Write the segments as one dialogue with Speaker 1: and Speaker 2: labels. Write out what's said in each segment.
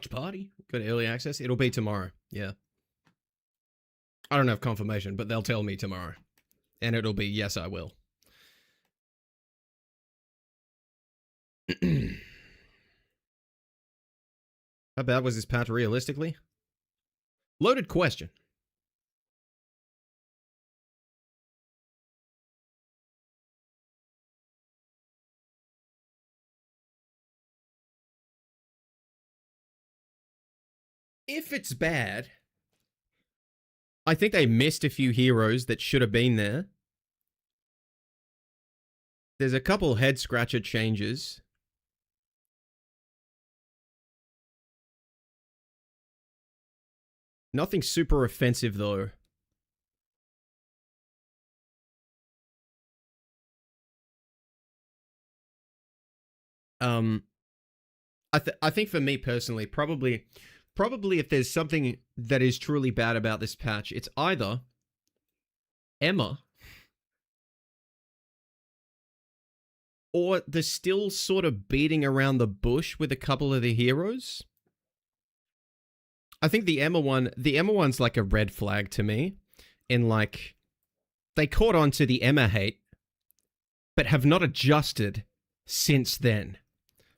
Speaker 1: Watch party. Go to early access. It'll be tomorrow. Yeah. I don't have confirmation, but they'll tell me tomorrow. And it'll be, yes, I will. How bad was this patch realistically? Loaded question. If it's bad, I think they missed a few heroes that should have been there. There's a couple head scratcher changes. Nothing super offensive though. I think for me personally, probably if there's something that is truly bad about this patch, it's either Emma or the still sort of beating around the bush with a couple of the heroes. I think the Emma one's like a red flag to me, in like, they caught on to the Emma hate, but have not adjusted since then.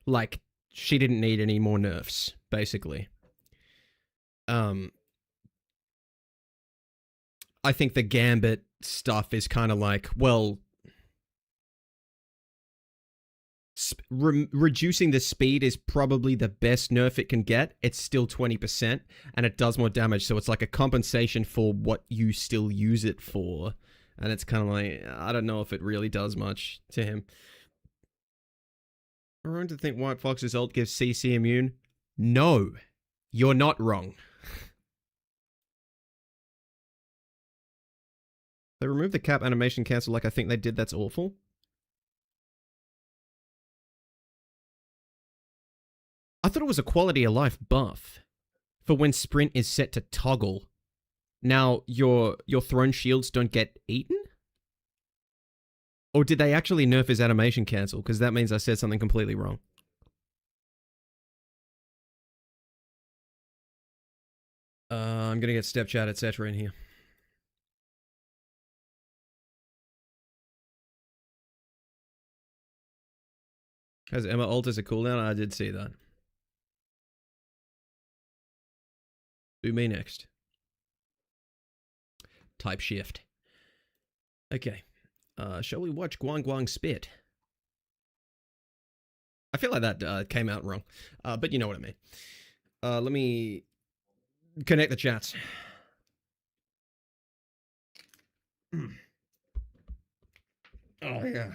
Speaker 1: Like, she didn't need any more nerfs, basically. I think the Gambit stuff is kind of like, well, reducing the speed is probably the best nerf it can get. It's still 20%, and it does more damage, so it's like a compensation for what you still use it for. And it's kind of like, I don't know if it really does much to him. I'm wrong to think White Fox's ult gives CC immune? No, you're not wrong. They removed the cap animation cancel like I think they did. That's awful. I thought it was a quality of life buff for when sprint is set to toggle. Now your thrown shields don't get eaten? Or did they actually nerf his animation cancel? Because that means I said something completely wrong. I'm gonna get step chat, etc. in here. Has Emma ult as a cooldown? I did see that. Do me next. Type shift. Okay. Shall we watch Guang Guang spit? I feel like that came out wrong. But you know what I mean. Let me connect the chats. Oh, yeah.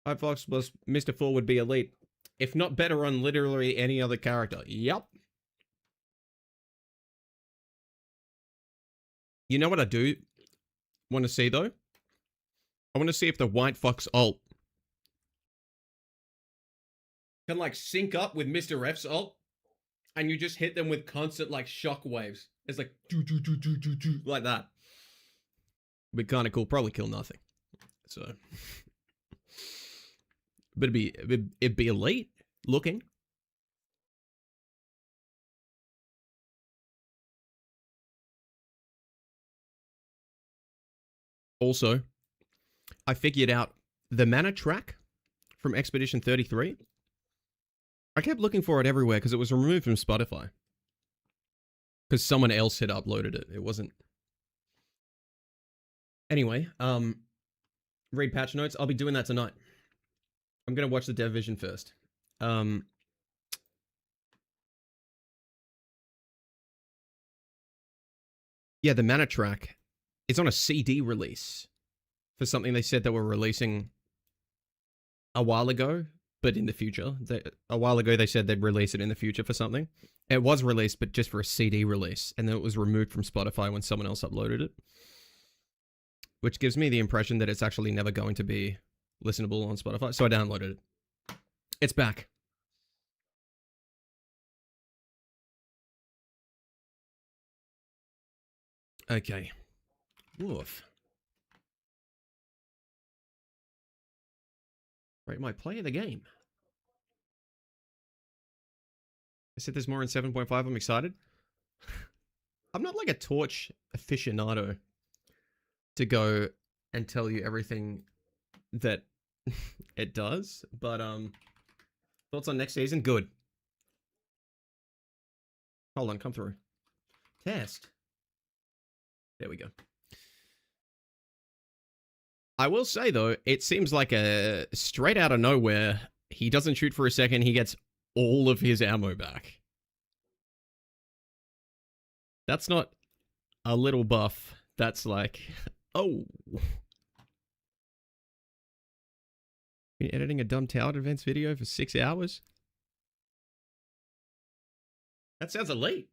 Speaker 1: Hype Fox plus Mr. 4 would be elite. If not better on literally any other character. Yep. You know what I do want to see, though? I want to see if the White Fox ult can, like, sync up with Mr. F's ult, and you just hit them with constant, like, shock waves. It's like, do, like that. Be kind of cool. Probably kill nothing. So, but it'd be elite looking. Also, I figured out the mana track from Expedition 33. I kept looking for it everywhere because it was removed from Spotify. Because someone else had uploaded it. It wasn't. Anyway, read patch notes. I'll be doing that tonight. I'm going to watch the Dev Vision first. Yeah, the mana track is on a CD release for something they said they were releasing a while ago, but in the future. A while ago, they said they'd release it in the future for something. It was released, but just for a CD release, and then it was removed from Spotify when someone else uploaded it. Which gives me the impression that it's actually never going to be listenable on Spotify, so I downloaded it. It's back. Okay. Woof. Rate my play of the game. I said there's more in 7.5. I'm excited. I'm not like a Torch aficionado to go and tell you everything that it does, but thoughts on next season? Good. Hold on, come through. Test. There we go. I will say though, it seems like a straight out of nowhere, he doesn't shoot for a second, he gets all of his ammo back. That's not a little buff. That's like, oh. Been editing a dumb tower defense video for 6 hours? That sounds elite.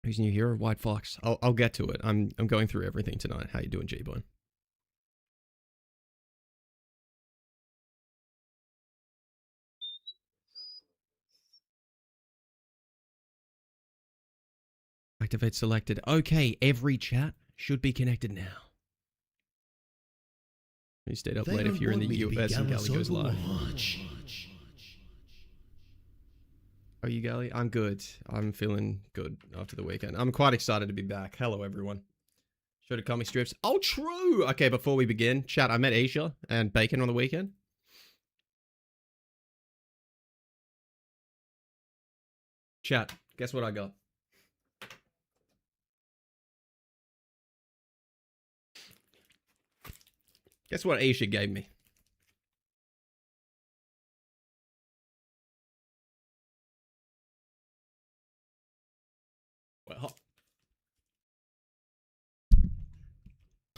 Speaker 1: Who's new hero? White Fox. I'll get to it. I'm going through everything tonight. How you doing, G-Boy? Activate selected. Okay, every chat should be connected now. You stayed up late if you're in the US and Gally goes live. Are you, Gally? I'm good. I'm feeling good after the weekend. I'm quite excited to be back. Hello, everyone. Showed comic strips. Oh, true! Okay, before we begin, chat, I met Asia and Bacon on the weekend. Chat, guess what I got? Guess what Asia gave me? Well,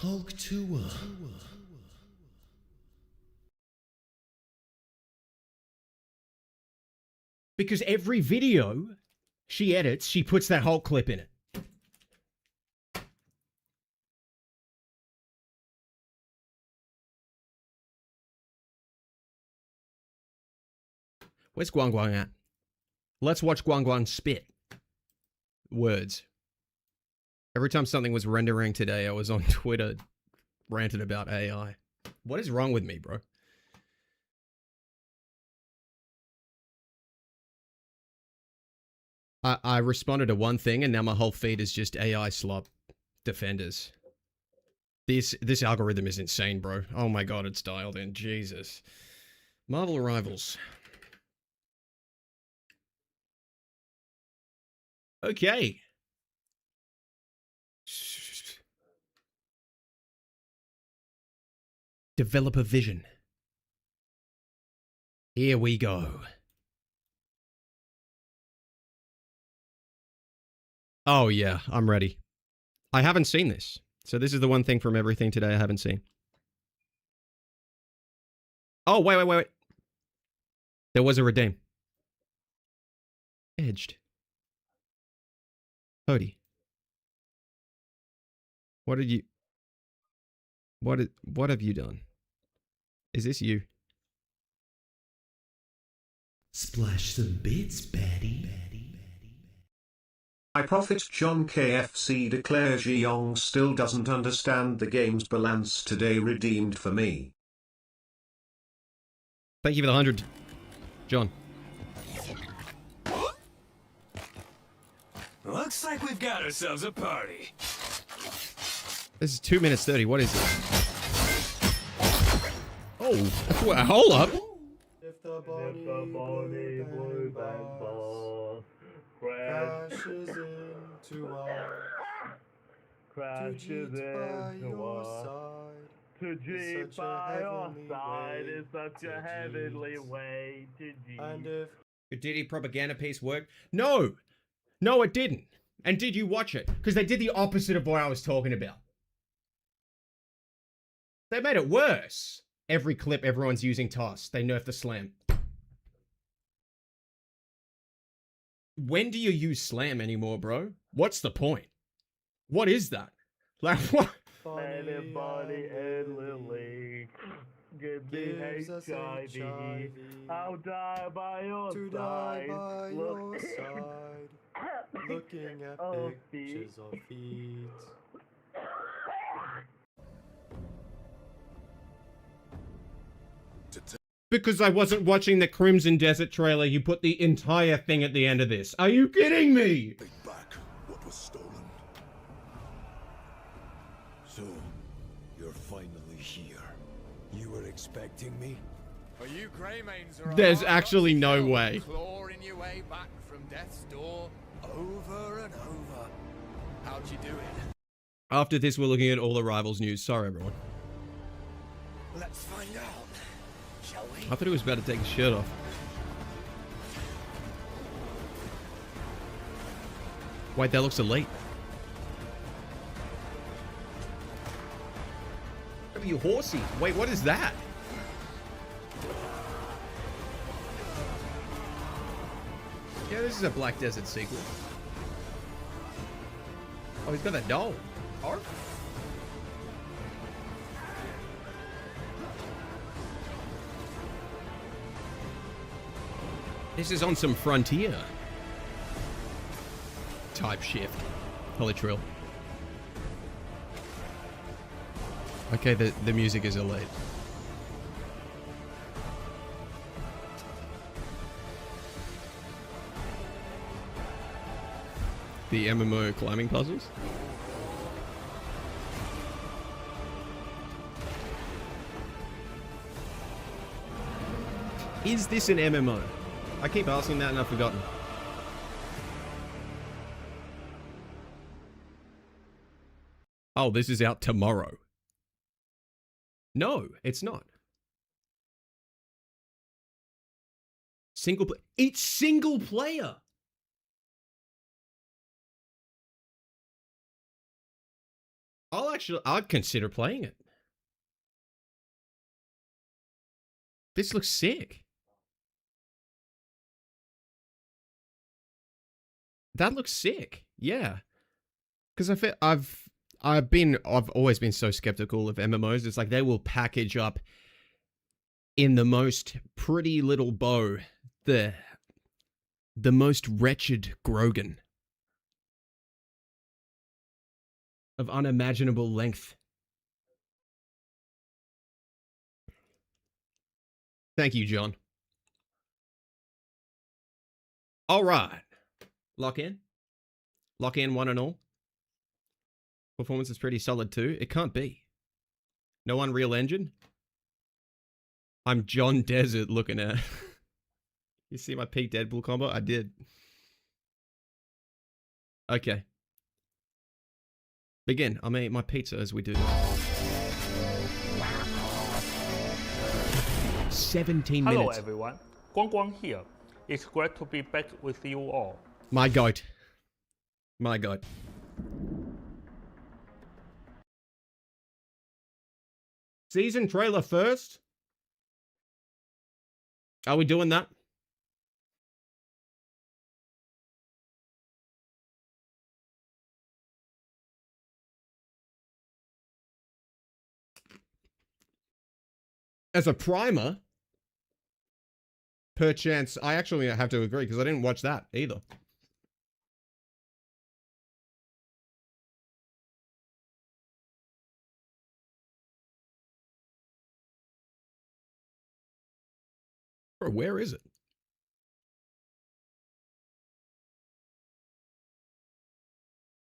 Speaker 2: Hulk Tour.
Speaker 1: because every video she edits, she puts that Hulk clip in it. Where's Guang Guang at? Let's watch Guang Guang spit. Words. Every time something was rendering today, I was on Twitter ranting about AI. What is wrong with me, bro? I responded to one thing and now my whole feed is just AI slop defenders. This algorithm is insane, bro. Oh my god, it's dialed in. Jesus. Marvel Rivals. Okay. Developer vision. Here we go. Oh yeah, I'm ready. I haven't seen this. So this is the one thing from everything today I haven't seen. Oh, wait. There was a redeem. Edged. Cody. What have you done? Is this you?
Speaker 2: Splash some bits, baddie.
Speaker 3: My prophet John KFC declares Yeong still doesn't understand the game's balance today redeemed for me.
Speaker 1: Thank you for the 100, John.
Speaker 4: Looks like we've got ourselves a party.
Speaker 1: This is 2 minutes 30. What is it? Oh, hold up.
Speaker 5: If the body blue bang ball crashes into our to Jeep by your side is such a heavenly way to Jeep. And if
Speaker 1: Did he propaganda piece work? No, it didn't. And did you watch it? Because they did the opposite of what I was talking about. They made it worse. Every clip, everyone's using toss. They nerfed the slam. When do you use slam anymore, bro? What's the point? What is that? Like, what?
Speaker 5: Anybody and Lily give me HIV. I'll die by your side. Looking at pictures of feet.
Speaker 1: Because I wasn't watching the Crimson Desert trailer, you put the entire thing at the end of this. Are you kidding me?
Speaker 6: Take back what was stolen. So, you're finally here. You were expecting me?
Speaker 7: For you Greymanes are
Speaker 1: There's actually no way.
Speaker 7: clawing your way back from death's door over and over. How'd you do it?
Speaker 1: After this, we're looking at all the Rivals news. Sorry, everyone.
Speaker 7: Let's find out, shall we?
Speaker 1: I thought he was about to take his shirt off. Wait, that looks elite. You horsey. Wait, what is that? Yeah, this is a Black Desert sequel. Oh, he's got that doll. Arf. This is on some Frontier type shift. Holy trill. Okay, the music is elite. The MMO climbing puzzles? Is this an MMO? I keep asking that and I've forgotten. Oh, this is out tomorrow. No, it's not. It's single player. I'd consider playing it. This looks sick. That looks sick. Yeah. Because I've always been so skeptical of MMOs. It's like they will package up in the most pretty little bow the most wretched Grogan of unimaginable length. Thank you, John. All right. Lock in. Lock in one and all. Performance is pretty solid too. It can't be. No Unreal Engine. I'm John Desert looking at. You see my peak Deadpool combo? I did. Okay. Begin. I'll eat my pizza as we do. 17 minutes.
Speaker 5: Hello everyone, Guang Guang here. It's great to be back with you all.
Speaker 1: My goat. My goat. Season trailer first? Are we doing that? As a primer, perchance, I actually have to agree because I didn't watch that either. Bro, where is it?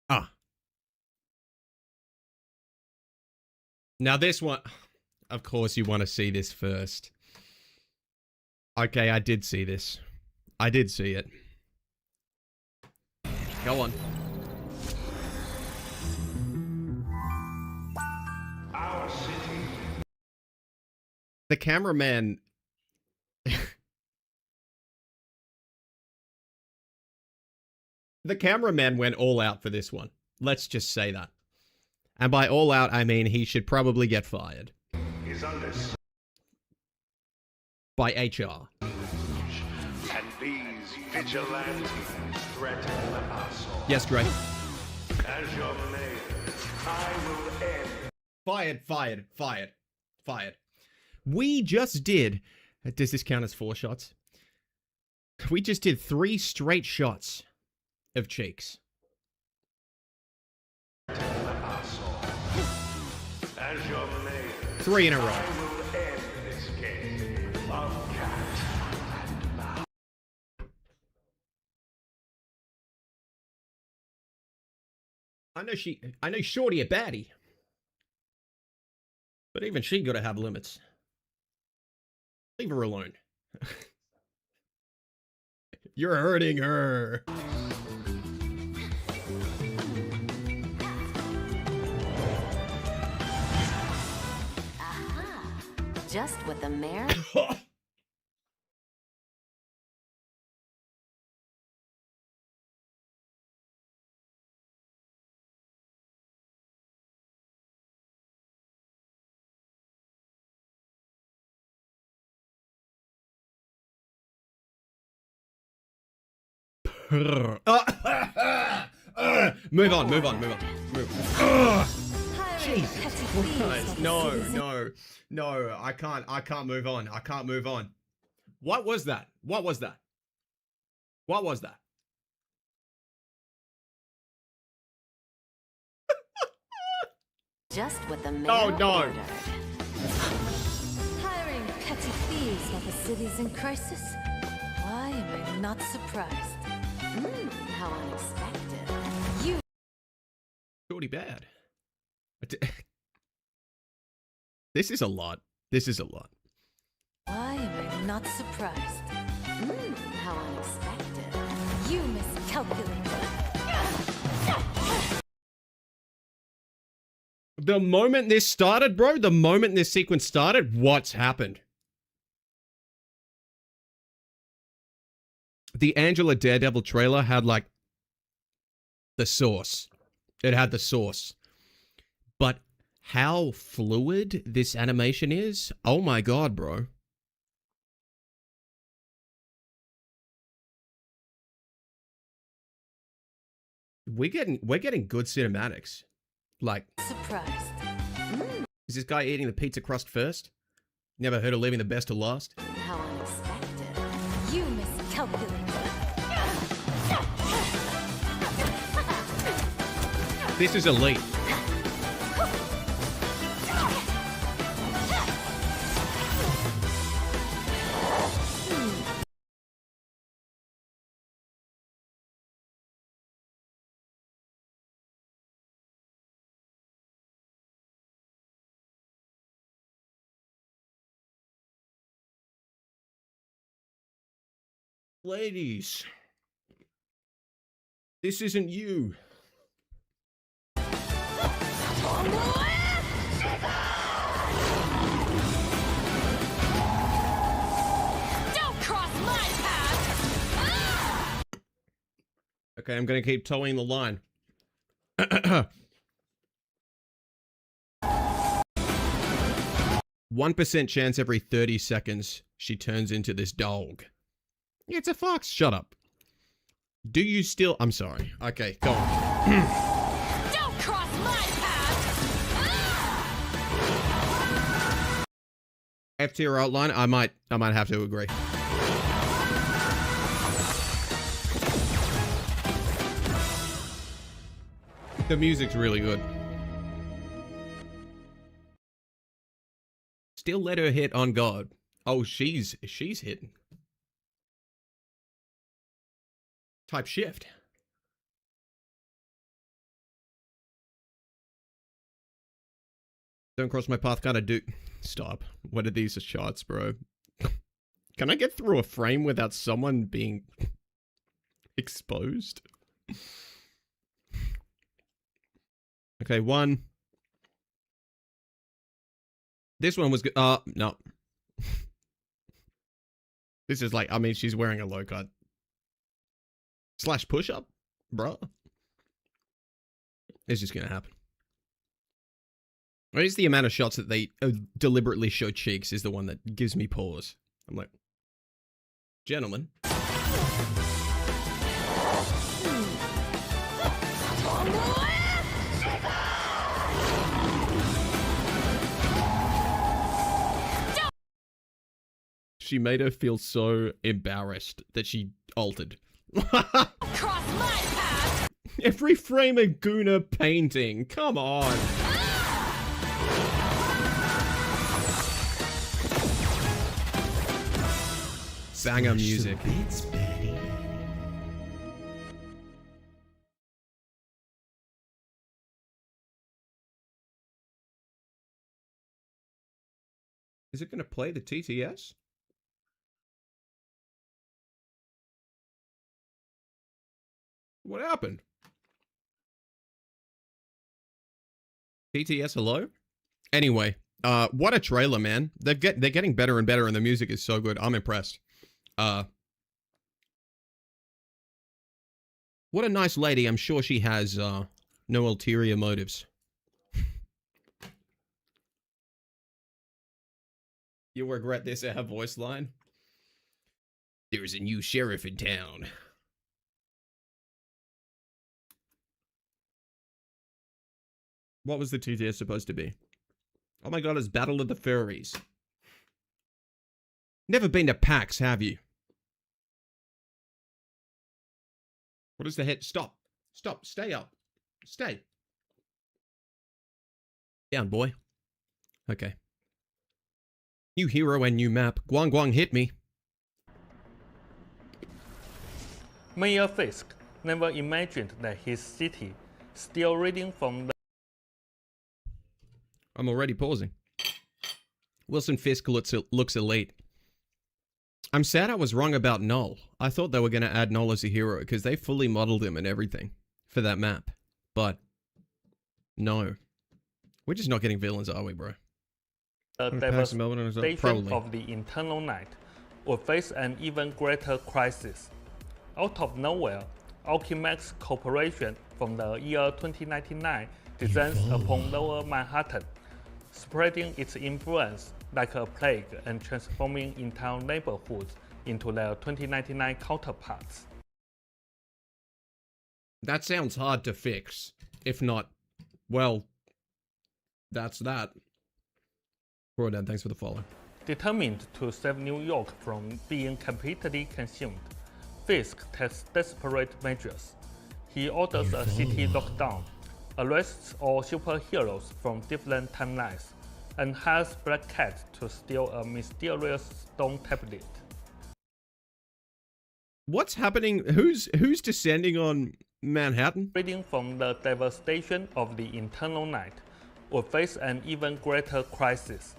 Speaker 1: Ah. Now this one, of course you want to see this first. Okay, I did see this. I did see it. Go on.
Speaker 3: Our city.
Speaker 1: The cameraman... The cameraman went all out for this one. Let's just say that. And by all out, I mean he should probably get fired.
Speaker 3: Is under siege,
Speaker 1: By HR.
Speaker 3: and these vigilantes threaten us all.
Speaker 1: Yes, Dre.
Speaker 3: As your mayor, I will end.
Speaker 1: Fired, fired, fired, fired. We just did... Does this count as 4 shots? We just did 3 straight shots of cheeks.
Speaker 3: As your mayor,
Speaker 1: 3 in a row.
Speaker 3: I will end this game of
Speaker 1: I know Shorty a baddie. But even she gotta have limits. Leave her alone. You're hurting her.
Speaker 8: Aha! Just what the mayor.
Speaker 1: Move on.
Speaker 8: Jesus
Speaker 1: Christ. No, I can't move on. What was that?
Speaker 8: Just what the mayor
Speaker 1: Oh, no.
Speaker 8: ordered. Hiring petty thieves while the city's in crisis? Why am I not surprised? How unexpected. You
Speaker 1: Shorty bad. This is a lot.
Speaker 8: Why am I not surprised? How unexpected. You miscalculated.
Speaker 1: The moment this started, bro, the moment this sequence started, what's happened? The Angela Daredevil trailer had, like, the sauce. It had the sauce. But how fluid this animation is? Oh my god, bro. We're getting good cinematics. Like,
Speaker 8: Surprised.
Speaker 1: is this guy eating the pizza crust first? Never heard of leaving the best to last?
Speaker 8: How unexpected. You miscalculated.
Speaker 1: This is elite. Ladies, this isn't you.
Speaker 8: Don't cross my path!
Speaker 1: Okay, I'm gonna keep towing the line. 1% chance every 30 seconds she turns into this dog. It's a fox. Shut up. Do you still... I'm sorry. Okay, go on.
Speaker 8: Don't cross my path!
Speaker 1: F tier outline, I might have to agree. The music's really good. Still let her hit on God. Oh, she's hitting. Type shift. Don't cross my path, kinda do. Stop. What are these shots, bro? Can I get through a frame without someone being exposed? Okay, one. This one was good. No. This is like, I mean, she's wearing a low cut. Slash push up, bro. It's just gonna happen. What is the amount of shots that they deliberately show cheeks is the one that gives me pause. I'm like, gentlemen. She made her feel so embarrassed that she altered.
Speaker 8: Cross my path!
Speaker 1: Every frame a Guna painting. Come on. Banger music.
Speaker 2: Bits, Betty.
Speaker 1: Is it going to play the TTS? What happened? TTS, hello? Anyway, what a trailer, man. They're getting better and better, and the music is so good. I'm impressed. What a nice lady. I'm sure she has no ulterior motives. You'll regret this, our voice line. There's a new sheriff in town. What was the TTS supposed to be? Oh my god, it's Battle of the Furries. Never been to PAX, have you? What is the head? Stop. Stop. Stay up. Stay. Down, boy. Okay. New hero and new map. Guang Guang hit me.
Speaker 5: Mayor Fisk never imagined that his city, still reading from the
Speaker 1: I'm already pausing. Wilson Fisk looks elite. I'm sad I was wrong about Null. I thought they were going to add Null as a hero because they fully modeled him and everything for that map. But no. We're just not getting villains, are we, bro?
Speaker 5: devastation of the Eternal Night will face an even greater crisis. Out of nowhere, Alchemax Corporation from the year 2099 descends upon Lower Manhattan, spreading its influence like a plague and transforming entire neighborhoods into their 2099 counterparts.
Speaker 1: That sounds hard to fix. If not, well, that's that. Brodan, thanks for the follow.
Speaker 5: Determined to save New York from being completely consumed, Fisk takes desperate measures. He orders a city lockdown, arrests all superheroes from different timelines, and hires Black Cat to steal a mysterious stone tablet.
Speaker 1: What's happening? Who's descending on Manhattan?
Speaker 5: Reading from the devastation of the Eternal Night will face an even greater crisis.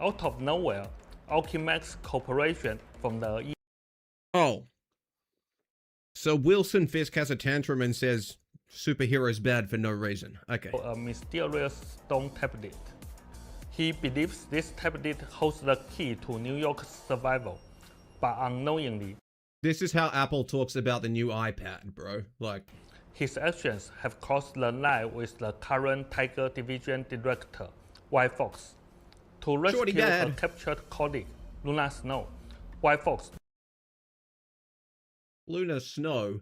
Speaker 5: Out of nowhere, Alchemax Corporation from the
Speaker 1: Oh. So Wilson Fisk has a tantrum and says superheroes bad for no reason. Okay.
Speaker 5: a mysterious stone tablet. He believes this tablet holds the key to New York's survival, but unknowingly,
Speaker 1: This is how Apple talks about the new iPad, bro. Like,
Speaker 5: his actions have crossed the line with the current Tiger Division director, White Fox. To rescue a captured colleague, Luna Snow, White Fox
Speaker 1: Luna Snow.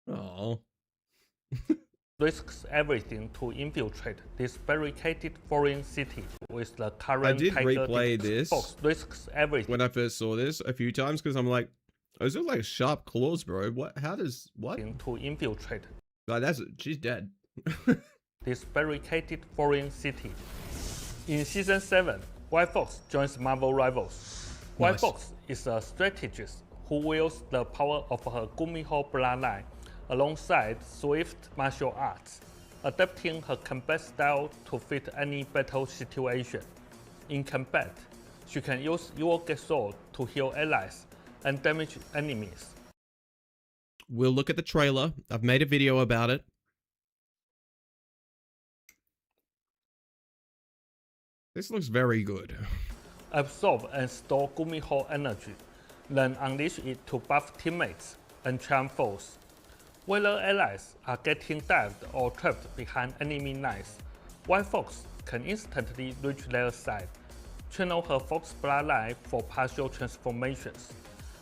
Speaker 1: Oh.
Speaker 5: risks everything to infiltrate this barricaded foreign city with the current
Speaker 1: I did
Speaker 5: Tiger
Speaker 1: replay this
Speaker 5: Fox risks everything
Speaker 1: when I first saw this a few times because I'm like, those are like sharp claws, bro. What? How does what?
Speaker 5: to infiltrate
Speaker 1: Like, she's dead.
Speaker 5: this barricaded foreign city. In Season 7, White Fox joins Marvel rivals. White
Speaker 1: Nice.
Speaker 5: Fox is a strategist who wields the power of her Gumiho bloodline alongside swift martial arts, adapting her combat style to fit any battle situation. In combat, she can use Yoga Sword to heal allies and damage enemies.
Speaker 1: We'll look at the trailer. I've made a video about it. This looks very good.
Speaker 5: Absorb and store Gumiho energy, then unleash it to buff teammates and charm foes. Whether allies are getting dived or trapped behind enemy lines, White Fox can instantly reach their side, channel her Fox bloodline for partial transformations,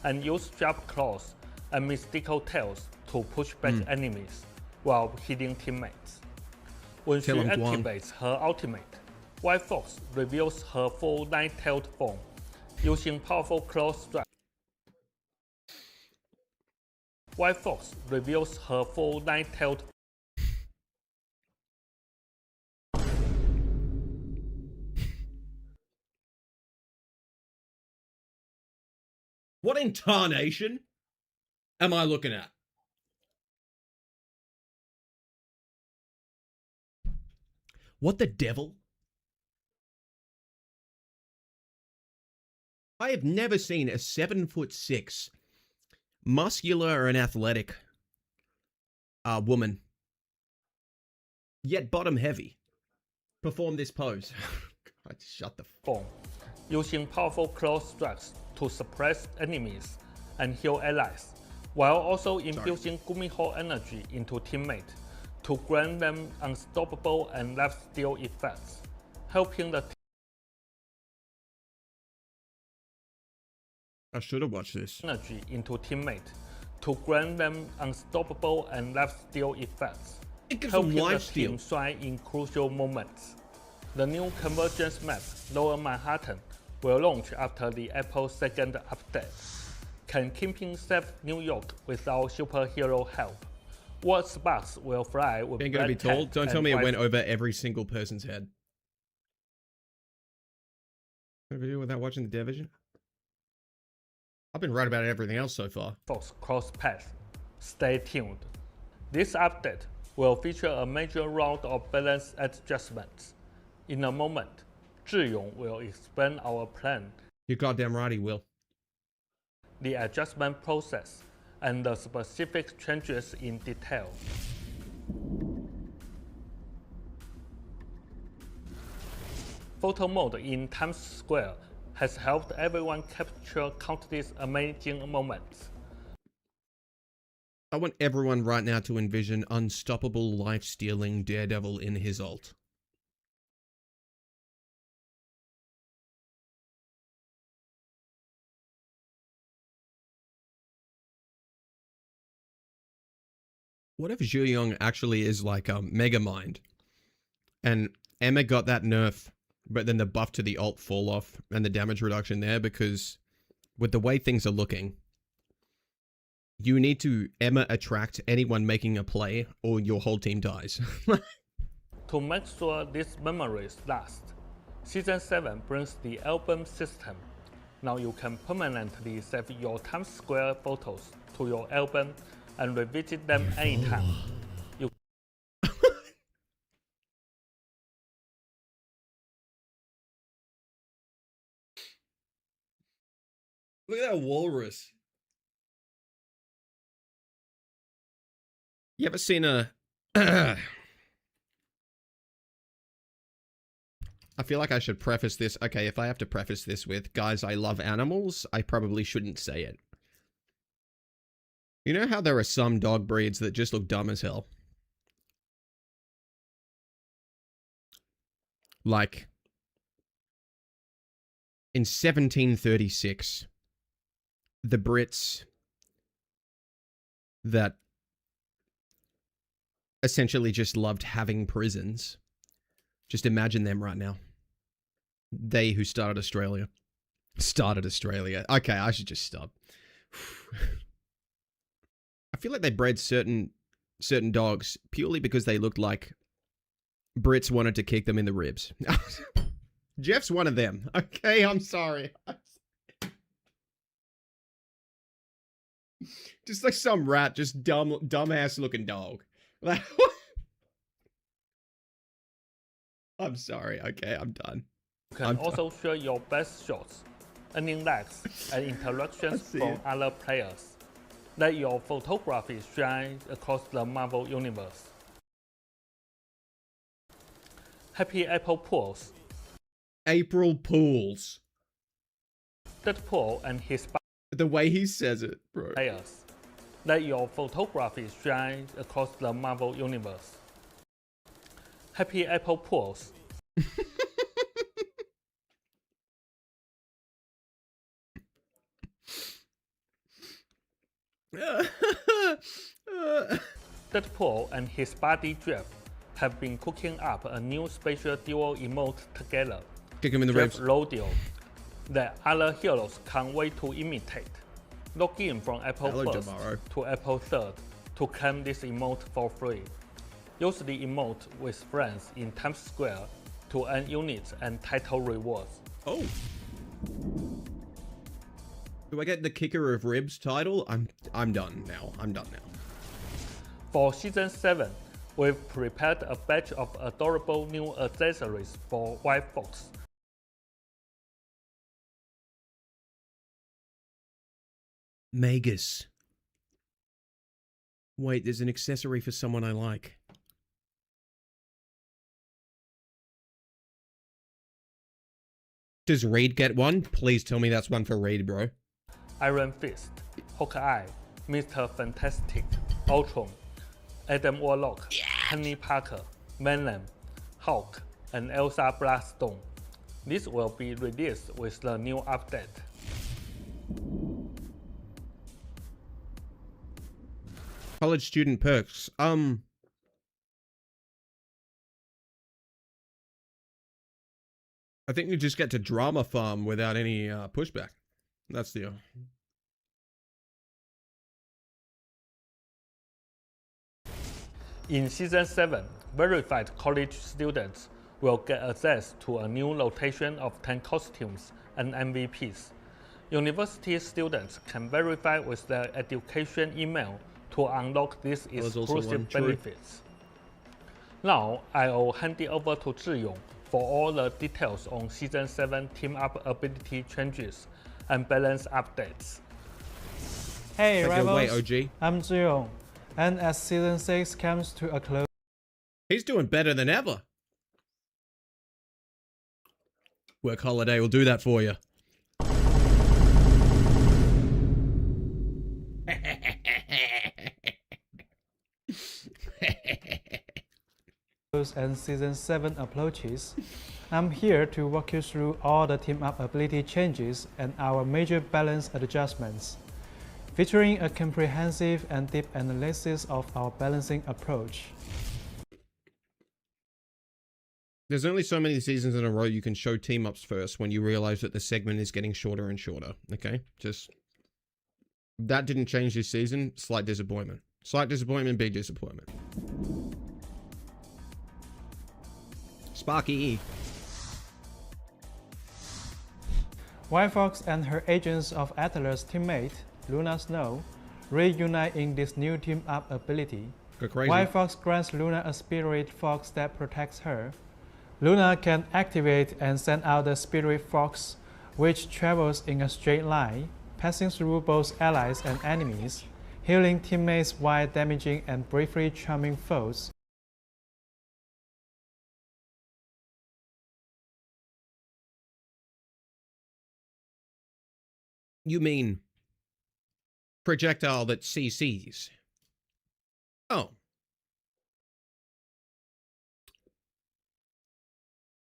Speaker 5: and use sharp claws and mystical tails to push back enemies while healing teammates. When she
Speaker 1: Kill 'em, Guang.
Speaker 5: activates her ultimate, White Fox reveals her full nine-tailed form, using powerful claw strikes. White Fox reveals her full nine-tailed
Speaker 1: What incarnation am I looking at? What the devil? I have never seen a 7'6", muscular and athletic woman, yet bottom heavy, perform this pose. God, shut the
Speaker 5: form, using powerful close strikes to suppress enemies and heal allies, while also infusing Gumiho energy into teammates to grant them unstoppable and lifesteal effects, helping the
Speaker 1: I should have watched this.
Speaker 5: energy into teammates to grant them unstoppable and lifesteal effects, helping the team shine in crucial moments. The new Convergence map, Lower Manhattan, will launch after the Apple's second update. Can Kingpin save New York without superhero help? What sparks will fly with
Speaker 1: Ain't gonna be told. Don't tell me it went over every single person's head. A video without watching the division? I've been right about everything else so far.
Speaker 5: Cross path. Stay tuned. This update will feature a major round of balance adjustments. In a moment, Zhiyong will explain our plan,
Speaker 1: You're goddamn right he will.
Speaker 5: the adjustment process, and the specific changes in detail. Photo mode in Times Square has helped everyone capture countless amazing moments.
Speaker 1: I want everyone right now to envision unstoppable life-stealing Daredevil in his ult. What if Zhiyong actually is like a Mega Mind, and Emma got that nerf, but then the buff to the ult fall off and the damage reduction there, because with the way things are looking, you need to Emma attract anyone making a play or your whole team dies.
Speaker 5: To make sure these memories last, Season 7 brings the album system. Now you can permanently save your Times Square photos to your album and revisit them anytime.
Speaker 1: Look at that walrus. You ever seen a... I feel like I should preface this. Okay, if I have to preface this with, guys, I love animals, I probably shouldn't say it. You know how there are some dog breeds that just look dumb as hell? Like, in 1736, the Brits that essentially just loved having prisons. Just imagine them right now. They who started Australia. Started Australia. Okay, I should just stop. I feel like they bred certain dogs purely because they looked like Brits wanted to kick them in the ribs. Jeff's one of them. Okay, I'm sorry. Just like some rat, just dumbass looking dog. Like, I'm sorry. Okay, I'm done.
Speaker 5: You can also share your best shots, earning likes and interactions from other players. Let your photography shine across the Marvel Universe. Happy April Fools.
Speaker 1: April Pools.
Speaker 5: Deadpool and his
Speaker 1: The way he says it, bro.
Speaker 5: players. Let your photography shine across the Marvel Universe. Happy April Fools. Deadpool and his buddy Jeff have been cooking up a new special duo emote together.
Speaker 1: Kick him in the
Speaker 5: Jeff
Speaker 1: ribs.
Speaker 5: Rodeo, that other heroes can't wait to imitate. Log in from April
Speaker 1: Hello,
Speaker 5: 1st
Speaker 1: Jamaro.
Speaker 5: to April 3rd to claim this emote for free. Use the emote with friends in Times Square to earn units and title rewards.
Speaker 1: Oh. Do I get the kicker of ribs title? I'm done now. I'm done now.
Speaker 5: For Season 7, we've prepared a batch of adorable new accessories for white folks.
Speaker 1: Magus. Wait, there's an accessory for someone I like. Does Reed get one? Please tell me that's one for Reed, bro.
Speaker 5: Iron Fist, Hawkeye, Mr. Fantastic, Ultron, Adam Warlock, Penny Parker, Venom, Hulk, and Elsa Bloodstone. This will be released with the new update.
Speaker 1: College student perks. I think you just get to drama farm without any pushback. That's the.
Speaker 5: In Season 7, verified college students will get access to a new rotation of 10 costumes and MVPs. University students can verify with their education email to unlock these exclusive benefits. Now, I will hand it over to Zhiyong for all the details on Season 7 team-up ability changes and balance updates.
Speaker 9: Hey,
Speaker 1: Take it away,
Speaker 9: Rivals,
Speaker 1: OG.
Speaker 9: I'm Zhiyong, and as Season 6 comes to a close,
Speaker 1: He's doing better than ever. Work holiday will do that for you.
Speaker 9: and Season 7 approaches, I'm here to walk you through all the team-up ability changes and our major balance adjustments, featuring a comprehensive and deep analysis of our balancing approach.
Speaker 1: There's only so many seasons in a row you can show team-ups first when you realize that the segment is getting shorter and shorter, okay? Just... that didn't change this season. Slight disappointment. Slight disappointment, big disappointment. Sparky.
Speaker 9: White Fox and her Agents of Atlas teammate, Luna Snow, reunite in this new team-up ability.
Speaker 1: Go crazy.
Speaker 9: White Fox grants Luna a Spirit Fox that protects her. Luna can activate and send out the Spirit Fox, which travels in a straight line, passing through both allies and enemies, healing teammates while damaging and briefly charming foes.
Speaker 1: You mean projectile that CCs? Oh.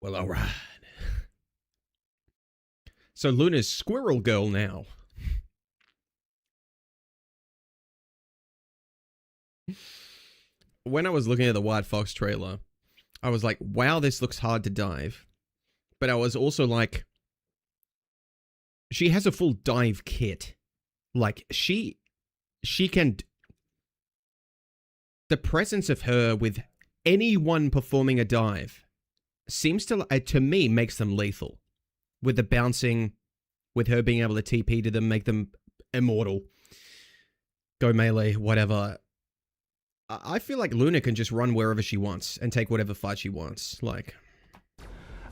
Speaker 1: Well, all right. So Luna's Squirrel Girl now. When I was looking at the White Fox trailer, I was like, wow, this looks hard to dive. But I was also like, she has a full dive kit. Like, she can... The presence of her with anyone performing a dive seems to me, makes them lethal. With the bouncing, with her being able to TP to them, make them immortal. Go melee, whatever. I feel like Luna can just run wherever she wants and take whatever fight she wants. Like...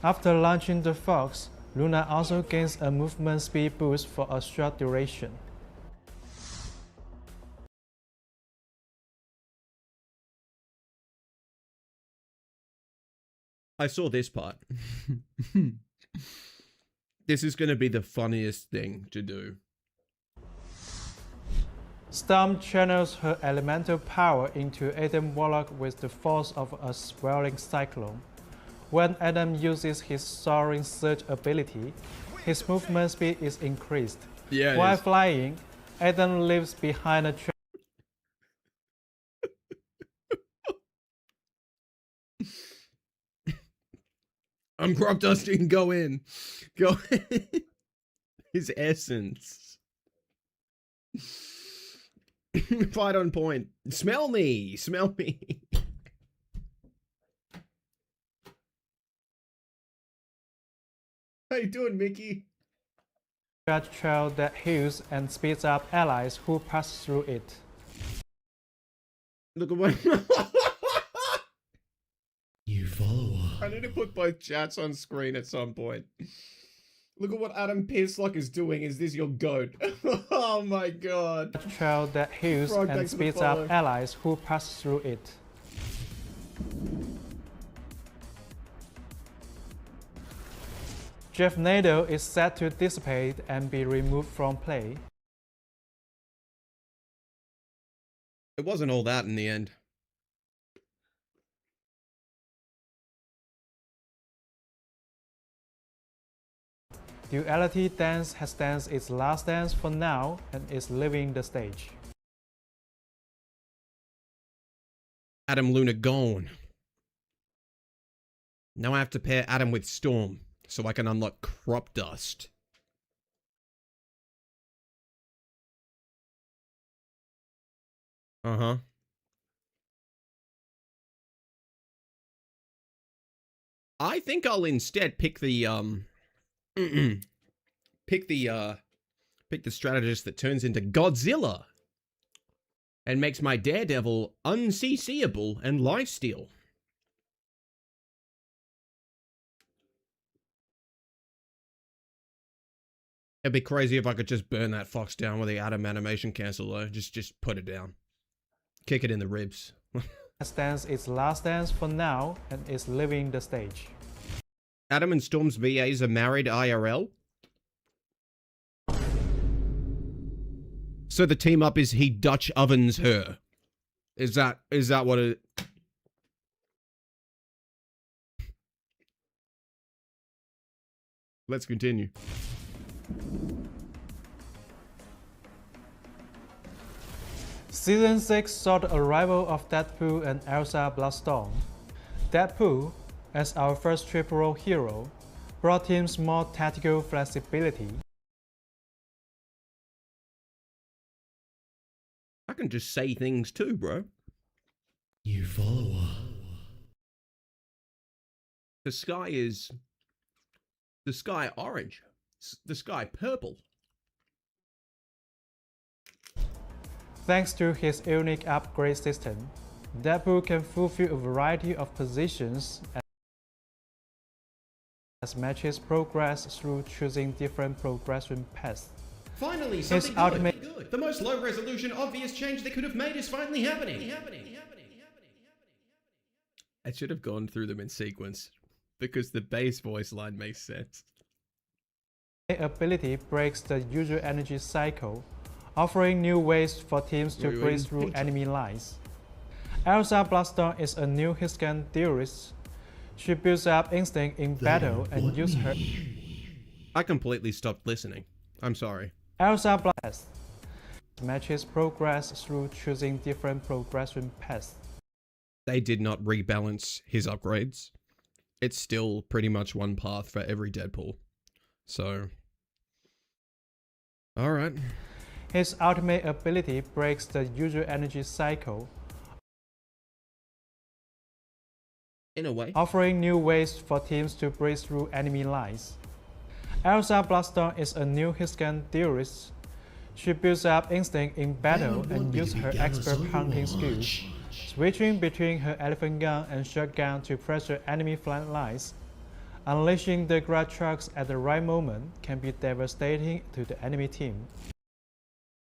Speaker 9: After launching the Fox, Luna also gains a movement speed boost for a short duration.
Speaker 1: I saw this part. This is going to be the funniest thing to do.
Speaker 9: Storm channels her elemental power into Adam Warlock with the force of a swirling cyclone. When Adam uses his soaring surge ability, his movement speed is increased.
Speaker 1: Yeah.
Speaker 9: While flying, Adam leaves behind a trail.
Speaker 1: I'm crop dusting. Go in. Go in. His essence. Fight on point. Smell me. Smell me. How you doing, Mickey?
Speaker 9: Trail that heals and speeds up allies who pass through it.
Speaker 1: Look at my...
Speaker 2: You follow
Speaker 1: I need to put both chats on screen at some point. Look at what Adam Pearslock is doing. Is this your goat? Oh my god.
Speaker 9: trail that heals
Speaker 1: Frog,
Speaker 9: and
Speaker 1: thanks for the
Speaker 9: speeds
Speaker 1: follow.
Speaker 9: up allies who pass through it. Nado is set to dissipate and be removed from play.
Speaker 1: It wasn't all that in the end.
Speaker 9: Duality Dance has danced its last dance for now and is leaving the stage.
Speaker 1: Adam Luna gone. Now I have to pair Adam with Storm so I can unlock Crop Dust. Uh-huh. I think I'll instead pick the pick the strategist that turns into Godzilla and makes my Daredevil unCCable and lifesteal. It'd be crazy if I could just burn that fox down with the Adam animation cancel though. Just put it down. Kick it in the ribs.
Speaker 9: Has danced its last dance for now and is leaving the stage.
Speaker 1: Adam and Storm's VAs are married IRL? So the team up is he Dutch ovens her. Is that what it... Let's continue.
Speaker 9: Season 6 saw the arrival of Deadpool and Elsa Bloodstorm. Deadpool, as our first triple role hero, brought teams more tactical flexibility.
Speaker 1: I can just say things too, bro.
Speaker 2: New follower.
Speaker 1: The sky orange. The sky purple.
Speaker 9: Thanks to his unique upgrade system, Deadpool can fulfill a variety of positions as matches progress through choosing different progression paths.
Speaker 1: Finally,
Speaker 9: His ultimate
Speaker 1: good. The most low resolution obvious change they could have made is finally happening. I should have gone through them in sequence because the bass voice line makes sense.
Speaker 9: ability breaks the usual energy cycle, offering new ways for teams to break through enemy lines. Elsa Bloodstorm is a new hitscan theorist. She builds up instinct in battle and uses her...
Speaker 1: I completely stopped listening. I'm sorry.
Speaker 9: Elsa Blast matches progress through choosing different progression paths.
Speaker 1: They did not rebalance his upgrades. It's still pretty much one path for every Deadpool. So... Alright.
Speaker 9: His ultimate ability breaks the usual energy cycle,
Speaker 1: In a way.
Speaker 9: offering new ways for teams to break through enemy lines. Elsa Bloodstorm is a new hitscan theorist. She builds up instinct in battle and uses her expert hunting skills, switching between her elephant gun and shotgun to pressure enemy flank lines. Unleashing the grad trucks at the right moment can be devastating to the enemy team.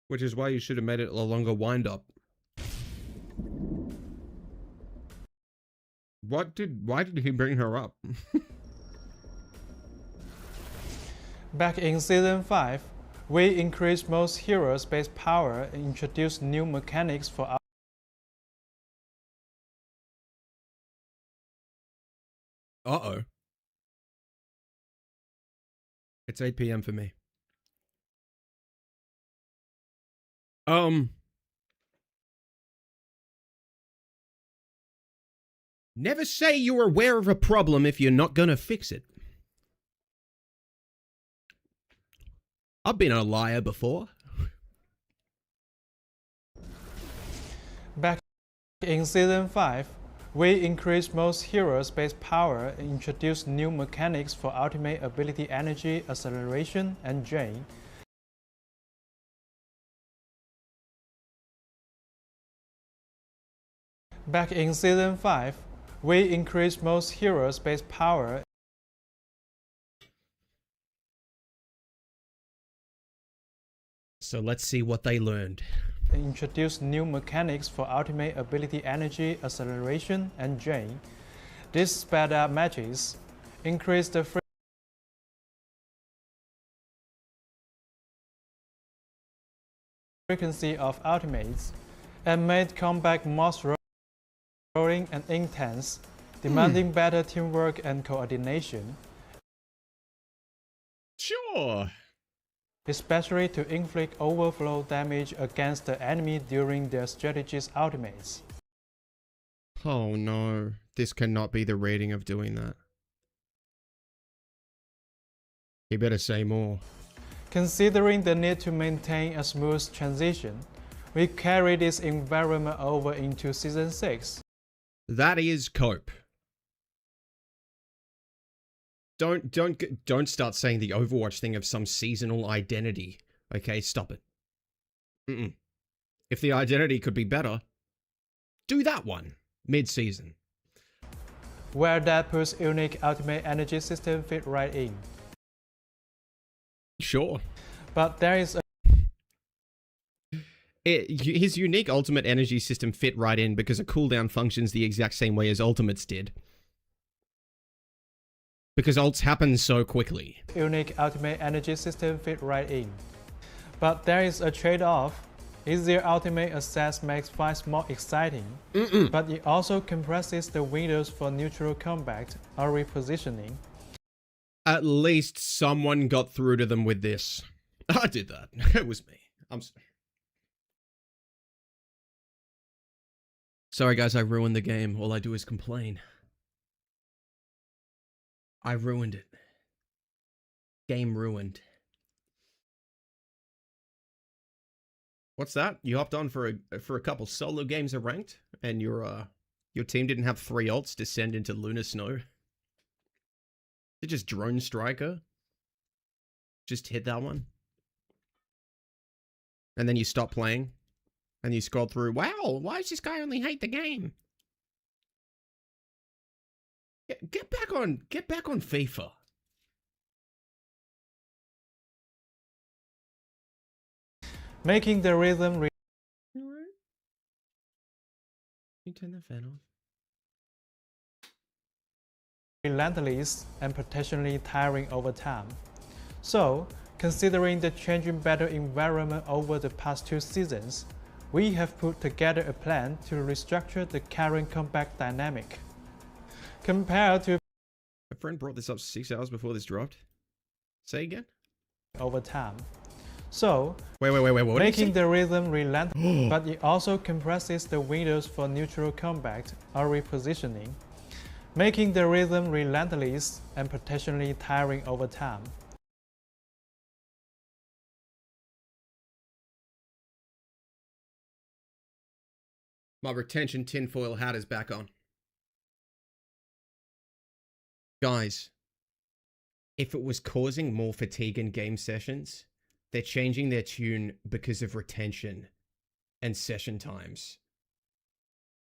Speaker 1: Which is why you should have made it a longer wind-up. Why did he bring her up?
Speaker 9: Back in Season 5, we increased most heroes' base power and introduced new mechanics for our...
Speaker 1: Uh-oh. It's 8 PM for me. Never say you're aware of a problem if you're not gonna fix it. I've been a liar before.
Speaker 9: Back in Season 5, we increased most heroes' base power and introduced new mechanics for ultimate ability energy, acceleration, and drain. Back in Season 5, we increased most heroes' base power
Speaker 1: So let's see what they learned.
Speaker 9: They introduced new mechanics for ultimate ability energy, acceleration, and drain. This sped up matches, increased the frequency of ultimates, and made combat more rolling and intense, demanding better teamwork and coordination.
Speaker 1: Sure.
Speaker 9: Especially to inflict overflow damage against the enemy during their strategy's ultimates.
Speaker 1: Oh no, this cannot be the rating of doing that. You better say more.
Speaker 9: Considering the need to maintain a smooth transition, we carry this environment over into Season 6.
Speaker 1: That is cope. Don't start saying the Overwatch thing of some seasonal identity. Okay, stop it. If the identity could be better, do that one mid-season.
Speaker 9: Where that puts unique ultimate energy system fit right in.
Speaker 1: Sure.
Speaker 9: But there is a
Speaker 1: his unique ultimate energy system fit right in because a cooldown functions the exact same way as ultimates did. Because ults happen so quickly.
Speaker 9: Unique ultimate energy system fit right in. But there is a trade-off. Easier ultimate access makes fights more exciting, but it also compresses the windows for neutral combat or repositioning.
Speaker 1: At least someone got through to them with this. I did that. It was me. I'm sorry. Sorry guys, I ruined the game. All I do is complain. I ruined it. Game ruined. What's that? You hopped on for a couple solo games of ranked, and your team didn't have 3 ults descend into Lunar Snow? Did just Drone Striker? Just hit that one? And then you stop playing? And you scroll through, wow, why does this guy only hate the game? Get back on FIFA.
Speaker 9: Making the rhythm
Speaker 1: Alright. You turn the fan off.
Speaker 9: relentless and potentially tiring over time. So, considering the changing battle environment over the past 2 seasons, we have put together a plan to restructure the current combat dynamic. Compared to
Speaker 1: My friend brought this up 6 hours before this dropped. Say again?
Speaker 9: over time. So,
Speaker 1: Wait, what did you
Speaker 9: making
Speaker 1: say?
Speaker 9: the rhythm relentless, but it also compresses the windows for neutral combat or repositioning, making the rhythm relentless and potentially tiring over time.
Speaker 1: My retention tinfoil hat is back on. Guys, if it was causing more fatigue in game sessions, they're changing their tune because of retention and session times,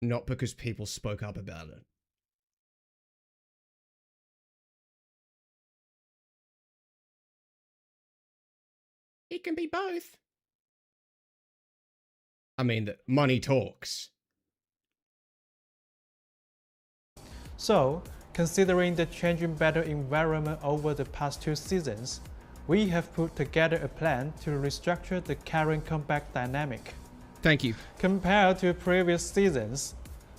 Speaker 1: not because people spoke up about it. It can be both. I mean, the money talks.
Speaker 9: So, considering the changing battle environment over the past 2 seasons, we have put together a plan to restructure the current combat dynamic.
Speaker 1: Thank you.
Speaker 9: Compared to previous seasons,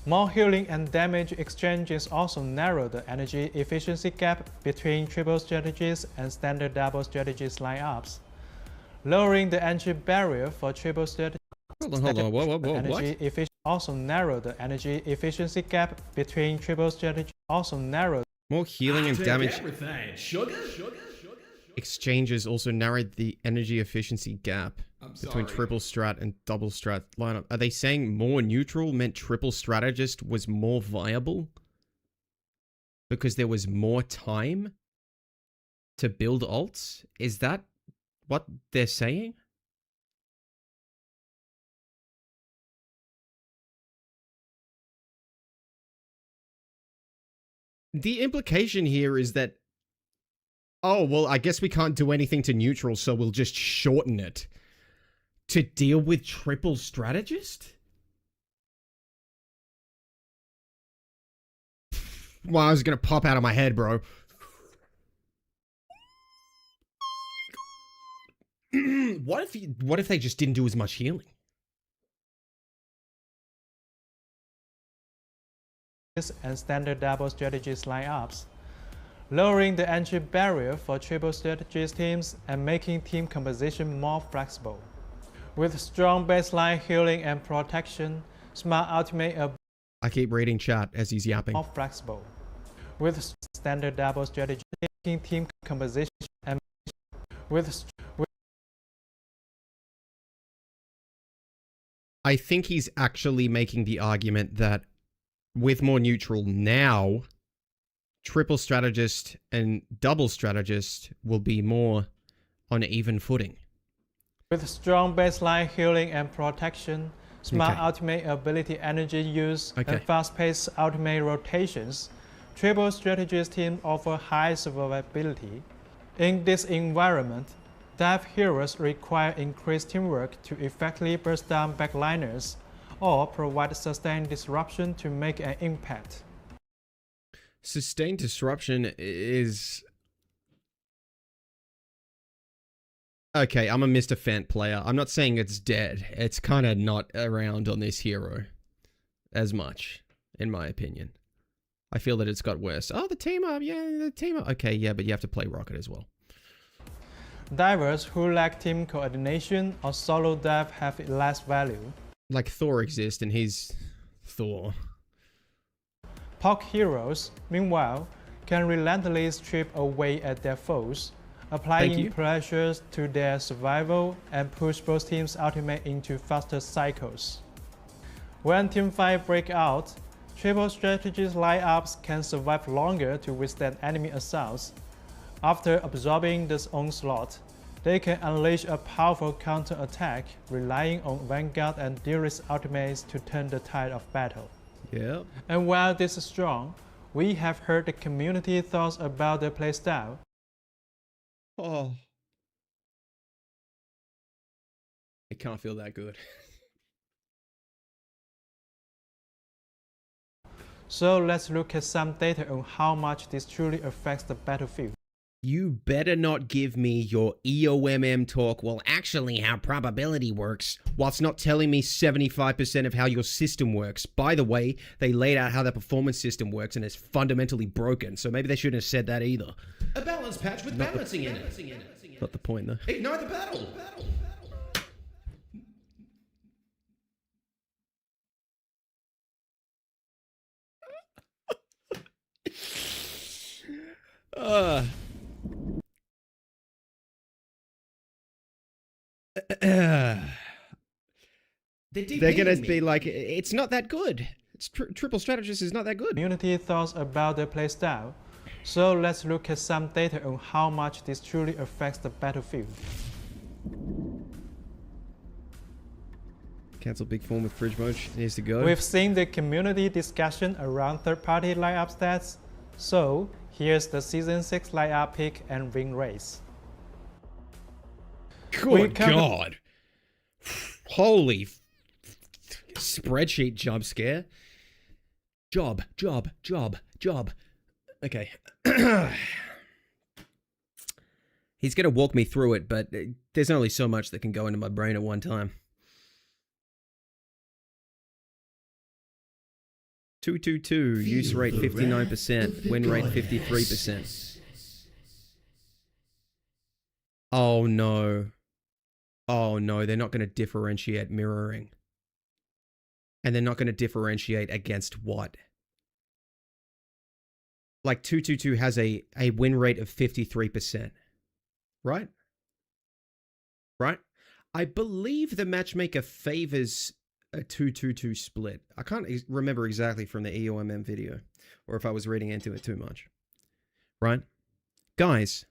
Speaker 9: more healing and damage exchanges also narrow the energy efficiency gap between triple strategies and standard double strategies lineups, lowering the entry barrier for triple strategies.
Speaker 1: Hold on. What?
Speaker 9: Also narrow the energy efficiency gap between triple strategies. Also narrow.
Speaker 1: More healing and damage
Speaker 2: Everything. Sugar?
Speaker 1: exchanges also narrowed the energy efficiency gap between triple strat and double strat lineup. Are they saying more neutral meant triple strategist was more viable? Because there was more time to build ults? Is that what they're saying? The implication here is that, oh, well, I guess we can't do anything to neutral, so we'll just shorten it. to deal with triple strategist? Well, I was gonna pop out of my head, bro. What if they just didn't do as much healing?
Speaker 9: And standard double strategist lineups, lowering the entry barrier for triple strategist teams and making team composition more flexible. With strong baseline healing and protection, smart ultimate
Speaker 1: I keep reading chat as he's yapping.
Speaker 9: more flexible. With standard double strategy, making team composition and
Speaker 1: I think he's actually making the argument that with more neutral now, triple strategist and double strategist will be more on even footing.
Speaker 9: With strong baseline healing and protection, smart
Speaker 1: Okay.
Speaker 9: ultimate ability energy use,
Speaker 1: Okay.
Speaker 9: and fast-paced ultimate rotations, triple strategist teams offer high survivability. In this environment, dive heroes require increased teamwork to effectively burst down backliners or provide sustained disruption to make an impact.
Speaker 1: Sustained disruption is... Okay, I'm a Mr. Fant player. I'm not saying it's dead. It's kind of not around on this hero as much, in my opinion. I feel that it's got worse. Oh, the team up. Yeah, the team up. Okay, yeah, but you have to play Rocket as well.
Speaker 9: Divers who lack team coordination or solo dive have less value.
Speaker 1: Like Thor exists and he's Thor.
Speaker 9: Poke heroes, meanwhile, can relentlessly strip away at their foes,
Speaker 1: Thank
Speaker 9: applying
Speaker 1: you.
Speaker 9: pressures to their survival and push both teams' ultimate into faster cycles. When teamfights break out, triple strategist lineups can survive longer to withstand enemy assaults. After absorbing this onslaught, they can unleash a powerful counter-attack, relying on Vanguard and Dearest ultimates to turn the tide of battle.
Speaker 1: Yeah.
Speaker 9: And while this is strong, we have heard the community thoughts about the playstyle.
Speaker 1: Oh. It can't feel that good.
Speaker 9: So let's look at some data on how much this truly affects the battlefield.
Speaker 1: You better not give me your EOMM talk, well, actually how probability works, whilst not telling me 75% of how your system works. By the way, they laid out how the performance system works and it's fundamentally broken, so maybe they shouldn't have said that either.
Speaker 2: A balance patch with balancing in it.
Speaker 1: Not the point, though.
Speaker 2: Ignite the battle.
Speaker 1: They're gonna be like, it's not that good. It's triple strategist is not that good.
Speaker 9: Community thoughts about the playstyle. So let's look at some data on how much this truly affects the battlefield.
Speaker 1: Cancel big form with fridge mode. Needs to go.
Speaker 9: We've seen the community discussion around third-party lineup stats. So here's the Season 6 lineup pick and win race.
Speaker 1: Good God. Holy spreadsheet jump scare. Job. Okay. He's going to walk me through it, but there's only so much that can go into my brain at one time. 222, use rate 59%, win rate 53%. Oh no. Oh no, they're not going to differentiate mirroring. And they're not going to differentiate against what? Like 222 has a win rate of 53%. Right? Right? I believe the matchmaker favors a 222 split. I can't remember exactly from the EOMM video, or if I was reading into it too much. Right? Guys,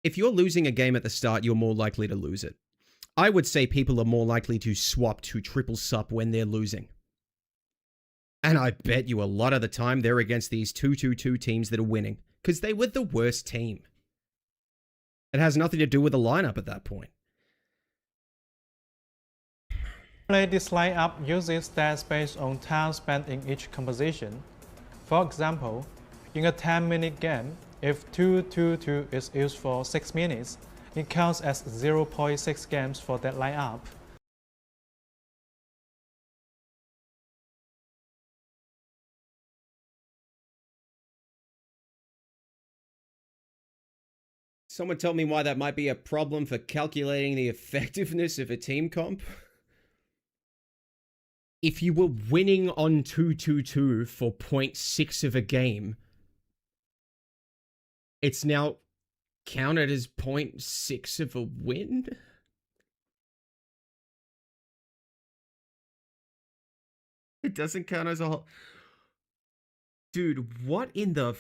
Speaker 1: if you're losing a game at the start, you're more likely to lose it. I would say people are more likely to swap to triple sup when they're losing. And I bet you a lot of the time they're against these 222 teams that are winning, because they were the worst team. It has nothing to do with the lineup at that point.
Speaker 9: This lineup uses stats based on time spent in each composition. For example, in a 10-minute game, if 2-2-2 is used for 6 minutes, it counts as 0.6 games for that lineup.
Speaker 1: Someone tell me why that might be a problem for calculating the effectiveness of a team comp. If you were winning on 2-2-2 for 0.6 of a game, it's now counted as 0.6 of a win? It doesn't count as a whole... Dude, what in the...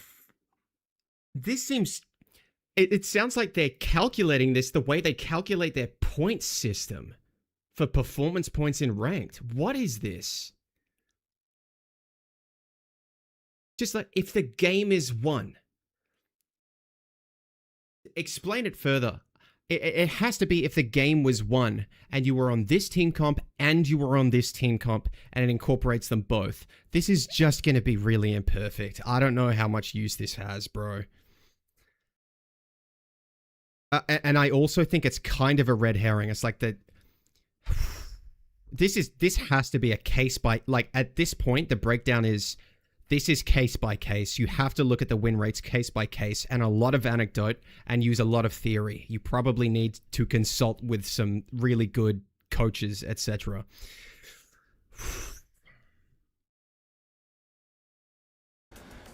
Speaker 1: This seems... It sounds like they're calculating this the way they calculate their point system for performance points in ranked. What is this? Just like, if the game is won. Explain it further. It has to be if the game was won and you were on this team comp and you were on this team comp and it incorporates them both. This is just going to be really imperfect. I don't know how much use this has, bro. And I also think it's kind of a red herring. It's like that. This has to be a case by, like, at this point, the breakdown is, this is case by case. You have to look at the win rates case by case and a lot of anecdote and use a lot of theory. You probably need to consult with some really good coaches, etc.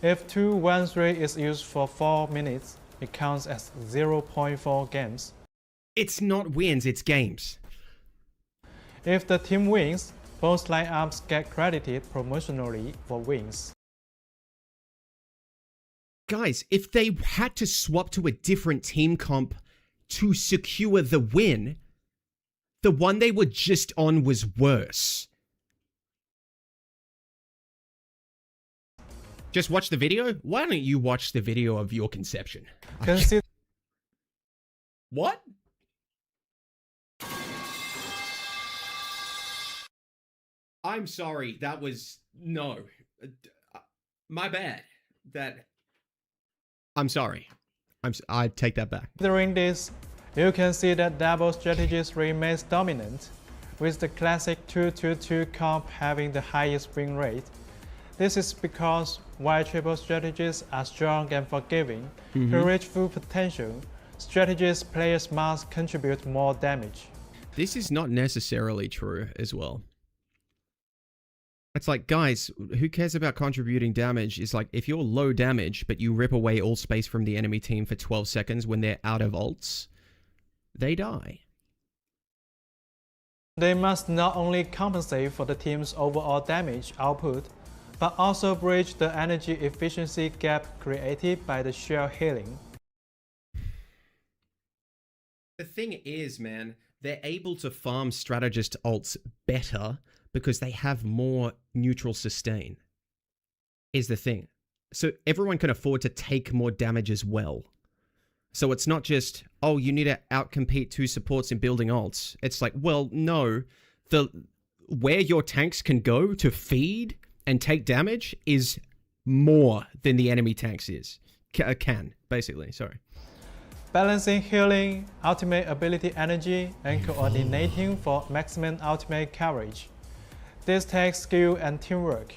Speaker 9: If 2-1-3 is used for 4 minutes, it counts as 0.4 games.
Speaker 1: It's not wins, it's games.
Speaker 9: If the team wins, both lineups get credited promotionally for wins.
Speaker 1: Guys, if they had to swap to a different team comp to secure the win, the one they were just on was worse. Just watch the video? Why don't you watch the video of your conception? What? I'm sorry, that was... No. My bad. I'm sorry. I take that back.
Speaker 9: During this, you can see that double strategies remains dominant, with the classic 2-2-2 comp having the highest win rate. This is because while triple strategies are strong and forgiving, to reach full potential, strategies players must contribute more damage.
Speaker 1: This is not necessarily true as well. It's like, guys, who cares about contributing damage? It's like, if you're low damage, but you rip away all space from the enemy team for 12 seconds when they're out of ults, they die.
Speaker 9: They must not only compensate for the team's overall damage output, but also bridge the energy efficiency gap created by the sheer healing.
Speaker 1: The thing is, man, they're able to farm strategist ults better because they have more neutral sustain, is the thing. So everyone can afford to take more damage as well. So it's not just, oh, you need to outcompete 2 supports in building ults. It's like, well, no. Where your tanks can go to feed and take damage is more than the enemy tanks can, basically, sorry.
Speaker 9: Balancing healing, ultimate ability energy, and coordinating for maximum ultimate coverage. This takes skill and teamwork.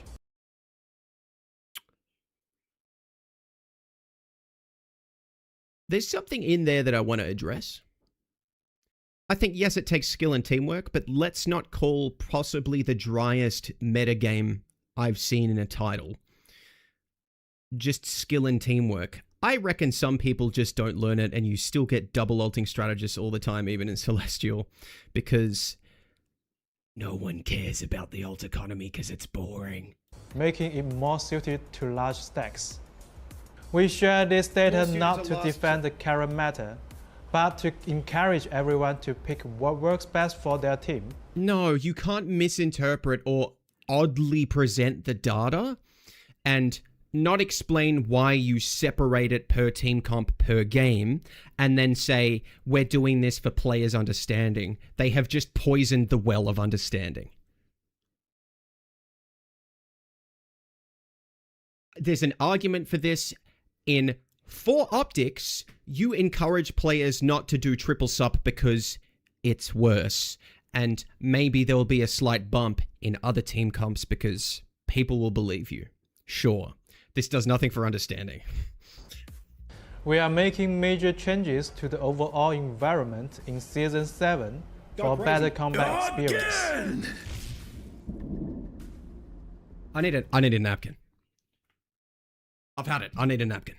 Speaker 1: There's something in there that I want to address. I think, yes, it takes skill and teamwork, but let's not call possibly the driest metagame I've seen in a title just skill and teamwork. I reckon some people just don't learn it and you still get double ulting strategists all the time, even in Celestial, because no one cares about the ult economy because it's boring.
Speaker 9: Making it more suited to large stacks. We share this data not to defend the current meta, but to encourage everyone to pick what works best for their team.
Speaker 1: No, you can't misinterpret or oddly present the data and not explain why you separate it per team comp per game and then say, we're doing this for players' understanding. They have just poisoned the well of understanding. There's an argument for this. For optics, you encourage players not to do triple sup because it's worse. And maybe there will be a slight bump in other team comps because people will believe you. Sure. This does nothing for understanding.
Speaker 9: We are making major changes to the overall environment in Season 7 for better combat experience.
Speaker 1: I need a napkin. I've had it. I need a napkin.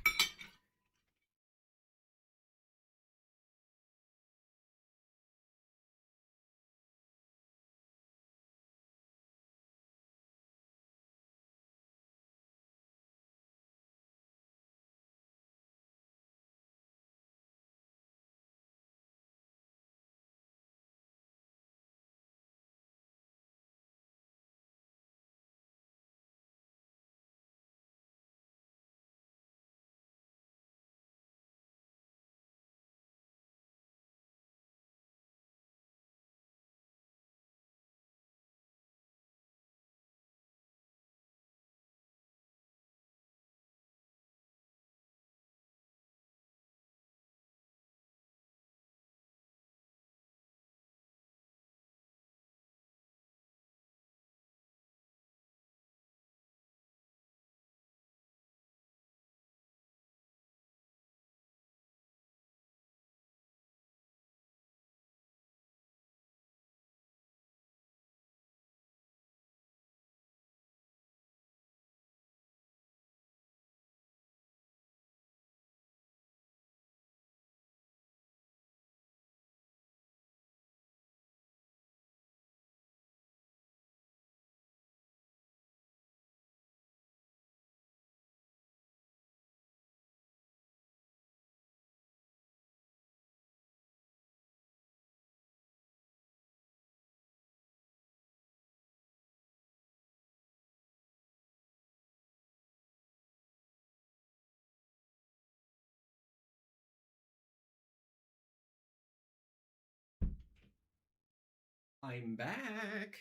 Speaker 1: I'm back.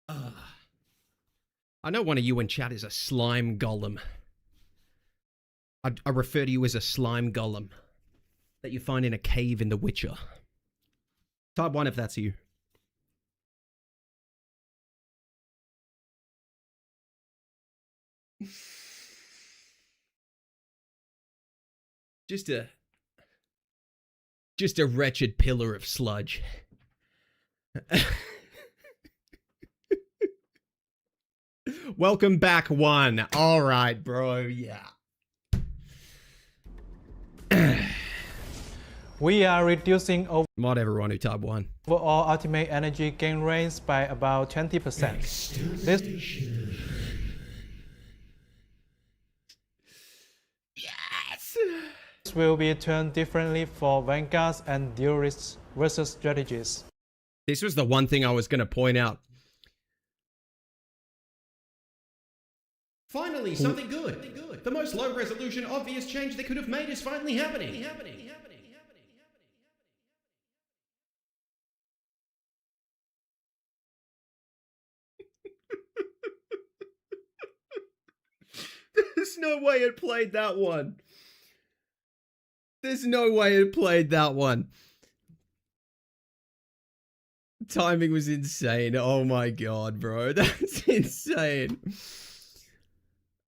Speaker 1: I know one of you in chat is a slime golem. I refer to you as a slime golem that you find in a cave in The Witcher. Type 1 if that's you. Just a wretched pillar of sludge. Welcome back, one. All right, bro. Yeah.
Speaker 9: We are reducing
Speaker 1: Mod everyone who type 1.
Speaker 9: overall ultimate energy gain range by about 20%. This will be turned differently for vanguards and duelists versus strategies.
Speaker 1: This was the one thing I was going to point out.
Speaker 2: Finally, something good. The most low-resolution, obvious change they could have made is finally happening.
Speaker 1: There's no way it played that one. There's no way it played that one. Timing was insane. Oh my god, bro. That's insane.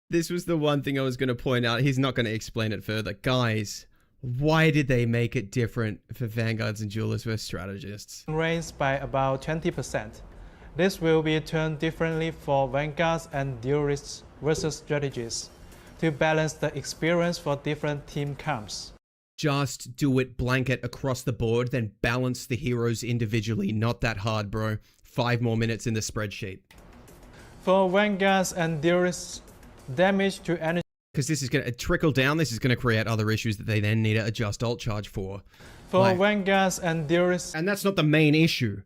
Speaker 1: This was the one thing I was going to point out. He's not going to explain it further. Guys, why did they make it different for vanguards and duelists versus strategists?
Speaker 9: Range by about 20%. This will be turned differently for vanguards and duelists versus strategists to balance the experience for different team comps.
Speaker 1: Just do it blanket across the board, then balance the heroes individually. Not that hard, bro. 5 more minutes in the spreadsheet.
Speaker 9: For vanguards and duelists, damage to energy
Speaker 1: because this is going to trickle down. This is going to create other issues that they then need to adjust alt charge for.
Speaker 9: For vanguards and duelists.
Speaker 1: And that's not the main issue.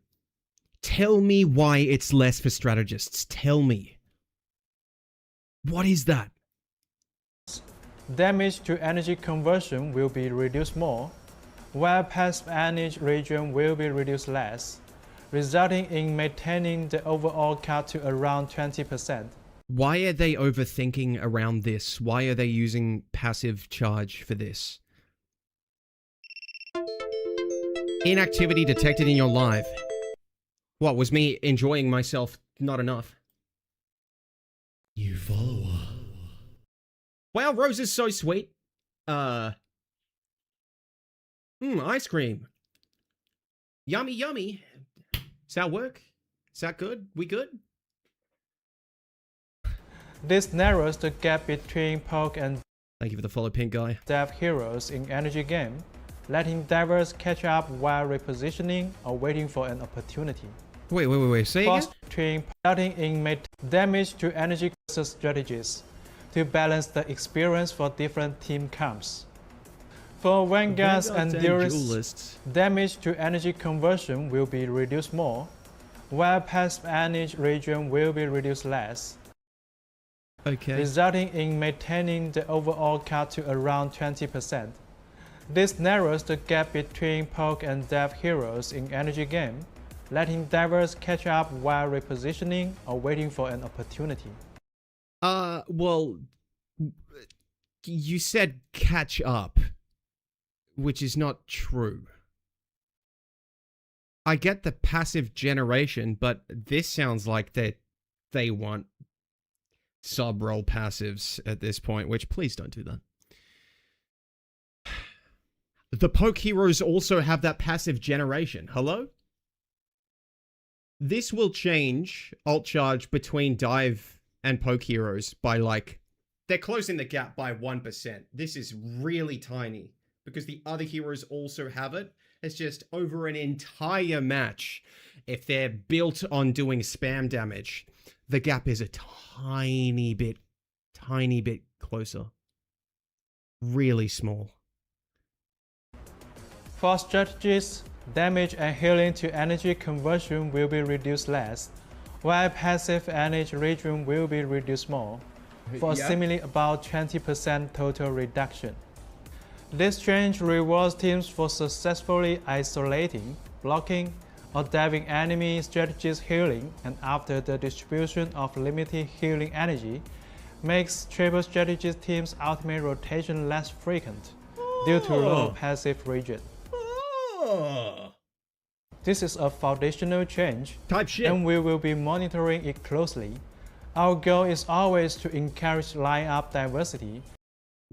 Speaker 1: Tell me why it's less for strategists. Tell me. What is that?
Speaker 9: Damage to energy conversion will be reduced more, while passive energy regen will be reduced less, resulting in maintaining the overall count to around 20%.
Speaker 1: Why are they overthinking around this? Why are they using passive charge for this? Inactivity detected in your live. What, was me enjoying myself not enough?
Speaker 2: New follower.
Speaker 1: Wow, Rose is so sweet. Ice cream. Yummy, yummy. Does that work? Is that good? We good?
Speaker 9: This narrows the gap between poke and
Speaker 1: Thank you for the follow, pink guy.
Speaker 9: dev heroes in energy game, letting divers catch up while repositioning or waiting for an opportunity.
Speaker 1: Wait. Say again?
Speaker 9: Between starting in damage to energy strategies to balance the experience for different team camps. For Vanguards and Duelists, damage to energy conversion will be reduced more, while passive energy regen will be reduced less, resulting in maintaining the overall count to around 20%. This narrows the gap between poke and dev heroes in energy game, letting divers catch up while repositioning or waiting for an opportunity.
Speaker 1: Well, you said catch up, which is not true. I get the passive generation, but this sounds like they want sub-roll passives at this point, which please don't do that. The poke heroes also have that passive generation. Hello? This will change alt charge between dive and poke heroes by like... They're closing the gap by 1%. This is really tiny because the other heroes also have it. It's just over an entire match. If they're built on doing spam damage, the gap is a tiny bit closer. Really small.
Speaker 9: For strategies, damage and healing to energy conversion will be reduced less, while passive energy regen will be reduced more, for seemingly about 20% total reduction. This change rewards teams for successfully isolating, blocking, or diving enemy strategies healing, and after the distribution of limited healing energy, makes triple strategies teams' ultimate rotation less frequent due to low passive regen. This is a foundational change, and we will be monitoring it closely. Our goal is always to encourage lineup diversity.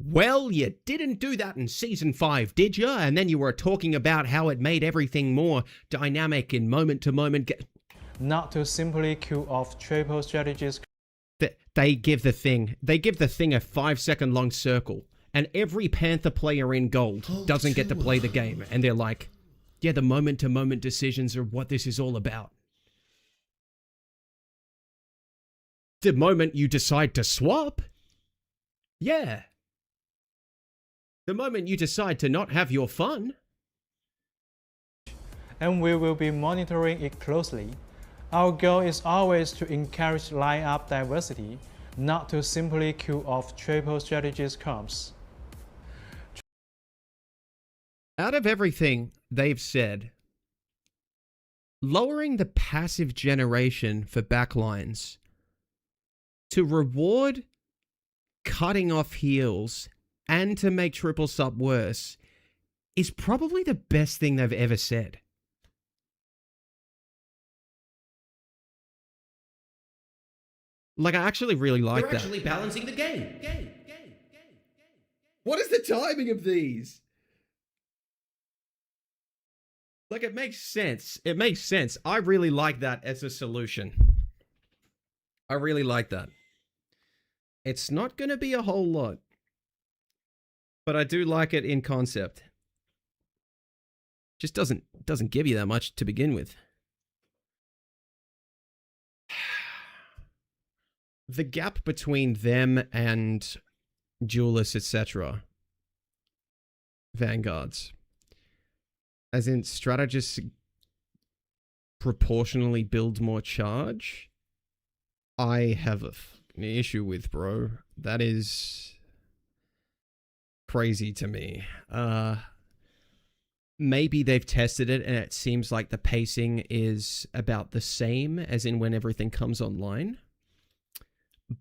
Speaker 1: Well, you didn't do that in Season 5, did you? And then you were talking about how it made everything more dynamic in moment-to-moment...
Speaker 9: Not to simply kill off triple strategies.
Speaker 1: They give the thing a 5-second long circle, and every Panther player in gold doesn't get to play the game, and they're like, yeah, the moment-to-moment decisions are what this is all about. The moment you decide to swap, yeah. The moment you decide to not have your fun.
Speaker 9: And we will be monitoring it closely. Our goal is always to encourage lineup diversity, not to simply kill off triple strategies comps.
Speaker 1: Out of everything they've said, lowering the passive generation for backlines to reward cutting off heals and to make triple sub worse is probably the best thing they've ever said. Like, I actually really like that.
Speaker 2: They're actually balancing the game.
Speaker 1: What is the timing of these? Like, it makes sense. It makes sense. I really like that as a solution. I really like that. It's not going to be a whole lot, but I do like it in concept. Just doesn't give you that much to begin with. The gap between them and Duelists, etc. Vanguards. As in, strategists proportionally build more charge? I have a an issue with, bro. That is crazy to me. Maybe they've tested it and it seems like the pacing is about the same as in when everything comes online.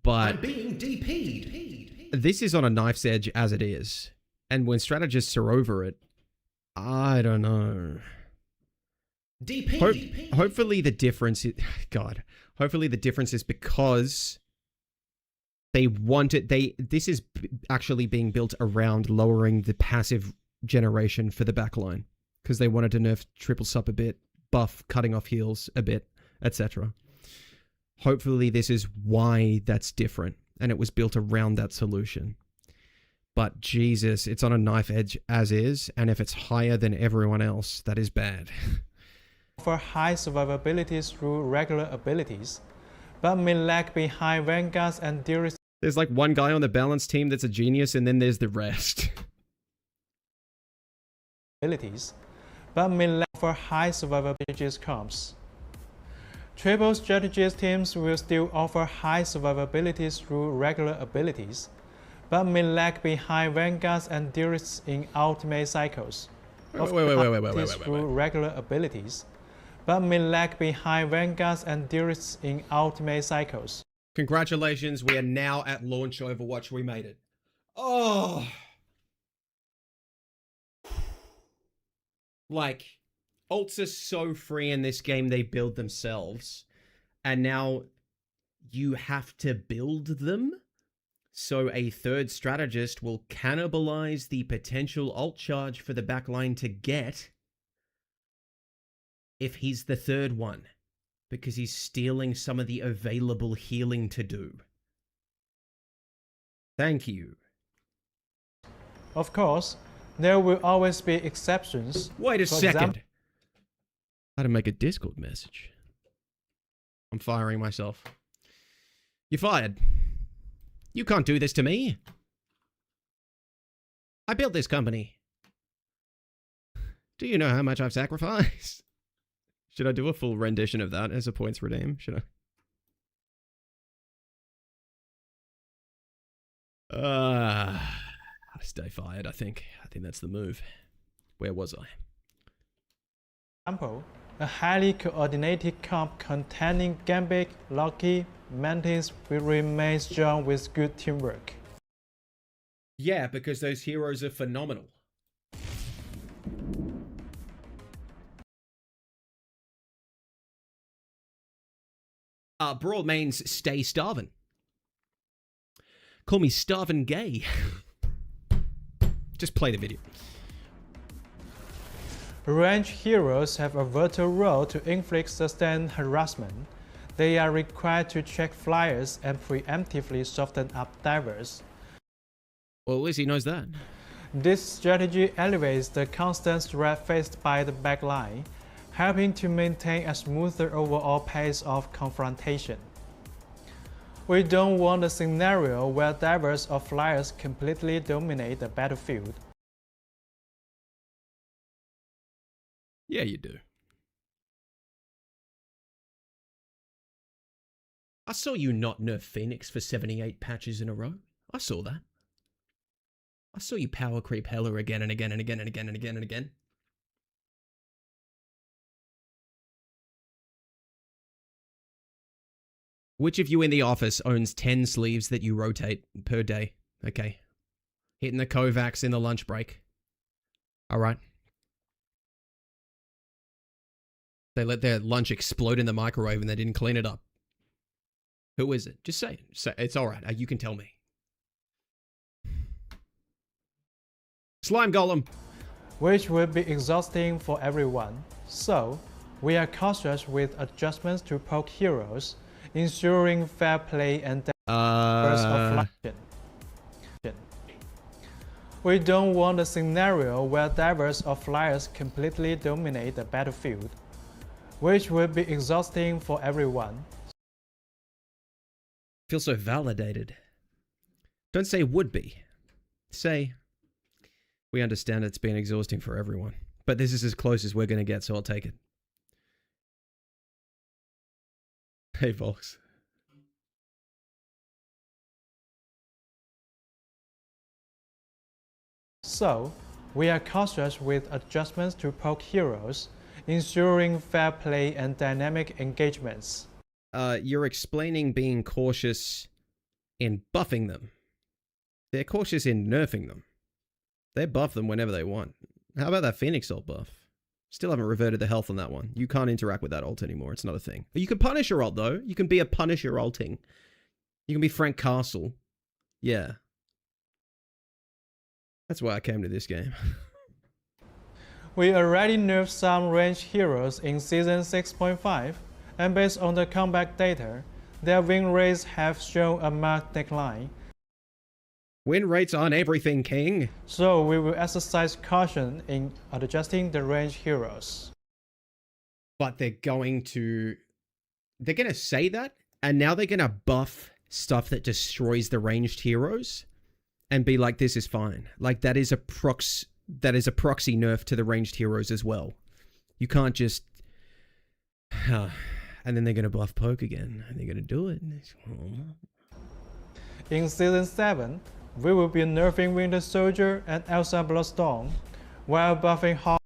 Speaker 1: But
Speaker 2: I'm being DP'd.
Speaker 1: this is on a knife's edge as it is. And when strategists are over it, I don't know. Hopefully the difference is... God. Hopefully the difference is because they want it... This is actually being built around lowering the passive generation for the backline. Because they wanted to nerf triple sup a bit, buff cutting off heals a bit, etc. Hopefully this is why that's different. And it was built around that solution. But Jesus, it's on a knife edge as is. And if it's higher than everyone else, that is bad.
Speaker 9: Offer high survivability through regular abilities, but may lag behind vanguards and dearest.
Speaker 1: There's like one guy on the balance team that's a genius, and then there's the rest.
Speaker 9: Abilities, but may lag for high survivability comps. Triple strategist teams will still offer high survivability through regular abilities, but may lag behind vanguards and dearest in ultimate cycles.
Speaker 1: Wait.
Speaker 9: Through regular abilities, but may lag behind vanguards and dearest in ultimate cycles.
Speaker 1: Congratulations, we are now at launch Overwatch. We made it. Oh. Like, ults are so free in this game, they build themselves. And now you have to build them? So a third strategist will cannibalize the potential ult charge for the backline to get if he's the third one, because he's stealing some of the available healing to do. Thank you.
Speaker 9: Of course, there will always be exceptions.
Speaker 1: Wait a second. How to make a Discord message. I'm firing myself. You're fired. You can't do this to me. I built this company. Do you know how much I've sacrificed? Should I do a full rendition of that as a points redeem? Should I? Stay fired, I think. I think that's the move. Where was I?
Speaker 9: Example, a highly coordinated comp containing Gambit, Loki, Mantis will remain strong with good teamwork.
Speaker 1: Yeah, because those heroes are phenomenal. Broad mains stay starving. Call me starving gay. Just play the video.
Speaker 9: Range heroes have a vital role to inflict sustained harassment. They are required to check flyers and preemptively soften up divers.
Speaker 1: Well, at least he knows that.
Speaker 9: This strategy elevates the constant threat faced by the backline, helping to maintain a smoother overall pace of confrontation. We don't want a scenario where divers or flyers completely dominate the battlefield.
Speaker 1: Yeah, you do. I saw you not nerf Phoenix for 78 patches in a row. I saw that. I saw you power creep Hela again and again and again and again and again and again. Which of you in the office owns 10 sleeves that you rotate per day? Okay. Hitting the Kovacs in the lunch break. Alright. They let their lunch explode in the microwave and they didn't clean it up. Who is it? Just say it. Say, it's alright. You can tell me. Slime Golem.
Speaker 9: Which will be exhausting for everyone. So, we are cautious with adjustments to poke heroes, ensuring fair play and diversification. We don't want a scenario where divers or flyers completely dominate the battlefield, which will be exhausting for everyone.
Speaker 1: Feel so validated. Don't say would be. Say, we understand it's been exhausting for everyone, but this is as close as we're going to get, so I'll take it. Hey, folks.
Speaker 9: So, we are cautious with adjustments to poke heroes, ensuring fair play and dynamic engagements.
Speaker 1: You're explaining being cautious in buffing them. They're cautious in nerfing them. They buff them whenever they want. How about that Phoenix ult buff? Still haven't reverted the health on that one. You can't interact with that ult anymore. It's not a thing. You can punish your ult, though. You can be a Punisher ulting. You can be Frank Castle. Yeah. That's why I came to this game.
Speaker 9: We already nerfed some ranged heroes in Season 6.5, and based on the comeback data, their win rates have shown a marked decline.
Speaker 1: Win rates aren't everything, King.
Speaker 9: So we will exercise caution in adjusting the ranged heroes.
Speaker 1: But they're going to say that, and now they're going to buff stuff that destroys the ranged heroes and be like, this is fine. Like, that is a proxy nerf to the ranged heroes as well. You can't just... and then they're going to buff poke again, and they're going to do it.
Speaker 9: In Season 7, we will be nerfing Winter Soldier and Elsa Bloodstone, while buffing Hawk.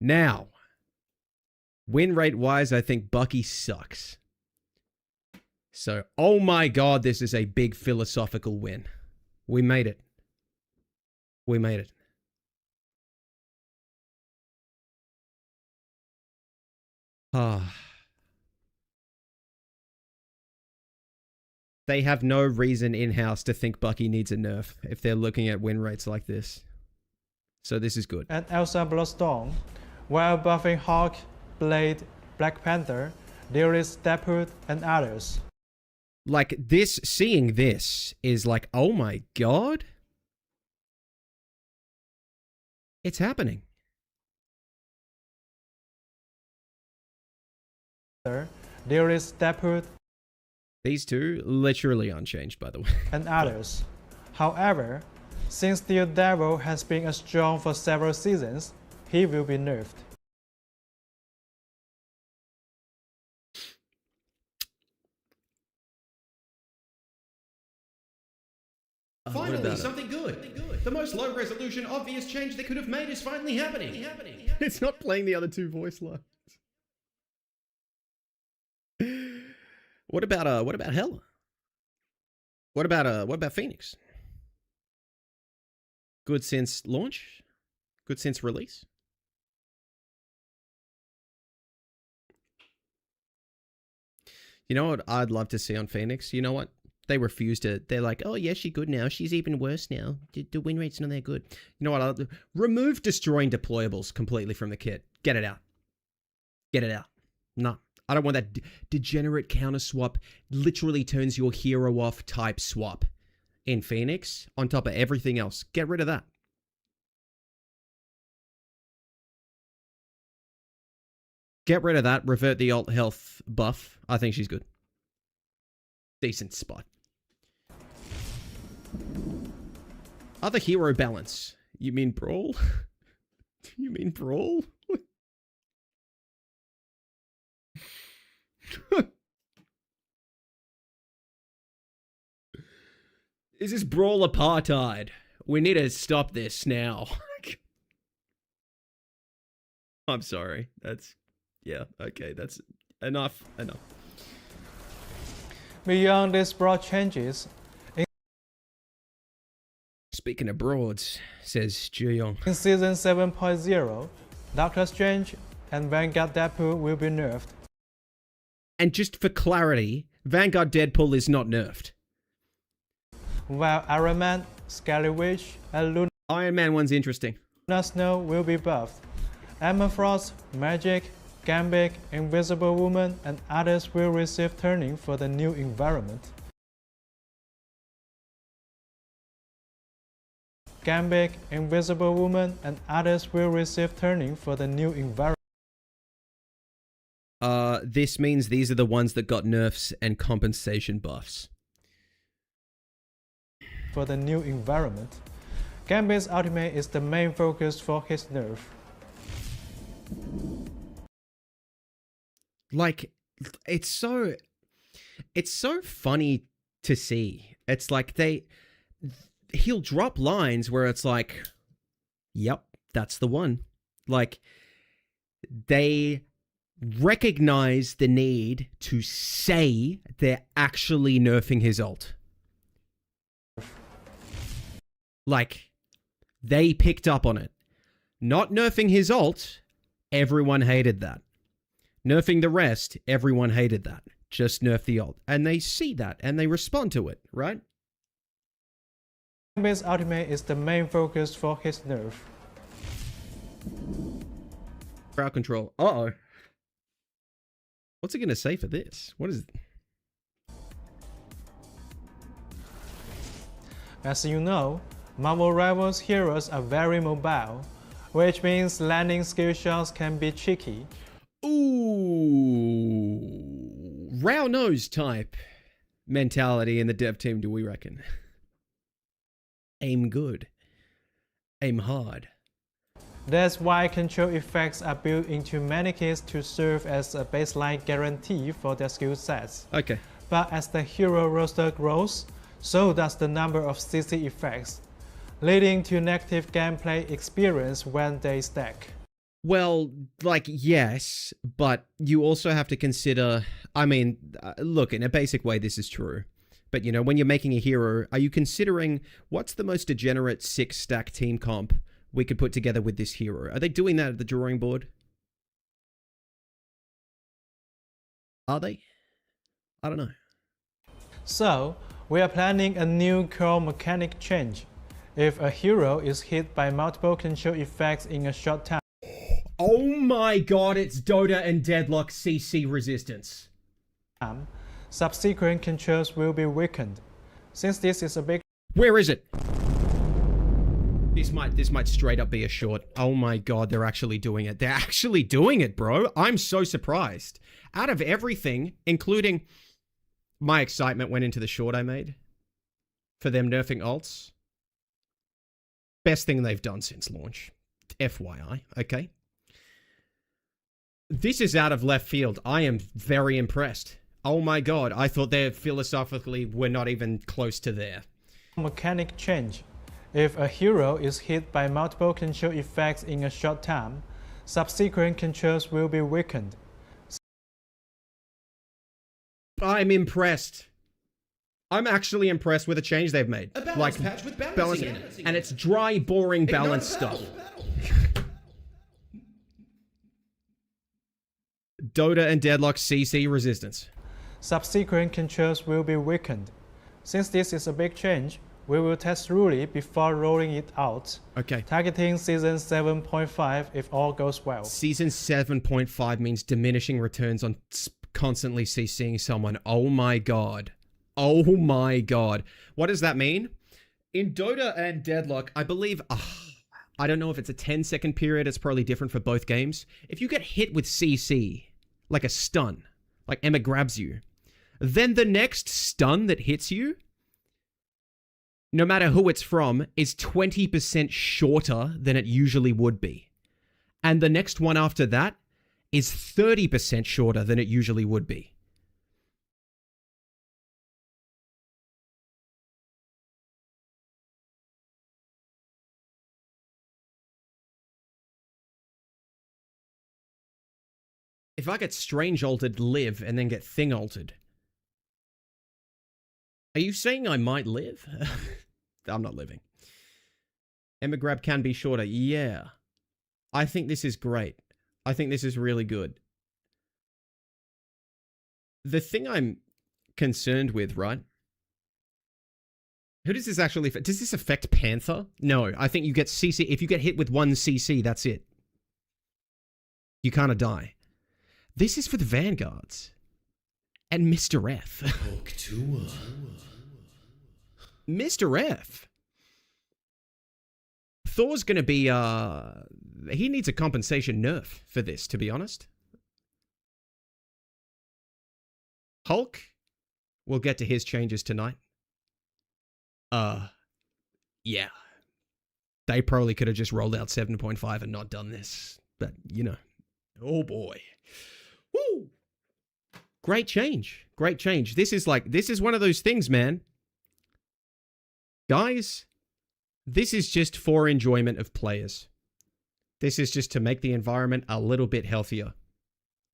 Speaker 1: Now, win rate wise, I think Bucky sucks. So, oh my god, this is a big philosophical win. We made it. We made it. They have no reason in-house to think Bucky needs a nerf if they're looking at win rates like this. So this is good.
Speaker 9: And Elsa Bloodstone, while buffing Hawk, Blade, Black Panther, Dearest Deadpool, and others.
Speaker 1: Like, this, seeing this is like, oh my god. It's happening.
Speaker 9: Dearest Deadpool,
Speaker 1: These two, literally unchanged, by the way.
Speaker 9: and others. However, since Steel Devil has been strong for several seasons, he will be nerfed.
Speaker 2: Finally, something good. The most low-resolution, obvious change they could have made is finally happening.
Speaker 1: It's not playing the other two voice lines. What about Hela? What about Phoenix? Good since launch? Good since release? You know what I'd love to see on Phoenix? You know what? They refuse to. They're like, oh yeah, she's good now. She's even worse now. The win rate's not that good. You know what? I'll remove destroying deployables completely from the kit. Get it out. Get it out. No. I don't want that degenerate counter swap. Literally turns your hero off type swap in Phoenix on top of everything else. Get rid of that. Get rid of that. Revert the alt health buff. I think she's good. Decent spot. Other hero balance. You mean Brawl? You mean Brawl? Is this Brawl apartheid? We need to stop this now. I'm sorry. That's... yeah, okay. That's enough. Enough.
Speaker 9: Beyond these broad changes,
Speaker 1: Speaking of broads, says Juyong.
Speaker 9: in Season 7.0, Doctor Strange and Vanguard Deadpool will be nerfed.
Speaker 1: And just for clarity, Vanguard Deadpool is not nerfed.
Speaker 9: While Iron Man, Scarlet Witch, and Luna
Speaker 1: Iron Man one's interesting.
Speaker 9: Snow will be buffed. Emma Frost, Magic, Gambit, Invisible Woman, and others will receive turning for the new environment. Gambit, Invisible Woman, and others will receive turning for the new environment.
Speaker 1: This means these are the ones that got nerfs and compensation buffs.
Speaker 9: For the new environment. Gambit's ultimate is the main focus for his nerf.
Speaker 1: Like, it's so funny to see. It's like he'll drop lines where it's like, Yep, that's the one. Like, they recognize the need to say they're actually nerfing his ult. Like, they picked up on it. Not nerfing his ult, everyone hated that. Nerfing the rest, everyone hated that. Just nerf the ult. And they see that, and they respond to it, right?
Speaker 9: Base ultimate is the main focus for his nerf.
Speaker 1: Crowd control. Uh-oh. What's he going to say for this? What is...
Speaker 9: As you know, Marvel Rivals heroes are very mobile, which means landing skill shots can be tricky.
Speaker 1: Ooh. Row nose type mentality in the dev team, do we reckon? Aim good. Aim hard.
Speaker 9: That's why control effects are built into many kits to serve as a baseline guarantee for their skill sets.
Speaker 1: Okay.
Speaker 9: But as the hero roster grows, so does the number of CC effects, leading to negative gameplay experience when they stack.
Speaker 1: Well, like, yes, but you also have to consider, I mean, look, in a basic way, this is true. But, you know, when you're making a hero, are you considering what's the most degenerate 6-stack team comp we could put together with this hero? Are they doing that at the drawing board? Are they? I don't know.
Speaker 9: So, we are planning a new core mechanic change. If a hero is hit by multiple control effects in a short time,
Speaker 1: oh my god, it's Dota and Deadlock CC resistance.
Speaker 9: subsequent controls will be weakened. Since this is a big...
Speaker 1: Where is it? This might straight up be a short. Oh my god, they're actually doing it. They're actually doing it, bro. I'm so surprised. Out of everything, including my excitement went into the short I made for them nerfing ults. Best thing they've done since launch. FYI, okay? This is out of left field. I am very impressed. Oh my god, I thought they philosophically were not even close to there.
Speaker 9: Mechanic change. If a hero is hit by multiple control effects in a short time, subsequent controls will be weakened.
Speaker 1: I'm impressed. I'm actually impressed with the change they've made.
Speaker 2: A balance patch with balancing in it.
Speaker 1: And it's dry, boring balance stuff. Dota and Deadlock CC resistance.
Speaker 9: Subsequent controls will be weakened. Since this is a big change, we will test Ruli before rolling it out.
Speaker 1: Okay.
Speaker 9: Targeting Season 7.5 if all goes well.
Speaker 1: Season 7.5 means diminishing returns on constantly CCing someone. Oh my god. Oh my god. What does that mean? In Dota and Deadlock, I believe... I don't know if it's a 10-second period. It's probably different for both games. If you get hit with CC, like a stun, like Emma grabs you, then the next stun that hits you, no matter who it's from, is 20% shorter than it usually would be. And the next one after that is 30% shorter than it usually would be. If I get strange altered, live, and then get thing altered, are you saying I might live? I'm not living. Emma grab can be shorter. Yeah. I think this is great. I think this is really good. The thing I'm concerned with, right? Who does this actually affect? Does this affect Panther? No. I think you get CC. If you get hit with one CC, that's it. You kind of die. This is for the Vanguards. And Mr. F. Mr. F. Thor's gonna be, he needs a compensation nerf for this, to be honest. Hulk, we'll get to his changes tonight. Yeah. They probably could have just rolled out 7.5 and not done this. But, you know. Oh boy. Woo! Great change. Great change. This is one of those things, man. Guys, This is just for enjoyment of players. This is just to make the environment a little bit healthier.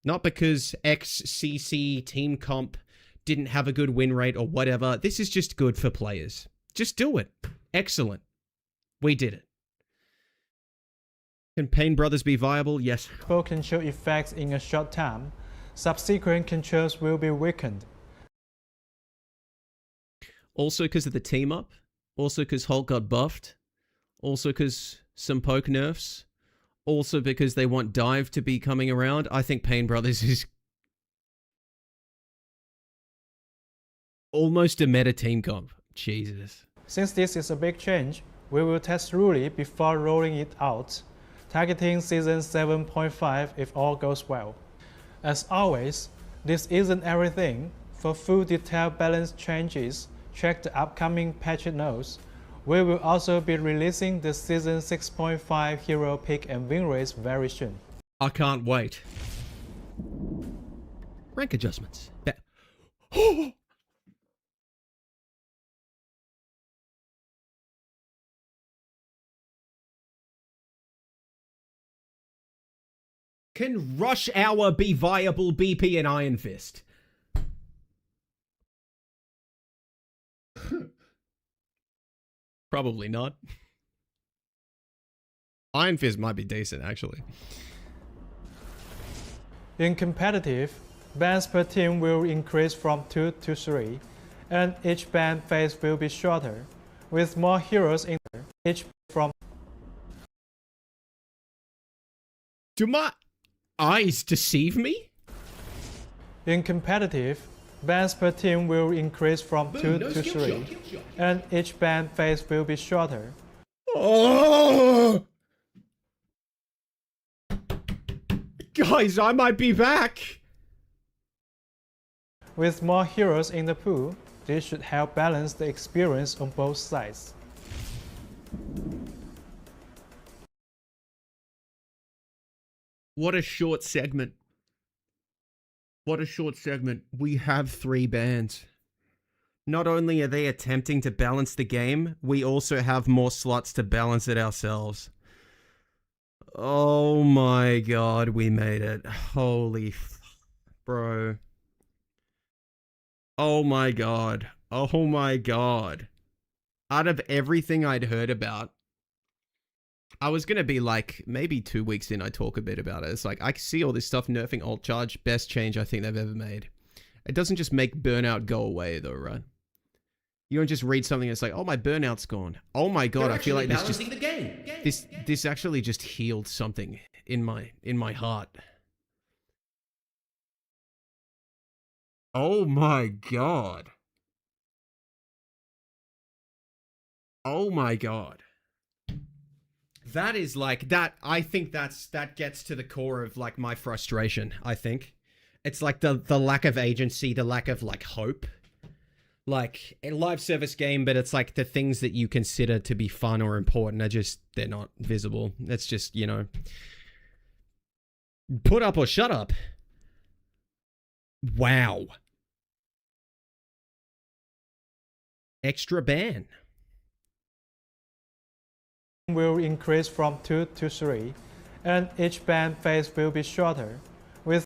Speaker 1: Not because XCC Team Comp didn't have a good win rate or whatever. This is just good for players. Just do it. Excellent. We did it. Can Pain Brothers be viable? Yes.
Speaker 9: Control effects in a short time. Subsequent controls will be weakened.
Speaker 1: Also because of the team up. Also because Hulk got buffed. Also because some poke nerfs. Also because they want Dive to be coming around. I think Pain Brothers is almost a meta team comp. Jesus.
Speaker 9: Since this is a big change, we will test Ruli before rolling it out, targeting Season 7.5 if all goes well. As always, this isn't everything. For full detailed balance changes, check the upcoming patch notes. We will also be releasing the Season 6.5 hero pick and win rates very soon.
Speaker 1: I can't wait. Rank adjustments. Can Rush Hour be viable BP and Iron Fist? Probably not. Iron Fist might be decent, actually.
Speaker 9: In competitive, bans per team will increase from 2 to 3, and each ban phase will be shorter, with more heroes in there, each from...
Speaker 1: Do my eyes deceive me?
Speaker 9: In competitive, bans per team will increase from 2 to 3, and each ban phase will be shorter.
Speaker 1: Oh! Guys, I might be back!
Speaker 9: With more heroes in the pool, this should help balance the experience on both sides.
Speaker 1: What a short segment. What a short segment. We have 3 bans. Not only are they attempting to balance the game, we also have more slots to balance it ourselves. Oh my god, we made it. Holy bro. Oh my god. Oh my god. Out of everything I'd heard about, I was going to be like, maybe 2 weeks in, I talk a bit about it. It's like, I see all this stuff nerfing alt charge. Best change I think they've ever made. It doesn't just make burnout go away though, right? You don't just read something that's like, oh, my burnout's gone. Oh my god, I feel like this just... This actually just healed something in my heart. Oh my god. Oh my god. That is like that. I think that gets to the core of like my frustration. I think it's like the lack of agency, the lack of like hope, like a live service game, but it's like the things that you consider to be fun or important are just, they're not visible. It's just, you know, put up or shut up. Wow. Extra ban.
Speaker 9: Will increase from 2 to 3, and each ban phase will be shorter. With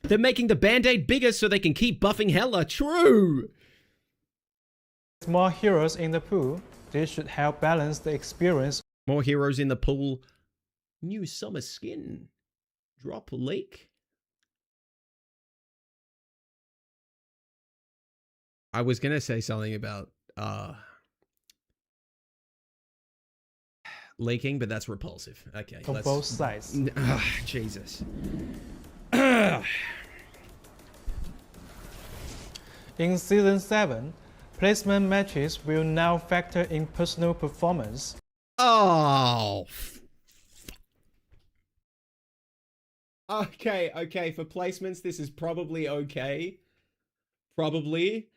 Speaker 1: They're making the band-aid bigger so they can keep buffing hella. True!
Speaker 9: more heroes in the pool, this should help balance the experience.
Speaker 1: More heroes in the pool. New summer skin. Drop leak. I was gonna say something about leaking, but that's repulsive. Okay.
Speaker 9: On both sides.
Speaker 1: Jesus.
Speaker 9: In Season 7, placement matches will now factor in personal performance.
Speaker 1: Oh. Okay, for placements, this is probably okay. Probably.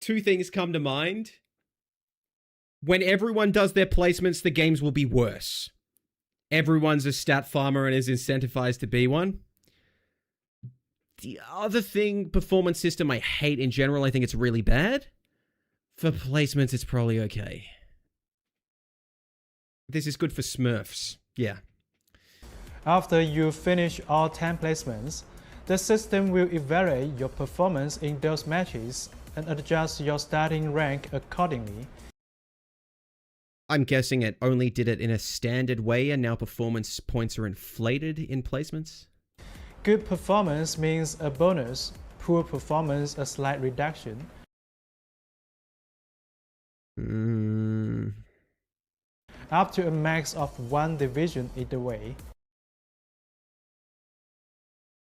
Speaker 1: 2 things come to mind. When everyone does their placements, the games will be worse. Everyone's a stat farmer and is incentivized to be one. The other thing, performance system, I hate in general. I think it's really bad. For placements, it's probably okay. This is good for Smurfs. Yeah.
Speaker 9: After you finish all 10 placements, the system will evaluate your performance in those matches and adjust your starting rank accordingly.
Speaker 1: I'm guessing it only did it in a standard way and now performance points are inflated in placements?
Speaker 9: Good performance means a bonus, poor performance a slight reduction. Up to a max of 1 division either way.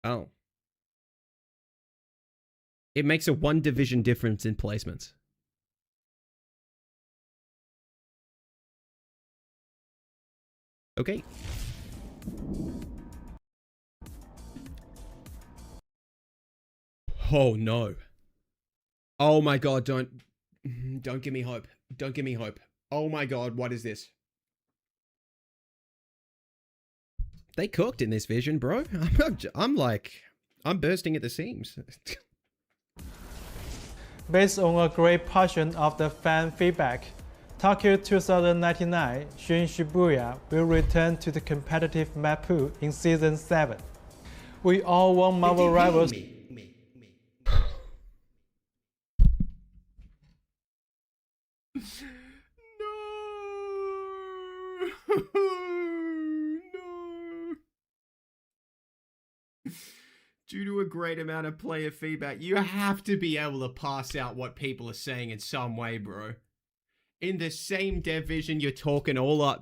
Speaker 1: Oh. It makes a 1 division difference in placements. Okay. Oh no. Oh my god, don't give me hope. Don't give me hope. Oh my god, what is this? They cooked in this vision, bro. I'm bursting at the seams.
Speaker 9: Based on a great portion of the fan feedback, Tokyo 2099 Shin Shibuya will return to the competitive map pool in Season 7. We all want Marvel Rivals.
Speaker 2: Due to a great amount of player feedback, you have to be able to pass out what people are saying in some way, bro. In the same dev vision, you're talking all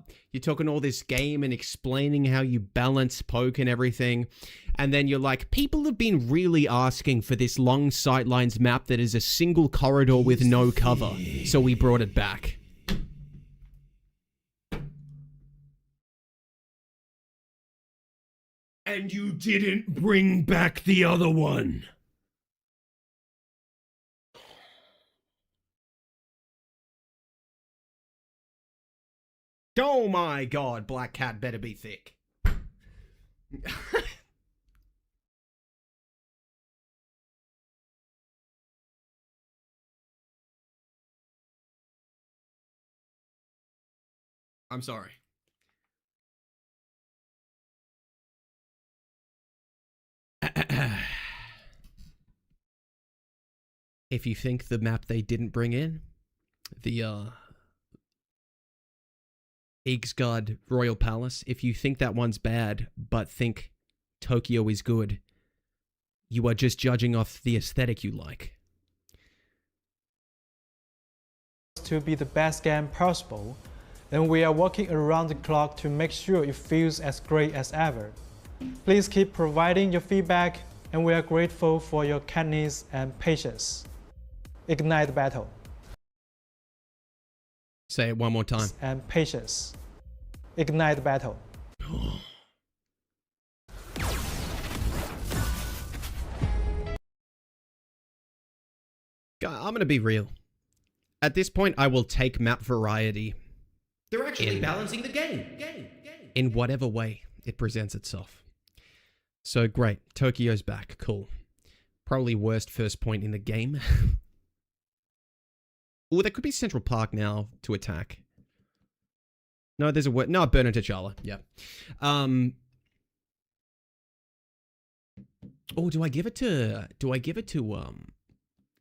Speaker 2: this game and explaining how you balance poke and everything. And then you're like, people have been really asking for this long sightlines map that is a single corridor with no cover. So we brought it back. And you didn't bring back the other one. Oh my god, Black Cat better be thick. I'm sorry.
Speaker 1: If you think the map they didn't bring in, the Iggsgard Royal Palace, if you think that one's bad, but think Tokyo is good, you are just judging off the aesthetic you like.
Speaker 9: To be the best game possible, and we are working around the clock to make sure it feels as great as ever. Please keep providing your feedback, and we are grateful for your kindness and patience. Ignite the battle.
Speaker 1: Say it one more time.
Speaker 9: And patience. Ignite the battle.
Speaker 1: I'm going to be real. At this point, I will take map variety.
Speaker 2: They're actually balancing the game.
Speaker 1: In whatever way it presents itself. So great. Tokyo's back. Cool. Probably worst first point in the game. Oh, there could be Central Park now to attack. No, there's a word. No, Burn and T'Challa. Yeah. Oh, do I give it to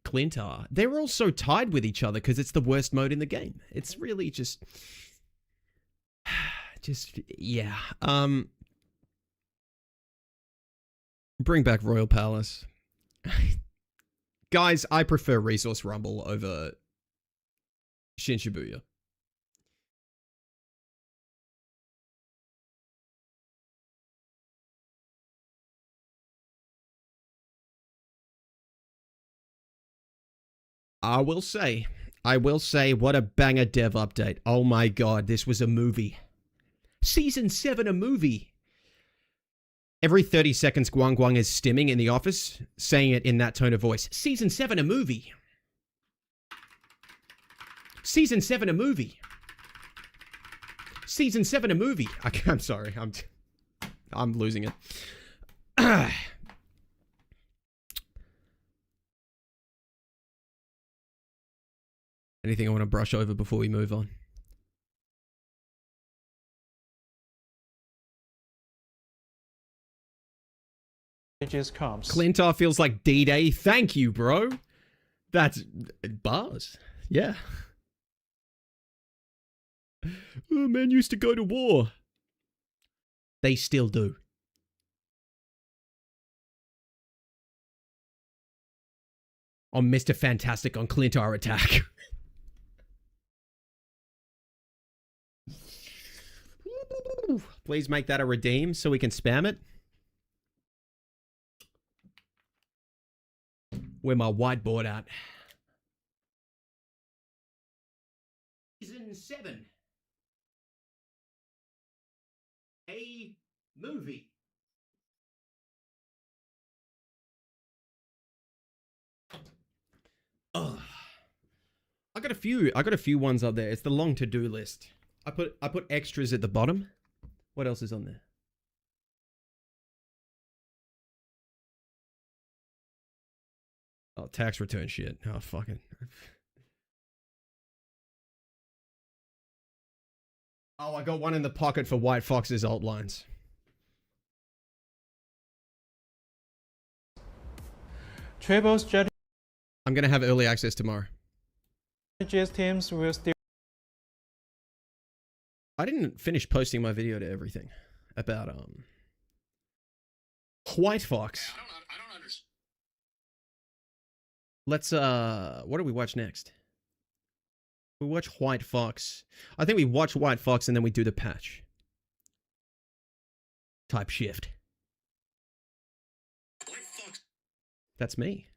Speaker 1: Clintar? They're also tied with each other because it's the worst mode in the game. It's really just yeah. Bring back Royal Palace. Guys, I prefer Resource Rumble over Shin Shibuya. I will say, what a banger dev update. Oh my god, this was a movie. Season 7 a movie. Every 30 seconds, Guang Guang is stimming in the office, saying it in that tone of voice. Season 7 a movie. Season 7 a movie. Season 7 a movie. I'm sorry. I'm losing it. Anything I want to brush over before we move on?
Speaker 9: Comes.
Speaker 1: Clintar feels like D-Day. Thank you, bro. That's bars. Yeah. Oh, men used to go to war. They still do. On Mr. Fantastic on Clintar Attack. Please make that a redeem so we can spam it. Where my whiteboard at? Season 7. A movie. Ugh. I got a few ones up there. It's the long to-do list. I put extras at the bottom. What else is on there? Oh, tax return shit. Oh, fucking. Oh, I got one in the pocket for White Fox's alt lines.
Speaker 9: Tribal strategy
Speaker 1: I'm gonna have early access tomorrow.
Speaker 9: teams will still.
Speaker 1: I didn't finish posting my video to everything about White Fox.
Speaker 10: I don't understand.
Speaker 1: Let's what do we watch next? We watch White Fox. I think we watch White Fox and then we do the patch. Type shift.
Speaker 10: White Fox.
Speaker 1: That's me.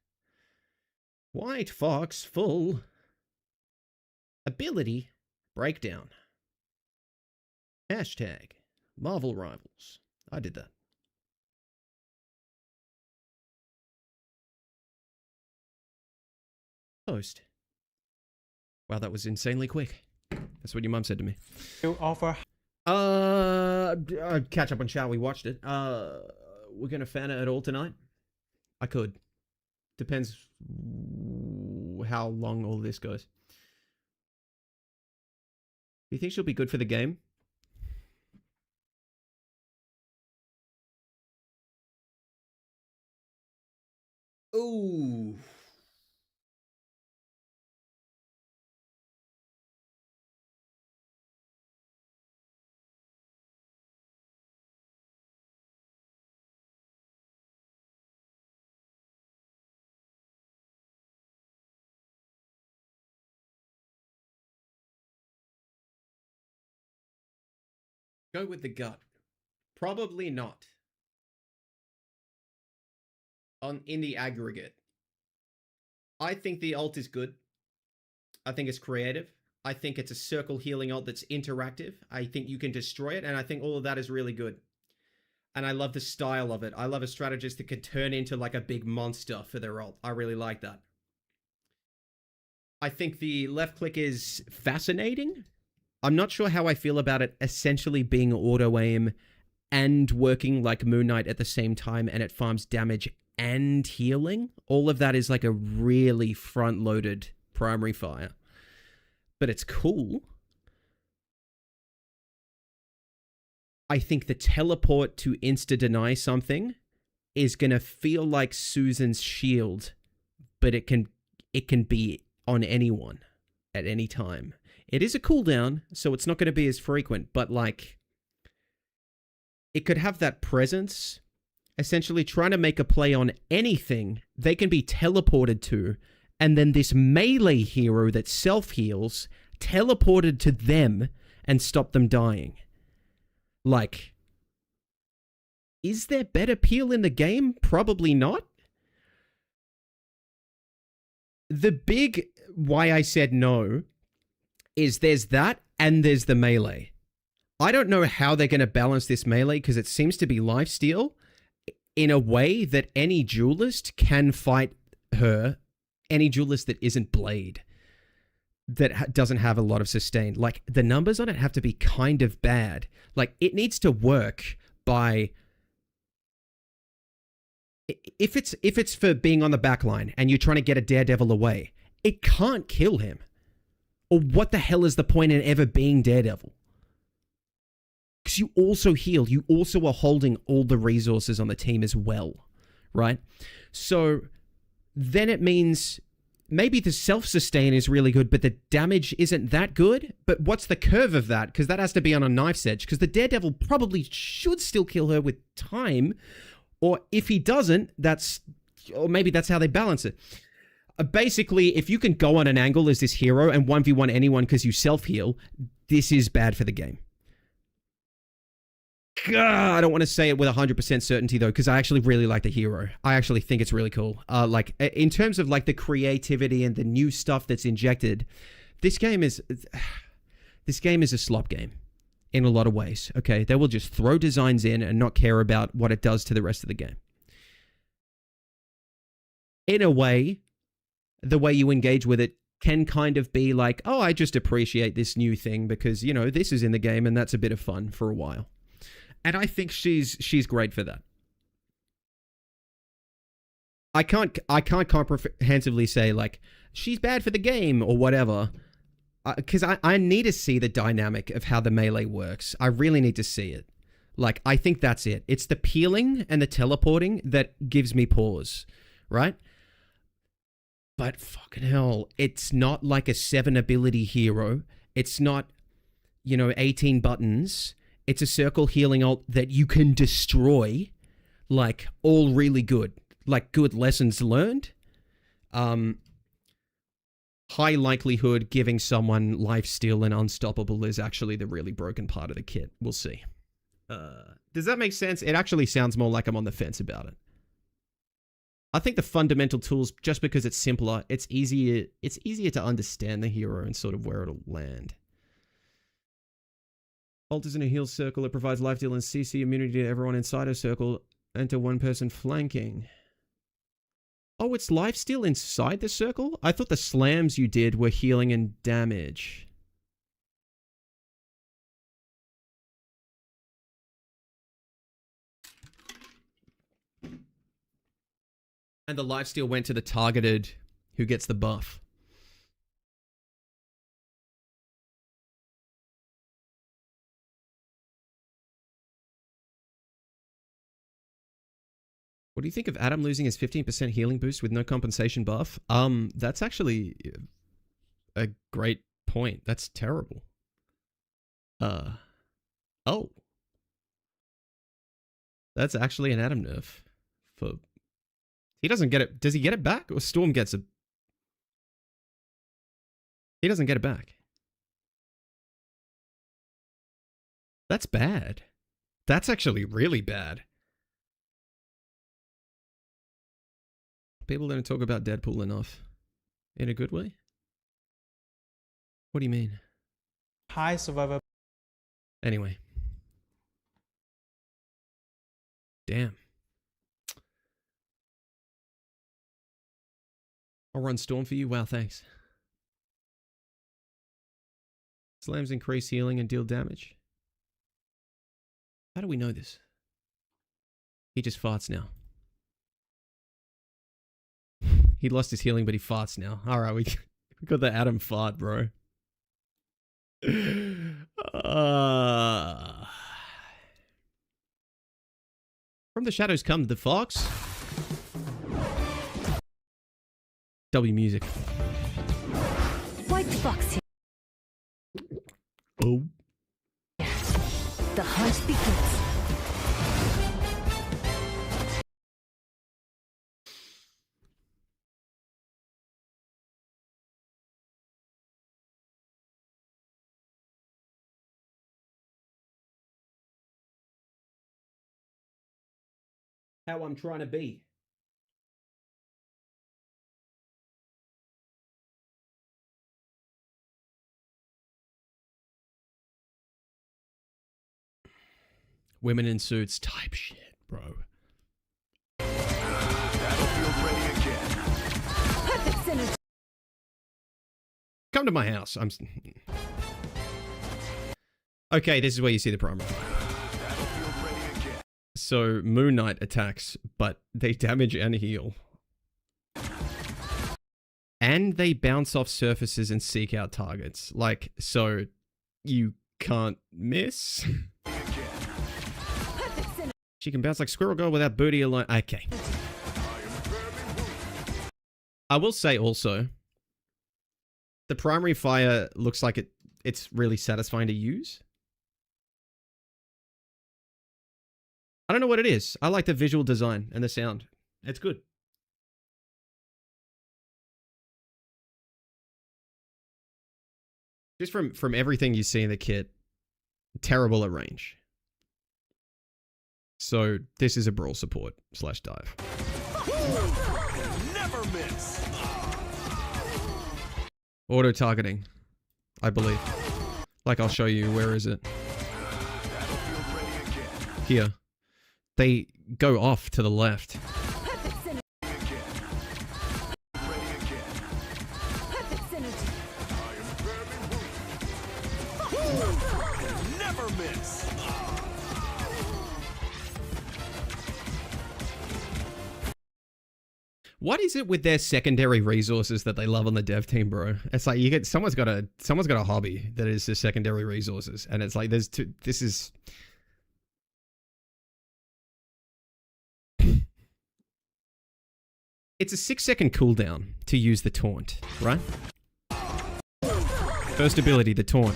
Speaker 1: White Fox full ability breakdown. Hashtag Marvel Rivals. I did that. Post. Wow, that was insanely quick. That's what your mum said to me.
Speaker 9: Offer.
Speaker 1: Catch up on Chow. We watched it. We're gonna fan it at all tonight. I could. Depends how long all this goes. Do you think she'll be good for the game? Ooh. Go with the gut. Probably not. In the aggregate. I think the ult is good. I think it's creative. I think it's a circle healing ult that's interactive. I think you can destroy it, and I think all of that is really good. And I love the style of it. I love a strategist that could turn into like a big monster for their ult. I really like that. I think the left click is fascinating. I'm not sure how I feel about it essentially being auto-aim and working like Moon Knight at the same time, and it farms damage and healing. All of that is like a really front-loaded primary fire. But it's cool. I think the teleport to insta-deny something is going to feel like Susan's shield, but it can be on anyone at any time. It is a cooldown, so it's not going to be as frequent, but like, it could have that presence. Essentially trying to make a play on anything they can be teleported to, and then this melee hero that self-heals teleported to them and stop them dying. Like, is there better peel in the game? Probably not. The big why I said no is there's that and there's the melee. I don't know how they're going to balance this melee because it seems to be lifesteal in a way that any duelist can fight her, any duelist that isn't Blade, that doesn't have a lot of sustain. Like, the numbers on it have to be kind of bad. Like, it needs to work by... If it's for being on the back line and you're trying to get a Daredevil away, it can't kill him. Or what the hell is the point in ever being Daredevil? Because you also heal. You also are holding all the resources on the team as well, right? So then it means maybe the self-sustain is really good, but the damage isn't that good. But what's the curve of that? Because that has to be on a knife's edge. Because the Daredevil probably should still kill her with time. Or if he doesn't, or maybe that's how they balance it. Basically, if you can go on an angle as this hero and 1v1 anyone because you self-heal, this is bad for the game. I don't want to say it with 100% certainty though, because I actually really like the hero. I actually think it's really cool. Like in terms of like the creativity and the new stuff that's injected, this game is a slop game in a lot of ways. Okay, they will just throw designs in and not care about what it does to the rest of the game. In a way, the way you engage with it can kind of be like, oh, I just appreciate this new thing because, you know, this is in the game and that's a bit of fun for a while. And I think she's great for that. I can't comprehensively say like she's bad for the game or whatever, because I need to see the dynamic of how the melee works. I really need to see it. Like, I think that's it. It's the peeling and the teleporting that gives me pause, right? But fucking hell, it's not like a 7 ability hero. It's not, 18 buttons. It's a circle healing ult that you can destroy, like, all really good. Like, good lessons learned. High likelihood giving someone lifesteal and unstoppable is actually the really broken part of the kit. We'll see. Does that make sense? It actually sounds more like I'm on the fence about it. I think the fundamental tools, just because it's simpler, it's easier to understand the hero and sort of where it'll land. Ult is in a heal circle. It provides life deal and CC immunity to everyone inside a circle and to one person flanking. Oh, it's lifesteal inside the circle? I thought the slams you did were healing and damage. And the lifesteal went to the targeted who gets the buff. What do you think of Adam losing his 15% healing boost with no compensation buff? That's actually a great point. That's terrible. Oh. That's actually an Adam nerf. He doesn't get it. Does he get it back? Or Storm gets it? He doesn't get it back. That's bad. That's actually really bad. People don't talk about Deadpool enough. In a good way? What do you mean?
Speaker 9: High survivor.
Speaker 1: Anyway. Damn. I'll run Storm for you. Wow, thanks. Slams increase healing and deal damage. How do we know this? He just farts now. He lost his healing, but he farts now. Alright, we got the Adam fart, bro. From the shadows come the fox. W music.
Speaker 8: White fox here.
Speaker 1: Oh.
Speaker 8: The hunt begins.
Speaker 1: How I'm trying to be. Women in suits type shit, bro.
Speaker 6: Battlefield ready again.
Speaker 8: Perfect synergy.
Speaker 1: Come to my house. Okay, this is where you see the promo.
Speaker 6: Battlefield ready again.
Speaker 1: So Moon Knight attacks, but they damage and heal. And they bounce off surfaces and seek out targets. Like, so you can't miss. She can bounce like Squirrel Girl without booty alone. Okay. I will say also, the primary fire looks like it's really satisfying to use. I don't know what it is. I like the visual design and the sound. It's good. Just from everything you see in the kit, terrible at range. So this is a brawl support / dive.
Speaker 4: Never miss.
Speaker 1: Auto targeting, I believe. Like I'll show you. Where is it? Here. They go off to the left.
Speaker 4: Never miss.
Speaker 1: What is it with their secondary resources that they love on the dev team, bro? It's like you get someone's got a hobby that is the secondary resources, and it's like there's two. This is. It's a 6-second cooldown to use the taunt, right? First ability, the taunt.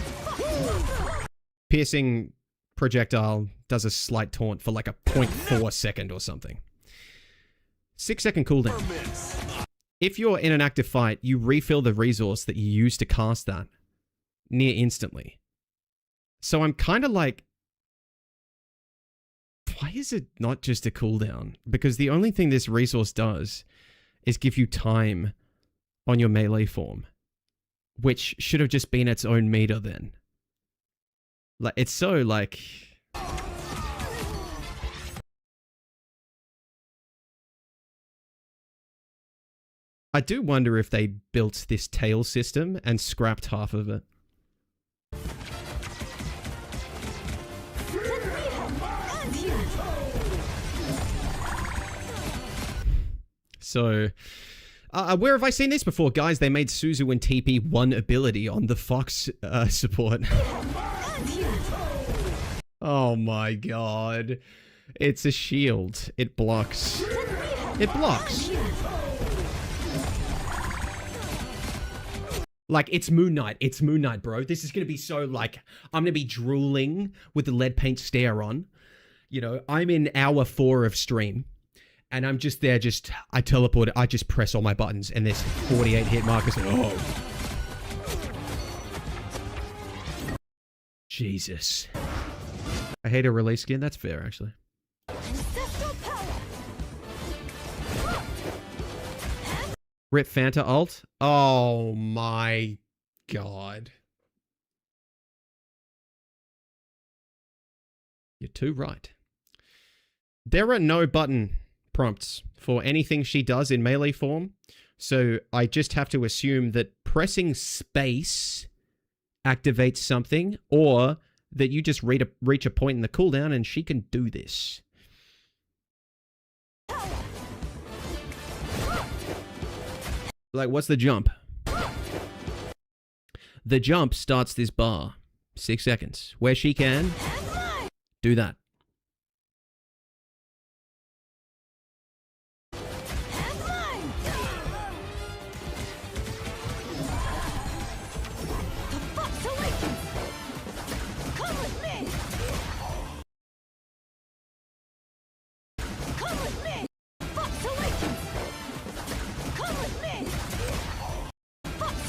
Speaker 1: Piercing projectile does a slight taunt for like a 0.4 second or something. 6-second cooldown. If you're in an active fight, you refill the resource that you use to cast that near instantly. So I'm kind of like, why is it not just a cooldown? Because the only thing this resource does is give you time on your melee form, which should have just been its own meter then. Like, it's so like... I do wonder if they built this tail system and scrapped half of it. So, where have I seen this before? Guys, they made Suzu and TP one ability on the Fox support. Oh my god. It's a shield. It blocks. It blocks. Like, it's Moon Knight. It's Moon Knight, bro. This is going to be so, like, I'm going to be drooling with the lead paint stare on. You know, I'm in hour 4 of stream. And I'm just there, I teleport, I just press all my buttons, and there's 48 hit markers. Oh. Jesus. I hate a release skin. That's fair, actually. Rip Fanta ult? Oh my god. You're too right. There are no button prompts for anything she does in melee form, so I just have to assume that pressing space activates something, or that you just reach a point in the cooldown and she can do this. Like, what's the jump? The jump starts this bar. 6 seconds. Where she can do that.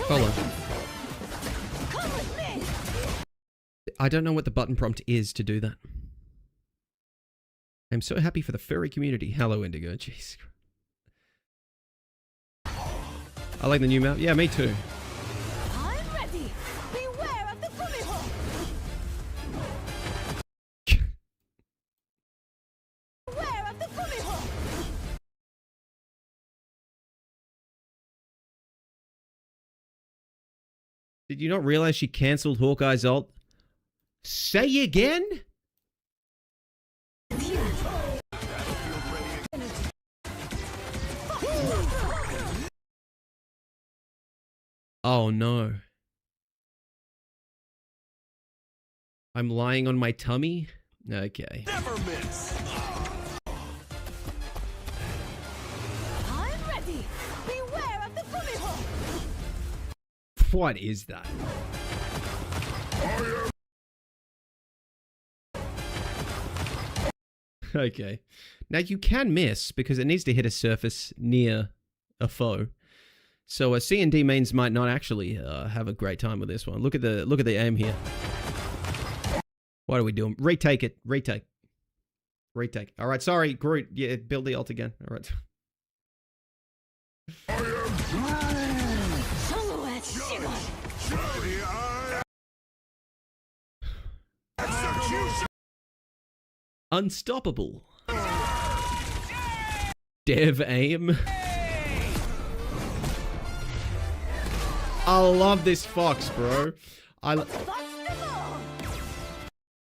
Speaker 1: Follow. I don't know what the button prompt is to do that. I'm so happy for the furry community. Hello, Indigo. Jeez. I like the new map. Yeah, me too.
Speaker 8: I'm ready. Beware of the Kumiho. Beware of the Kumiho.
Speaker 1: Did you not realize she cancelled Hawkeye's ult? Say again? Oh no. I'm lying on my tummy? Okay.
Speaker 4: Never miss.
Speaker 8: I'm ready. Beware of the Kumiko.
Speaker 1: What is that? Okay. Now you can miss because it needs to hit a surface near a foe. So a C&D mains might not actually have a great time with this one. Look at the aim here. What are we doing? Retake it. Retake. Retake. All right. Sorry, Groot. Yeah, build the ult again. All right.
Speaker 8: Silhouette shiver.
Speaker 1: Unstoppable. Dev aim. I love this fox, bro.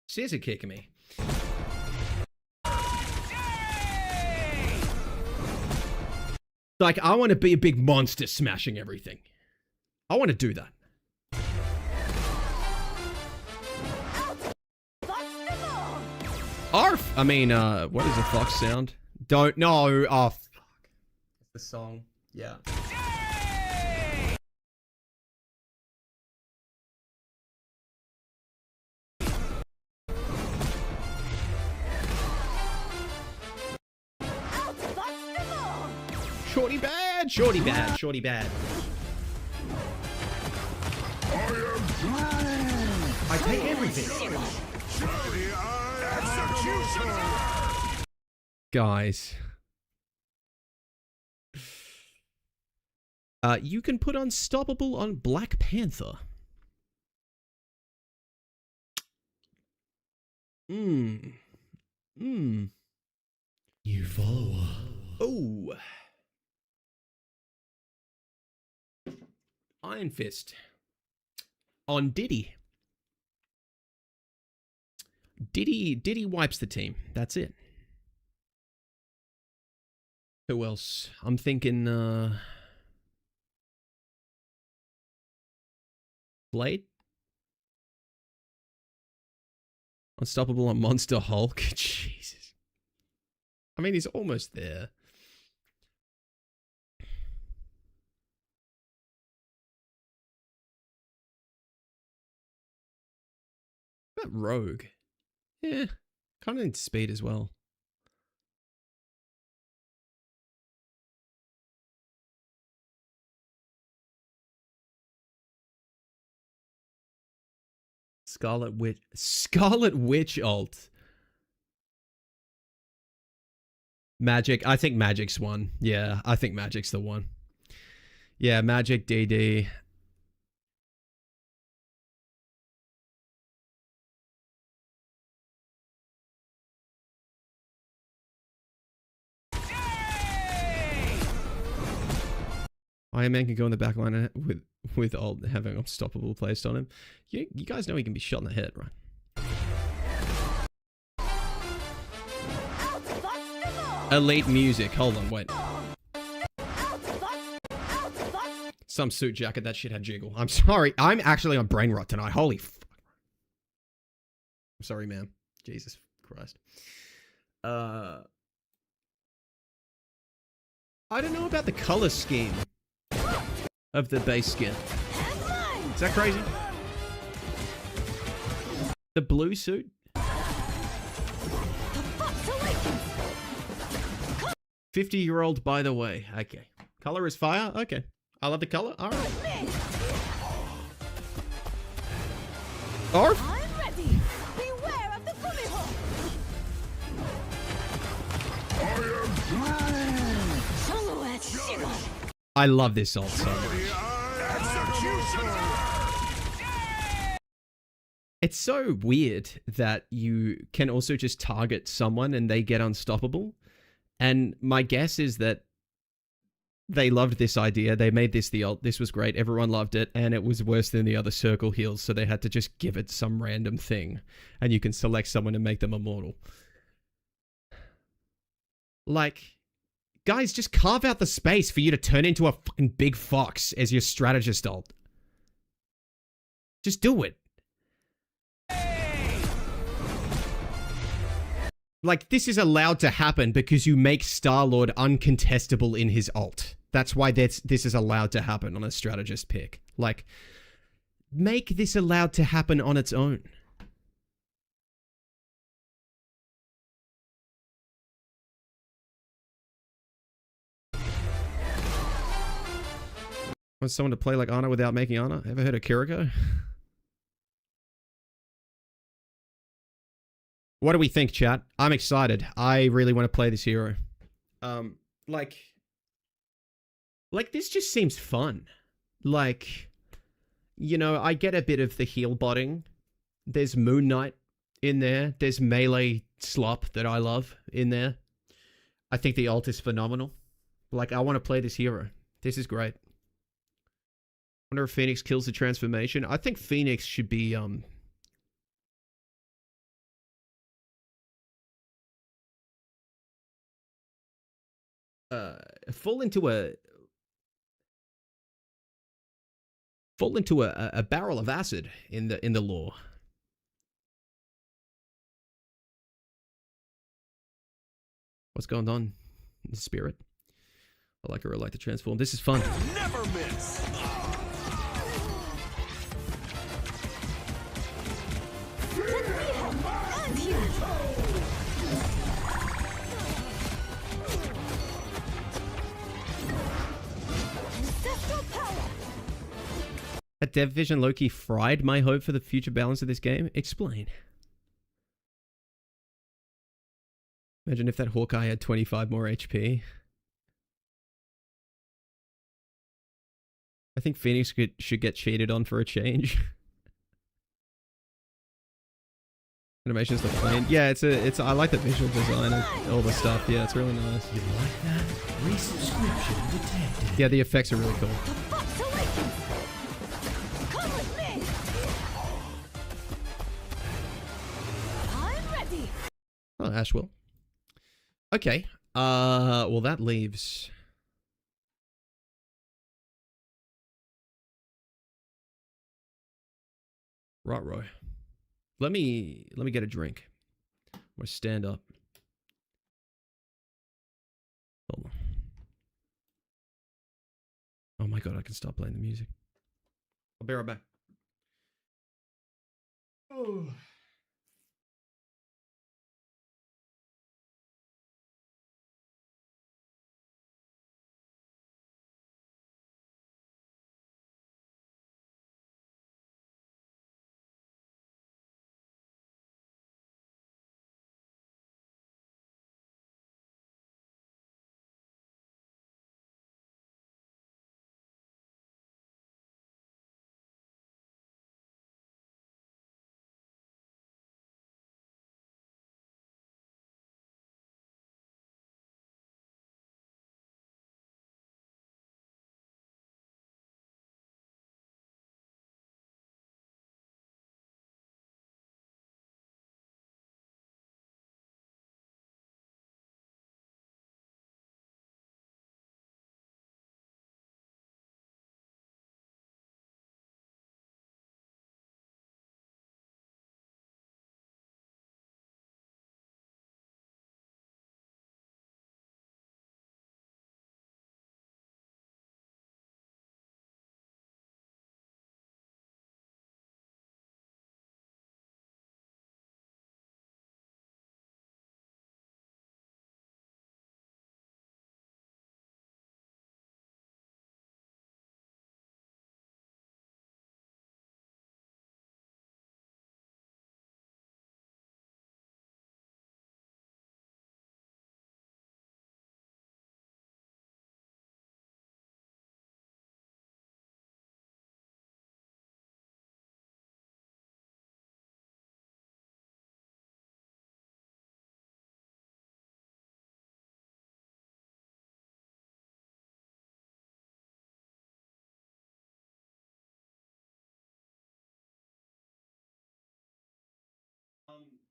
Speaker 1: Scissor kicking me. Like, I want to be a big monster smashing everything. I want to do that. Arf! I mean, what does a fox sound? Don't know. Oh, fuck. It's the song. Yeah. Shorty bad! Shorty bad! Shorty bad. I take everything. Guys. You can put Unstoppable on Black Panther. You follow. Oh. Iron Fist. On Diddy. Diddy wipes the team. That's it. Who else? I'm thinking, Blade? Unstoppable on Monster Hulk? Jesus. I mean, he's almost there. What about Rogue? Yeah, kind of needs speed as well. Scarlet Witch ult. Magic. I think Magic's one. Yeah, I think Magic's the one. Yeah, Magic DD. Iron Man can go in the back line with ult having Unstoppable placed on him. You guys know he can be shot in the head, right? Elite music. Hold on, wait. Some suit jacket. That shit had jiggle. I'm sorry. I'm actually on brain rot tonight. Holy fuck. I'm sorry, man. Jesus Christ. I don't know about the color scheme of the base skin. Is that crazy? The blue suit? 50-year-old, by the way. Okay. Color is fire? Okay. I love the color. All right. Arf?
Speaker 8: I'm ready. Beware of the Kumiko. Silhouette shiver.
Speaker 1: I love this ult so much. It's so weird that you can also just target someone and they get unstoppable. And my guess is that they loved this idea. They made this the ult. This was great. Everyone loved it. And it was worse than the other circle heals. So they had to just give it some random thing. And you can select someone and make them immortal. Like, guys, just carve out the space for you to turn into a fucking big fox as your strategist ult. Just do it. Like, this is allowed to happen because you make Star-Lord uncontestable in his ult. That's why this is allowed to happen on a strategist pick. Like, make this allowed to happen on its own. Want someone to play like Ana without making Ana? Ever heard of Kiriko? What do we think, chat? I'm excited. I really want to play this hero. Like this just seems fun. Like, you know, I get a bit of the heal botting. There's Moon Knight in there. There's melee slop that I love in there. I think the ult is phenomenal. Like, I want to play this hero. This is great. Wonder if Phoenix kills the transformation. I think Phoenix should be fall into a barrel of acid in the lore. What's going on in the spirit? I like her. I like to transform. This is fun.
Speaker 4: Never miss.
Speaker 1: That Dev Vision Loki fried my hope for the future balance of this game. Explain. Imagine if that Hawkeye had 25 more HP. I think Phoenix should get cheated on for a change. Animations look clean. Yeah, it's I like the visual design and all the stuff. Yeah, it's really nice.
Speaker 6: You like that? Resubscription detected.
Speaker 1: Yeah, the effects are really cool. Oh, Ashwell. Okay. Well, that leaves right, Roy. Let me get a drink. Or stand up. Hold on. Oh my god, I can stop playing the music. I'll be right back. Oh.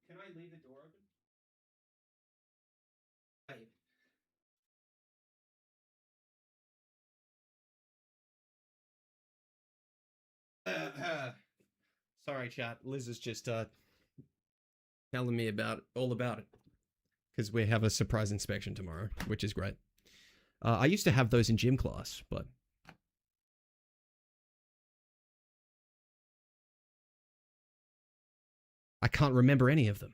Speaker 1: Can I leave the door open? Babe. Sorry, chat. Liz is just telling me all about it because we have a surprise inspection tomorrow, which is great. I used to have those in gym class, but I can't remember any of them.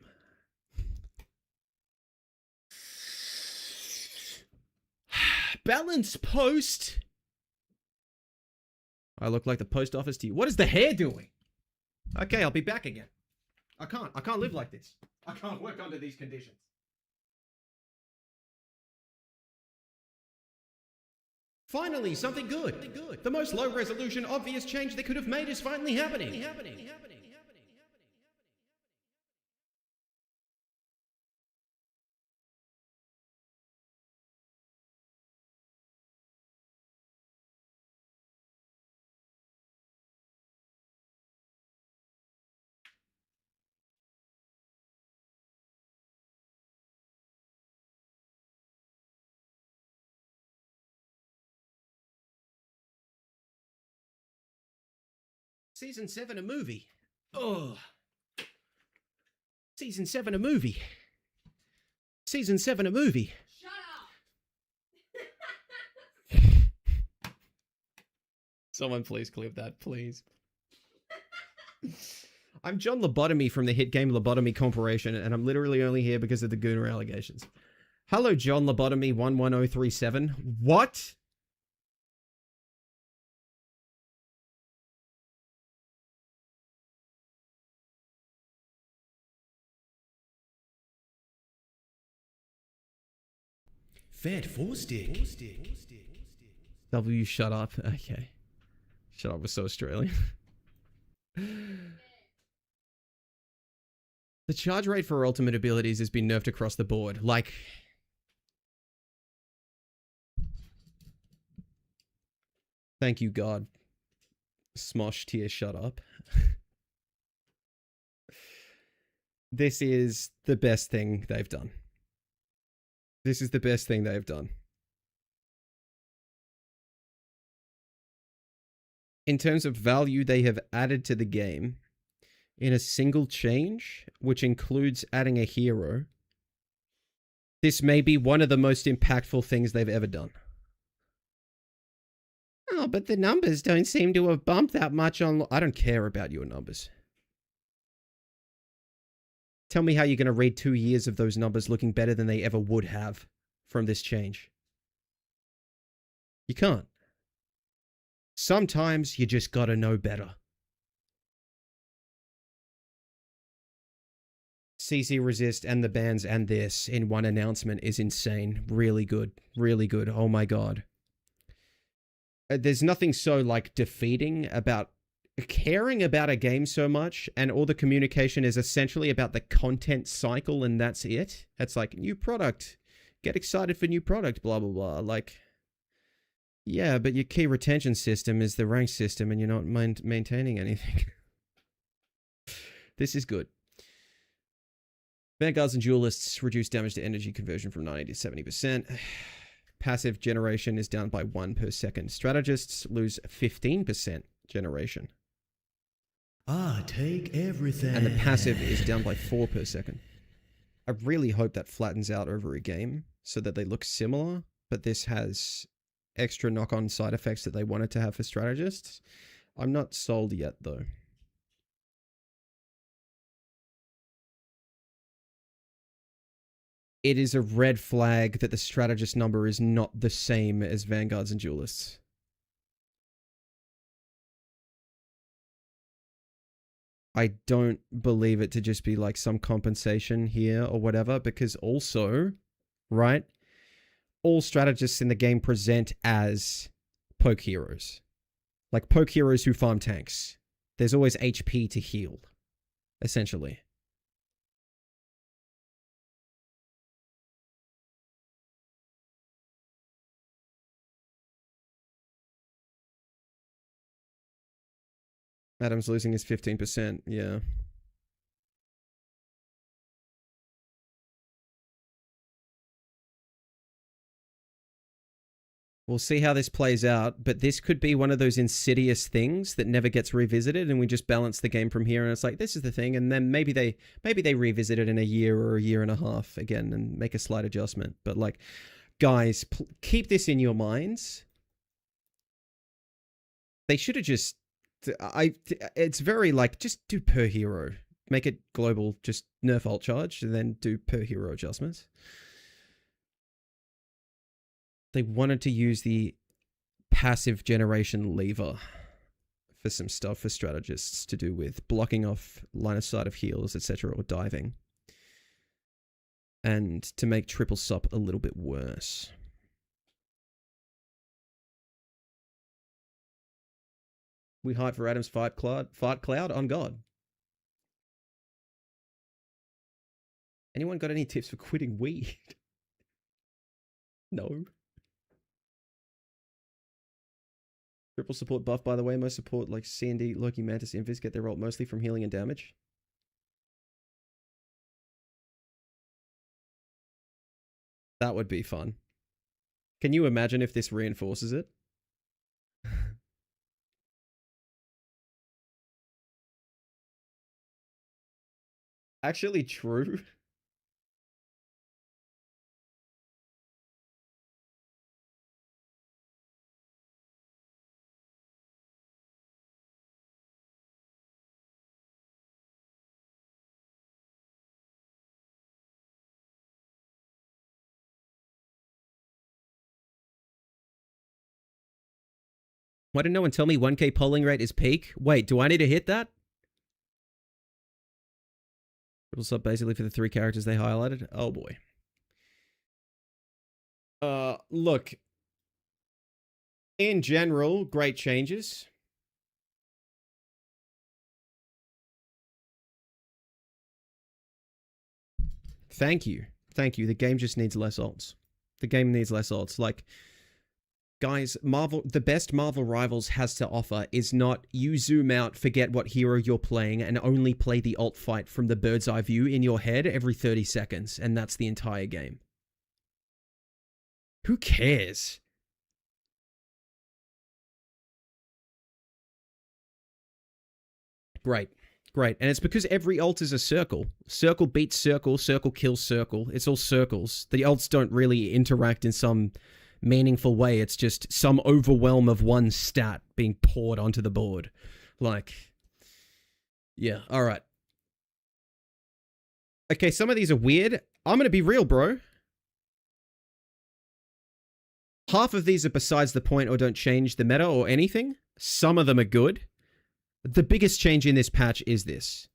Speaker 1: Balance post. I look like the post office to you. What is the hair doing? Okay, I'll be back again. I can't live like this. I can't work under these conditions. Finally, something good. The most low resolution, obvious change they could have made is finally happening. Season 7 a movie. Oh. Season 7 a movie. Season 7 a movie.
Speaker 8: Shut up!
Speaker 1: Someone please clip that, please. I'm John Lobotomy from the hit game Lobotomy Corporation, and I'm literally only here because of the Gooner allegations. Hello, John Lobotomy 11037. What? Fed 4-stick. W, shut up. Okay. Shut up, we're so Australian. The charge rate for ultimate abilities has been nerfed across the board. Like... Thank you, God. Smosh tier, shut up. This is the best thing they've done. This is the best thing they've done. In terms of value they have added to the game, in a single change, which includes adding a hero, this may be one of the most impactful things they've ever done. Oh, but the numbers don't seem to have bumped that much on... I don't care about your numbers. Tell me how you're going to read 2 years of those numbers looking better than they ever would have from this change. You can't. Sometimes you just gotta know better. CC Resist and the bans and this in one announcement is insane. Really good. Really good. Oh my god. There's nothing so, like, defeating about caring about a game so much, and all the communication is essentially about the content cycle, and that's it. It's like, new product. Get excited for new product, blah, blah, blah. Like, yeah, but your key retention system is the rank system, and you're not maintaining anything. This is good. Vanguards and Duelists reduce damage to energy conversion from 90 to 70%. Passive generation is down by 1 per second. Strategists lose 15% generation.
Speaker 10: Ah, take everything.
Speaker 1: And the passive is down by 4 per second. I really hope that flattens out over a game so that they look similar, but this has extra knock-on side effects that they wanted to have for strategists. I'm not sold yet, though. It is a red flag that the strategist number is not the same as Vanguards and Duelists. I don't believe it to just be like some compensation here or whatever, because also, right, all strategists in the game present as poke heroes. Like poke heroes who farm tanks. There's always HP to heal, essentially. Adam's losing his 15%, yeah. We'll see how this plays out, but this could be one of those insidious things that never gets revisited, and we just balance the game from here, and it's like, this is the thing, and then maybe they revisit it in a year or a year and a half again and make a slight adjustment. But like, guys, keep this in your minds. They should have just... it's very like, just do per hero. Make it global, just nerf alt charge, and then do per hero adjustments. They wanted to use the passive generation lever for some stuff for strategists to do with blocking off line of sight of heals, etc., or diving. And to make triple sup a little bit worse. We hype for Adam's fight cloud on God. Anyone got any tips for quitting weed? No. Triple support buff, by the way. Most support like C&D, Loki, Mantis, Invis get their ult mostly from healing and damage. That would be fun. Can you imagine if this reinforces it? Actually true. Why did no one tell me 1K polling rate is peak? Wait, do I need to hit that? Triple sub basically for the 3 characters they highlighted. Oh boy. Look. In general, great changes. Thank you. Thank you. The game just needs less ults. The game needs less ults. Like, guys, Marvel, the best Marvel Rivals has to offer is not you zoom out, forget what hero you're playing, and only play the ult fight from the bird's eye view in your head every 30 seconds, and that's the entire game. Who cares? Great. Great. And it's because every ult is a circle. Circle beats circle, circle kills circle. It's all circles. The ults don't really interact in some meaningful way. It's just some overwhelm of one stat being poured onto the board. Like, yeah, all right. Okay, some of these are weird. I'm going to be real, bro. Half of these are besides the point or don't change the meta or anything. Some of them are good. The biggest change in this patch is this.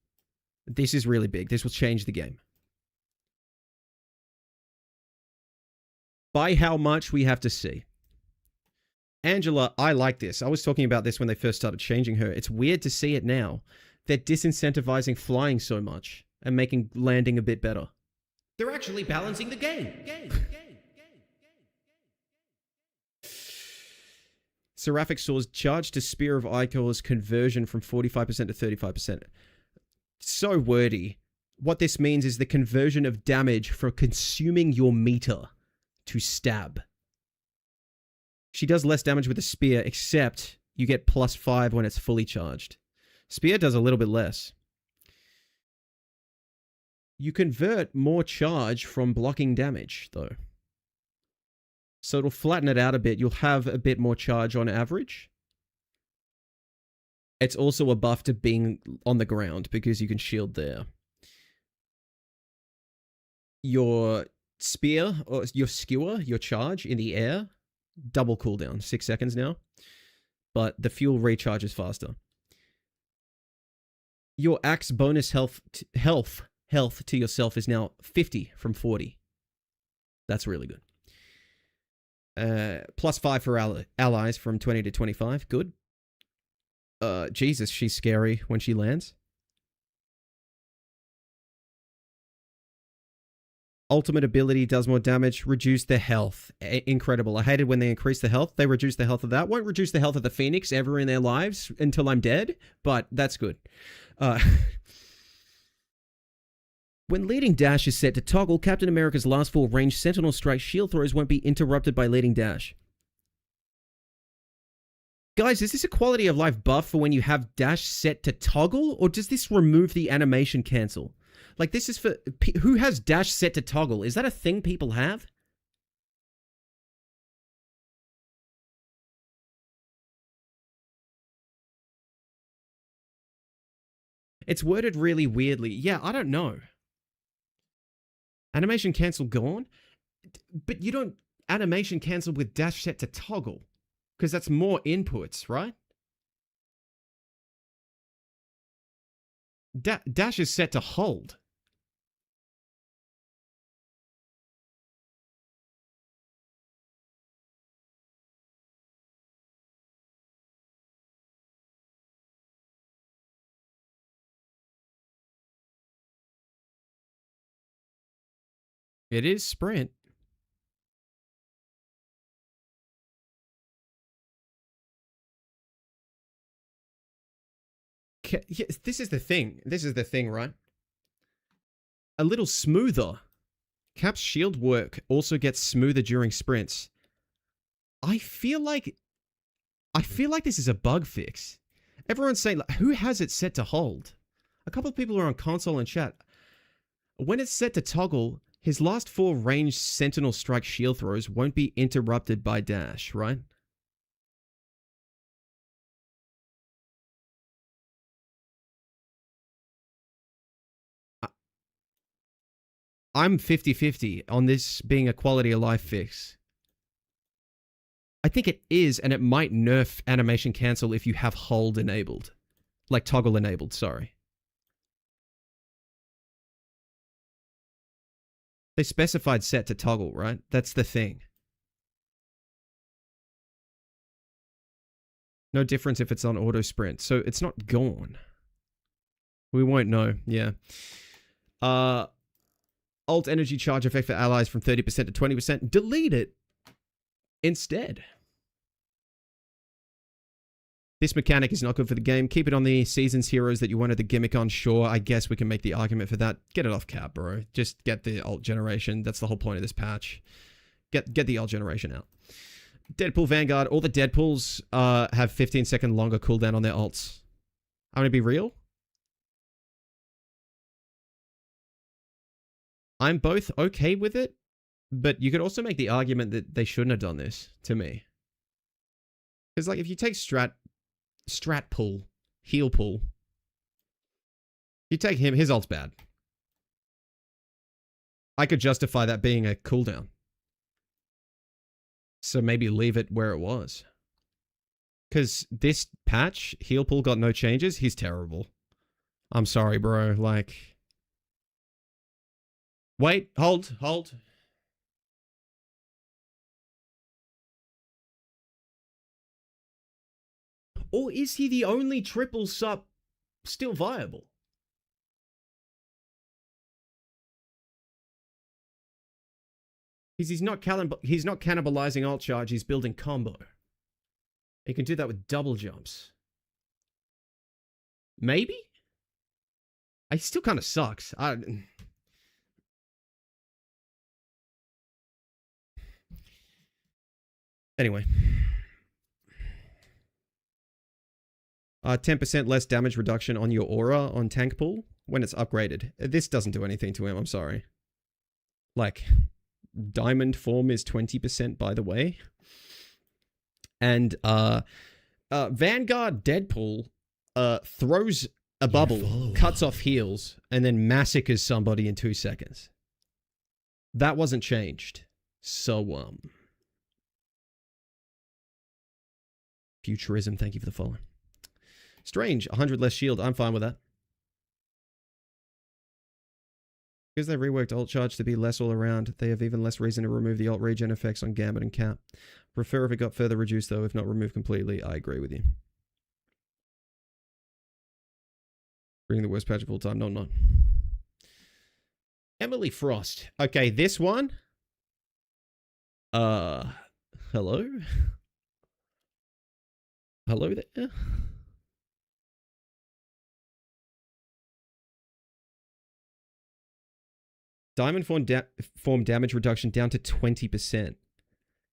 Speaker 1: This is really big. This will change the game. By how much, we have to see. Angela, I like this. I was talking about this when they first started changing her. It's weird to see it now. They're disincentivizing flying so much and making landing a bit better. They're actually balancing the game. Seraphic Sword's charge to Spear of Ichor's conversion from 45% to 35%. So wordy. What this means is the conversion of damage for consuming your meter to stab. She does less damage with a spear, except you get +5 when it's fully charged. Spear does a little bit less. You convert more charge from blocking damage, though. So it'll flatten it out a bit. You'll have a bit more charge on average. It's also a buff to being on the ground because you can shield there. Your spear, or your skewer, your charge in the air, double cooldown, 6 seconds now. But the fuel recharges faster. Your axe bonus health to yourself is now 50 from 40. That's really good. +5 for allies from 20 to 25. Good. Jesus, she's scary when she lands. Ultimate ability does more damage. Reduce the health. Incredible. I hated when they increased the health. They reduced the health of that. Won't reduce the health of the Phoenix ever in their lives until I'm dead, but that's good. When leading dash is set to toggle, Captain America's last 4 ranged Sentinel Strike shield throws won't be interrupted by leading dash. Guys, is this a quality of life buff for when you have dash set to toggle, or does this remove the animation cancel? Like, this is for... Who has dash set to toggle? Is that a thing people have? It's worded really weirdly. Yeah, I don't know. Animation cancel gone? But you don't animation cancel with dash set to toggle. Because that's more inputs, right? Dash is set to hold. It is sprint. Yes, this is the thing. This is the thing, right? A little smoother. Cap's shield work also gets smoother during sprints. I feel like this is a bug fix. Everyone's saying, like, who has it set to hold? A couple of people are on console and chat. When it's set to toggle, his last 4 ranged sentinel strike shield throws won't be interrupted by dash, right? I'm 50-50 on this being a quality of life fix. I think it is, and it might nerf animation cancel if you have hold enabled. Like toggle enabled, sorry. They specified set to toggle, right? That's the thing. No difference if it's on auto sprint, so it's not gone. We won't know, yeah. Alt energy charge effect for allies from 30% to 20%. Delete it instead. This mechanic is not good for the game. Keep it on the season's heroes that you wanted the gimmick on. Sure, I guess we can make the argument for that. Get it off Cap, bro. Just get the alt generation. That's the whole point of this patch. Get the alt generation out. Deadpool Vanguard. All the Deadpools have 15-second longer cooldown on their alts. I'm gonna be real. I'm both okay with it, but you could also make the argument that they shouldn't have done this, to me. Because, like, if you take strat pull, heal pull, you take him, his ult's bad. I could justify that being a cooldown. So maybe leave it where it was. Because this patch, heal pull got no changes, he's terrible. I'm sorry, bro, like... Wait, hold. Or is he the only triple sup still viable? He's not cannibalizing alt charge, he's building combo. He can do that with double jumps. Maybe? He still kind of sucks. Anyway. 10% less damage reduction on your aura on tank pool when it's upgraded. This doesn't do anything to him, I'm sorry. Like, diamond form is 20%, by the way. And Vanguard Deadpool throws a bubble, cuts off heals, and then massacres somebody in 2 seconds. That wasn't changed. So, Futurism, thank you for the follow. Strange, 100 less shield. I'm fine with that. Because they reworked alt charge to be less all around, they have even less reason to remove the alt regen effects on Gambit and Cap. Prefer if it got further reduced though, if not removed completely. I agree with you. Bringing the worst patch of all time. No, I'm not. Emily Frost. Okay, this one. Hello? Hello there? Diamond form damage reduction down to 20%.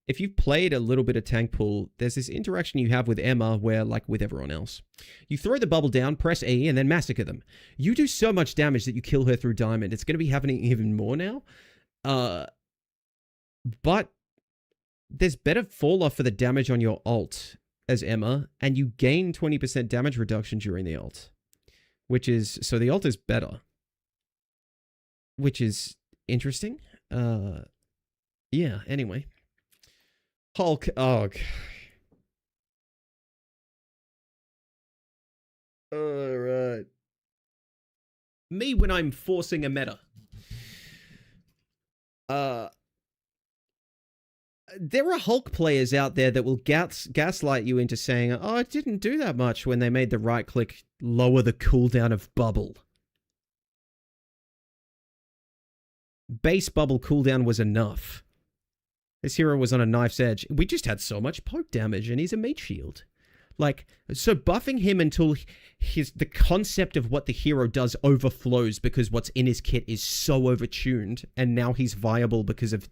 Speaker 1: if you've played a little bit of tank pool, there's this interaction you have with Emma where, like with everyone else, you throw the bubble down, press E, and then massacre them. You do so much damage that you kill her through diamond. It's going to be happening even more now. But there's better fall off for the damage on your ult as Emma, and you gain 20% damage reduction during the ult. Which is, so the ult is better. Which is interesting. Yeah, anyway. Hulk, oh. Alright. Me when I'm forcing a meta. There are Hulk players out there that will gaslight you into saying, oh, it didn't do that much when they made the right click lower the cooldown of bubble. Base bubble cooldown was enough. This hero was on a knife's edge. We just had so much poke damage, and he's a meat shield. Like, so buffing him until the concept of what the hero does overflows because what's in his kit is so overtuned, and now he's viable because of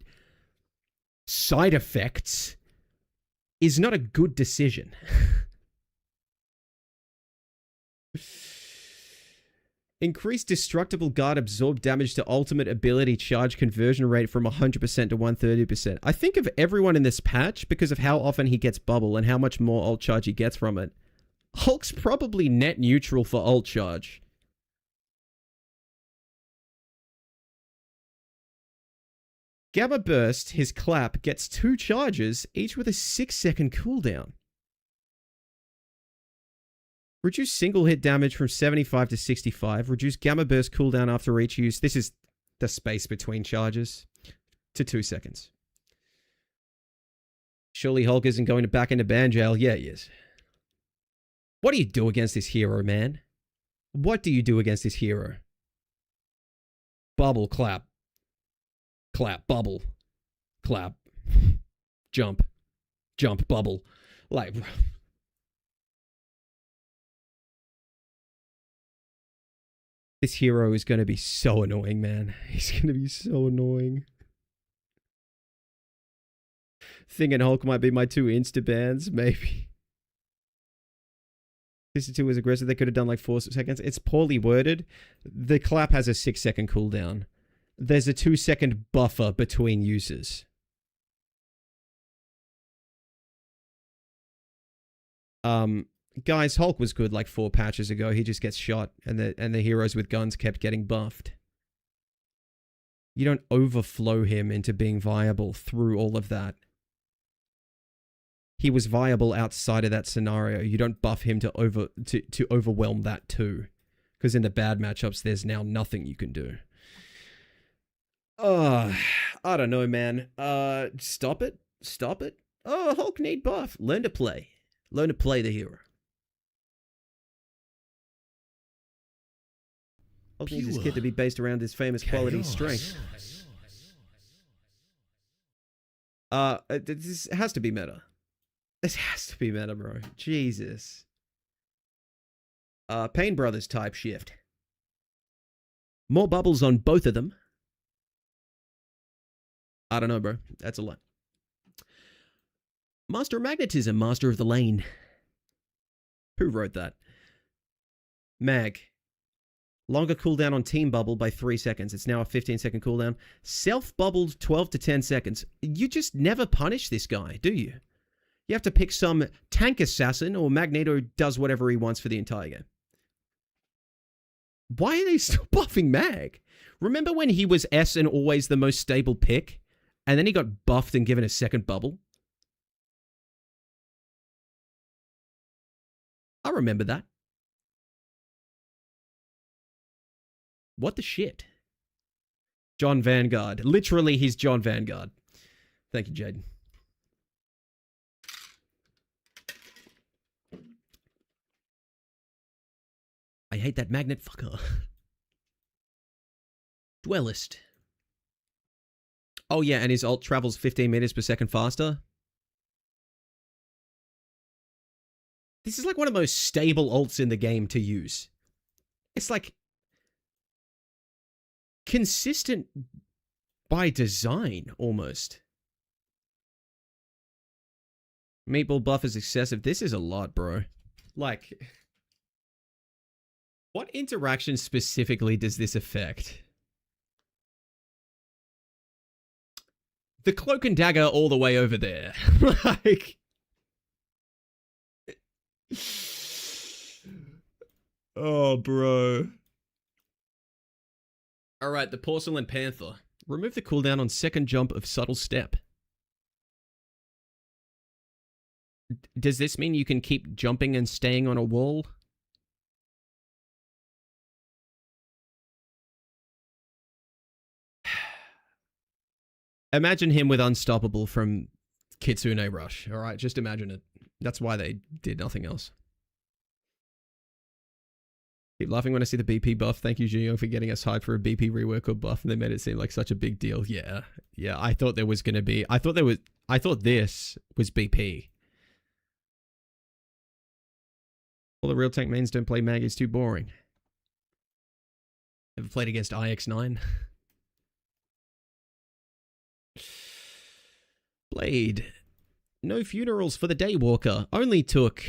Speaker 1: side effects, is not a good decision. Increased destructible guard absorb damage to ultimate ability charge conversion rate from 100% to 130%. I think of everyone in this patch, because of how often he gets bubble and how much more ult charge he gets from it, Hulk's probably net neutral for ult charge. Gamma Burst, his clap, gets 2 charges, each with a 6-second cooldown. Reduce single hit damage from 75 to 65. Reduce Gamma Burst cooldown after each use. This is the space between charges. To 2 seconds. Surely Hulk isn't going to back into ban jail. Yeah, he is. What do you do against this hero, man? What do you do against this hero? Bubble, clap. Clap, bubble. Clap. Jump. Jump, bubble. Like... This hero is going to be so annoying, man. He's going to be so annoying. Thinking Hulk might be my 2 insta-bans, maybe. 52 was aggressive. They could have done like 4 seconds. It's poorly worded. The clap has a 6-second cooldown. There's a 2-second buffer between uses. Guys, Hulk was good like 4 patches ago. He just gets shot, and the heroes with guns kept getting buffed. You don't overflow him into being viable through all of that. He was viable outside of that scenario. You don't buff him to overwhelm that too. Because in the bad matchups, there's now nothing you can do. I don't know, man. Stop it. Stop it. Oh, Hulk need buff. Learn to play. Learn to play the hero. Hulk needs his kit to be based around his famous quality strength. This has to be meta. This has to be meta, bro. Jesus. Pain Brothers type shift. More bubbles on both of them. I don't know, bro. That's a lot. Master of Magnetism, Master of the Lane. Who wrote that? Mag. Longer cooldown on Team Bubble by 3 seconds. It's now a 15-second cooldown. Self-bubbled 12 to 10 seconds. You just never punish this guy, do you? You have to pick some tank assassin or Magneto does whatever he wants for the entire game. Why are they still buffing Mag? Remember when he was S and always the most stable pick? And then he got buffed and given a second bubble? I remember that. What the shit? John Vanguard. Literally, he's John Vanguard. Thank you, Jaden. I hate that magnet fucker. Dwellist. Oh yeah, and his ult travels 15 meters per second faster. This is like one of the most stable ults in the game to use. It's like consistent by design, almost. Meatball buff is excessive. This is a lot, bro. Like, what interaction specifically does this affect? The cloak and dagger all the way over there. Like... Oh, bro. Alright, the Porcelain Panther. Remove the cooldown on second jump of Subtle Step. Does this mean you can keep jumping and staying on a wall? Imagine him with Unstoppable from Kitsune Rush. Alright, just imagine it. That's why they did nothing else. Keep laughing when I see the BP buff. Thank you, Gio, for getting us hyped for a BP rework or buff, and they made it seem like such a big deal. Yeah. Yeah, I thought there was gonna be... I thought this was BP. All the real tank mains don't play mag, it's too boring. Ever played against IX9? Blade. No funerals for the Daywalker. Only took...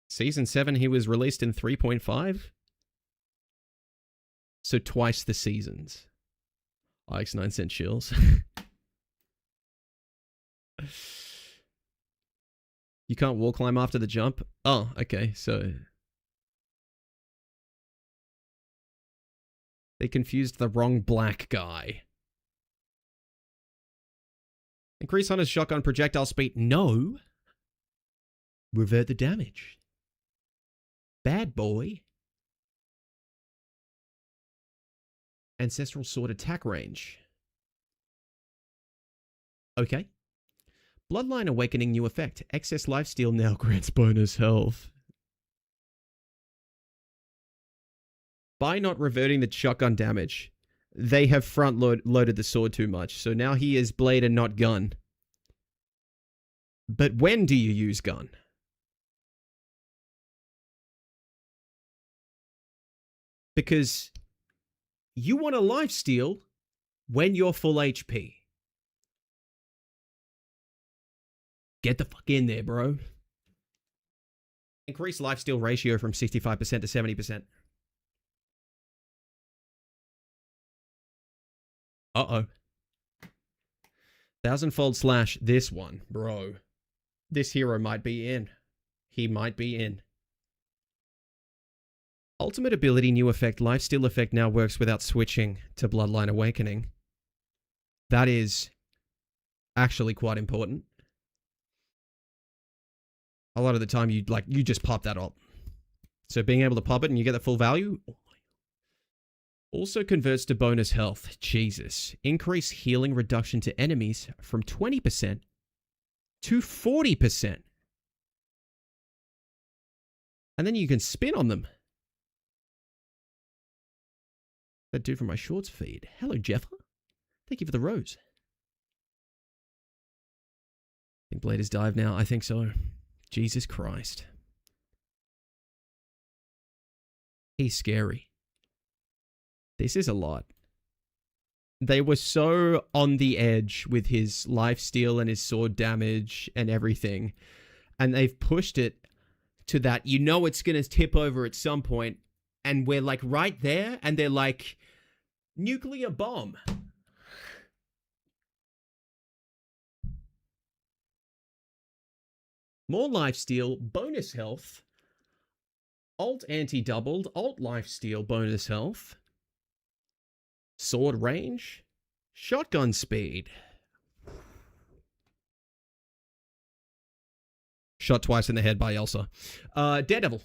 Speaker 1: Season 7, he was released in 3.5? So twice the seasons. IX9 sent chills. You can't wall climb after the jump? Oh, okay, so... They confused the wrong black guy. Increase Hunter's shotgun projectile speed. No. Revert the damage. Bad boy. Ancestral Sword attack range. Okay. Bloodline Awakening new effect. Excess lifesteal now grants bonus health. By not reverting the shotgun damage, they have loaded the sword too much. So now he is blade and not gun. But when do you use gun? Because you want a lifesteal when you're full HP. Get the fuck in there, bro. Increase lifesteal ratio from 65% to 70%. Uh-oh. Thousandfold slash this one, bro. This hero might be in. He might be in. Ultimate ability new effect. Lifesteal effect now works without switching to Bloodline Awakening. That is actually quite important. A lot of the time you just pop that up. So being able to pop it and you get the full value. Also converts to bonus health. Jesus. Increase healing reduction to enemies from 20% to 40%. And then you can spin on them. That dude from my shorts feed. Hello, Jeffer. Thank you for the rose. I think Blade has dived now. I think so. Jesus Christ. He's scary. This is a lot. They were so on the edge with his lifesteal and his sword damage and everything. And they've pushed it to that. You know it's going to tip over at some point. And we're like right there. And they're like, nuclear bomb. More lifesteal, bonus health. Alt anti-doubled, alt lifesteal, bonus health. Sword range. Shotgun speed. Shot twice in the head by Elsa. Daredevil.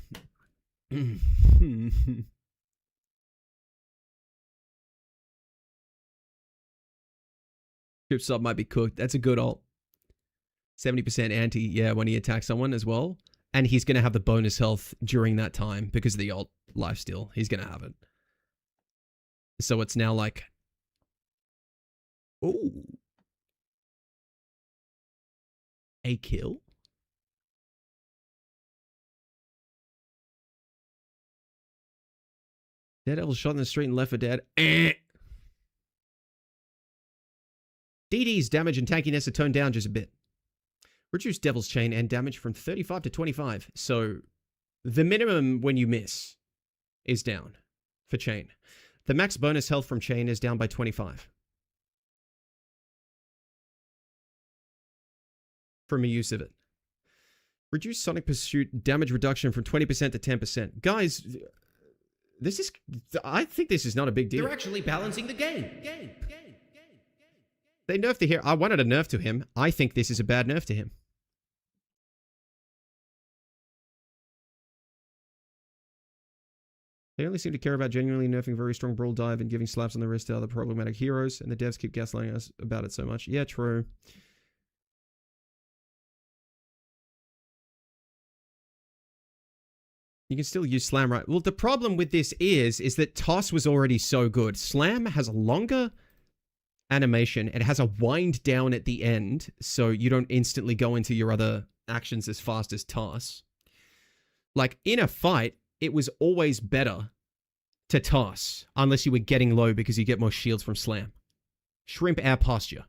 Speaker 1: Trip sub might be cooked. That's a good alt. 70% anti, yeah, when he attacks someone as well. And he's going to have the bonus health during that time because of the alt lifesteal. He's going to have it. So it's now like... Ooh. A kill? Daredevil shot in the street and left for dead. DD's damage and tankiness are toned down just a bit. Reduce Devil's Chain and damage from 35 to 25. So the minimum when you miss is down for Chain. The max bonus health from Chain is down by 25. From a use of it. Reduce Sonic Pursuit damage reduction from 20% to 10%. Guys, this is... I think this is not a big deal.
Speaker 10: They're actually balancing the game.
Speaker 1: They nerfed the hero. I wanted a nerf to him. I think this is a bad nerf to him. They only seem to care about genuinely nerfing very strong Brawl Dive and giving slaps on the wrist to other problematic heroes, and the devs keep gaslighting us about it so much. Yeah, true. You can still use Slam, right? Well, the problem with this is that Toss was already so good. Slam has a longer animation. It has a wind down at the end, so you don't instantly go into your other actions as fast as Toss. Like, in a fight, it was always better to Toss, unless you were getting low because you get more shields from Slam. Shrimp air posture.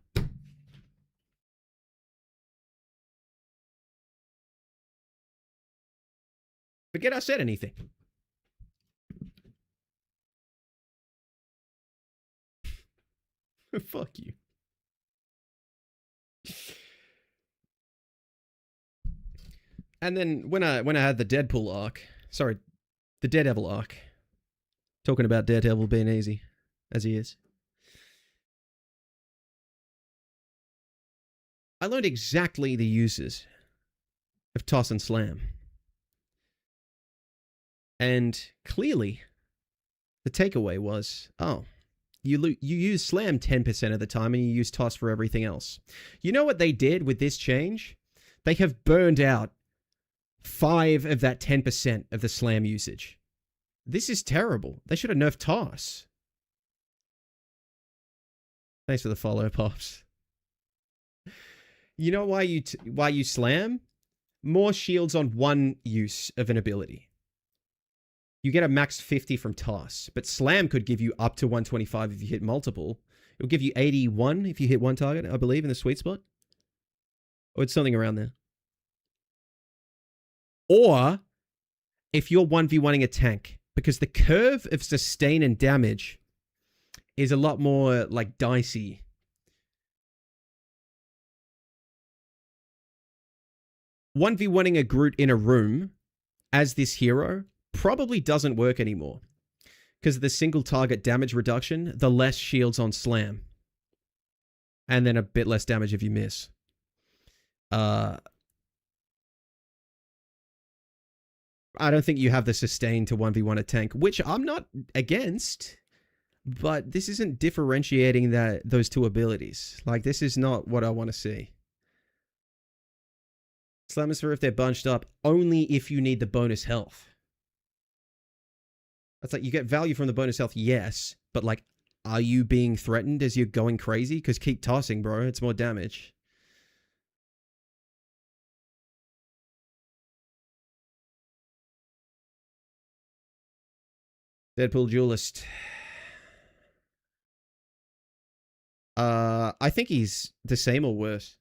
Speaker 1: Forget I said anything. Fuck you. And then when I had the Deadpool arc, sorry, the Daredevil arc, talking about Daredevil being easy, as he is, I learned exactly the uses of Toss and Slam. And clearly, the takeaway was, oh, you use Slam 10% of the time and you use Toss for everything else. You know what they did with this change? They have burned out 5 of that 10% of the Slam usage. This is terrible. They should have nerfed Toss. Thanks for the follow, Pops. You know why you Slam? More shields on one use of an ability. You get a max 50 from Toss, but Slam could give you up to 125 if you hit multiple. It'll give you 81 if you hit one target, I believe, in the sweet spot. Or it's something around there. Or if you're 1v1ing a tank, because the curve of sustain and damage is a lot more, like, dicey. One v oneing a Groot in a room as this hero probably doesn't work anymore because of the single target damage reduction, the less shields on Slam, and then a bit less damage if you miss. I don't think you have the sustain to 1v1 a tank, which I'm not against, but this isn't differentiating those two abilities. Like, this is not what I want to see. Slamisphere, if they're bunched up, only if you need the bonus health. It's like, you get value from the bonus health, yes, but, like, are you being threatened as you're going crazy? Because keep tossing, bro. It's more damage. Deadpool Duelist. I think he's the same or worse,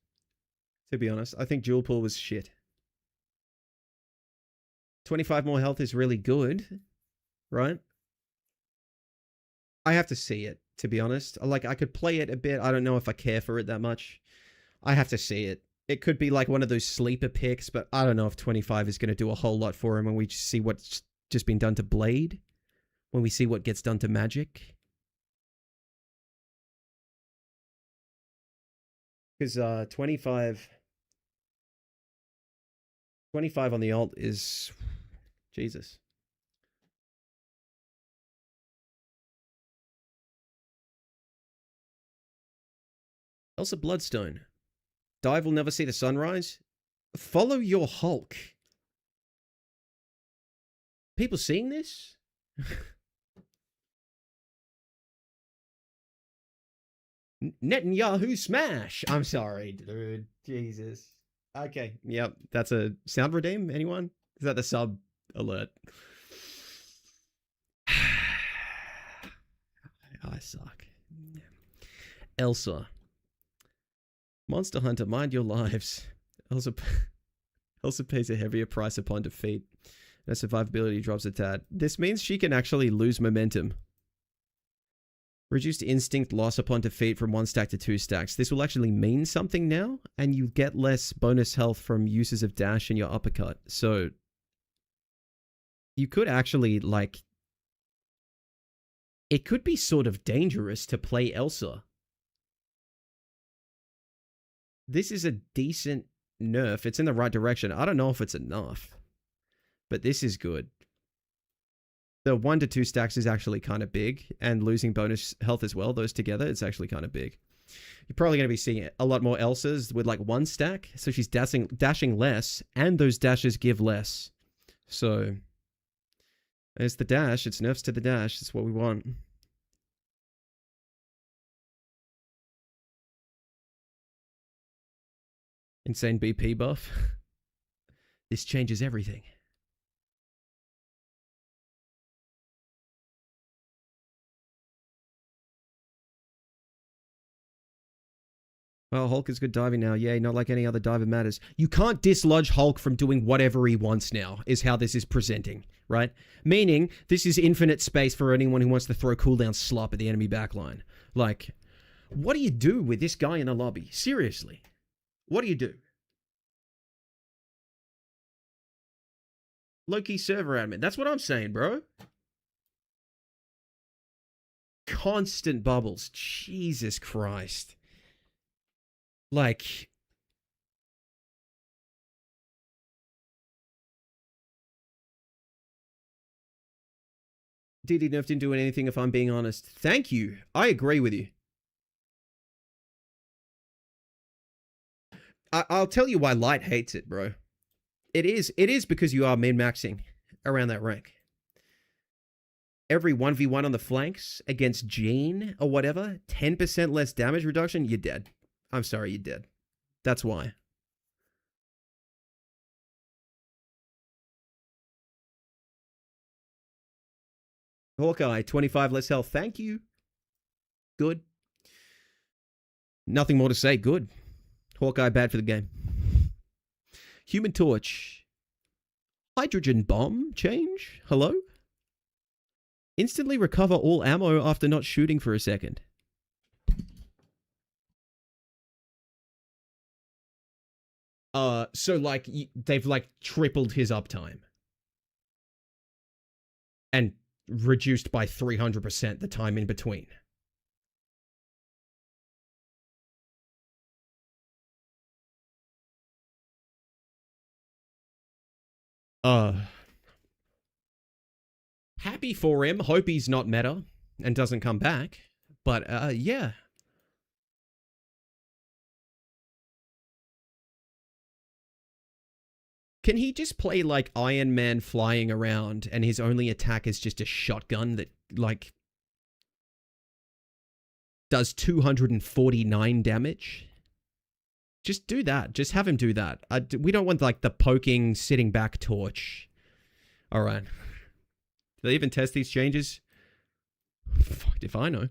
Speaker 1: to be honest. I think Dual Pool was shit. 25 more health is really good, right? I have to see it, to be honest. Like, I could play it a bit. I don't know if I care for it that much. I have to see it. It could be like one of those sleeper picks, but I don't know if 25 is going to do a whole lot for him when we see what's just been done to Blade. When we see what gets done to Magic. Because 25 on the alt is... Jesus. Elsa Bloodstone. Dive will never see the sunrise. Follow your Hulk. People seeing this? Netanyahu smash. I'm sorry, dude. Jesus. Okay. Yep. That's a sound redeem. Anyone? Is that the sub alert? I suck. Elsa. Monster Hunter, mind your lives. Elsa pays a heavier price upon defeat. And her survivability drops a tad. This means she can actually lose momentum. Reduced instinct loss upon defeat from 1 stack to 2 stacks. This will actually mean something now, and you get less bonus health from uses of dash in your uppercut. So, you could actually, like... It could be sort of dangerous to play Elsa. This is a decent nerf. It's in the right direction. I don't know if it's enough, but this is good. The 1 to 2 stacks is actually kind of big, and losing bonus health as well, those together, it's actually kind of big. You're probably going to be seeing a lot more Elsas with like 1 stack, so she's dashing less, and those dashes give less. So, it's the dash, it's nerfs to the dash, that's what we want. Insane BP buff. This changes everything. Well, Hulk is good diving now. Yay, not like any other diver matters. You can't dislodge Hulk from doing whatever he wants now, is how this is presenting, right? Meaning, this is infinite space for anyone who wants to throw cooldown slop at the enemy backline. Like, what do you do with this guy in the lobby? Seriously. What do you do? Low-key server admin. That's what I'm saying, bro. Constant bubbles. Jesus Christ. Like, DD Nerf didn't do anything, if I'm being honest. Thank you. I agree with you. I'll tell you why Light hates it, bro. It is because you are min-maxing around that rank. Every 1v1 on the flanks against Jean or whatever, 10% less damage reduction, you're dead. I'm sorry, you're dead. That's why. Hawkeye, 25 less health. Thank you. Good. Nothing more to say. Good. Hawkeye, bad for the game. Human Torch. Hydrogen bomb change? Hello? Instantly recover all ammo after not shooting for a second. So like they've like tripled his uptime and reduced by 300% the time in between. Happy for him. Hope he's not meta and doesn't come back. But yeah. Can he just play like Iron Man flying around and his only attack is just a shotgun that like does 249 damage? Just do that. Just have him do that. We don't want like the poking, sitting back torch. All right. Do they even test these changes? Fucked if I know.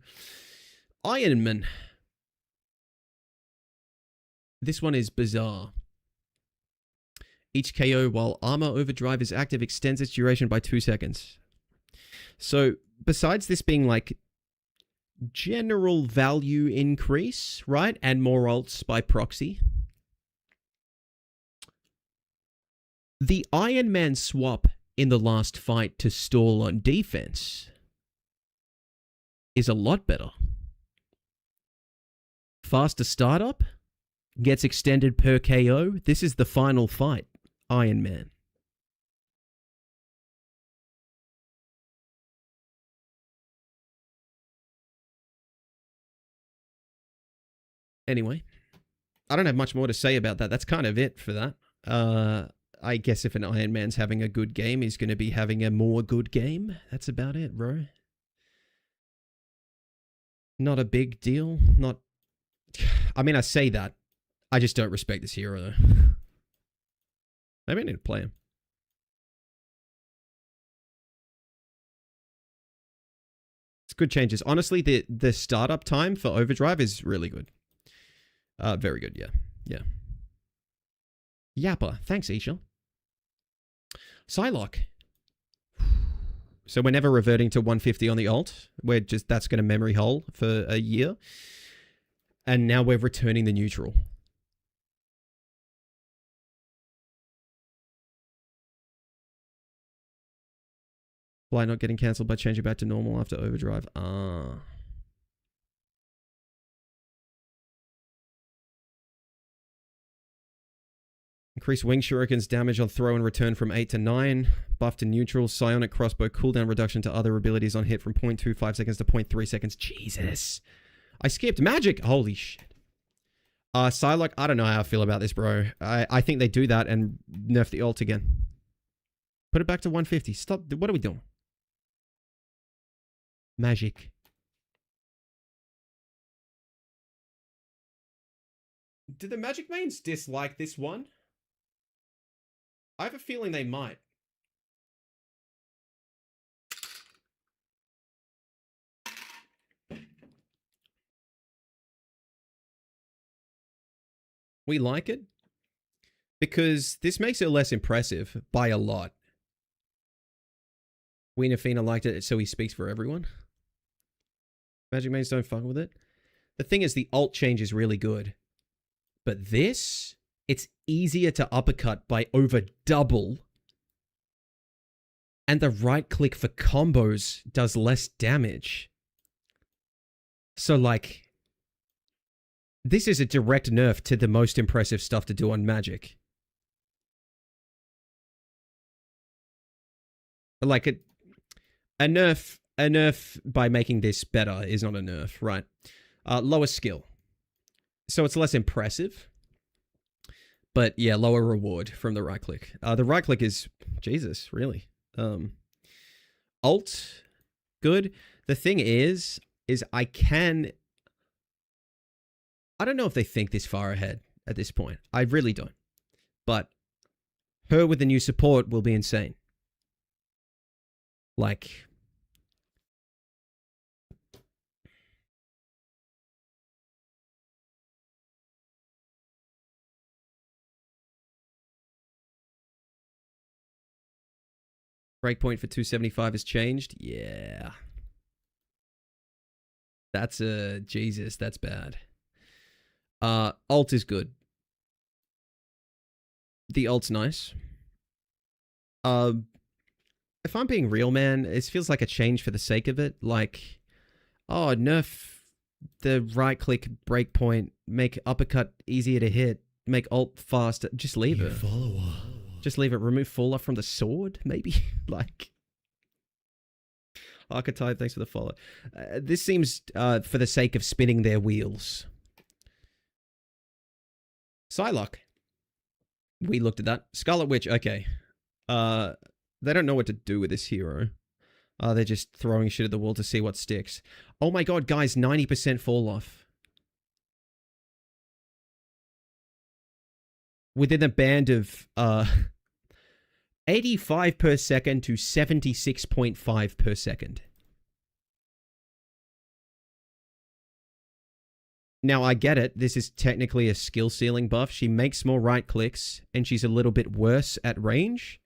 Speaker 1: Iron Man. This one is bizarre. Each KO while armor overdrive is active extends its duration by 2 seconds. So, besides this being like general value increase, right? And more ults by proxy. The Iron Man swap in the last fight to stall on defense is a lot better. Faster startup, gets extended per KO. This is the final fight. Iron Man. Anyway, I don't have much more to say about that. That's kind of it for that. I guess if an Iron Man's having a good game, he's going to be having a more good game. That's about it, bro. Not a big deal. Not... I mean, I say that. I just don't respect this hero, though. Maybe I need to play him. It's good changes. Honestly, the startup time for Overdrive is really good. Very good, yeah. Yeah. Yappa. Thanks, Isha. Psylocke. So we're never reverting to 150 on the alt. That's going to memory hole for a year. And now we're returning the neutral. Why not getting cancelled by changing back to normal after Overdrive? Increase wing shuriken's damage on throw and return from 8 to 9. Buff to neutral. Psionic crossbow cooldown reduction to other abilities on hit from 0.25 seconds to 0.3 seconds. Jesus. I skipped magic. Holy shit. Psylocke, I don't know how I feel about this, bro. I think they do that and nerf the ult again. Put it back to 150. Stop. What are we doing? Magic. Do the magic mains dislike this one? I have a feeling they might. We like it because this makes it less impressive by a lot. Wienafina liked it, so he speaks for everyone. Magic mains don't fuck with it. The thing is, the alt change is really good. But this, it's easier to uppercut by over double. And the right click for combos does less damage. So, like, this is a direct nerf to the most impressive stuff to do on magic. Like, a nerf by making this better is not a nerf, right? Lower skill. So it's less impressive. But yeah, lower reward from the right click. The right click is, Jesus, really. Alt, good. The thing is I don't know if they think this far ahead at this point. I really don't. But her with the new support will be insane. Like, breakpoint for 275 has changed. Yeah. That's Jesus, that's bad. Alt is good. The alt's nice. If I'm being real, man, it feels like a change for the sake of it. Like, oh, nerf the right click breakpoint, make uppercut easier to hit, make alt fast. Just leave it. Just leave it. Remove fall off from the sword, maybe? Like, Archetype, thanks for the follow. This seems for the sake of spinning their wheels. Psylocke. We looked at that. Scarlet Witch, okay. They don't know what to do with this hero. They're just throwing shit at the wall to see what sticks. Oh my god, guys, 90% fall off. Within a band of 85 per second to 76.5 per second. Now, I get it. This is technically a skill ceiling buff. She makes more right clicks, and she's a little bit worse at range.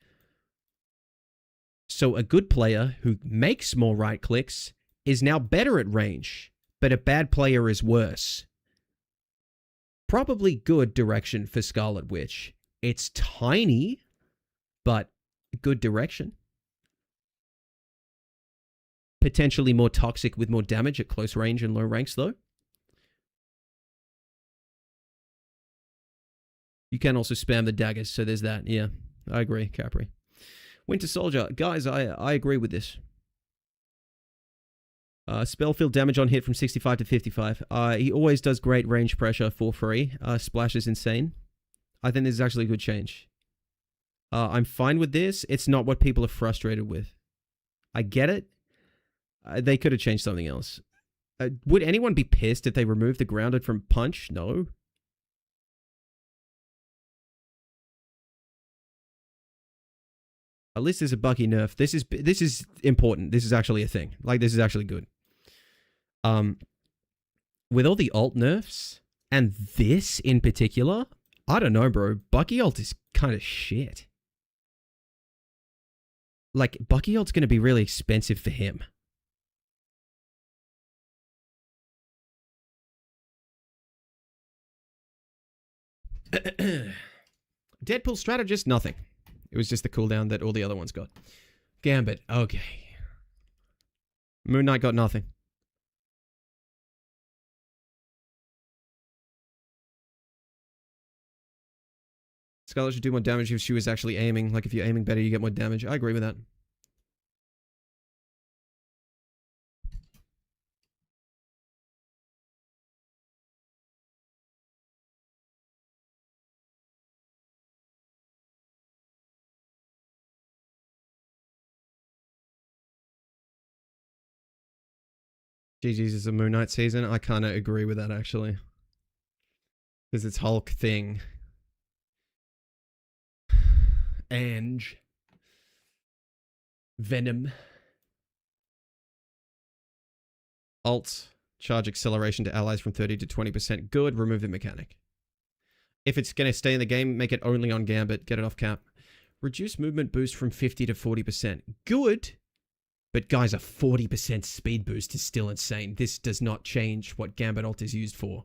Speaker 1: So a good player who makes more right clicks is now better at range, but a bad player is worse. Probably good direction for Scarlet Witch. It's tiny, but good direction. Potentially more toxic with more damage at close range and low ranks, though. You can also spam the daggers, so there's that. Yeah, I agree, Capri. Winter Soldier. Guys, I agree with this. Spell field damage on hit from 65 to 55. He always does great range pressure for free. Splash is insane. I think this is actually a good change. I'm fine with this. It's not what people are frustrated with. I get it. They could have changed something else. Would anyone be pissed if they removed the grounded from punch? No. At least there's a Bucky nerf. This is important. This is actually a thing. Like, this is actually good. With all the alt nerfs, and this in particular, I don't know, bro. Bucky ult is kind of shit. Like, Bucky ult's going to be really expensive for him. Deadpool strategist, nothing. It was just the cooldown that all the other ones got. Gambit, okay. Moon Knight got nothing. Scarlet should do more damage if she was actually aiming. Like, if you're aiming better, you get more damage. I agree with that. GG's is a Moon Knight season. I kind of agree with that, actually. Because it's Hulk thing. Ange. Venom. Alt. Charge acceleration to allies from 30 to 20%. Good. Remove the mechanic. If it's going to stay in the game, make it only on Gambit. Get it off cap. Reduce movement boost from 50 to 40%. Good. But guys, a 40% speed boost is still insane. This does not change what Gambit ult is used for.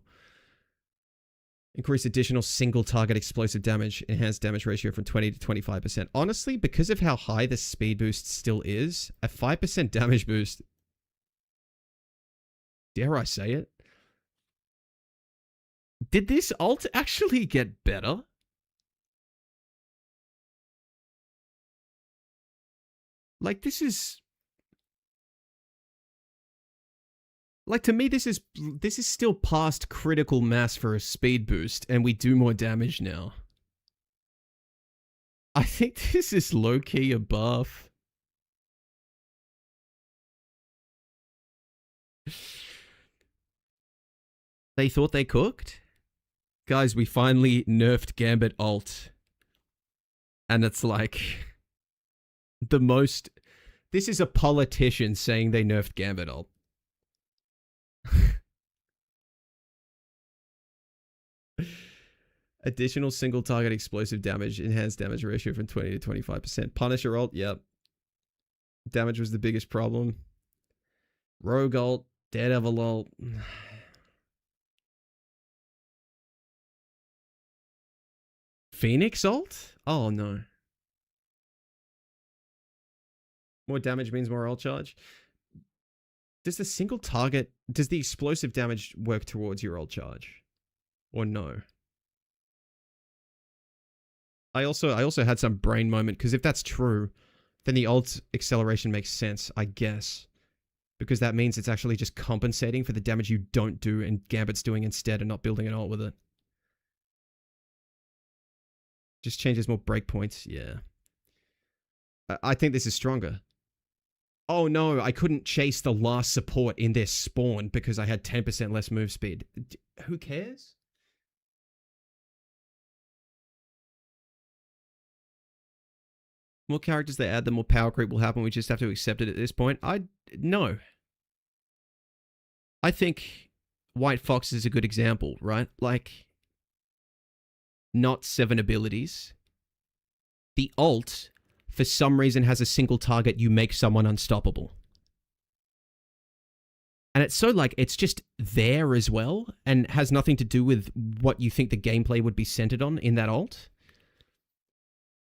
Speaker 1: Increase additional single target explosive damage. Enhance damage ratio from 20 to 25%. Honestly, because of how high the speed boost still is, a 5% damage boost, dare I say it? Did this ult actually get better? Like, this is... Like, to me, this is still past critical mass for a speed boost, and we do more damage now. I think this is low-key a buff. They thought they cooked? Guys, we finally nerfed Gambit ult. And it's like... the most... This is a politician saying they nerfed Gambit ult. Additional single target explosive damage, enhanced damage ratio from 20 to 25%. Punisher ult, yep. Damage was the biggest problem. Rogue ult, Daredevil ult. Phoenix ult? Oh no. More damage means more ult charge. Does the single target, does the explosive damage work towards your ult charge? Or no? I also had some brain moment, because if that's true, then the ult acceleration makes sense, I guess. Because that means it's actually just compensating for the damage you don't do and Gambit's doing instead and not building an ult with it. Just changes more breakpoints, yeah. I think this is stronger. Oh no, I couldn't chase the last support in their spawn because I had 10% less move speed. Who cares? More characters they add, the more power creep will happen. We just have to accept it at this point. No. I think White Fox is a good example, right? Like, not 7 abilities. The ult, for some reason, has a single target. You make someone unstoppable. And it's so, like, it's just there as well, and has nothing to do with what you think the gameplay would be centered on in that ult.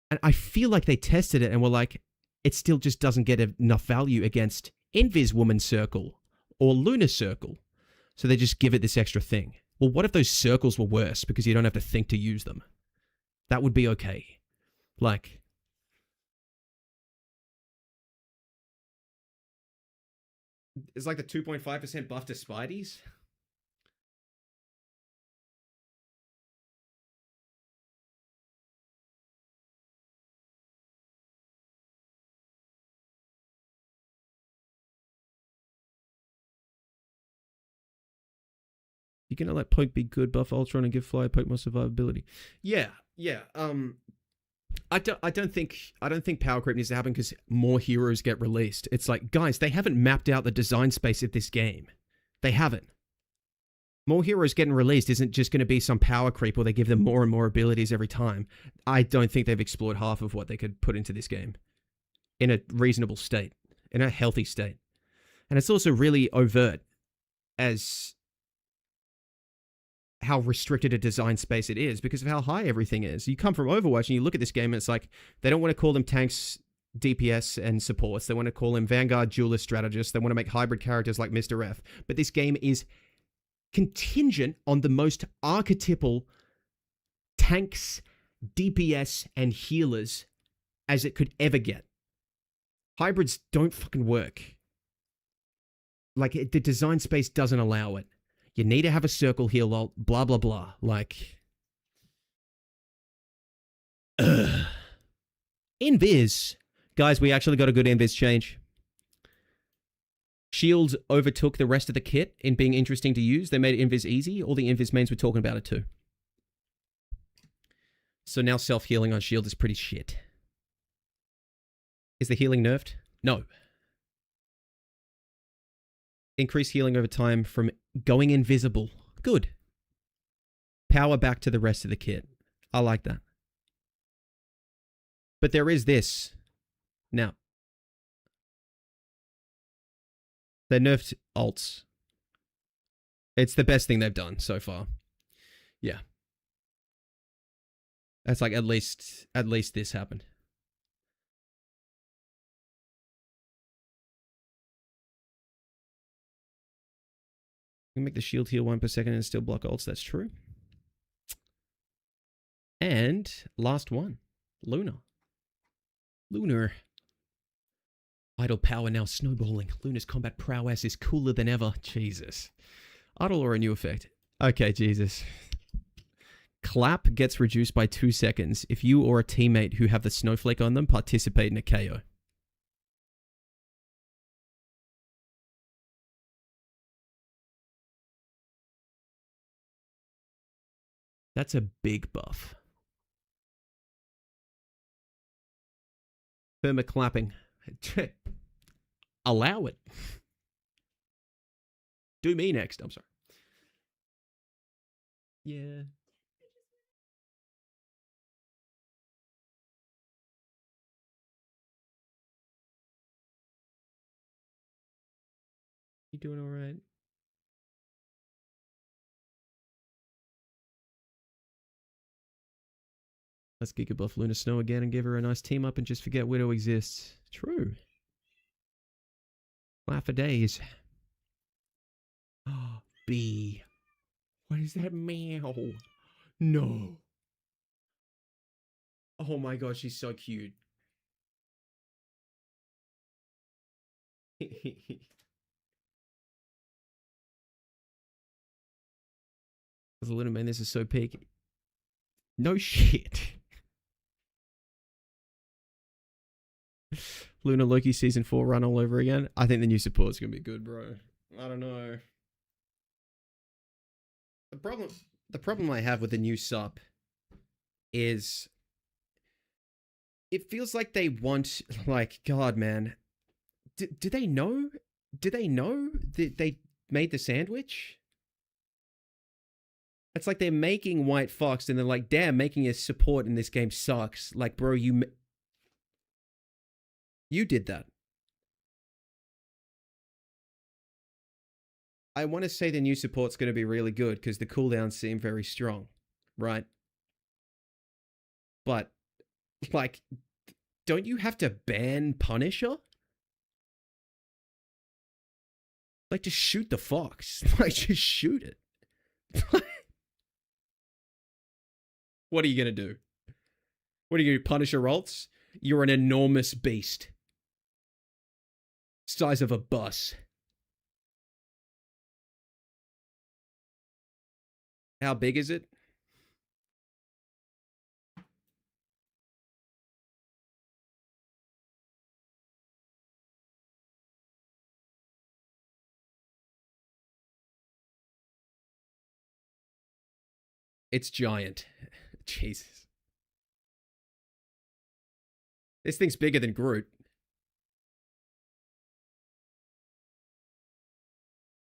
Speaker 1: And I feel like they tested it and were like, it still just doesn't get enough value against Invis Woman Circle or Luna Circle. So they just give it this extra thing. Well, what if those circles were worse because you don't have to think to use them? That would be okay. Like... It's like the 2.5% buff to Spideys. You're gonna let Poke be good, buff Ultron, and give Fly Poke more survivability. Yeah. I don't think power creep needs to happen because more heroes get released. It's like, guys, they haven't mapped out the design space of this game. They haven't. More heroes getting released isn't just going to be some power creep where they give them more and more abilities every time. I don't think they've explored half of what they could put into this game in a reasonable state, in a healthy state. And it's also really overt as how restricted a design space it is because of how high everything is. You come from Overwatch and you look at this game and it's like, they don't want to call them tanks, DPS, and supports. They want to call them Vanguard, Duelist, Strategists. They want to make hybrid characters like Mr. F. But this game is contingent on the most archetypal tanks, DPS, and healers as it could ever get. Hybrids don't fucking work. Like, the design space doesn't allow it. You need to have a circle heal ult, blah, blah, blah. Like, Invis. Guys, we actually got a good Invis change. Shields overtook the rest of the kit in being interesting to use. They made Invis easy. All the Invis mains were talking about it too. So now self-healing on shield is pretty shit. Is the healing nerfed? No. Increase healing over time from going invisible. Good. Power back to the rest of the kit. I like that. But there is this. Now. They nerfed ults. It's the best thing they've done so far. Yeah. That's like at least this happened. You can make the shield heal 1 per second and still block ults. That's true. And last one. Luna. Lunar. Idle power now snowballing. Luna's combat prowess is cooler than ever. Jesus. Idle or a new effect? Okay, Jesus. Clap gets reduced by 2 seconds if you or a teammate who have the snowflake on them participate in a KO. That's a big buff. Perma clapping. Allow it. Do me next. I'm sorry. Yeah. You doing all right? Let's Giga buff Luna Snow again and give her a nice team up and just forget Widow exists. True. Laugh for days. Oh, B. What is that meow? No. Oh my god, she's so cute. As a little man, this is so peak. No shit. Luna Loki season 4 run all over again. I think the new support's gonna be good, bro. I don't know. The problem I have with the new sup is it feels like they want, like, God, man. Do they know? Do they know that they made the sandwich? It's like they're making White Fox and they're like, damn, making a support in this game sucks. Like, bro, you did that. I want to say the new support's going to be really good because the cooldowns seem very strong, right? But, like, don't you have to ban Punisher? Like, just shoot the fox. Like, just shoot it. What are you going to do? What are you going to do? Punisher ults? You're an enormous beast. Size of a bus. How big is it? It's giant. Jesus. This thing's bigger than Groot.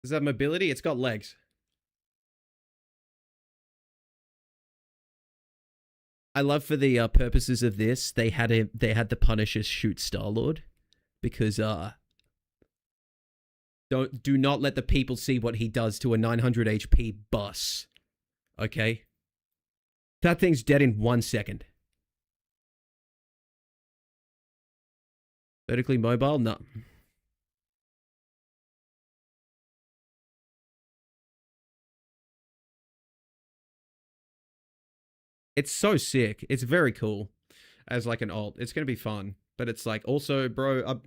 Speaker 1: Does that have mobility? It's got legs. I love for the purposes of this, they had the Punisher shoot Star-Lord because do not let the people see what he does to a 900 HP bus. Okay? That thing's dead in 1 second. Vertically mobile? No. It's so sick. It's very cool as like an alt. It's going to be fun. But it's like also, bro,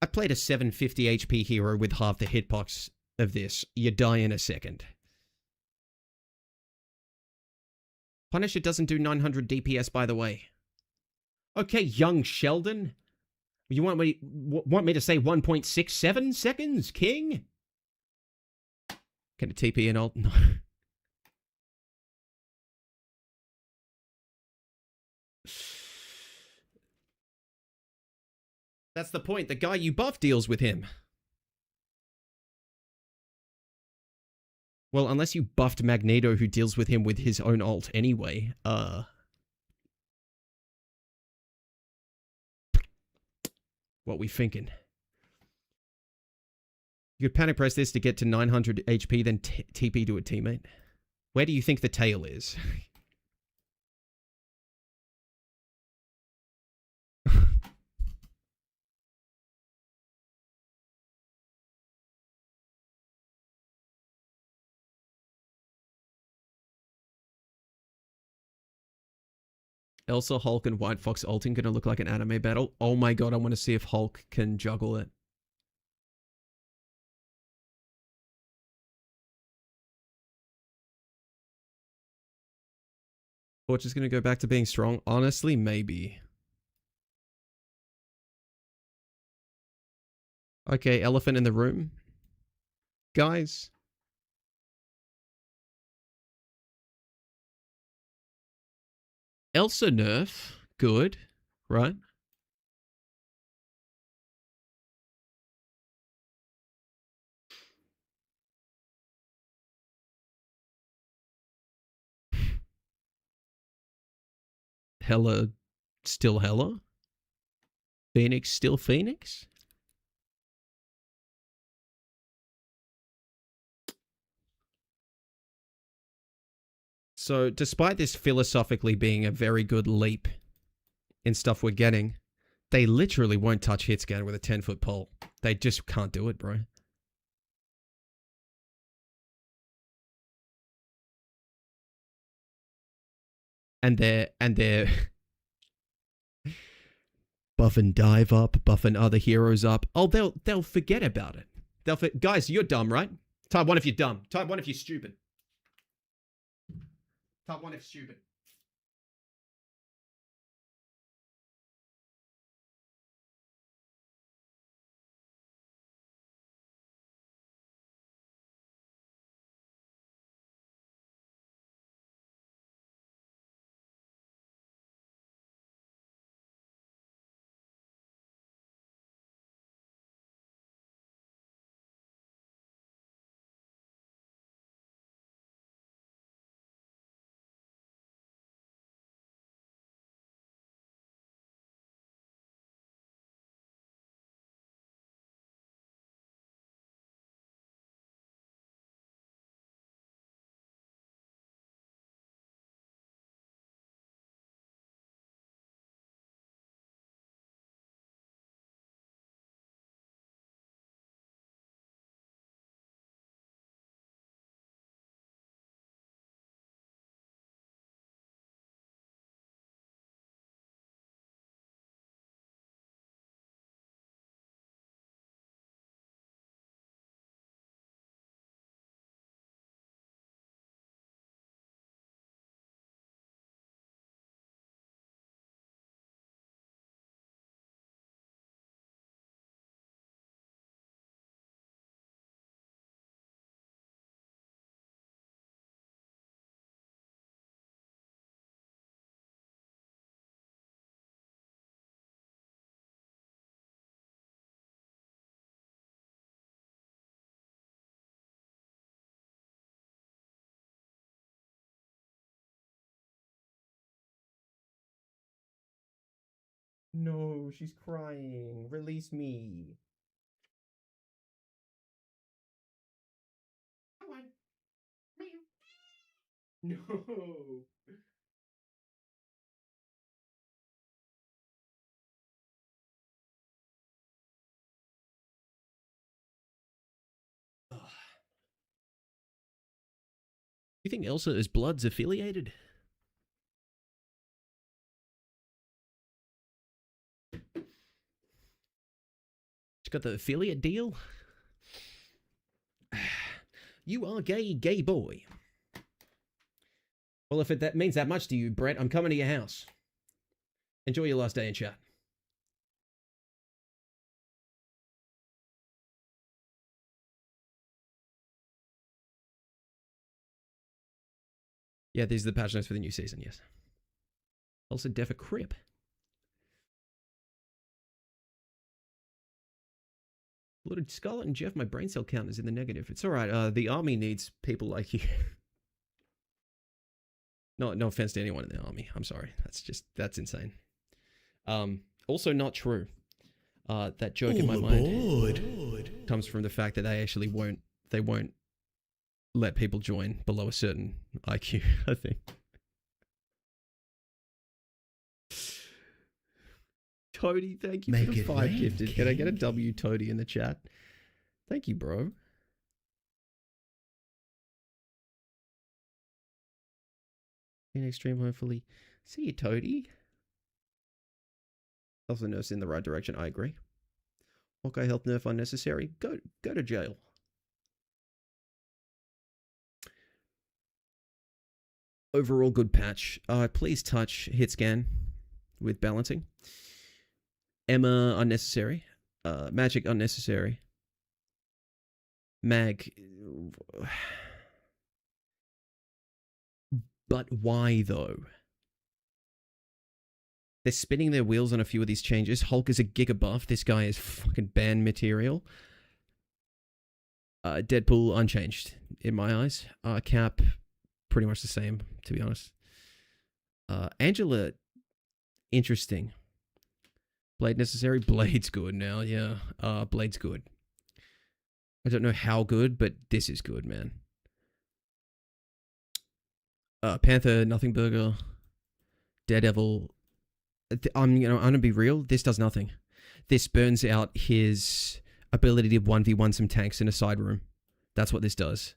Speaker 1: I played a 750 HP hero with half the hitbox of this. You die in a second. Punisher doesn't do 900 DPS, by the way. Okay, young Sheldon. You want me to say 1.67 seconds, King? Can a TP and alt? No. That's the point. The guy you buff deals with him. Well, unless you buffed Magneto, who deals with him with his own ult anyway. What we thinking? You could panic press this to get to 900 HP, then TP to a teammate. Where do you think the tail is? Elsa, Hulk, and White Fox ulting gonna look like an anime battle. Oh my god, I want to see if Hulk can juggle it. Torch is gonna go back to being strong. Honestly, maybe. Okay, elephant in the room. Guys. Elsa nerf. Good. Right? Hella still Hella? Phoenix still Phoenix? So, despite this philosophically being a very good leap in stuff we're getting, they literally won't touch hitscan with a 10-foot pole. They just can't do it, bro. And they're buff and dive up, buffing other heroes up. Oh, they'll forget about it. Guys, you're dumb, right? Type 1 if you're dumb. Type 1 if you're stupid. Type 1 if stupid.
Speaker 2: No, she's crying. Release me. Come on. No.
Speaker 1: You think Elsa is Blood's affiliated? She's got the affiliate deal? You are gay boy. Well, if that means that much to you, Brett, I'm coming to your house. Enjoy your last day in chat. Yeah, these are the patch notes for the new season, yes. Also, Def a Crip. Loaded Scarlet and Jeff, my brain cell count is in the negative. It's alright, the army needs people like you. No offense to anyone in the army. I'm sorry. That's insane. Also not true. That joke in my mind comes from the fact that they won't let people join below a certain IQ, I think. Toady, thank you for the 5 gifted. Can I get a W Toady in the chat? Thank you, bro. In extreme, hopefully. See you, Toady. Also nerfs in the right direction, I agree. Hawkeye health nerf unnecessary. Go to jail. Overall good patch. Please touch hit scan with balancing. Emma unnecessary. Magic unnecessary. Mag. But why though? They're spinning their wheels on a few of these changes. Hulk is a giga buff. This guy is fucking banned material. Deadpool unchanged in my eyes. Cap pretty much the same, to be honest. Angela, interesting. Blade necessary. Blade's good now. Yeah. Blade's good. I don't know how good, but this is good, man. Panther, Nothing Burger, Daredevil. I'm gonna be real. This does nothing. This burns out his ability to 1v1 some tanks in a side room. That's what this does.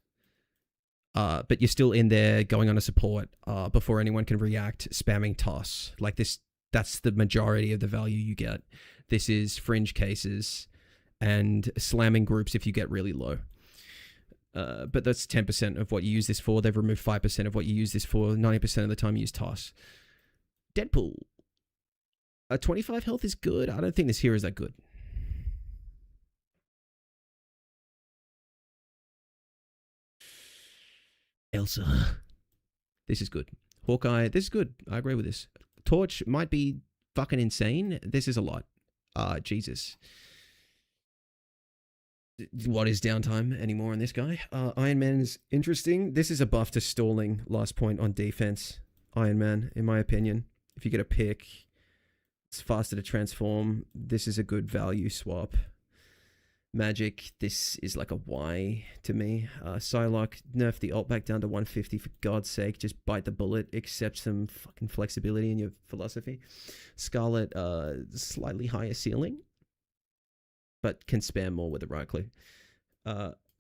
Speaker 1: But you're still in there going on a support before anyone can react, spamming toss. Like this, that's the majority of the value you get. This is fringe cases and slamming groups if you get really low. But that's 10% of what you use this for. They've removed 5% of what you use this for. 90% of the time you use toss. Deadpool. 25 health is good. I don't think this hero is that good. Elsa. This is good. Hawkeye. This is good. I agree with this. Torch might be fucking insane. This is a lot. Jesus. What is downtime anymore on this guy? Iron Man is interesting. This is a buff to stalling. Last point on defense. Iron Man, in my opinion. If you get a pick, it's faster to transform. This is a good value swap. Magic, this is like a Y to me. Psylocke, nerf the ult back down to 150 for God's sake. Just bite the bullet. Accept some fucking flexibility in your philosophy. Scarlet, slightly higher ceiling, but can spam more with the right click.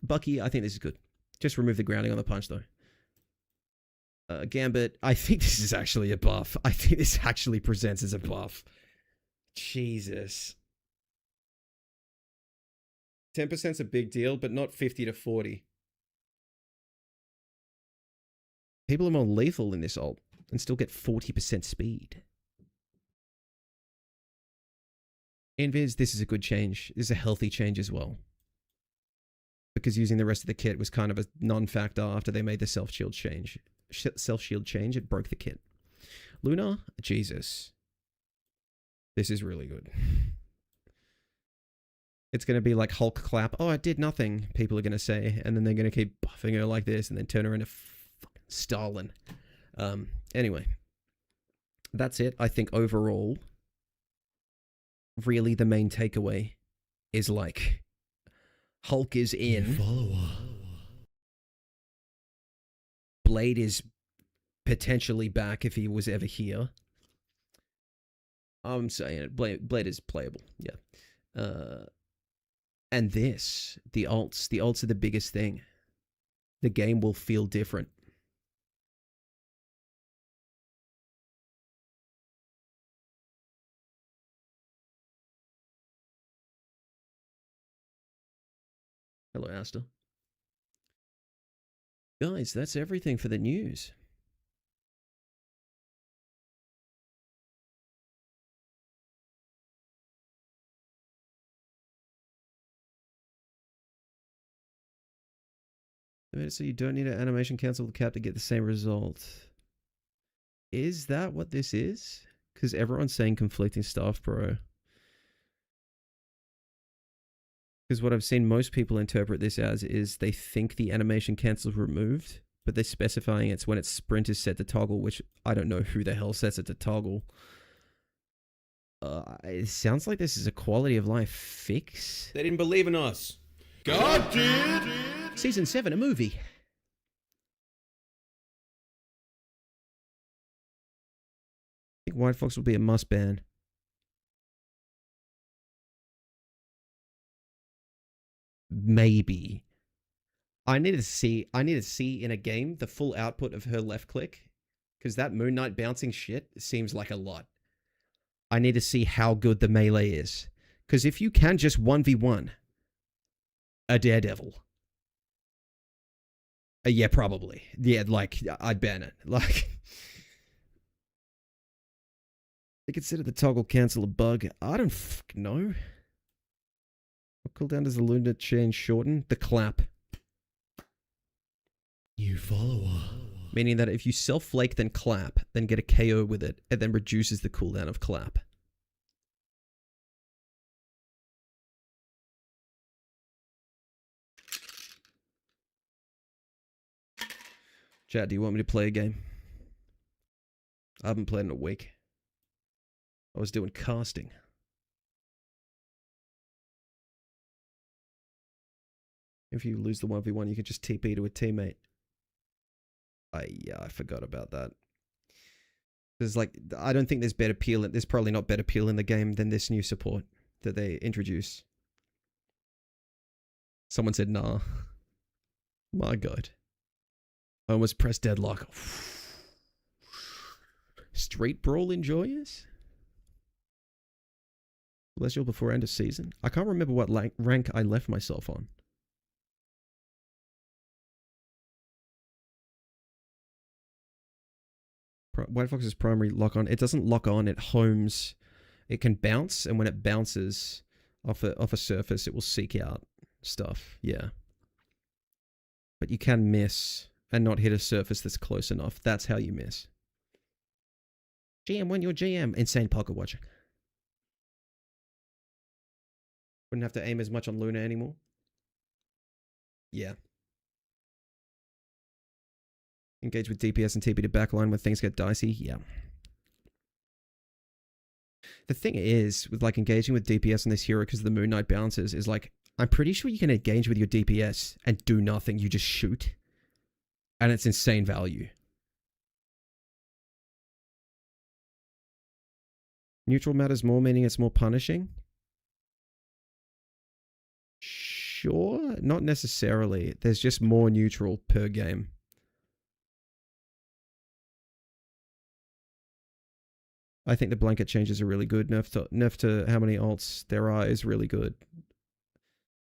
Speaker 1: Bucky, I think this is good. Just remove the grounding on the punch, though. Gambit, I think this is actually a buff. I think this actually presents as a buff. Jesus. 10% is a big deal, but not 50 to 40. People are more lethal in this ult and still get 40% speed. Invis, this is a good change. This is a healthy change as well. Because using the rest of the kit was kind of a non-factor after they made the self-shield change. Self-shield change, it broke the kit. Luna, Jesus. This is really good. It's going to be like Hulk clap. Oh, it did nothing, people are going to say. And then they're going to keep buffing her like this and then turn her into fucking Stalin. Anyway. That's it. I think overall, really the main takeaway is like Hulk is in,
Speaker 10: Follower.
Speaker 1: Blade is potentially back if he was ever here. I'm saying it. Blade is playable. Yeah. And the alts are the biggest thing. The game will feel different. Hello, Asta. Guys, that's everything for the news. So you don't need an animation cancel the cap to get the same result. Is that what this is? Because everyone's saying conflicting stuff, bro. Because what I've seen most people interpret this as is they think the animation cancel's removed, but they're specifying it's when its sprint is set to toggle, which I don't know who the hell sets it to toggle. It sounds like this is a quality of life fix.
Speaker 2: They didn't believe in us. God did!
Speaker 1: Season 7, a movie. I think White Fox will be a must ban. Maybe. I need to see in a game the full output of her left click, because that Moon Knight bouncing shit seems like a lot. I need to see how good the melee is, because if you can just 1v1 a Daredevil, yeah, probably, yeah, like I'd ban it. Like, they consider the toggle cancel a bug. I don't fucking know. What cooldown does the Luna chain shorten? The clap.
Speaker 10: New follower.
Speaker 1: Meaning that if you self-flake then clap, then get a KO with it, it then reduces the cooldown of clap. Chat, do you want me to play a game? I haven't played in a week. I was doing casting. If you lose the 1v1, you can just TP to a teammate. Yeah, I forgot about that. There's like, I don't think there's better peel. There's probably not better peel in the game than this new support that they introduce. Someone said, nah. My God. I almost pressed deadlock. Street Brawl enjoyers? Celestial before end of season? I can't remember what rank I left myself on. White Fox's primary lock on. It doesn't lock on, it homes. It can bounce, and when it bounces off a surface, it will seek out stuff. Yeah. But you can miss and not hit a surface that's close enough. That's how you miss. GM, when you're GM. Insane pocket watching. Wouldn't have to aim as much on Luna anymore. Yeah. Engage with DPS and TP to backline when things get dicey. Yeah. The thing is, with like engaging with DPS on this hero because of the Moon Knight bounces, is like, I'm pretty sure you can engage with your DPS and do nothing. You just shoot. And it's insane value. Neutral matters more, meaning it's more punishing? Sure. Not necessarily. There's just more neutral per game. I think the blanket changes are really good. Nerf to how many alts there are is really good.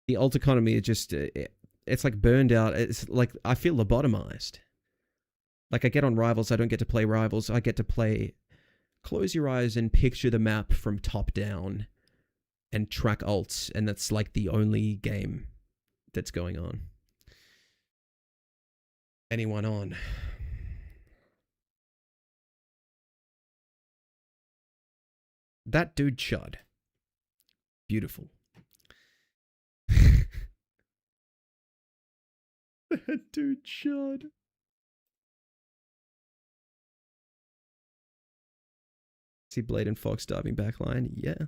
Speaker 1: The alt economy is just, it's like burned out. It's like, I feel lobotomized. Like I get on Rivals, I don't get to play Rivals. I get to play, close your eyes and picture the map from top down and track alts. And that's like the only game that's going on. Anyone on? That dude chud. Beautiful. That dude chud. See Blade and Fox diving backline? Yeah.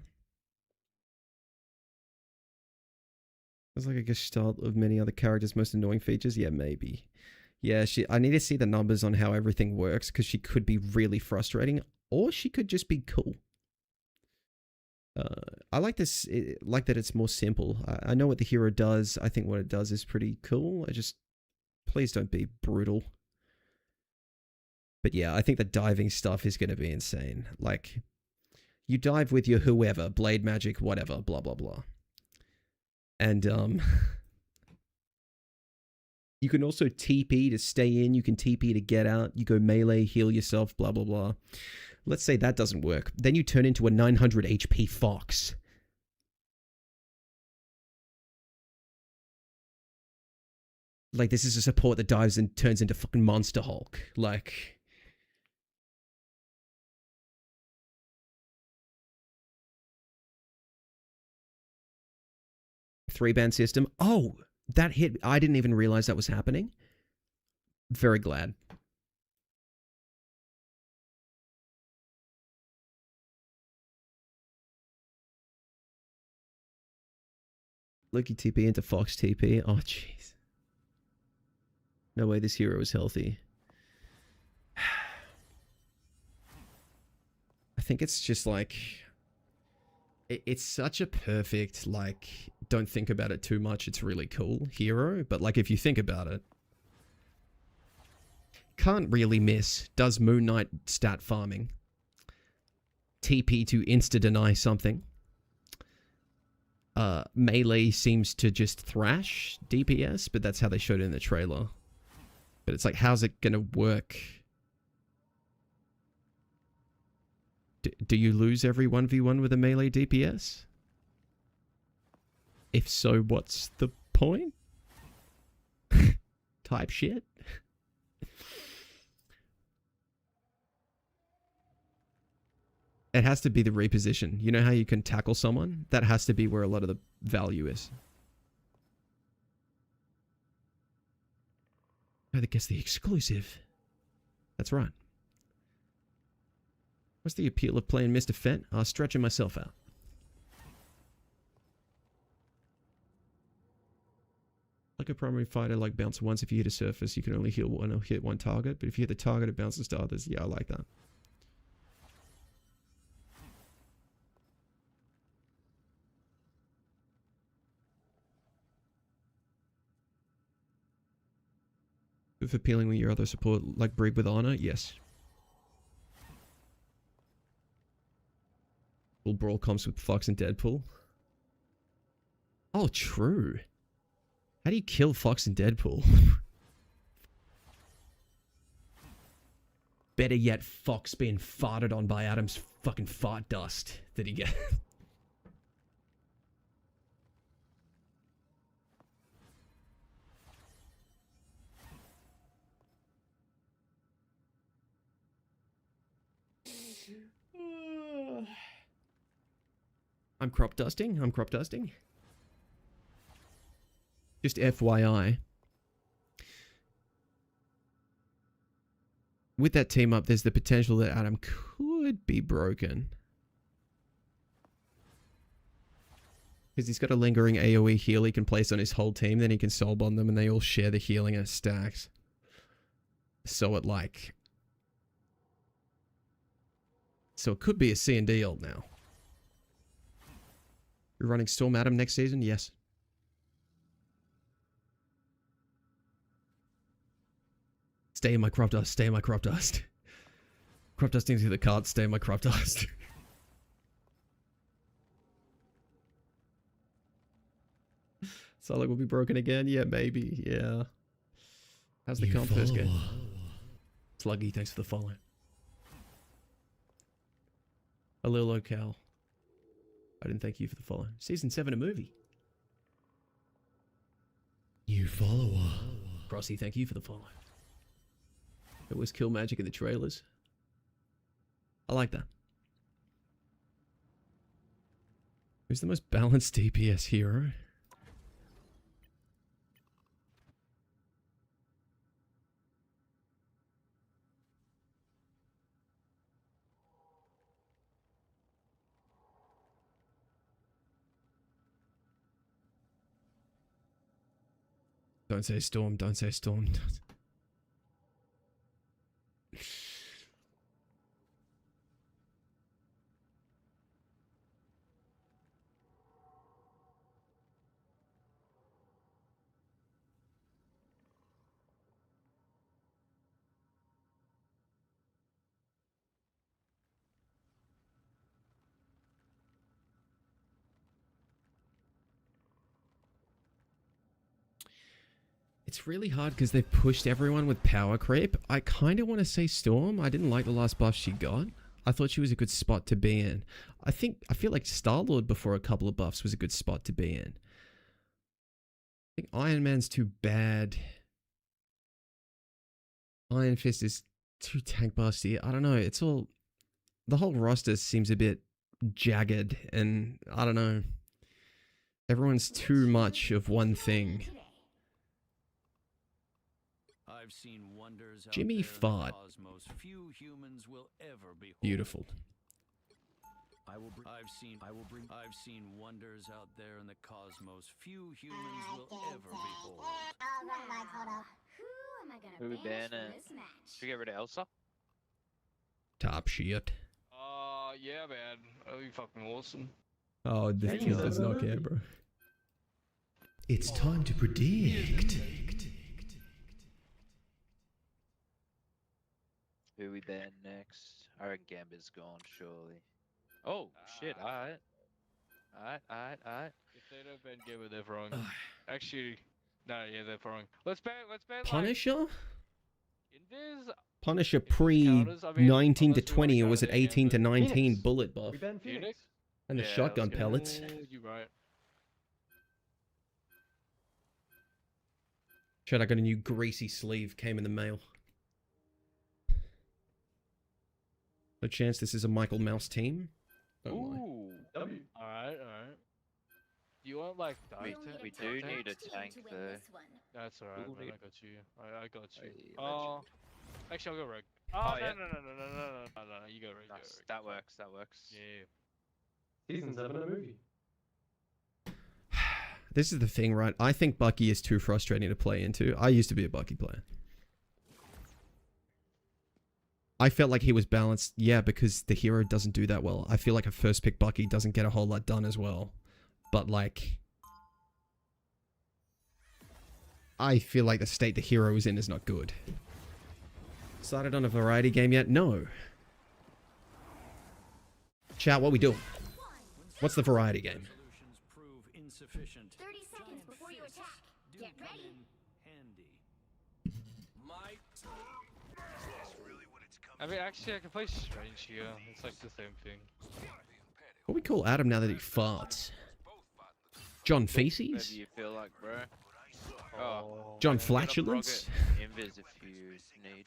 Speaker 1: It's like a gestalt of many other characters' most annoying features. Yeah, maybe. Yeah, I need to see the numbers on how everything works because she could be really frustrating, or she could just be cool. I like this, like that it's more simple. I know what the hero does. I think what it does is pretty cool. Please don't be brutal. But yeah, I think the diving stuff is going to be insane. Like, you dive with your whoever, blade magic, whatever, blah, blah, blah. And, you can also TP to stay in, you can TP to get out, you go melee, heal yourself, blah, blah, blah. Let's say that doesn't work. Then you turn into a 900 HP fox. Like, this is a support that dives and turns into fucking Monster Hulk. Like... Three-band system. Oh, that hit. I didn't even realize that was happening. Very glad. Loki TP into Fox TP. Oh, jeez. No way this hero is healthy. I think it's just like... It's such a perfect, like, don't think about it too much, it's really cool hero. But, like, if you think about it... Can't really miss. Does Moon Knight stat farming. TP to insta-deny something. Melee seems to just thrash DPS, but that's how they showed it in the trailer. But it's like, how's it gonna work? Do you lose every 1v1 with a melee DPS? If so, what's the point? Type shit. It has to be the reposition. You know how you can tackle someone? That has to be where a lot of the value is. I think it's the exclusive. That's right. What's the appeal of playing Mr. Fent? Stretching myself out. Like a primary fighter, like bounce once. If you hit a surface, you can only heal one or hit one target. But if you hit the target, it bounces to others. Yeah, I like that. If appealing with your other support, like Brig with Honor, yes. Full brawl comps with Fox and Deadpool. Oh, true. How do you kill Fox and Deadpool? Better yet, Fox being farted on by Adam's fucking fart dust that he gets. I'm crop dusting. I'm crop dusting. Just FYI. With that team up, there's the potential that Adam could be broken. Because he's got a lingering AoE heal he can place on his whole team, then he can soul bond them and they all share the healing and it stacks. So it like... So it could be a C&D ult now. You're running Storm Adam next season? Yes. Stay in my crop dust. Stay in my crop dust. Crop dusting through the cart. Stay in my crop dust. Solid will be broken again? Yeah, maybe. Yeah. How's the comp first game? Sluggy, thanks for the follow. A little locale. I didn't thank you for the follow. Season 7 a movie.
Speaker 10: New follower.
Speaker 1: Crossy, thank you for the follow. It was kill magic in the trailers. I like that. Who's the most balanced DPS hero? Don't say Storm. Don't say Storm. It's really hard because they've pushed everyone with power creep. I kind of want to say Storm. I didn't like the last buff she got. I thought she was a good spot to be in. I feel like Star-Lord before a couple of buffs was a good spot to be in. I think Iron Man's too bad. Iron Fist is too tank busty. I don't know. It's all... The whole roster seems a bit jagged and I don't know. Everyone's too much of one thing.
Speaker 11: I've seen wonders out
Speaker 1: Jimmy
Speaker 11: there in the
Speaker 1: Fart.
Speaker 11: cosmos few humans will ever behold.
Speaker 1: Beautiful.
Speaker 11: I've seen wonders out there in the cosmos few humans will ever behold.
Speaker 12: Who we ban and should we get rid of Elsa?
Speaker 1: Top shit.
Speaker 13: Yeah, man. That'd be fucking awesome.
Speaker 1: Oh, the kid does not care, bro.
Speaker 10: It's time to predict.
Speaker 12: Who we ban next? I reckon Gambit's gone, surely. Oh, shit, alright. Alright.
Speaker 13: If they don't ban Gambit, they're wrong. Actually, no, yeah, they're wrong. Let's ban
Speaker 1: Punisher?
Speaker 13: Like, Invis.
Speaker 1: Punisher pre 19 to 20, or was it 18 to 19 bullet buff? And the shotgun pellets.
Speaker 13: You're right.
Speaker 1: Shit, I got a new greasy sleeve, came in the mail. No chance this is a Michael Mouse team?
Speaker 13: Ooh. Alright. You want like
Speaker 12: we do need a tank though.
Speaker 13: That's alright, man. I got you. I got you.
Speaker 12: Oh,
Speaker 13: actually, I'll go Rogue.
Speaker 12: Oh,
Speaker 13: no,
Speaker 12: yeah.
Speaker 13: no. You go Rogue.
Speaker 12: Nice. That works.
Speaker 13: Yeah.
Speaker 9: Season 7 of a movie.
Speaker 1: This is the thing, right? I think Bucky is too frustrating to play into. I used to be a Bucky player. I felt like he was balanced, yeah, because the hero doesn't do that well. I feel like a first pick Bucky doesn't get a whole lot done as well. But like... I feel like the state the hero is in is not good. Started on a variety game yet? No. Chat, what we doing? What's the variety game?
Speaker 8: 30 seconds before you attack. Get ready.
Speaker 13: I mean, actually, I can play Strange here. It's like the same thing.
Speaker 1: What we call Adam now that he farts? John Feces?
Speaker 12: Whatever you feel like, bro. Oh,
Speaker 1: John Flatulence?
Speaker 12: Invis if you need.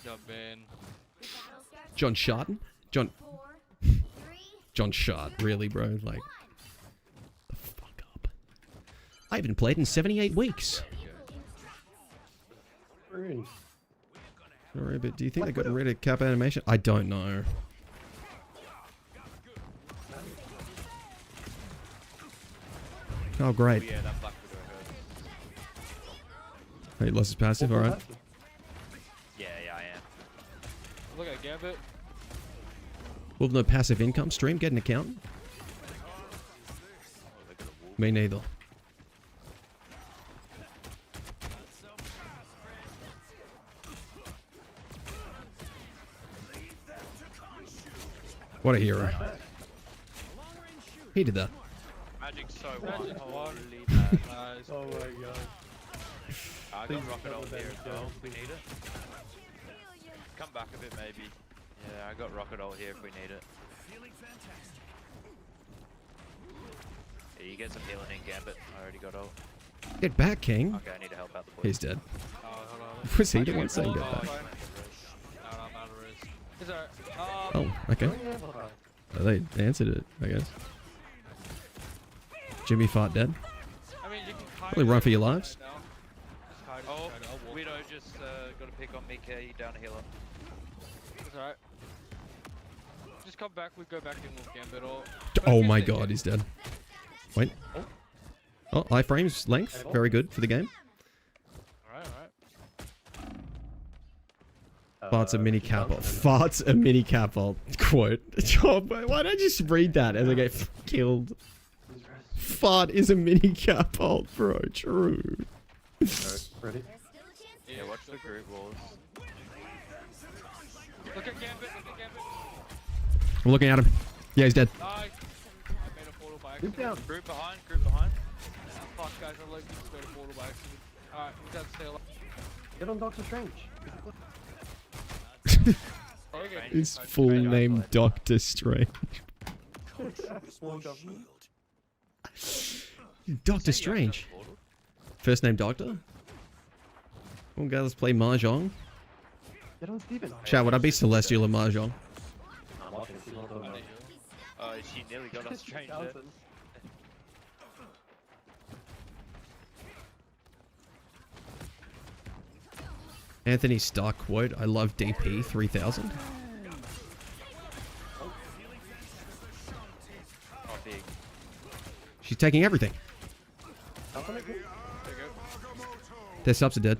Speaker 13: Jump in.
Speaker 1: John Sharden? John Shard, really, bro? Like, the fuck up. I haven't played in 78 weeks. Alright, but do you think they got rid of cap animation? I don't know. Oh, great.
Speaker 12: Yeah, that Black Widow hurt.
Speaker 1: Oh, he lost his passive, alright.
Speaker 12: Yeah, I am.
Speaker 13: Look at Gambit.
Speaker 1: We'll have no passive income stream, get an account. Me neither. What a hero. He did that.
Speaker 12: Magic's so wild. Holy
Speaker 13: Nice.
Speaker 9: Oh my god.
Speaker 12: I got rocket ult here as well. We need it. Come back a bit maybe. Yeah, I got rocket ult here if we need it. Yeah, you get some healing in Gambit. I already got ult.
Speaker 1: Get back, King.
Speaker 12: Okay, I need to help out the boys.
Speaker 1: He's dead.
Speaker 13: Oh, hold on.
Speaker 1: Was he the one saying get back?
Speaker 13: No, I'm out of risk. It's alright.
Speaker 1: Oh, okay. Oh, they answered it, I guess. Jimmy Fart dead.
Speaker 13: I mean, you can hide
Speaker 1: Probably run for your lives.
Speaker 13: right now. Just hide it,
Speaker 12: Oh,
Speaker 13: just hide it. I'll walk.
Speaker 12: Widow just got a pick on me, K down a healer.
Speaker 13: It's alright. Just come back, we go back in with Gambit or...
Speaker 1: Oh my god, he's dead. Wait. Oh, iframes length. Very good for the game.
Speaker 13: Alright, alright.
Speaker 1: Fart's a mini catapult. Fart's a mini catapult. Quote. Oh, why don't you just read that as I get killed? Fart is a mini catapult, bro. True.
Speaker 14: Ready?
Speaker 12: Yeah, watch the group wars.
Speaker 13: Look at Gambit, look at Gambit.
Speaker 1: I'm looking at him. Yeah, he's dead.
Speaker 13: Nice. I made a portal by accident.
Speaker 12: Down. Group behind, group behind.
Speaker 13: Fuck guys, I like just made a portal by accident. Alright, we gotta stay alive.
Speaker 14: Get on Doctor Strange.
Speaker 1: His full name, Doctor Strange. Doctor Strange. First name Doctor? Okay, let's play Mahjong.
Speaker 14: Get on Steven.
Speaker 1: Chat, would I be Celestial or Mahjong?
Speaker 12: Oh, she nearly got us changed it.
Speaker 1: Anthony Stark quote, I love DP 3000.
Speaker 12: Oh, big.
Speaker 1: She's taking everything. Their subs are dead.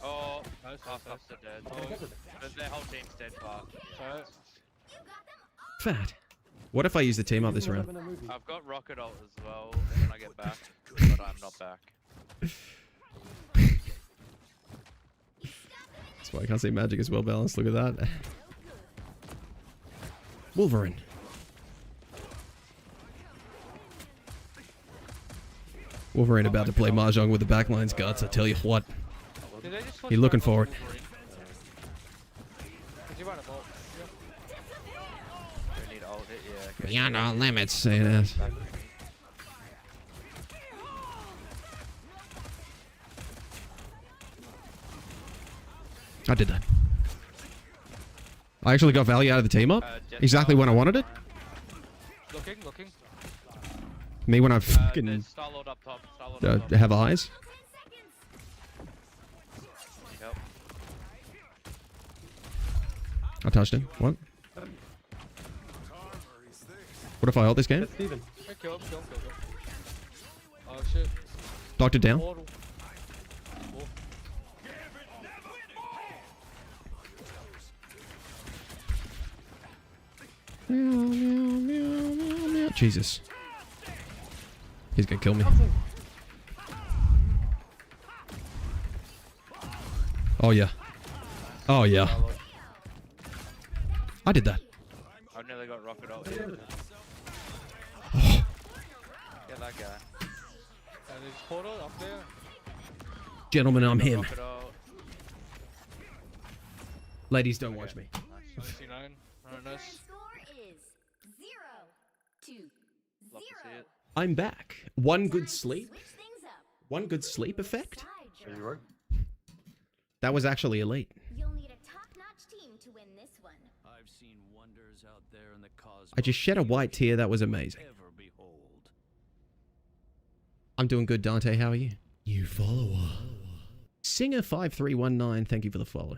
Speaker 12: Oh, half are dead. Their whole team's dead, far.
Speaker 1: Fat. What if I use the team up this round?
Speaker 12: I've got rocket ult as well when I get back, but I'm not back.
Speaker 1: That's why I can't say magic is well balanced. Look at that. Wolverine. Wolverine about to play Mahjong with the backline's guts, I tell you what. You're looking for it. Beyond all limits, say that. I did that. I actually got value out of the team up. Exactly when I wanted it.
Speaker 13: Looking.
Speaker 1: Me when I fucking have eyes.
Speaker 12: Yep.
Speaker 1: I touched him. What? What if I hold this game?
Speaker 13: Kill him. Oh shit.
Speaker 1: Doctor down.
Speaker 13: Portal.
Speaker 1: Jesus. He's gonna kill me. Oh yeah. Oh yeah. I did that.
Speaker 12: I've nearly got rocket ult. Get that guy.
Speaker 13: And there's portal up there.
Speaker 1: Gentlemen, I'm him.
Speaker 12: Rocket ult.
Speaker 1: Ladies, don't watch me.
Speaker 13: 99. Alright, nice.
Speaker 12: Love to see it.
Speaker 1: I'm back. One good sleep. One good sleep effect.
Speaker 14: Are you right?
Speaker 1: That was actually elite.
Speaker 8: You'll need a top-notch team to win this one.
Speaker 11: I've seen wonders out there in the cosmos.
Speaker 1: I just shed a white tear. That was amazing.
Speaker 11: Ever behold.
Speaker 1: I'm doing good, Dante. How are you?
Speaker 10: You follower.
Speaker 1: Singer5319, thank you for the follow.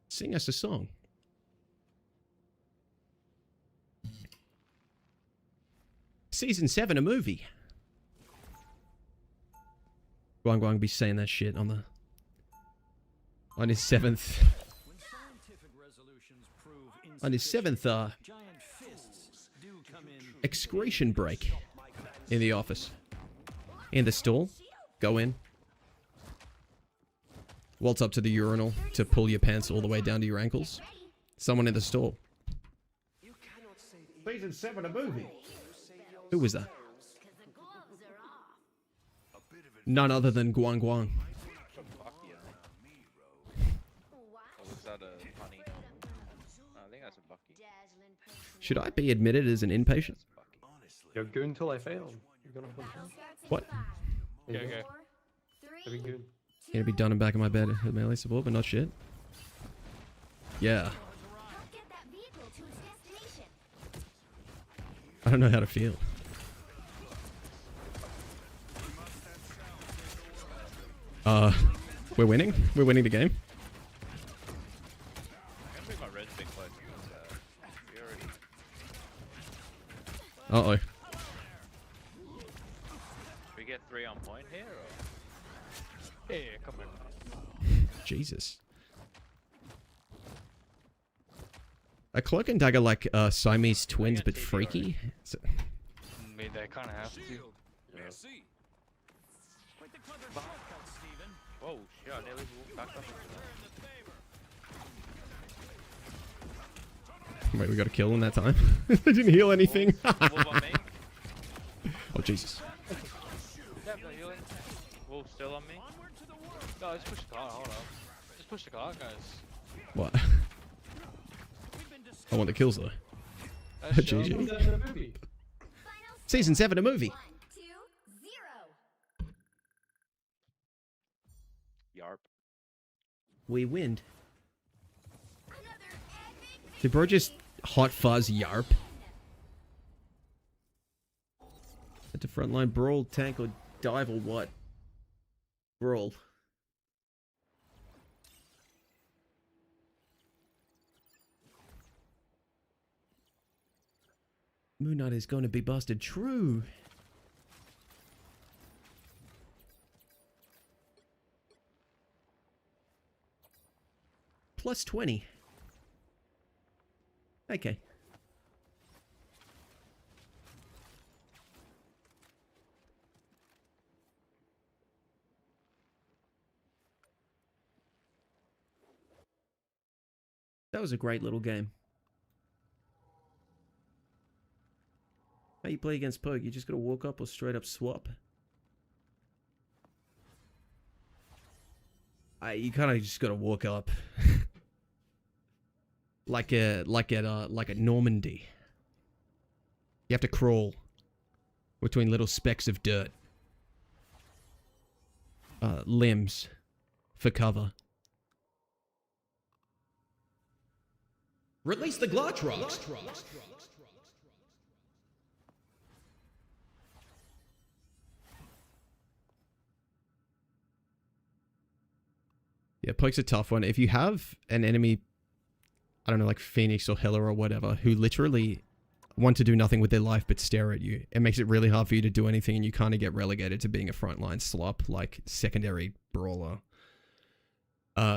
Speaker 1: Sing us a song. Season 7, a movie. Guang be saying that shit on his 7th. On his 7th, excretion break in the office. In the stall. Go in. Waltz up to the urinal to pull your pants all the way down to your ankles. Someone in the stall.
Speaker 2: Season 7, a movie.
Speaker 1: Who was that? None other than Guang.
Speaker 12: Oh, was that a honey? I think that's a bucky.
Speaker 1: Should I be admitted as an inpatient?
Speaker 14: You're good until I fail. You're gonna have
Speaker 1: What?
Speaker 13: Okay.
Speaker 14: That'd be good.
Speaker 1: Gonna be done and back in my bed at melee support, but not shit. Yeah. I don't know how to feel. We're winning? We're winning the game?
Speaker 12: I think my red's been close. We already...
Speaker 1: Uh-oh.
Speaker 12: We get 3 on point here, or?
Speaker 13: Yeah, come on.
Speaker 1: Jesus. A cloak and dagger like Siamese twins, but freaky?
Speaker 13: I mean, they kind of have to.
Speaker 11: Merci. Quite the clever shortcut, Steven.
Speaker 12: Whoa, shit, I nearly walked back up into that.
Speaker 1: Wait, we got a kill in that time? I didn't heal anything.
Speaker 12: Wolf on me.
Speaker 1: Oh, Jesus.
Speaker 12: Yeah, no healing. Wolf still on me.
Speaker 13: No, let's push the car, hold up. Just push the car, guys.
Speaker 1: What? I want the kills though. GG. Season 7 a movie.
Speaker 12: Yarp.
Speaker 1: We win. Did bro just hot fuzz yarp? At the frontline brawl, tank or dive or what? Brawl. Moon Knight is going to be busted. True. Plus 20. Okay. That was a great little game. How you play against Poke? You just gotta walk up or straight up swap? You kind of just gotta walk up. like at Normandy. You have to crawl between little specks of dirt. Limbs for cover.
Speaker 10: Release the Glottrox.
Speaker 1: Yeah, Poke's a tough one. If you have an enemy, I don't know, like Phoenix or Hela or whatever, who literally want to do nothing with their life but stare at you, it makes it really hard for you to do anything, and you kind of get relegated to being a frontline slop, like secondary brawler.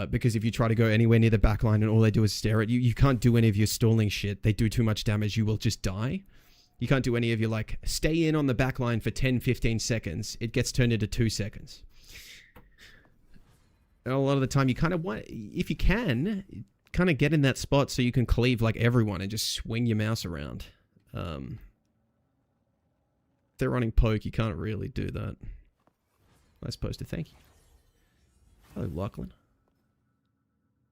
Speaker 1: Because if you try to go anywhere near the backline and all they do is stare at you, you can't do any of your stalling shit. They do too much damage, you will just die. You can't do any of your, like, stay in on the backline for 10, 15 seconds. It gets turned into 2 seconds. And a lot of the time you kind of want, if you can, kind of get in that spot so you can cleave like everyone and just swing your mouse around. If they're running Poke, you can't really do that. Nice poster, thank you. Hello, Lachlan.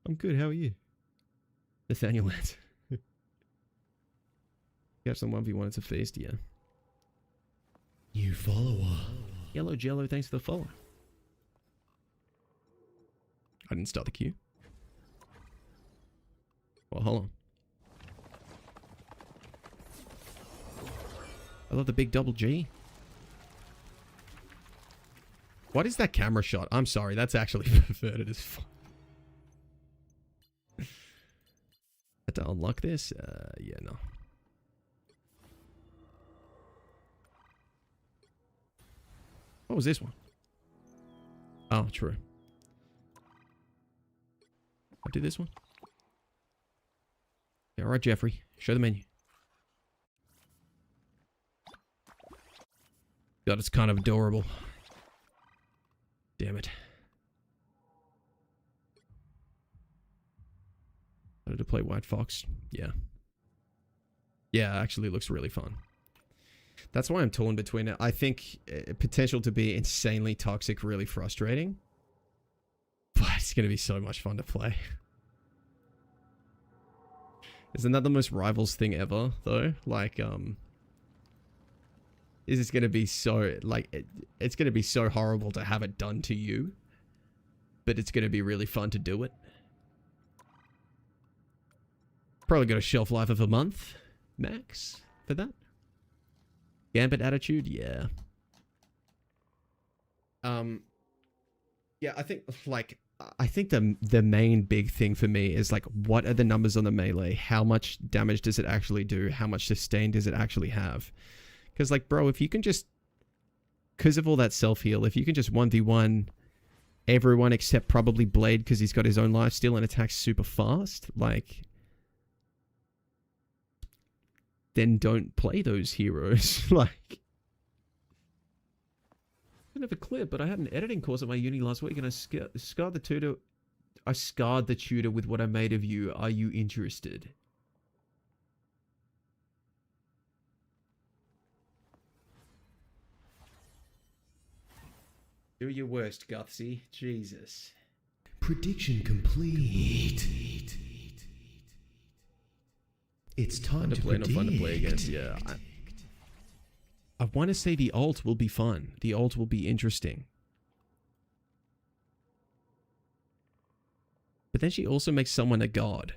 Speaker 1: I'm good, how are you? Nathaniel Lance. Catch some 1v1, it's a feast, yeah.
Speaker 10: New follower.
Speaker 1: Yellow Jello, thanks for the follow. I didn't start the queue. Well, hold on. I love the big double G. What is that camera shot? I'm sorry, that's actually perverted as fuck. Had to unlock this? Yeah, no. What was this one? Oh, true. I'll do this one. Yeah, alright, Jeffrey. Show the menu. God, it's kind of adorable. Damn it. How to play White Fox? Yeah. Yeah, actually it looks really fun. That's why I'm torn between it. I think potential to be insanely toxic, really frustrating. But it's going to be so much fun to play. Isn't that the most Rivals thing ever, though? Like, is this going to be so, like, it's going to be so horrible to have it done to you. But it's going to be really fun to do it. Probably got a shelf life of a month, max, for that. Gambit attitude, yeah. Yeah, I think, like, I think the main big thing for me is like, what are the numbers on the melee? How much damage does it actually do? How much sustain does it actually have? Because like, bro, if you can just, because of all that self-heal, if you can just 1v1 everyone except probably Blade because he's got his own lifesteal and attacks super fast, like, then don't play those heroes. Like, I don't have a clip, but I had an editing course at my uni last week and I scarred the tutor. I scarred the tutor with what I made of you. Are you interested? Do your worst, Gutsy. Jesus.
Speaker 10: Prediction complete. It's time to
Speaker 1: play,
Speaker 10: predict.
Speaker 1: not fun to play against. Yeah. I want to say the ult will be fun. The ult will be interesting. But then she also makes someone a god.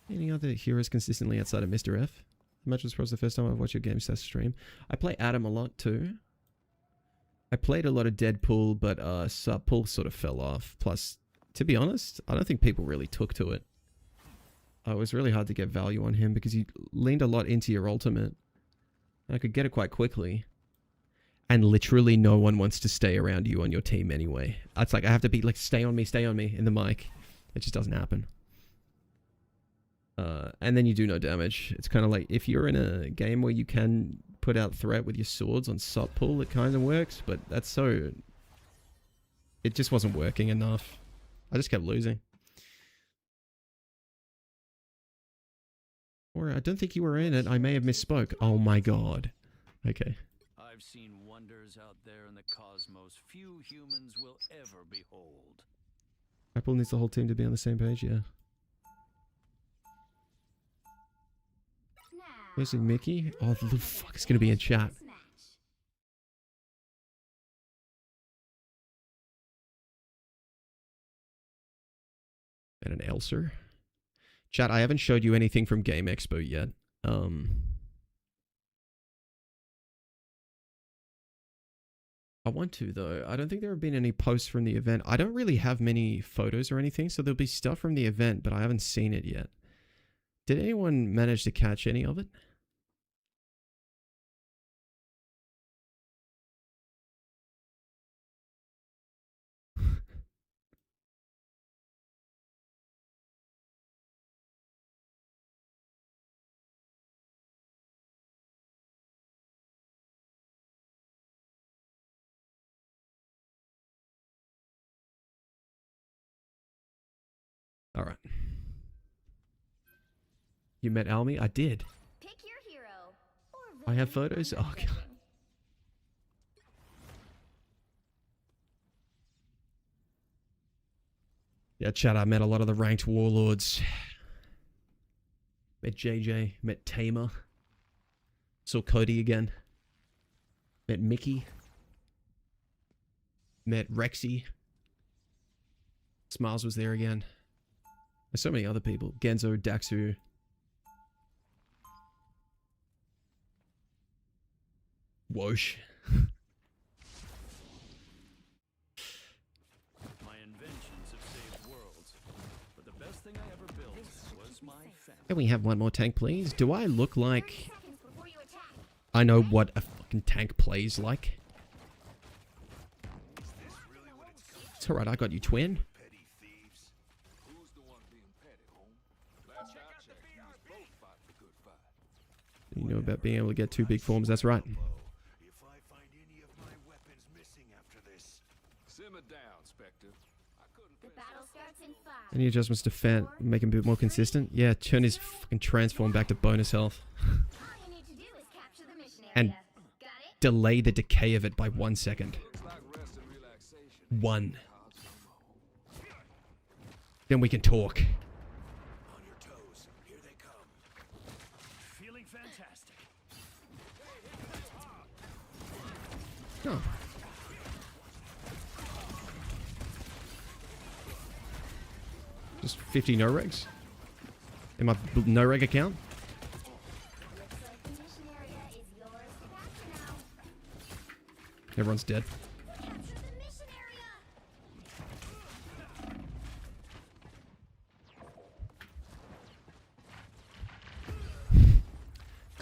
Speaker 1: Any other heroes consistently outside of Mr. F? The match was probably the first time I've watched your game stats stream. I play Adam a lot too. I played a lot of Deadpool, but Subpool sort of fell off. Plus, to be honest, I don't think people really took to it. It was really hard to get value on him because you leaned a lot into your ultimate. I could get it quite quickly. And literally no one wants to stay around you on your team anyway. It's like I have to be like, stay on me in the mic. It just doesn't happen. And then you do no damage. It's kind of like if you're in a game where you can put out threat with your swords on Sup Pull, it kind of works, but that's so... It just wasn't working enough. I just kept losing. Or I don't think you were in it. I may have misspoke. Oh my god. Okay.
Speaker 11: I've seen wonders out there in the cosmos few humans will ever behold.
Speaker 1: Apple needs the whole team to be on the same page, yeah. Where's it, Mickey? Oh, the fuck is gonna be in chat. And an Elser. Chat, I haven't showed you anything from Game Expo yet. I want to, though. I don't think there have been any posts from the event. I don't really have many photos or anything, so there'll be stuff from the event, but I haven't seen it yet. Did anyone manage to catch any of it? All right. You met Almy? I did.
Speaker 8: Pick your hero.
Speaker 1: I have photos? Oh, God. Yeah, chat, I met a lot of the ranked warlords. Met JJ. Met Tamer. Saw Cody again. Met Mickey. Met Rexy. Smiles was there again. There's so many other people. Genzo, Daxu. Whoosh.
Speaker 11: My inventions have saved worlds, but the best thing I ever built was my family.
Speaker 1: Can we have one more tank, please? Do I look like... I know what a fucking tank plays like? It's alright, I got you, twin. You know about being able to get two big forms, that's right. Any adjustments to fan, make him a bit more consistent? Yeah, turn his fucking transform back to bonus health. And delay the decay of it by 1 second. 1. Then we can talk.
Speaker 11: Feeling fantastic.
Speaker 1: Oh. Just 50 no-regs? In my no-reg account? Everyone's dead.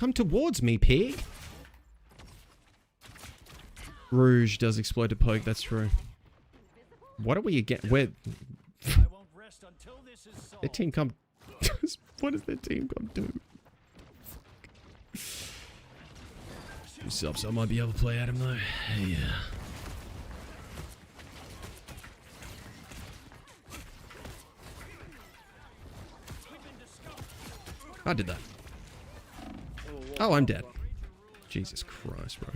Speaker 1: Come towards me, pig. Rouge does explode to poke, that's true. What are we again? Where? Their team come... What does their team come do? Subs, I might be able to play Adam though. Yeah. I did that. Oh, I'm dead. Jesus Christ, bro.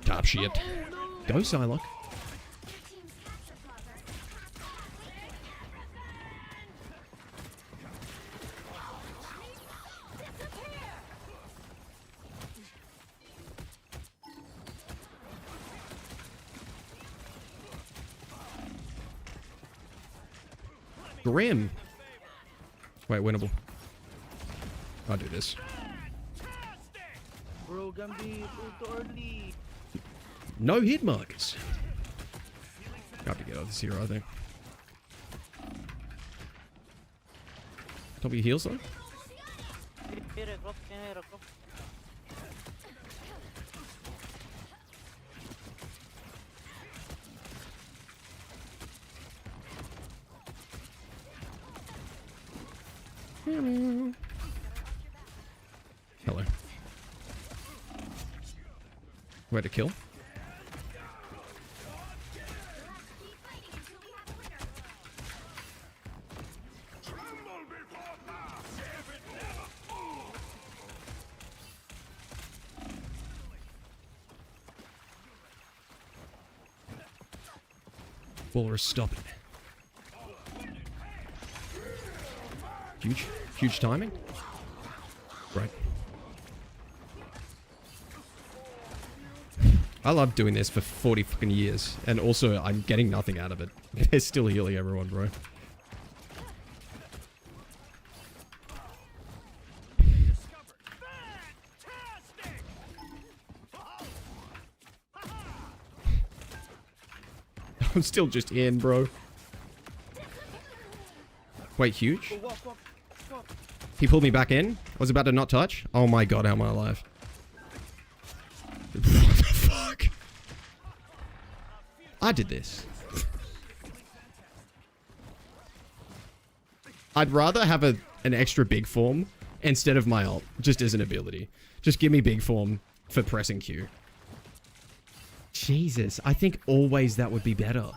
Speaker 1: Top shit. Go, Psylocke. Grim. Wait, winnable. I'll do this.
Speaker 15: Bro, Gambit, too early.
Speaker 1: No hit markers. Got to get out of this hero, I think. Top of your heals, though. Hello. Where to kill? Walrus, stop it. Huge timing. Right. I love doing this for 40 fucking years, and also I'm getting nothing out of it. They're still healing everyone, bro. I'm still just in, bro. Wait, huge? He pulled me back in? I was about to not touch? Oh my god, how am I alive? What the fuck? I did this. I'd rather have an extra big form instead of my ult, just as an ability. Just give me big form for pressing Q. Jesus, I think always that would be better.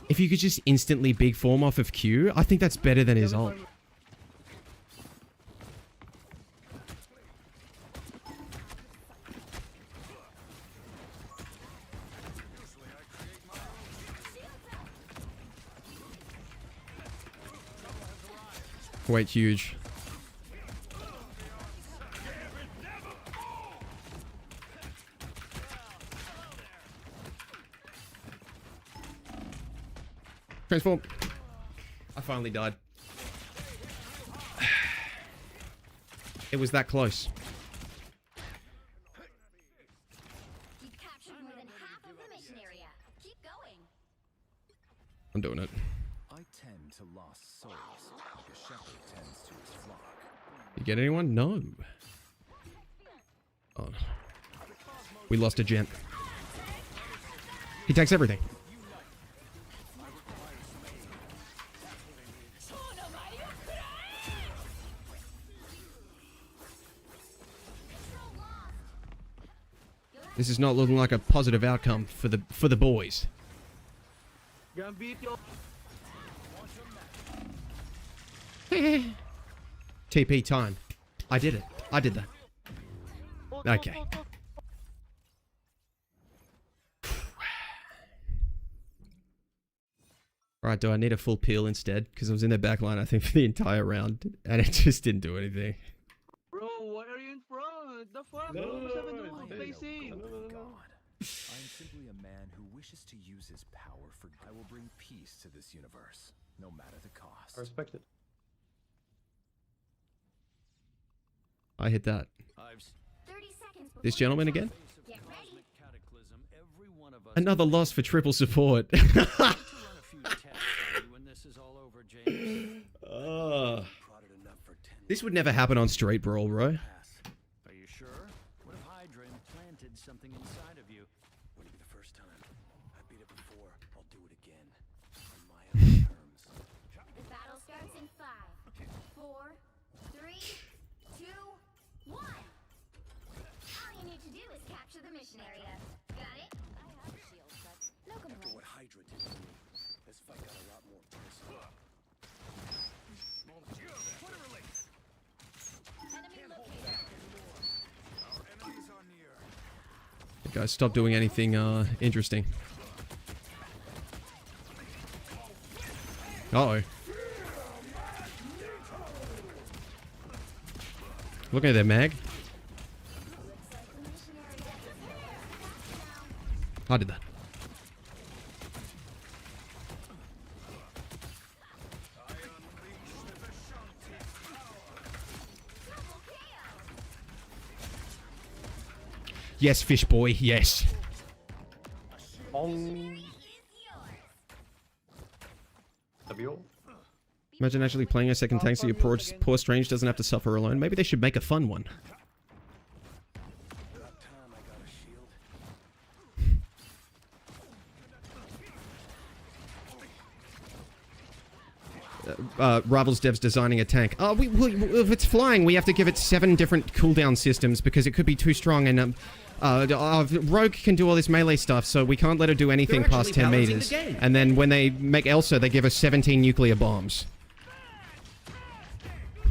Speaker 1: If you could just instantly big form off of Q, I think that's better than his ult. Wait, huge. Transform. I finally died. It was that close.
Speaker 16: You've captured more than half of the mission area. Keep going.
Speaker 1: I'm doing it.
Speaker 17: I tend to lost souls, like a shepherd tends to his flock.
Speaker 1: You get anyone? No. Oh. We lost a gent. He takes everything. This is not looking like a positive outcome for the boys. TP time. I did it. I did that. Okay. Alright, do I need a full peel instead? Because I was in their backline, I think, for the entire round, and it just didn't do anything.
Speaker 15: Bro, why are you in front? The fuck?
Speaker 17: I'm simply a man who wishes to use his power for... I will bring peace to this universe, no matter the cost.
Speaker 14: I respect it.
Speaker 1: I hit that. This gentleman again? Another loss for triple support. This would never happen on Street Brawl, bro.
Speaker 11: Are you sure? What if Hydra implanted something inside of you?
Speaker 6: Wouldn't be the first time. I beat it before. I'll do it again. On my own terms.
Speaker 16: The battle starts in 5, 4, 3, 2, 1. All you need to do is capture the mission area. Got it? I have a shield, but no
Speaker 6: After
Speaker 16: complaints.
Speaker 6: what Hydra did to me, this fight got a lot more personal.
Speaker 1: Guys, stop doing anything interesting. Uh-oh. Look at that mag. I did that. Yes, fish boy, yes. Imagine actually playing a second tank so your poor Strange doesn't have to suffer alone. Maybe they should make a fun one. Rivals devs designing a tank. If it's flying, we have to give it 7 different cooldown systems because it could be too strong, and Rogue can do all this melee stuff, so we can't let her do anything past 10 meters. And then when they make Elsa, they give her 17 nuclear bombs.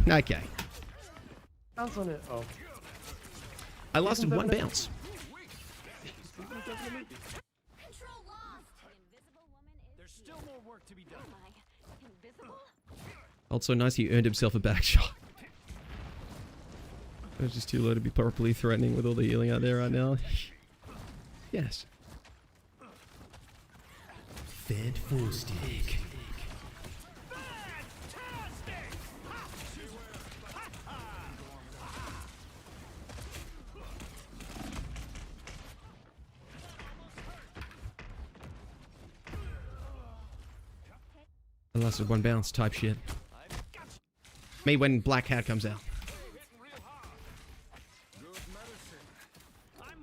Speaker 1: Okay.
Speaker 14: Bounce on it. Oh.
Speaker 1: I lasted 1 bounce.
Speaker 11: There's still more work to be done.
Speaker 1: Also nice he earned himself a back shot. It was just too low to be properly threatening with all the healing out there right now. Yes.
Speaker 10: Fed full stick.
Speaker 1: I lasted 1 bounce type shit. Me when Black Hat comes out.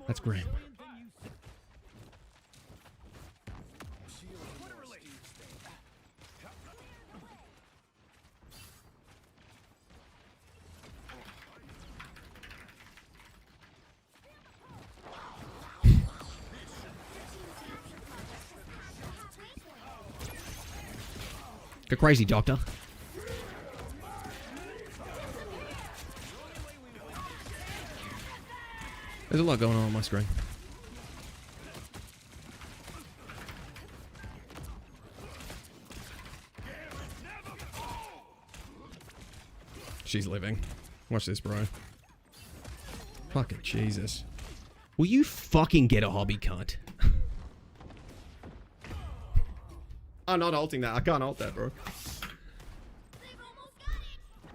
Speaker 1: That's grim. Go crazy, Doctor. There's a lot going on my screen. She's living. Watch this, bro. Fucking Jesus. Will you fucking get a hobby, cunt? I'm not ulting that. I can't ult that, bro.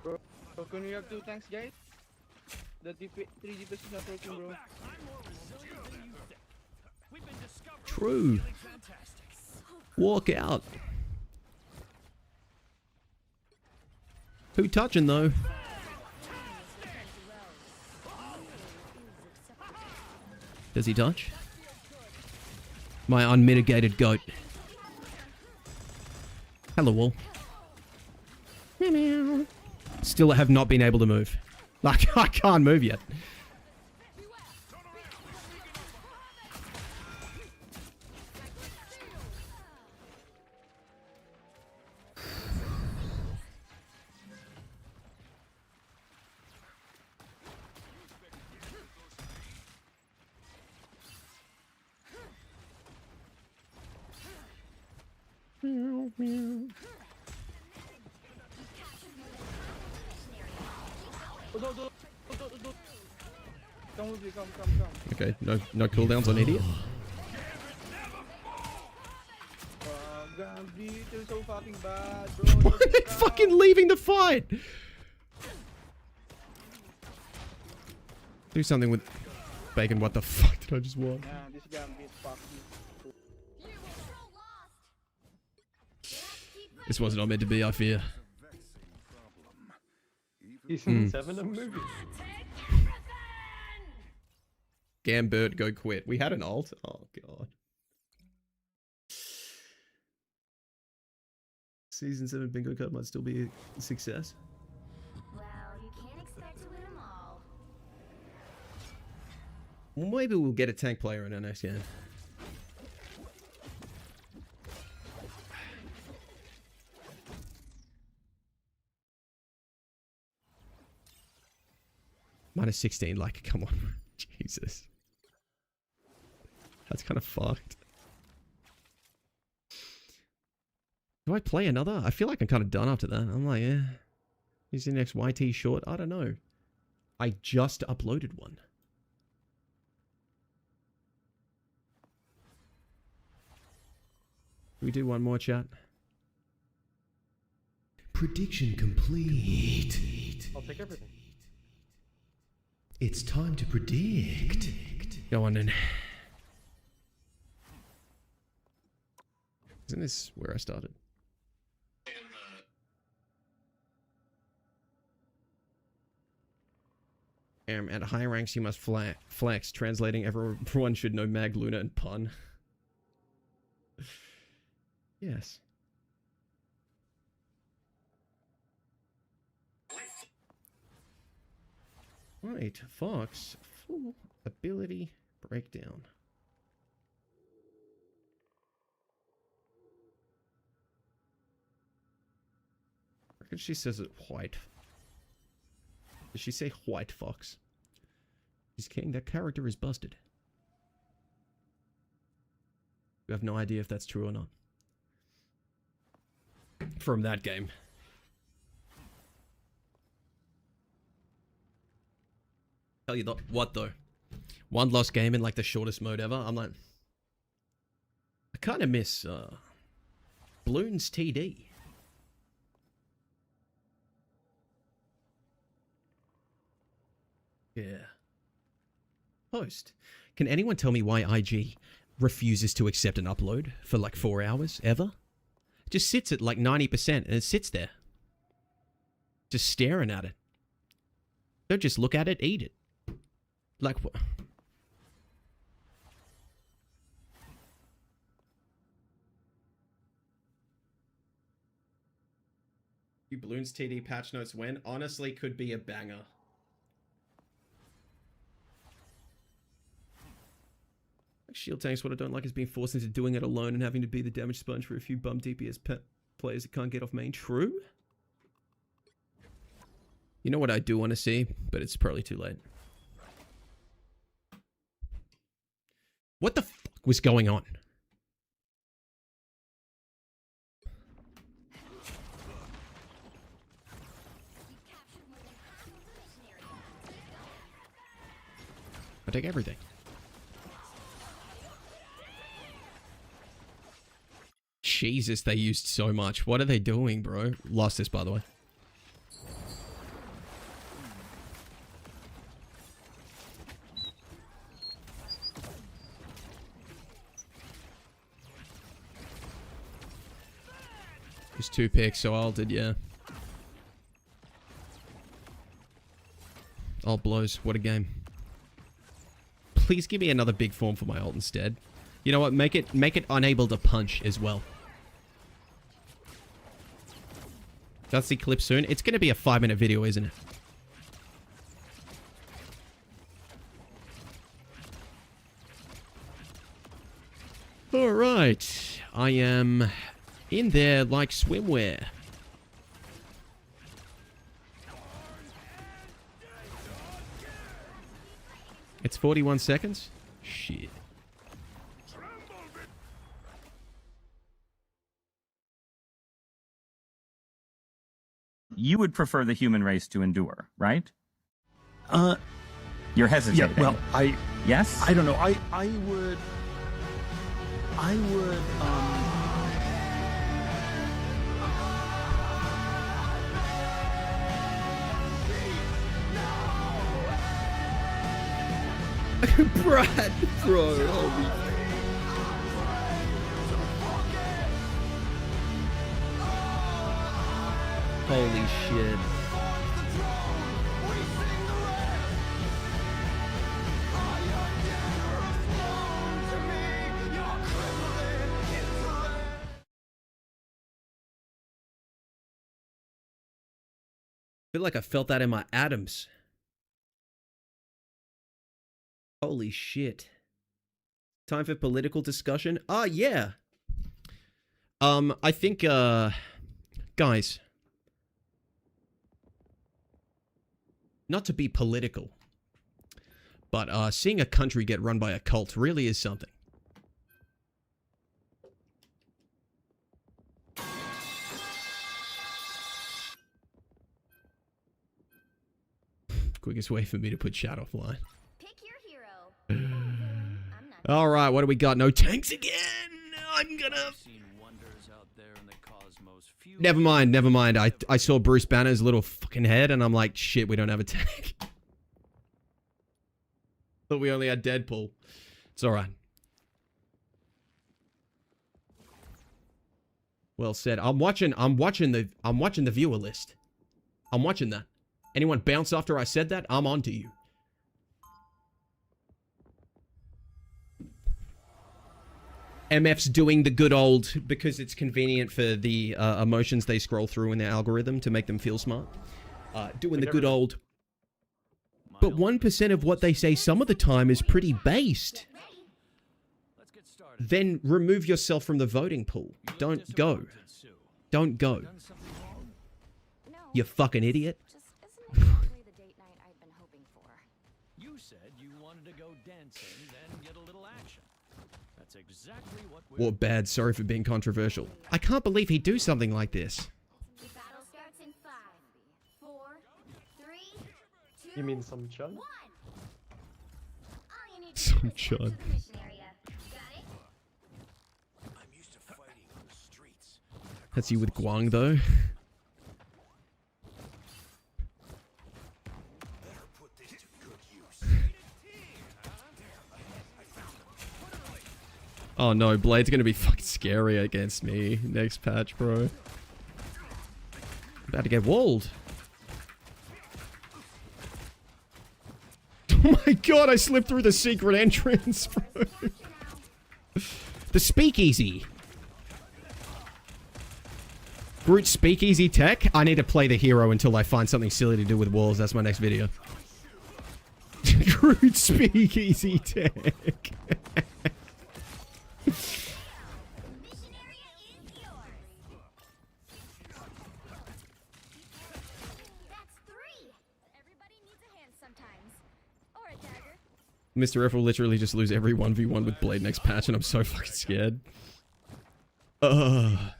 Speaker 15: Bro, can we have 2 tanks, guys? The 3 DPS is not working, bro.
Speaker 1: True. Walk out. Who touching, though? Does he touch? My unmitigated goat. Hello, wall. Still have not been able to move. Like, I can't move yet.
Speaker 15: Come with me, come.
Speaker 1: Okay, no cooldowns on idiot.
Speaker 15: Gambit, you're so fucking bad, bro.
Speaker 1: Why are they fucking leaving the fight? Do something with bacon. What the fuck did I just watch?
Speaker 15: Yeah, this guy beat fucking.
Speaker 1: This was not meant to be, I fear.
Speaker 14: Season 7 of movies.
Speaker 1: Gambert, go quit. We had an alt? Oh, God. Season 7 bingo card might still be a success.
Speaker 16: Well, you can't expect to win them all.
Speaker 1: Well, maybe we'll get a tank player in our next game. Minus 16, like, come on. Jesus. That's kind of fucked. Do I play another? I feel like I'm kind of done after that. I'm like, yeah. Is the next YT short? I don't know. I just uploaded one. We do one more, chat.
Speaker 10: Prediction complete.
Speaker 14: I'll take everything.
Speaker 10: It's time to predict.
Speaker 1: Go on then. Isn't this where I started? At high ranks, you must flex. Translating, everyone should know Mag, Luna, and Pun. Yes. Right, Fox. Full ability breakdown. I reckon she says it white. Does she say white Fox? She's king. That character is busted. We have no idea if that's true or not. From that game. Tell you what though, one lost game in like the shortest mode ever. I'm like, I kind of miss Bloons TD. Yeah. Post. Can anyone tell me why IG refuses to accept an upload for like 4 hours ever? It just sits at like 90% and it sits there, just staring at it. Don't just look at it, eat it. Like what? You Bloons TD patch notes when? Honestly, could be a banger. Shield tanks, what I don't like is being forced into doing it alone and having to be the damage sponge for a few bum DPS players that can't get off main. True? You know what I do want to see, but it's probably too late. What the fuck was going on? I take everything. Jesus, they used so much. What are they doing, bro? Lost this, by the way. There's 2 picks, so I ulted, yeah. Ult blows. What a game. Please give me another big form for my ult instead. You know what? Make it unable to punch as well. That's the clip soon. It's going to be a 5-minute video, isn't it? Alright. I am in there like swimwear. It's 41 seconds? Shit.
Speaker 18: You would prefer the human race to endure, right? You're hesitating.
Speaker 19: Yeah, well,
Speaker 18: Yes?
Speaker 19: I don't know. I would
Speaker 1: Brad, bro. Holy. Holy shit. I feel like I felt that in my atoms. Holy shit. Time for political discussion? Ah, yeah. I think, guys. Not to be political, but seeing a country get run by a cult really is something. Quickest way for me to put chat offline.
Speaker 16: Pick your hero.
Speaker 1: All right, what do we got? No tanks again. I'm gonna. Never mind, never mind. I saw Bruce Banner's little fucking head, and I'm like, shit, we don't have a tank. Thought we only had Deadpool. It's all right. Well said. I'm watching the viewer list. I'm watching that. Anyone bounce after I said that? I'm on to you. MF's doing the good old, because it's convenient for the emotions they scroll through in their algorithm to make them feel smart. Doing the good old. But 1% of what they say some of the time is pretty based. Then remove yourself from the voting pool. Don't go. Don't go. You fucking idiot.
Speaker 11: You said you wanted to go dancing, then get a little action. That's exactly what
Speaker 1: Or bad, sorry for being controversial. I can't believe he'd do something like this.
Speaker 16: The battle starts in 5, 4, 3, 2,
Speaker 14: You mean some chun?
Speaker 16: 1. All you need to
Speaker 1: Some
Speaker 16: do is
Speaker 1: chun.
Speaker 16: capture the mission area. Got it?
Speaker 6: I'm used to fighting on the streets.
Speaker 1: That's you with Guang, though.
Speaker 6: Better put this to good use.
Speaker 1: Oh no, Blade's gonna be fucking scary against me next patch, bro. About to get walled. Oh my god, I slipped through the secret entrance, bro. The speakeasy. Groot speakeasy tech? I need to play the hero until I find something silly to do with walls. That's my next video. Groot speakeasy tech. Mr. F will literally just lose every 1v1 with Blade next patch, and I'm so fucking scared. I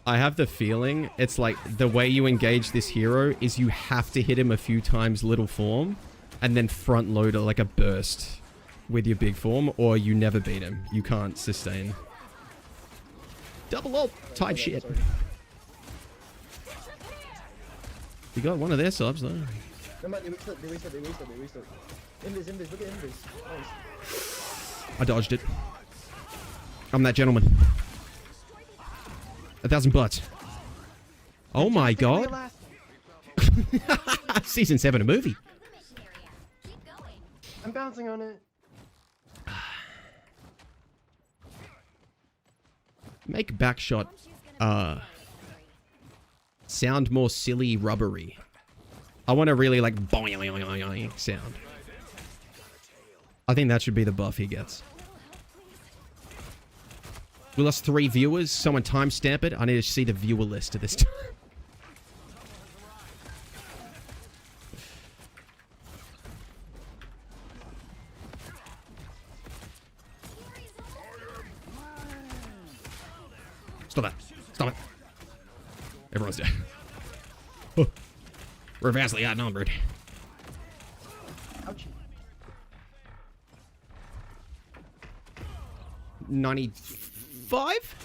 Speaker 1: have the feeling it's like the way you engage this hero is you have to hit him a few times little form and then front load like a burst with your big form, or you never beat him. You can't sustain. Double ult type shit. You got one of their subs though.
Speaker 15: They wasted. Invis, look at Invis. Nice.
Speaker 1: I dodged it. I'm that gentleman. 1,000 butts. Oh my god. Season 7 a movie.
Speaker 15: I'm bouncing on it.
Speaker 1: Make backshot sound more silly rubbery. I want to really like boing sound. I think that should be the buff he gets. We lost 3 viewers. Someone timestamp it. I need to see the viewer list at this time. Stop that. Stop it. Everyone's dead. Oh. We're vastly outnumbered.
Speaker 15: Ouch.
Speaker 1: 95?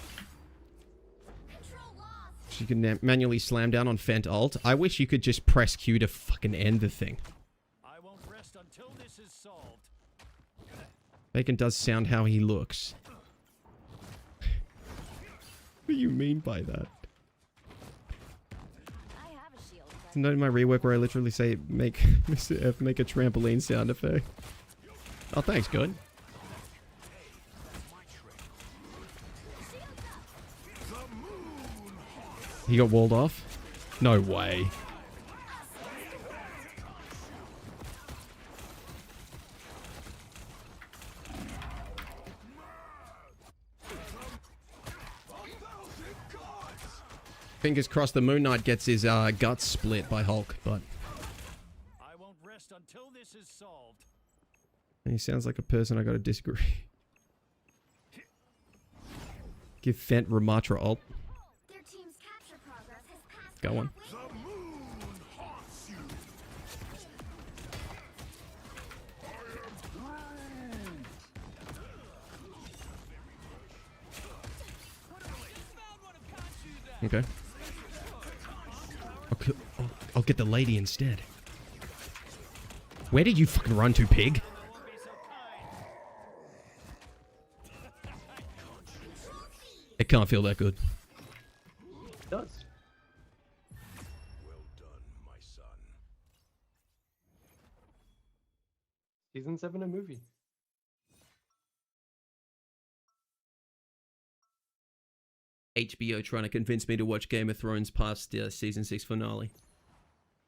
Speaker 1: You can manually slam down on Fent Alt. I wish you could just press Q to fucking end the thing.
Speaker 11: I won't rest until this is solved.
Speaker 1: Bacon does sound how he looks. What do you mean by that? It's a note in my rework where I literally say make Mr. F make a trampoline sound effect. Oh, thanks, good. He got walled off? No way. Fingers crossed the Moon Knight gets his guts split by Hulk, but...
Speaker 11: I won't rest until this is solved.
Speaker 1: He sounds like a person I gotta disagree. Give Fent Ramatra ult. Go on. Okay. I'll get the lady instead. Where did you fucking run to, pig? It can't feel that good.
Speaker 14: It does.
Speaker 6: Well done, my son.
Speaker 14: Season 7 a movie.
Speaker 1: HBO trying to convince me to watch Game of Thrones past the season 6 finale.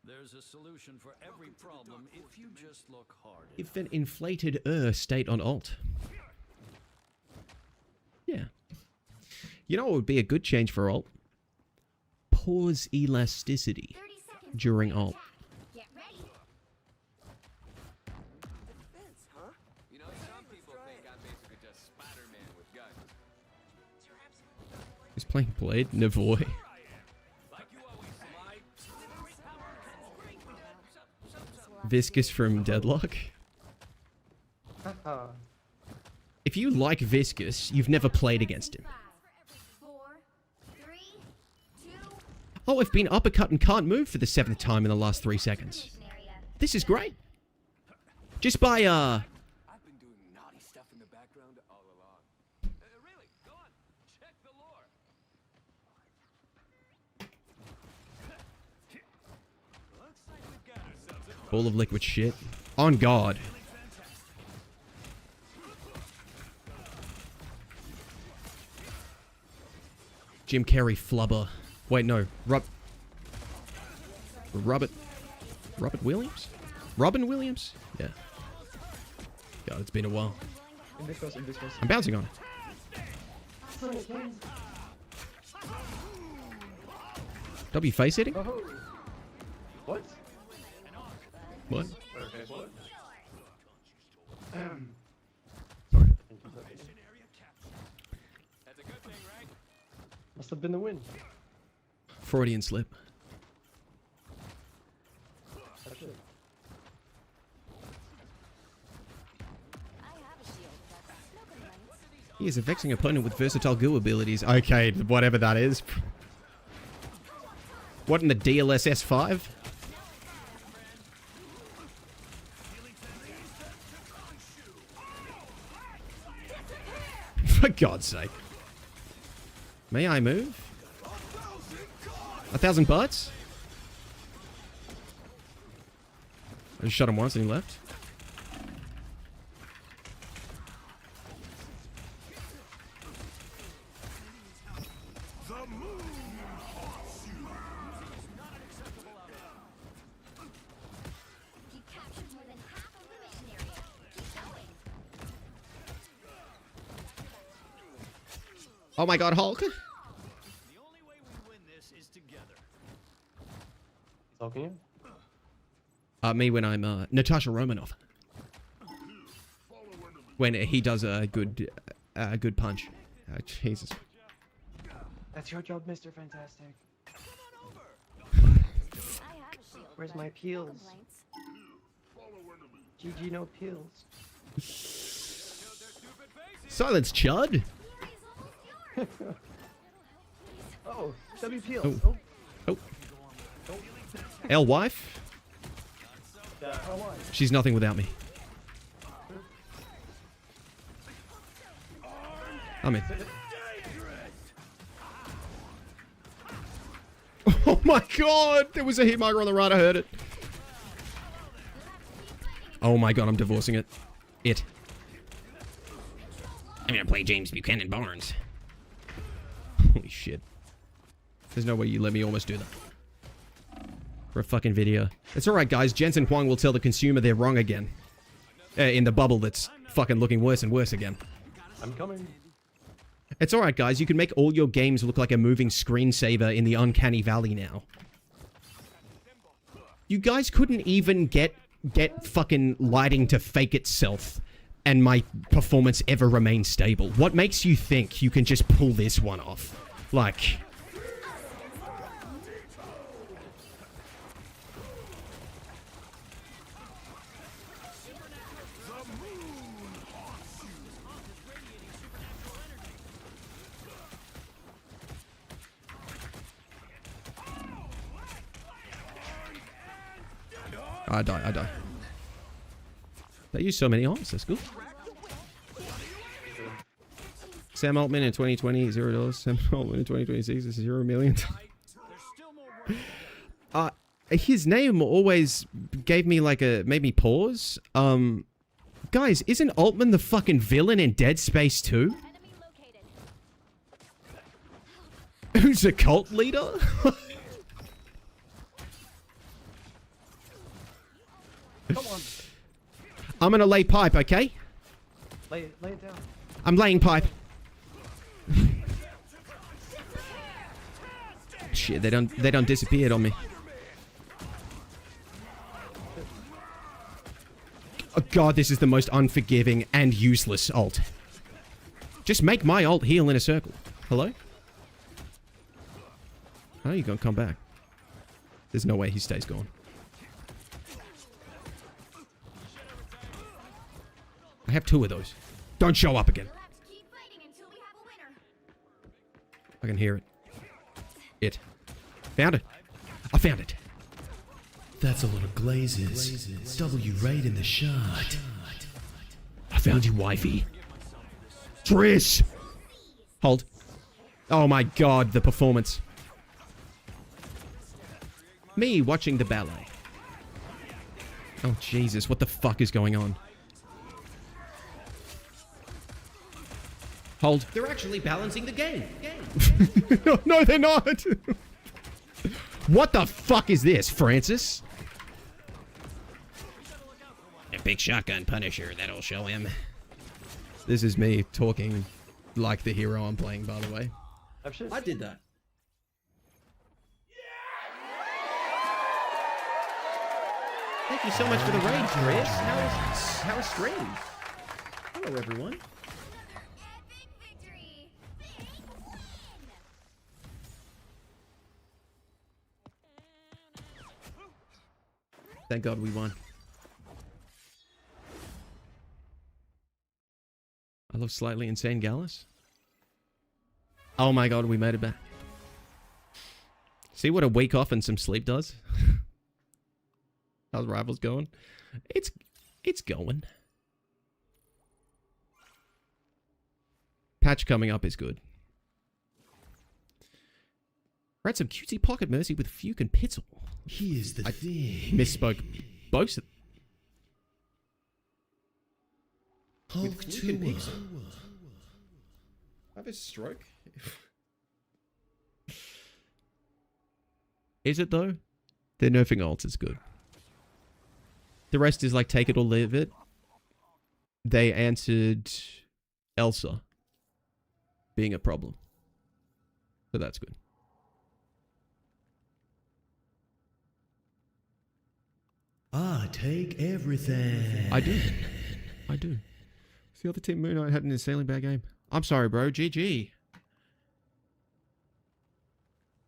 Speaker 11: There's a solution for every problem if you just look hard.
Speaker 1: If an inflated state on alt. Yeah. You know what would be a good change for alt? Pause elasticity during alt.
Speaker 16: Get ready.
Speaker 19: Defense, huh? You know, some people think I'm basically just Spider-Man with guns.
Speaker 1: He's playing Blade? Navoy. Viscous from Deadlock? If you like Viscous, you've never played against him. Oh, I've been uppercut and can't move for the 7th time in the last 3 seconds. This is great. Just by,
Speaker 19: I've been doing naughty stuff in the background all along. Really? Go on. Check the lore.
Speaker 11: Looks like we've got ourselves a
Speaker 1: Full of liquid shit. On guard. Jim Carrey flubber. Wait, no. Robert Williams? Robin Williams? Yeah. God, it's been a while. I'm bouncing on it. W face hitting?
Speaker 14: Oh. What?
Speaker 1: What?
Speaker 14: Okay, what?
Speaker 19: That's a good thing, right?
Speaker 14: Must have been the win.
Speaker 1: Freudian slip.
Speaker 14: That's it.
Speaker 1: He is a vexing opponent with versatile goo abilities. Okay, whatever that is. What in the DLSS 5? For God's sake. May I move? 1,000 butts? I just shot him once and he left. Oh my God, Hulk!
Speaker 11: The only way we win this is together.
Speaker 14: Talking you?
Speaker 1: Me when I'm Natasha Romanoff. When he does a good punch. Jesus.
Speaker 14: That's your job, Mr. Fantastic. Where's my peels? GG, no peels.
Speaker 1: Silence, Chud!
Speaker 14: Oh, WPL.
Speaker 1: Oh. Oh. L wife?
Speaker 14: Yeah, oh,
Speaker 1: She's nothing without me. I'm in. Oh my god! There was a hitmarker on the right, I heard it. Oh my god, I'm divorcing it. I'm gonna play James Buchanan Barnes. Holy shit. There's no way you let me almost do that. For a fucking video. It's alright guys, Jensen Huang will tell the consumer they're wrong again. In the bubble that's fucking looking worse and worse again.
Speaker 14: I'm coming.
Speaker 1: It's alright guys, you can make all your games look like a moving screensaver in the uncanny valley now. You guys couldn't even get fucking lighting to fake itself and my performance ever remain stable. What makes you think you can just pull this one off? Like... I die. They use so many arms, that's good. Sam Altman in 2020, $0. Sam Altman in 2026 is $0 million. His name always gave me like made me pause. Guys, isn't Altman the fucking villain in Dead Space 2? Who's a cult leader?
Speaker 14: Come on.
Speaker 1: I'm gonna lay pipe, okay?
Speaker 14: Lay it down.
Speaker 1: I'm laying pipe. Shit, they done disappeared on me. Oh god, this is the most unforgiving and useless ult. Just make my ult heal in a circle. Hello? How are you gonna come back? There's no way he stays gone. I have 2 of those. Don't show up again. I can hear it. Found it. I found it.
Speaker 10: That's a lot of glazes. W right in the shot.
Speaker 1: I found you, wifey. Trish! Hold. Oh my god, the performance. Me watching the ballet. Oh Jesus, what the fuck is going on? Hold. They're actually balancing the game. No, they're not. What the fuck is this, Francis? A big shotgun Punisher, that'll show him. This is me talking like the hero I'm playing, by the way.
Speaker 14: I
Speaker 1: did that. Thank you so much for the raid, Chris. How is stream? Hello, everyone. Thank God we won. I love Slightly Insane Gallus. Oh my god, we made it back. See what a week off and some sleep does? How's Rivals going? It's going. Patch coming up is good. Read some cutesy pocket mercy with Fuke and Pitzel.
Speaker 10: Here's the thing.
Speaker 1: Misspoke. Both.
Speaker 10: Hulk
Speaker 1: Fuke and
Speaker 10: Tour.
Speaker 1: Pixel. Have a stroke? Is it though? They're nerfing ults, it's good. The rest is like take it or leave it. They answered Elsa being a problem. So that's good.
Speaker 10: Ah, take everything.
Speaker 1: I do. It's the other team Moon Knight had an insanely bad game. I'm sorry, bro. GG.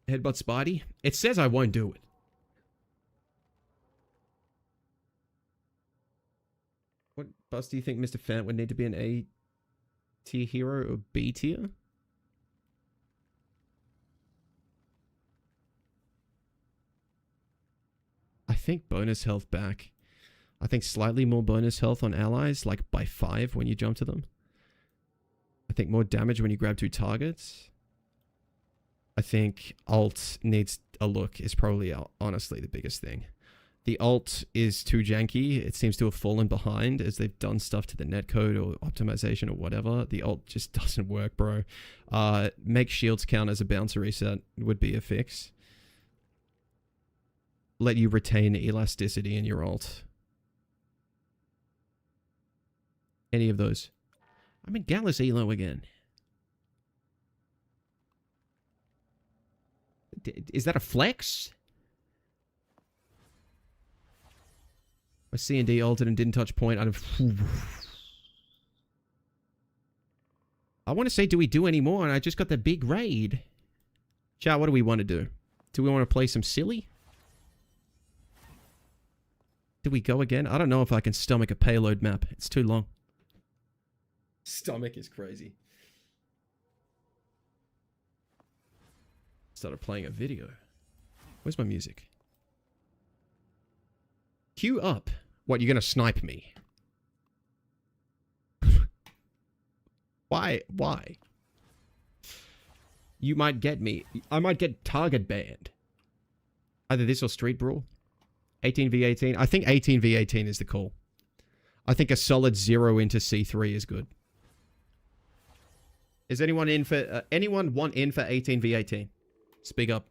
Speaker 1: Headbutt Spidey. It says I won't do it. What bus do you think Mr. Fant would need to be an A tier hero or B tier? think bonus health back. I think slightly more bonus health on allies, like by 5 when you jump to them. I think more damage when you grab 2 targets. I think ult needs a look is probably honestly the biggest thing. The ult is too janky. It seems to have fallen behind as they've done stuff to the netcode or optimization or whatever. The ult just doesn't work, bro. Make shields count as a bounce reset would be a fix. Let you retain elasticity in your ult. Any of those. I'm in Gallus Elo again. Is that a flex? My C&D ulted and didn't touch point. I want to say, do we do any more? And I just got the big raid. Chat, what do we want to do? Do we want to play some silly? Do we go again? I don't know if I can stomach a payload map. It's too long. Stomach is crazy. Started playing a video. Where's my music? Queue up. What, you're gonna snipe me? Why? Why? You might get me. I might get target banned. Either this or Street Brawl. 18v18. I think 18v18 is the call. I think a solid 0 into C3 is good. Is anyone in for... anyone want in for 18v18? Speak up.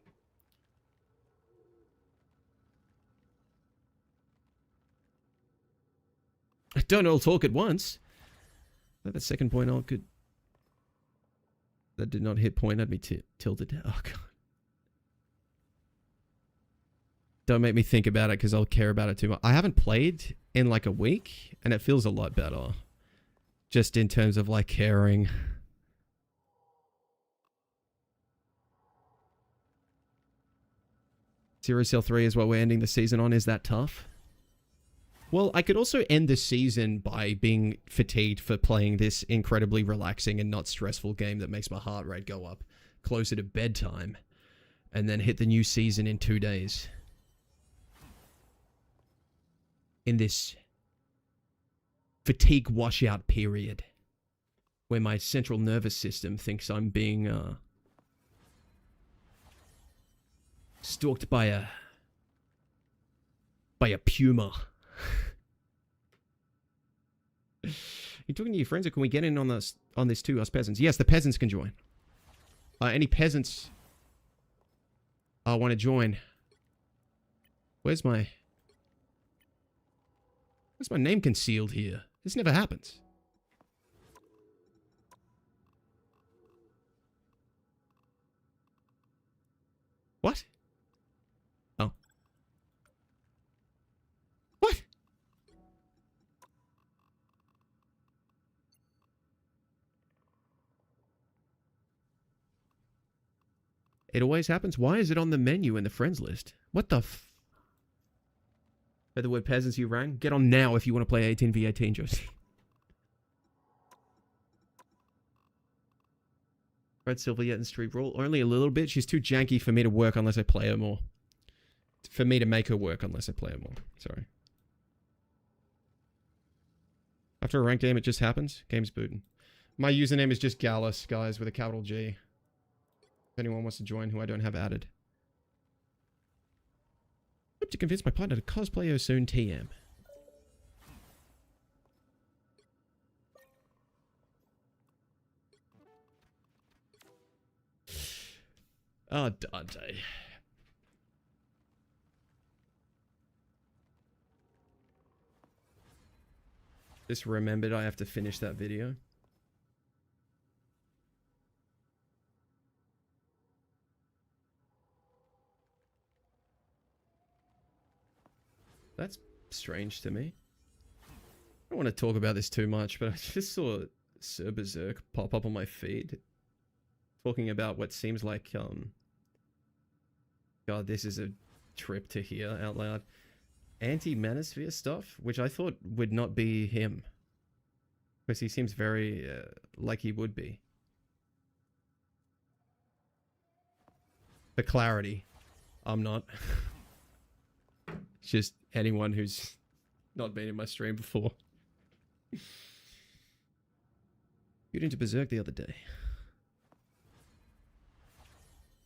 Speaker 1: Don't all talk at once. That second point all could... That did not hit point. I'd be tilted. Oh, God. Don't make me think about it because I'll care about it too much. I haven't played in like a week and it feels a lot better. Just in terms of like caring. Zero Cell 3 is what we're ending the season on. Is that tough? Well, I could also end the season by being fatigued for playing this incredibly relaxing and not stressful game that makes my heart rate go up closer to bedtime. And then hit the new season in 2 days. In this fatigue washout period. Where my central nervous system thinks I'm being stalked by a puma. You talking to your friends, or can we get in on this too, us peasants? Yes, the peasants can join. Any peasants want to join? Where's my name concealed here? This never happens. What? Oh. What? It always happens? Why is it on the menu in the friends list? What the f... Heard the word peasants you rang? Get on now if you want to play 18v18, Josie. Red Silver yet in Street Brawl? Only a little bit. She's too janky for me to work unless I play her more. For me to make her work unless I play her more. Sorry. After a ranked game, it just happens. Game's booting. My username is just Gallus, guys, with a capital G. If anyone wants to join who I don't have added. Hope to convince my partner to cosplay her soon, TM. Oh, Dante. Just remembered I have to finish that video. That's strange to me. I don't want to talk about this too much, but I just saw Sir Berserk pop up on my feed. Talking about what seems like, God, this is a trip to hear out loud. Anti-manosphere stuff, which I thought would not be him. Because he seems very, like he would be. For clarity, I'm not. Just anyone who's not been in my stream before. Got into Berserk the other day.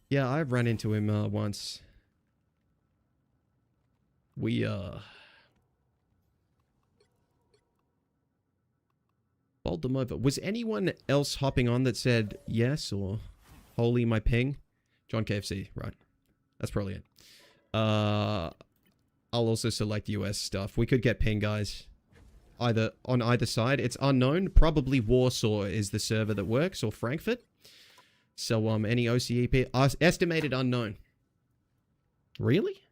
Speaker 1: Yeah, I ran into him once. We bowled them over. Was anyone else hopping on that said yes or holy my ping? John KFC, right. That's probably it. I'll also select US stuff. We could get ping, guys. Either on either side. It's unknown. Probably Warsaw is the server that works, or Frankfurt. So any OCEP estimated unknown. Really?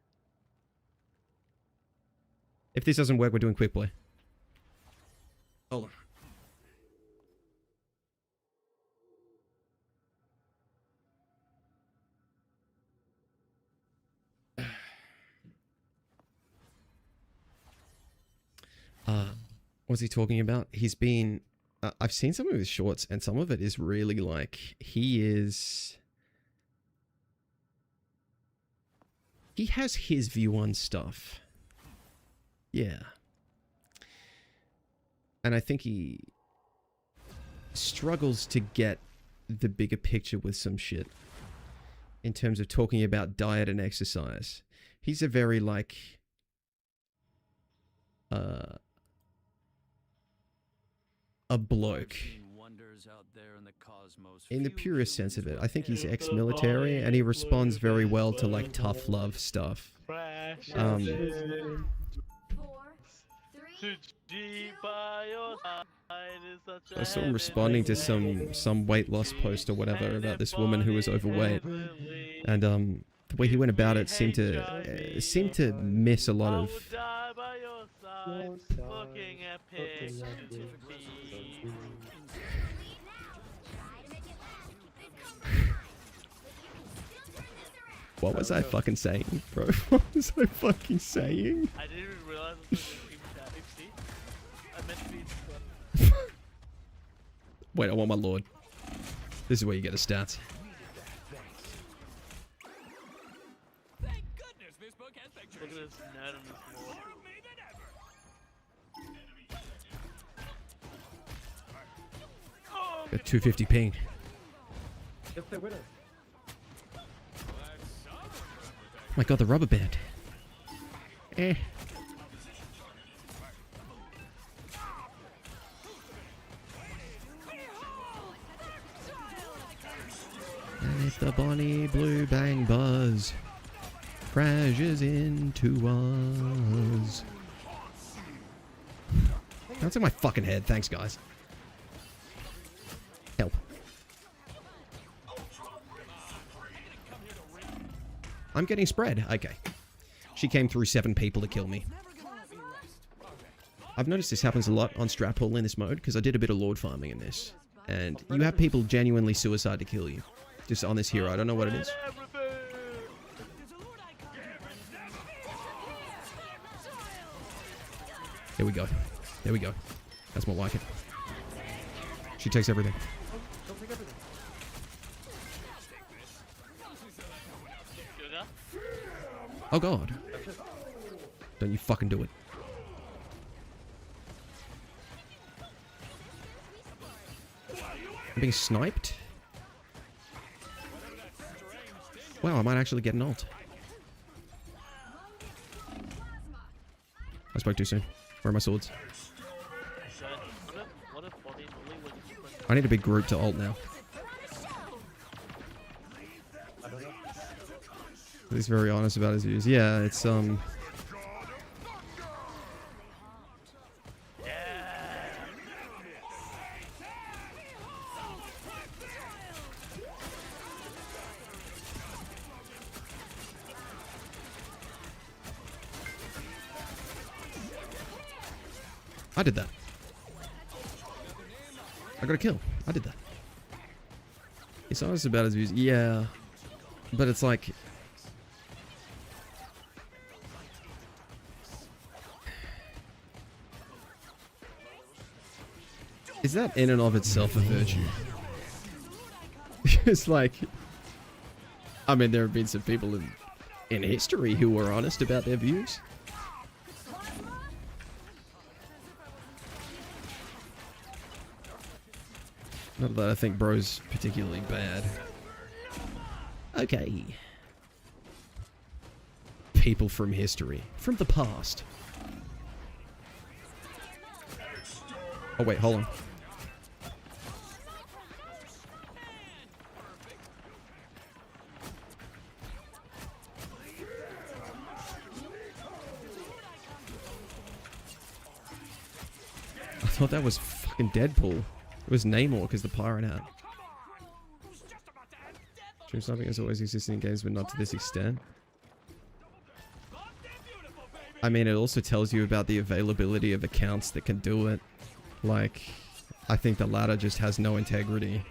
Speaker 1: If this doesn't work, we're doing quick play. Hold on. What's he talking about? He's been... I've seen some of his shorts, and some of it is really like... He has his view on stuff. Yeah. And I think he struggles to get the bigger picture with some shit. In terms of talking about diet and exercise. He's a very, like... a bloke. In the purest sense of it. I think he's ex-military, and he responds very well to, like, tough love stuff. I saw him responding to some weight loss post or whatever about this woman who was overweight. And, the way he went about it seemed to miss a lot of... What was I fucking saying, bro? What was I fucking saying?
Speaker 5: I didn't even realize it was a team chat. I meant to be...
Speaker 1: Wait, I want my lord. This is where you get the stats.
Speaker 11: Thank goodness this book has pictures.
Speaker 5: Look at this net on this lord.
Speaker 1: Got 250 ping.
Speaker 14: Get the winner.
Speaker 1: My god, the rubber band. Eh. And if the Bonnie Blue Bang Buzz crashes into us. That's in my fucking head. Thanks, guys. Help. I'm getting spread. Okay. She came through 7 people to kill me. I've noticed this happens a lot on strat pool in this mode, because I did a bit of lord farming in this. And you have people genuinely suicide to kill you. Just on this hero. I don't know what it is. There we go. There we go. That's more like it. She takes everything. Oh god. Don't you fucking do it. I'm being sniped? Wow, I might actually get an ult. I spoke too soon. Where are my swords? I need a big group to ult now. He's very honest about his views. Yeah, it's I did that. I got a kill. I did that. He's honest about his views. Yeah. But it's like... Is that in and of itself a virtue? It's like... I mean, there have been some people in history who were honest about their views. Not that I think bro's particularly bad. Okay. People from history. From the past. Oh wait, hold on. I thought that was fucking Deadpool. It was Namor because the pirate hat. Stream sniping has always existed in games, but not to this extent. I mean, it also tells you about the availability of accounts that can do it. Like, I think the ladder just has no integrity.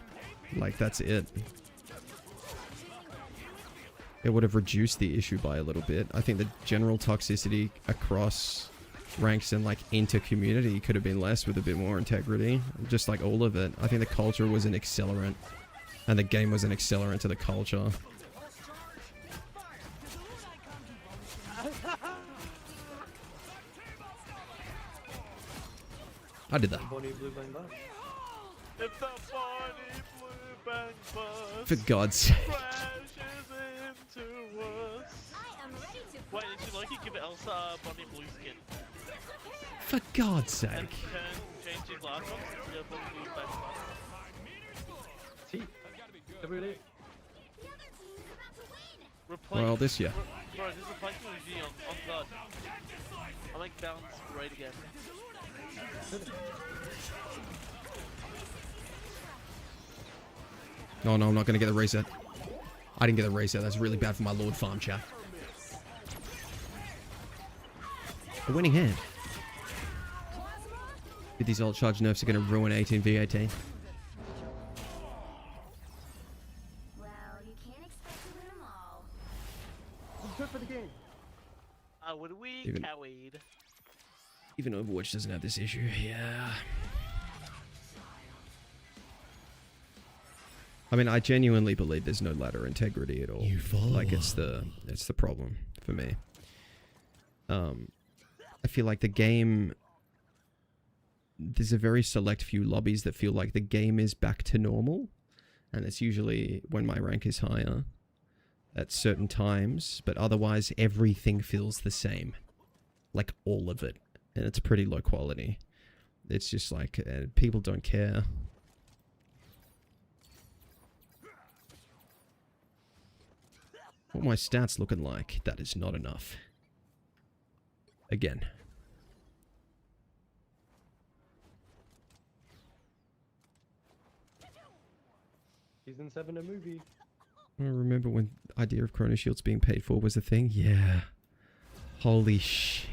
Speaker 1: Like, that's it. It would have reduced the issue by a little bit. I think the general toxicity across ranks and like inter-community could have been less with a bit more integrity. Just like all of it. I think the culture was an accelerant. And the game was an accelerant to the culture. I did that. For God's sake.
Speaker 20: Wait, did you like it? Give it Elsa Bonnie Blue skin.
Speaker 1: For God's sake.
Speaker 20: And change your glass on to Bonnie Blue bang bus.
Speaker 14: Every day.
Speaker 1: Well, this year.
Speaker 20: Bro, there's a fight with on God. I like balance right again.
Speaker 1: Oh no, I'm not gonna get the reset. I didn't get the reset. That's really bad for my Lord farm chat. A winning hand. These old charge nerfs are gonna ruin 18v18.
Speaker 16: Well, you can't expect to win them all.
Speaker 14: Good for the game.
Speaker 20: Would we cowade?
Speaker 1: Even Overwatch doesn't have this issue. Yeah. I mean, I genuinely believe there's no ladder integrity at all. Like it's the problem for me. I feel like the game, there's a very select few lobbies that feel like the game is back to normal, and it's usually when my rank is higher at certain times, but otherwise everything feels the same, like all of it, and it's pretty low quality. It's just like people don't care. What my stats looking like? That is not enough. Again.
Speaker 14: Season 7 a movie.
Speaker 1: I remember when the idea of Chrono Shields being paid for was a thing. Yeah. Holy shit.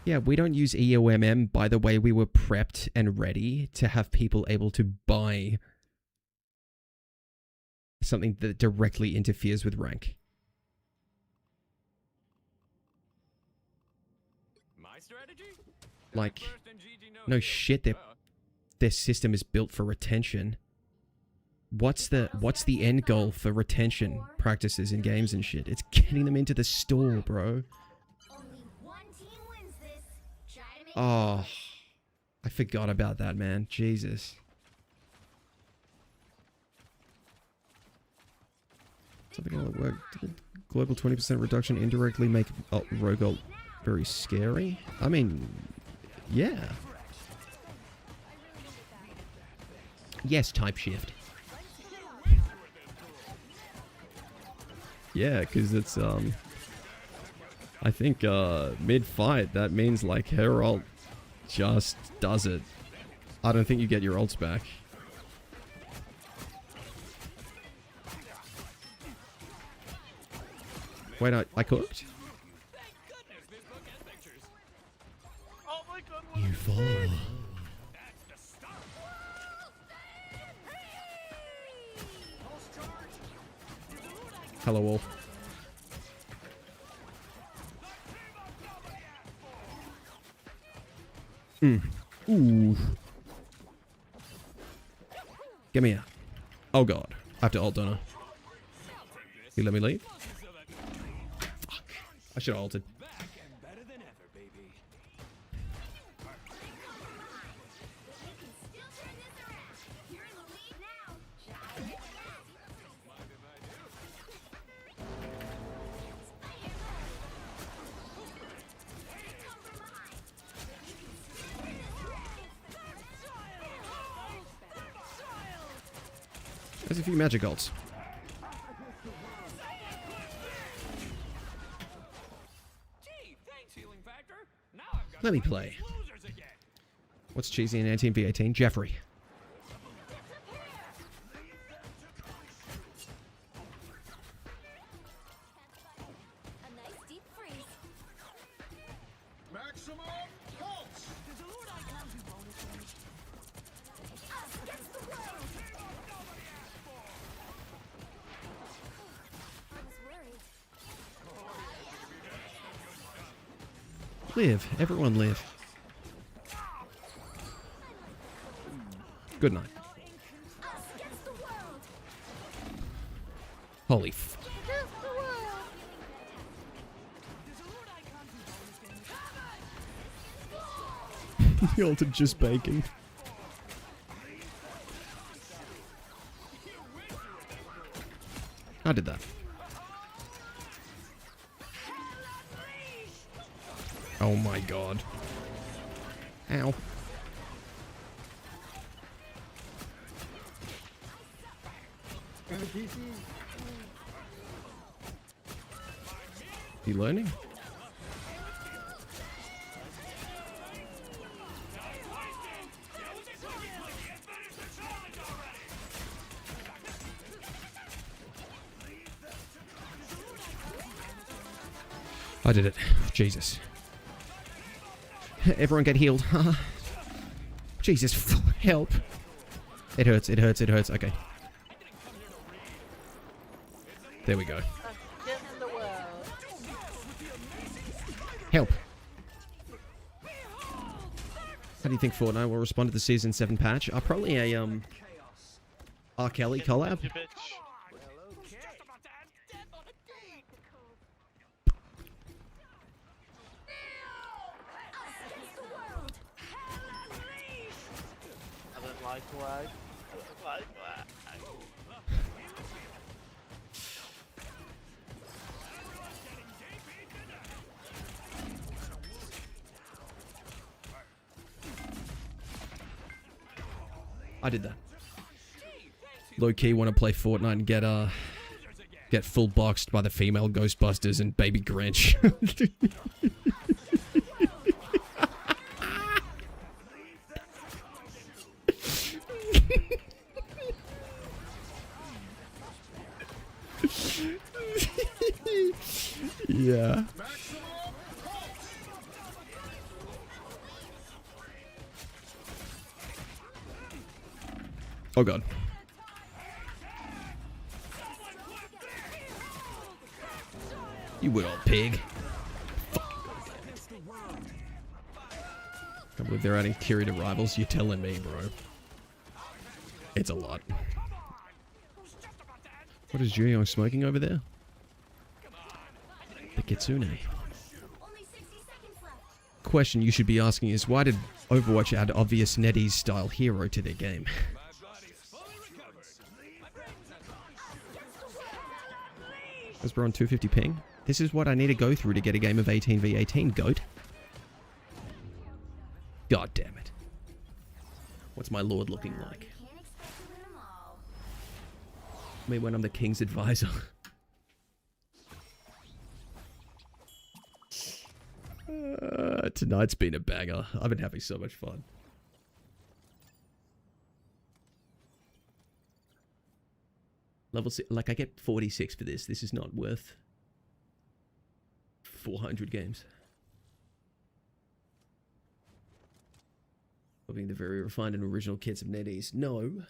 Speaker 1: Yeah, we don't use EOMM. By the way, we were prepped and ready to have people able to buy something that directly interferes with rank.
Speaker 19: My strategy?
Speaker 1: Like, no shit, their system is built for retention. What's the end goal for retention practices in games and shit? It's getting them into the store, bro. Oh, I forgot about that, man. Jesus. Something that work. Global 20% reduction indirectly make Rogue Ult very scary. I mean, yeah. Yes, type shift. Yeah, because it's I think mid-fight that means like her ult just does it. I don't think you get your ults back. Wait, I cooked?
Speaker 10: You fall.
Speaker 1: Hello, all. Ooh. Get me out. Oh god. I have to ult, don't I? You let me leave? Fuck. I should have ulted. There's a few magic ults. Let me play. What's cheesy in 18v18? Jeffrey. Live. Everyone live. Good night. Holy f... The ulted just baking. I did that. Oh my god. Ow. You learning? I did it. Jesus. Everyone get healed. Jesus, help. It hurts, it hurts, it hurts. Okay. There we go. Help. How do you think Fortnite will respond to the Season 7 patch? Probably a, R. Kelly collab. I did that. Low key want to play Fortnite and get full boxed by the female Ghostbusters and Baby Grinch. Yeah. Oh god. You would old pig. Can't believe they're adding Kiri to rivals. You're telling me, bro. It's a lot. What is Juyong smoking over there? The Kitsune. Question you should be asking is, why did Overwatch add obvious NetEase style hero to their game? Was bro on 250 ping? This is what I need to go through to get a game of 18v18, goat. God damn it. What's my lord looking like? Me when I'm the king's advisor. Tonight's been a banger. I've been having so much fun. Level 6, like I get 46 for this. This is not worth 400 games. For being the very refined and original kids of NetEase. No.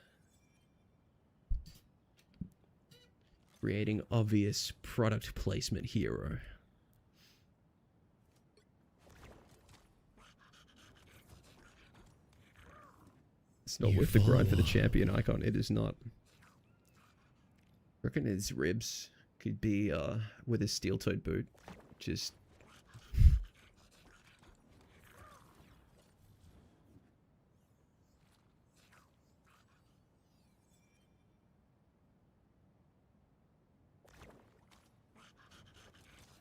Speaker 1: Creating obvious product placement hero. It's not worth the grind for the champion icon. It is not. I reckon his ribs could be with his steel-toed boot. Just...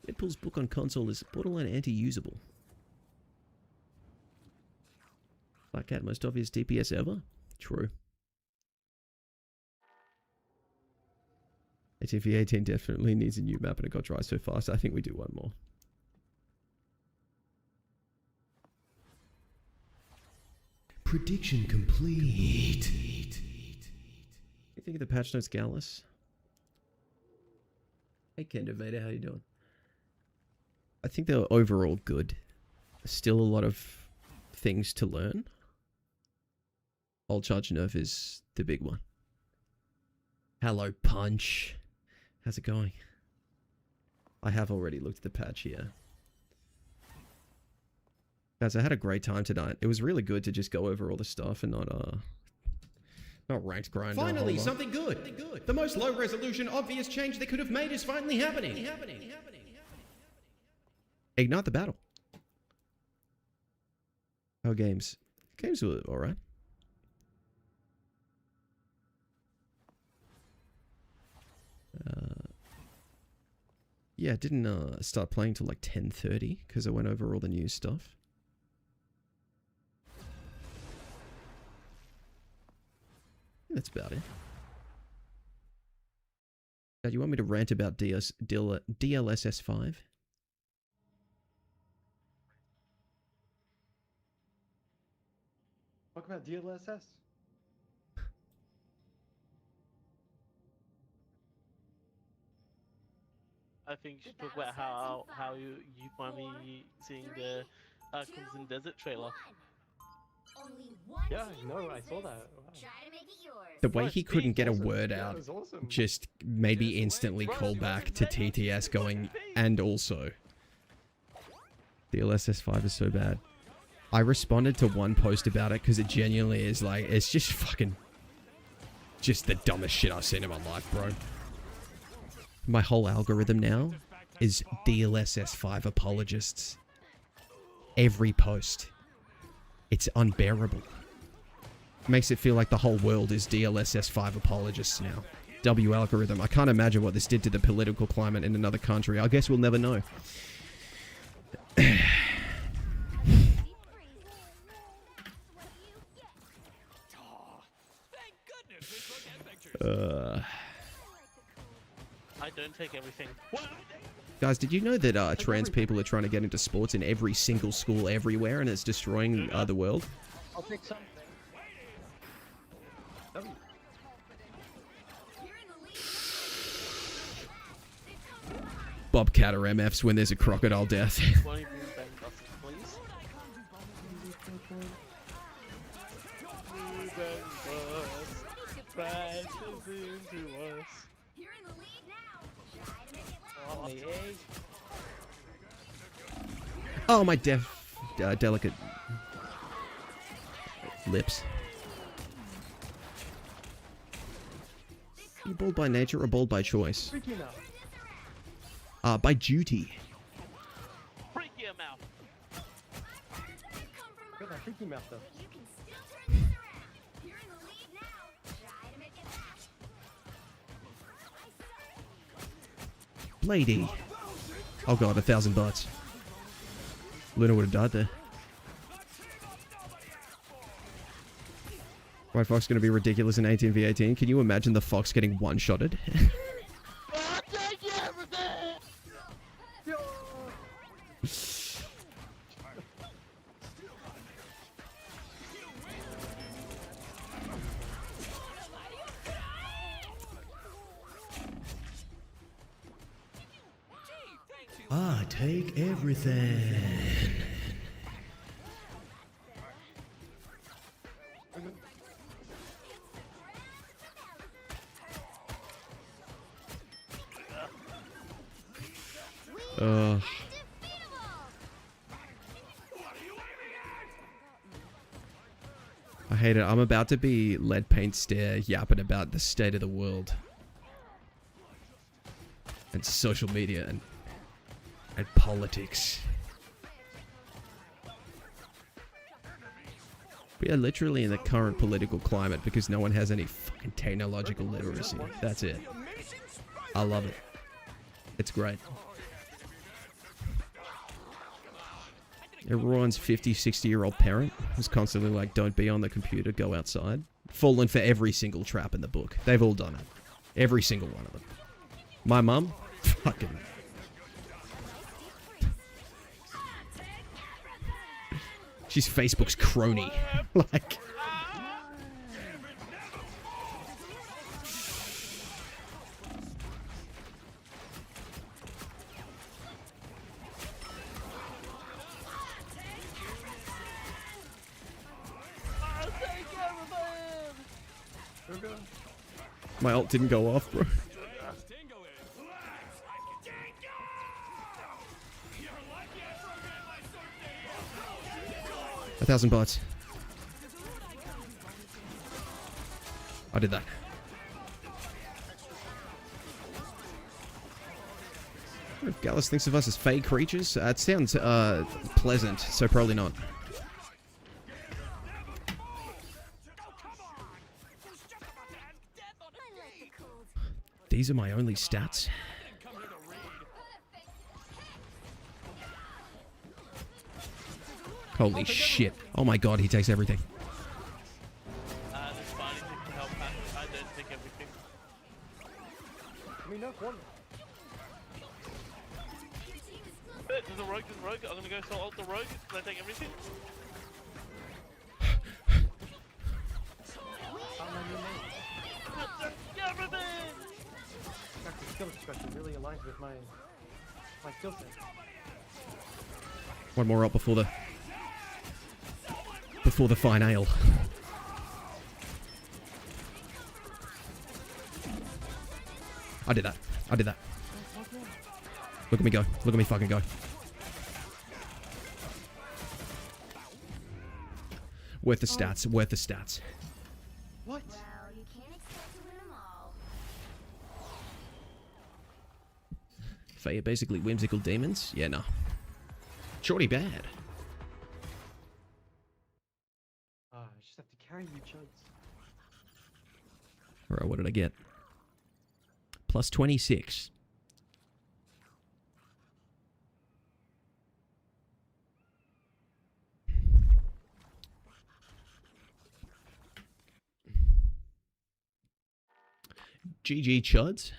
Speaker 1: Deadpool's book on console is borderline anti-usable. Black Cat, most obvious DPS ever? True. ATV18 definitely needs a new map and it got dry so fast. I think we do one more.
Speaker 10: Prediction complete.
Speaker 1: You think of the patch notes, Gallus? Hey, Kendo Vader, how you doing? I think they're overall good. Still a lot of things to learn. Old charge nerf is the big one. Hello, Punch. How's it going? I have already looked at the patch here. Guys, I had a great time tonight. It was really good to just go over all the stuff and not ranked grind.
Speaker 2: Finally, something good. The most low resolution, obvious change they could have made is finally happening.
Speaker 1: Ignite the battle. Oh, games. Games were alright. Yeah, didn't start playing till like 10:30 because I went over all the new stuff. That's about it. Dad, you want me to rant about DLSS 5?
Speaker 14: Talk about DLSS.
Speaker 20: I think you should talk about how you finally seeing the Comes in Desert trailer.
Speaker 14: Yeah, no, I saw that. Wow.
Speaker 1: The way he couldn't get a word out just made me instantly call back to TTS going, and also, DLSS 5 is so bad. I responded to one post about it because it genuinely is like, it's just fucking, just the dumbest shit I've seen in my life, bro. My whole algorithm now is DLSS 5 apologists. Every post. It's unbearable. Makes it feel like the whole world is DLSS 5 apologists now. W algorithm. I can't imagine what this did to the political climate in another country. I guess we'll never know.
Speaker 20: I don't take everything.
Speaker 1: Guys, did you know that trans people are trying to get into sports in every single school everywhere and it's destroying the world?
Speaker 15: I'll take something.
Speaker 1: Bobcat or MFs when there's a crocodile death. Oh, my delicate lips. Are you bald by nature or bald by choice? By duty.
Speaker 20: Freaky mouth.
Speaker 14: Got that freaky mouth though.
Speaker 1: Lady. Oh god, 1,000 butts. Luna would have died there. White Fox going to be ridiculous in 18v18. Can you imagine the Fox getting one-shotted?
Speaker 10: I take everything.
Speaker 1: I hate it. I'm about to be lead paint stare yapping about the state of the world. And social media and politics. We are literally in the current political climate because no one has any fucking technological literacy. That's it. I love it. It's great. Everyone's 50, 60-year-old parent who's constantly like, don't be on the computer, go outside. Fallen for every single trap in the book. They've all done it. Every single one of them. My mum? Fucking. She's Facebook's crony. Like. My ult didn't go off, bro. 1,000 bots. I did that. If Gallus thinks of us as fey creatures, it sounds pleasant, so probably not. These are my only stats. Holy shit. Oh my god, he takes everything.
Speaker 20: There's fighting to help out. I don't take everything.
Speaker 14: I mean, that's one.
Speaker 20: There's a rogue, I'm gonna go solo ult the rogue. Can I take everything?
Speaker 14: Actually, skill discussion really aligns with my skill set.
Speaker 1: One more up before the final. I did that. I did that. Look at me go. Look at me fucking go. Worth the stats. Worth the stats.
Speaker 14: What?
Speaker 1: Faye are basically whimsical demons? Yeah, no. Shorty bad.
Speaker 14: I just have to carry you, chuds.
Speaker 1: Alright, what did I get? Plus 26. GG chuds.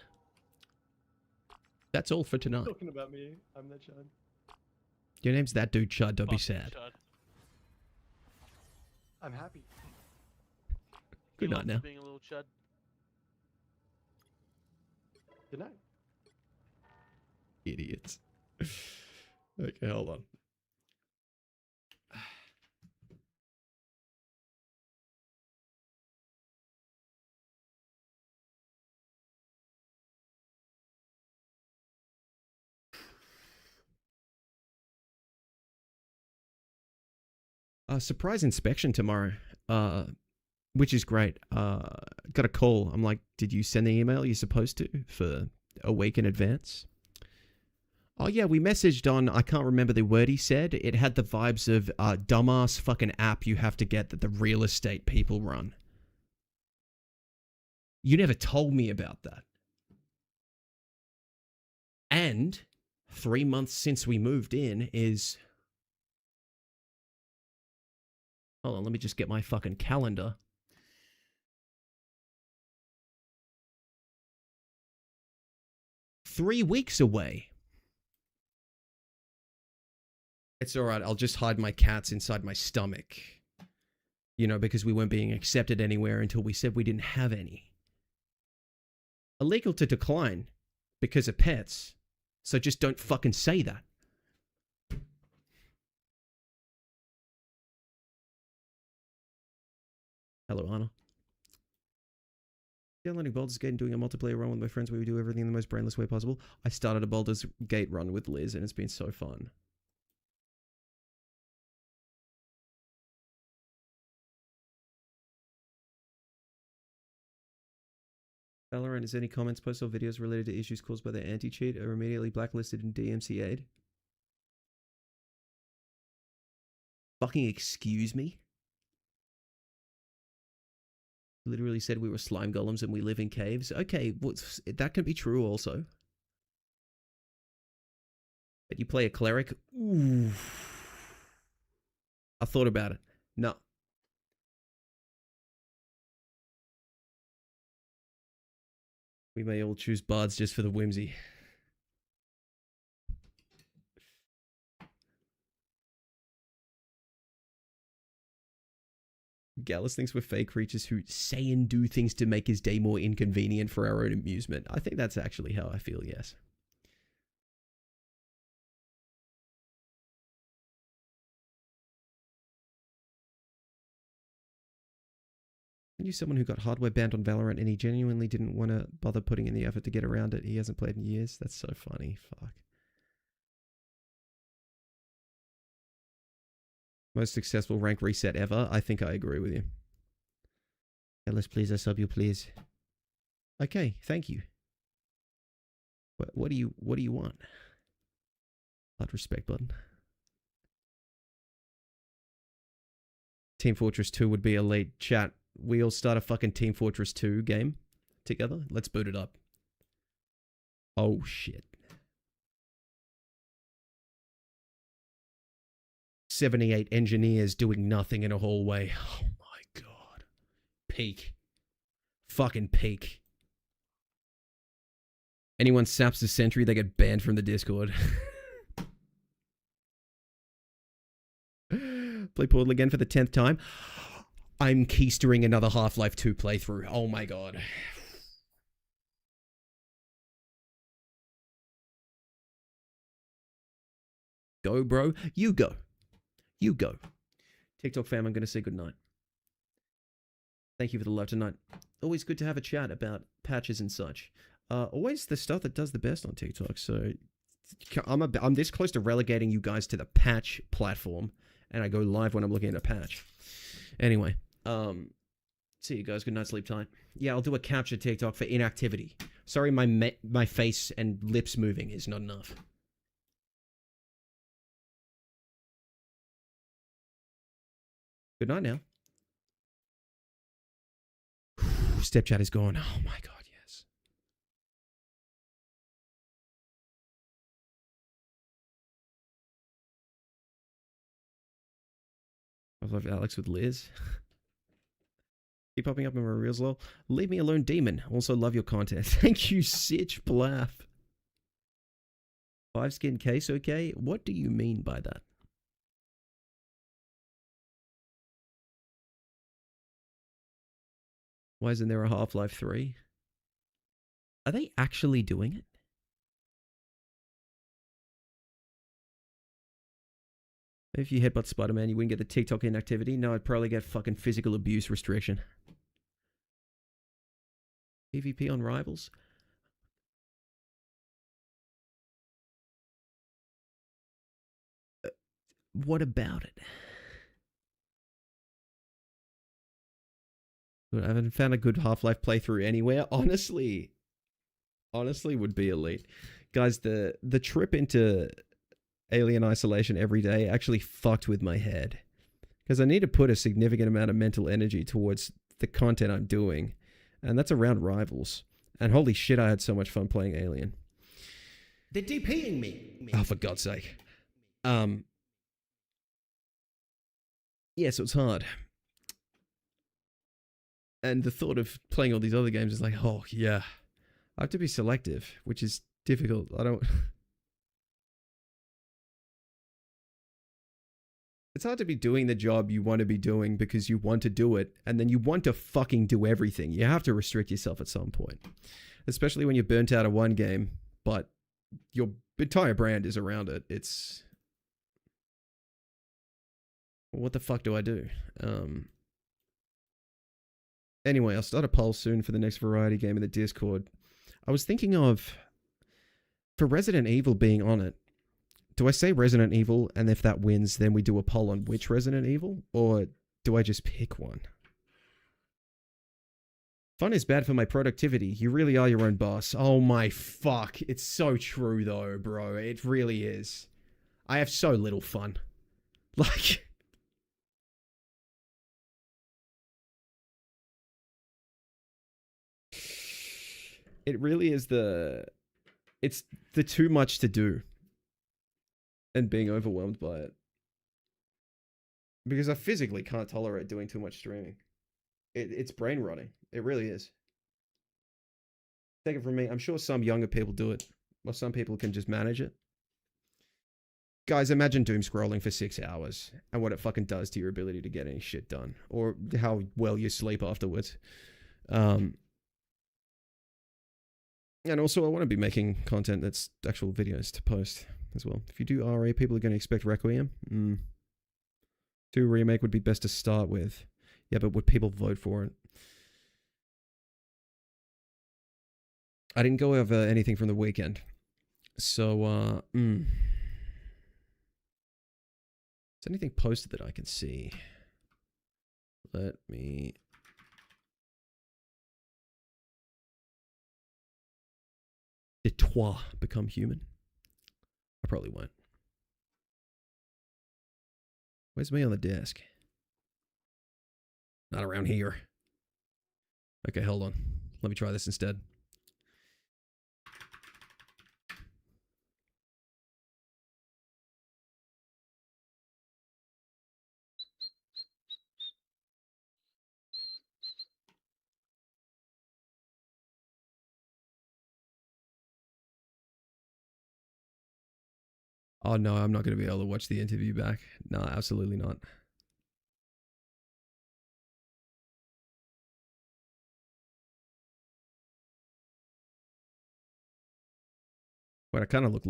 Speaker 1: That's all for tonight.
Speaker 14: Talking about me, I'm that chud.
Speaker 1: Your name's that dude Chud, don't be sad.
Speaker 20: Chud.
Speaker 14: I'm happy.
Speaker 1: Good night now.
Speaker 20: Being a little chud.
Speaker 14: Good night.
Speaker 1: Idiots. Okay, hold on. Surprise inspection tomorrow, which is great. Got a call. I'm like, did you send the email you're supposed to for a week in advance? Oh yeah, we messaged on, I can't remember the word he said. It had the vibes of dumbass fucking app you have to get that the real estate people run. You never told me about that. And 3 months since we moved in is... Hold on, let me just get my fucking calendar. Three weeks away. It's alright, I'll just hide my cats inside my stomach. You know, because we weren't being accepted anywhere until we said we didn't have any. Illegal to decline because of pets. So just don't fucking say that. Hello, Anna. Downloading Baldur's Gate and doing a multiplayer run with my friends where we do everything in the most brainless way possible. I started a Baldur's Gate run with Liz and it's been so fun. Valorant, is any comments, posts, or videos related to issues caused by the anti-cheat are immediately blacklisted and DMCA'd? Fucking excuse me? Literally said we were slime golems and we live in caves. Okay, that can be true also. But you play a cleric? Ooh. I thought about it. No. We may all choose bards just for the whimsy. Gallus thinks we're fake creatures who say and do things to make his day more inconvenient for our own amusement. I think that's actually how I feel, yes. I knew someone who got hardware banned on Valorant and he genuinely didn't want to bother putting in the effort to get around it. He hasn't played in years. That's so funny. Fuck. Most successful rank reset ever. I think I agree with you. Ellis, please, I sub you, please. Okay, thank you. What do you want? Hard respect button. Team Fortress 2 would be elite. Chat, we all start a fucking Team Fortress 2 game together. Let's boot it up. Oh shit. 78 engineers doing nothing in a hallway. Oh my god. Peak. Fucking peak. Anyone saps the sentry, they get banned from the Discord. Play Portal again for the 10th time. I'm keystering another Half-Life 2 playthrough. Oh my god. Go, bro. You go. You go. TikTok fam, I'm going to say goodnight. Thank you for the love tonight. Always good to have a chat about patches and such. Always the stuff that does the best on TikTok. So I'm this close to relegating you guys to the patch platform, and I go live when I'm looking at a patch. Anyway, see you guys. Good night, sleep tight. Yeah, I'll do a capture TikTok for inactivity. Sorry, my face and lips moving is not enough. Good night now. Step chat is gone. Oh my god, yes. I've loved Alex with Liz. Keep popping up in my reels, lol. Leave me alone, demon. Also love your content. Thank you, Sitch Blaff. 5 skin case, okay? What do you mean by that? Why isn't there a Half-Life 3? Are they actually doing it? If you headbutt Spider-Man, you wouldn't get the TikTok inactivity. No, I'd probably get fucking physical abuse restriction. PvP on Rivals? What about it? I haven't found a good Half-Life playthrough anywhere. Honestly would be elite. Guys, the trip into Alien Isolation every day actually fucked with my head. Because I need to put a significant amount of mental energy towards the content I'm doing. And that's around Rivals. And holy shit, I had so much fun playing Alien.
Speaker 10: They're DPing me.
Speaker 1: Oh, for God's sake. Yeah, so it's hard. And the thought of playing all these other games is like, oh, yeah. I have to be selective, which is difficult. It's hard to be doing the job you want to be doing because you want to do it, and then you want to fucking do everything. You have to restrict yourself at some point. Especially when you're burnt out of one game, but your entire brand is around it. It's... What the fuck do I do? Anyway, I'll start a poll soon for the next variety game in the Discord. I was thinking of, for Resident Evil being on it, do I say Resident Evil, and if that wins, then we do a poll on which Resident Evil? Or do I just pick one? Fun is bad for my productivity. You really are your own boss. Oh my fuck. It's so true though, bro. It really is. I have so little fun. Like... It really is it's the too much to do and being overwhelmed by it. Because I physically can't tolerate doing too much streaming. It's brain rotting. It really is. Take it from me. I'm sure some younger people do it, or some people can just manage it. Guys, imagine doom scrolling for 6 hours and what it fucking does to your ability to get any shit done, or how well you sleep afterwards. And also, I want to be making content that's actual videos to post as well. If you do RE, people are going to expect Requiem. 2 remake would be best to start with. Yeah, but would people vote for it? I didn't go over anything from the weekend. So, is anything posted that I can see? Let me... Did Toi become human? I probably won't. Where's me on the desk? Not around here. Okay, hold on. Let me try this instead. Oh no, I'm not going to be able to watch the interview back. No, absolutely not. Wait, I kind of look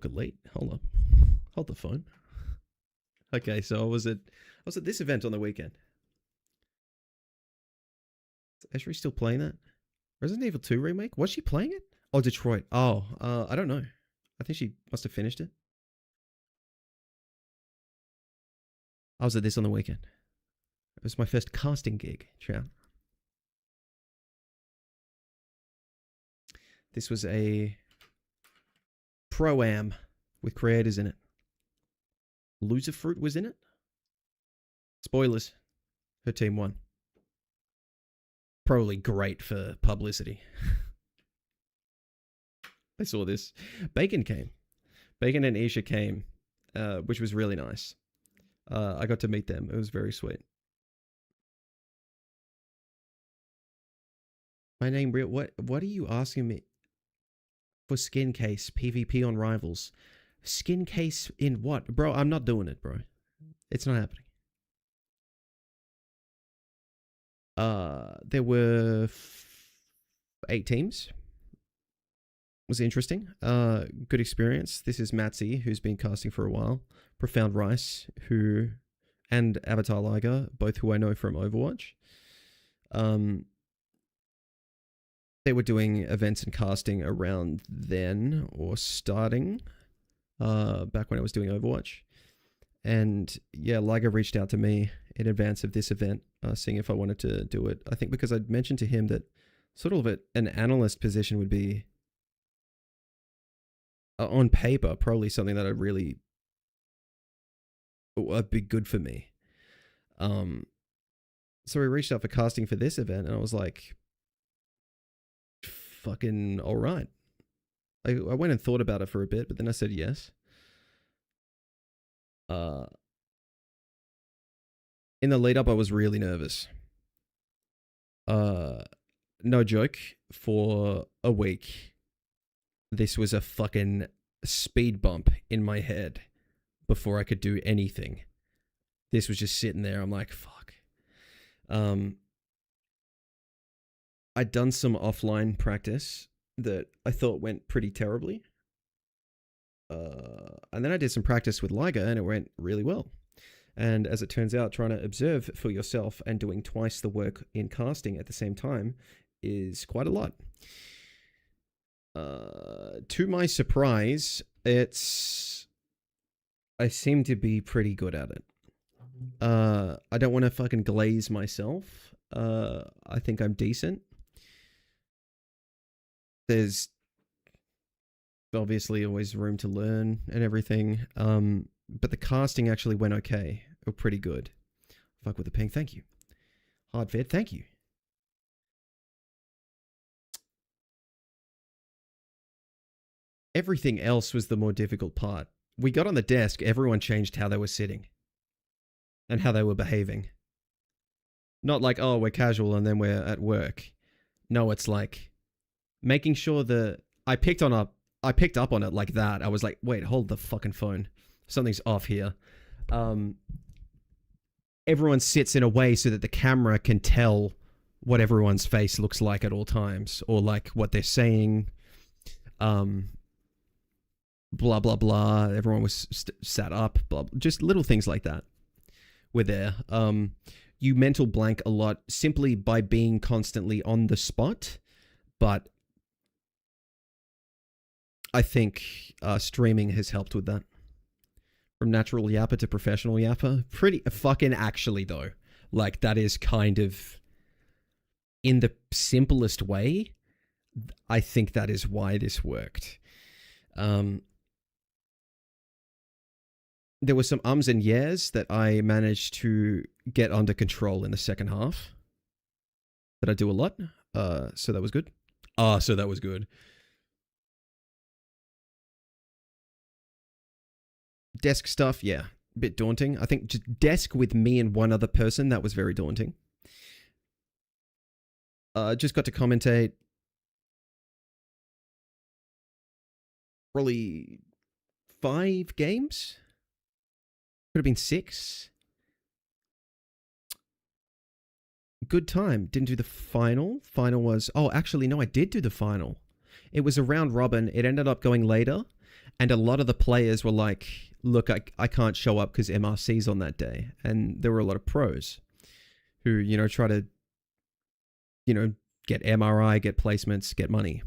Speaker 1: elite. Hold on. Hold the phone. Okay, so I was at this event on the weekend. Is Esri still playing that? Resident Evil 2 remake? Was she playing it? Oh, Detroit. Oh, I don't know. I think she must have finished it. I was at this on the weekend. It was my first casting gig, chat. This was a pro-am with creators in it. Loser Fruit was in it. Spoilers. Her team won. Probably great for publicity. I saw this. Bacon came. Bacon and Isha came, which was really nice. I got to meet them. It was very sweet. My name, real. What are you asking me? For skin case, PvP on rivals. Skin case in what? Bro, I'm not doing it, bro. It's not happening. There were 8 teams. It was interesting. Good experience. This is Matsy, who's been casting for a while. Profound Rice, and Avatar Liger, both who I know from Overwatch. They were doing events and casting around then, or starting, back when I was doing Overwatch. And yeah, Liger reached out to me in advance of this event, seeing if I wanted to do it. I think because I'd mentioned to him that sort of an analyst position would be, on paper, probably something that would be good for me. So we reached out for casting for this event, and I was like, fucking all right. I went and thought about it for a bit, but then I said yes. In the lead up, I was really nervous. No joke, for a week, this was a fucking speed bump in my head before I could do anything. This was just sitting there. I'm like, fuck. I'd done some offline practice that I thought went pretty terribly. And then I did some practice with Liger, and it went really well. And as it turns out, trying to observe for yourself and doing twice the work in casting at the same time is quite a lot. To my surprise, I seem to be pretty good at it. I don't want to fucking glaze myself. I think I'm decent. There's obviously always room to learn and everything. But the casting actually went okay. Or pretty good. Fuck with the ping. Thank you. Hardfed. Thank you. Everything else was the more difficult part. We got on the desk. Everyone changed how they were sitting. And how they were behaving. Not like, oh, we're casual and then we're at work. No, it's like, making sure I picked up on it like that. I was like, wait, hold the fucking phone. Something's off here. Everyone sits in a way so that the camera can tell what everyone's face looks like at all times, or like what they're saying. Blah, blah, blah. Everyone was sat up, blah, just little things like that were there. You mental blank a lot simply by being constantly on the spot, but I think streaming has helped with that. From natural yapper to professional yapper. Pretty fucking actually, though. Like, that is kind of, in the simplest way, I think that is why this worked. There were some ums and yeahs that I managed to get under control in the second half. That I do a lot. So that was good. So that was good. Desk stuff, yeah. A bit daunting. I think just desk with me and one other person, that was very daunting. Just got to commentate. Probably 5 games? Could have been 6. Good time. Didn't do the final. Final was... Oh, actually, no, I did do the final. It was a round robin. It ended up going later. And a lot of the players were like, look, I can't show up because MRC's on that day. And there were a lot of pros who, you know, try to, you know, get MRI, get placements, get money.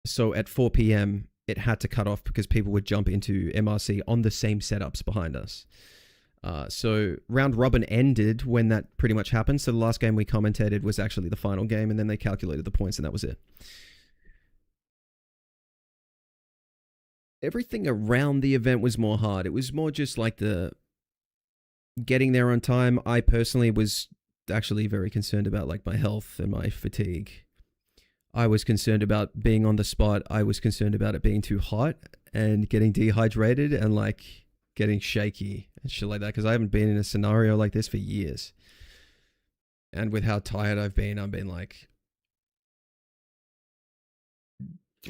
Speaker 1: So at 4 p.m., it had to cut off because people would jump into MRC on the same setups behind us. So round robin ended when that pretty much happened. So the last game we commentated was actually the final game, and then they calculated the points, and that was it. Everything around the event was more hard. It was more just like the getting there on time. I personally was actually very concerned about like my health and my fatigue. I was concerned about being on the spot. I was concerned about it being too hot and getting dehydrated and like getting shaky and shit like that, because I haven't been in a scenario like this for years. And with how tired I've been like,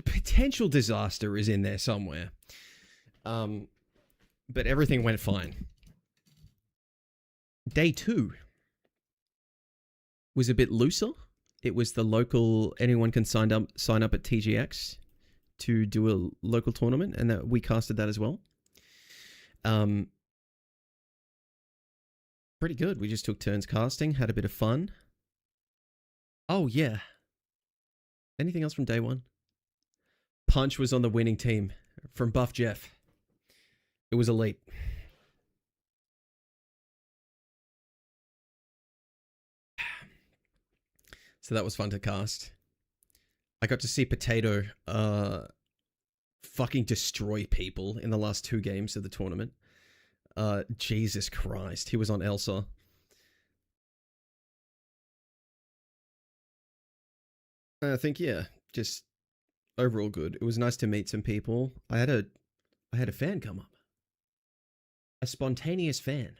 Speaker 1: potential disaster is in there somewhere. But everything went fine. Day 2 was a bit looser. It was the local, anyone can sign up at TGX to do a local tournament, and that we casted that as well. Pretty good. We just took turns casting, had a bit of fun. Oh yeah. Anything else from day 1? Punch was on the winning team from Buff Jeff. It was elite. So that was fun to cast. I got to see Potato fucking destroy people in the last 2 games of the tournament. Jesus Christ. He was on Elsa. I think, yeah, just overall good. It was nice to meet some people. I had a fan come up. A spontaneous fan.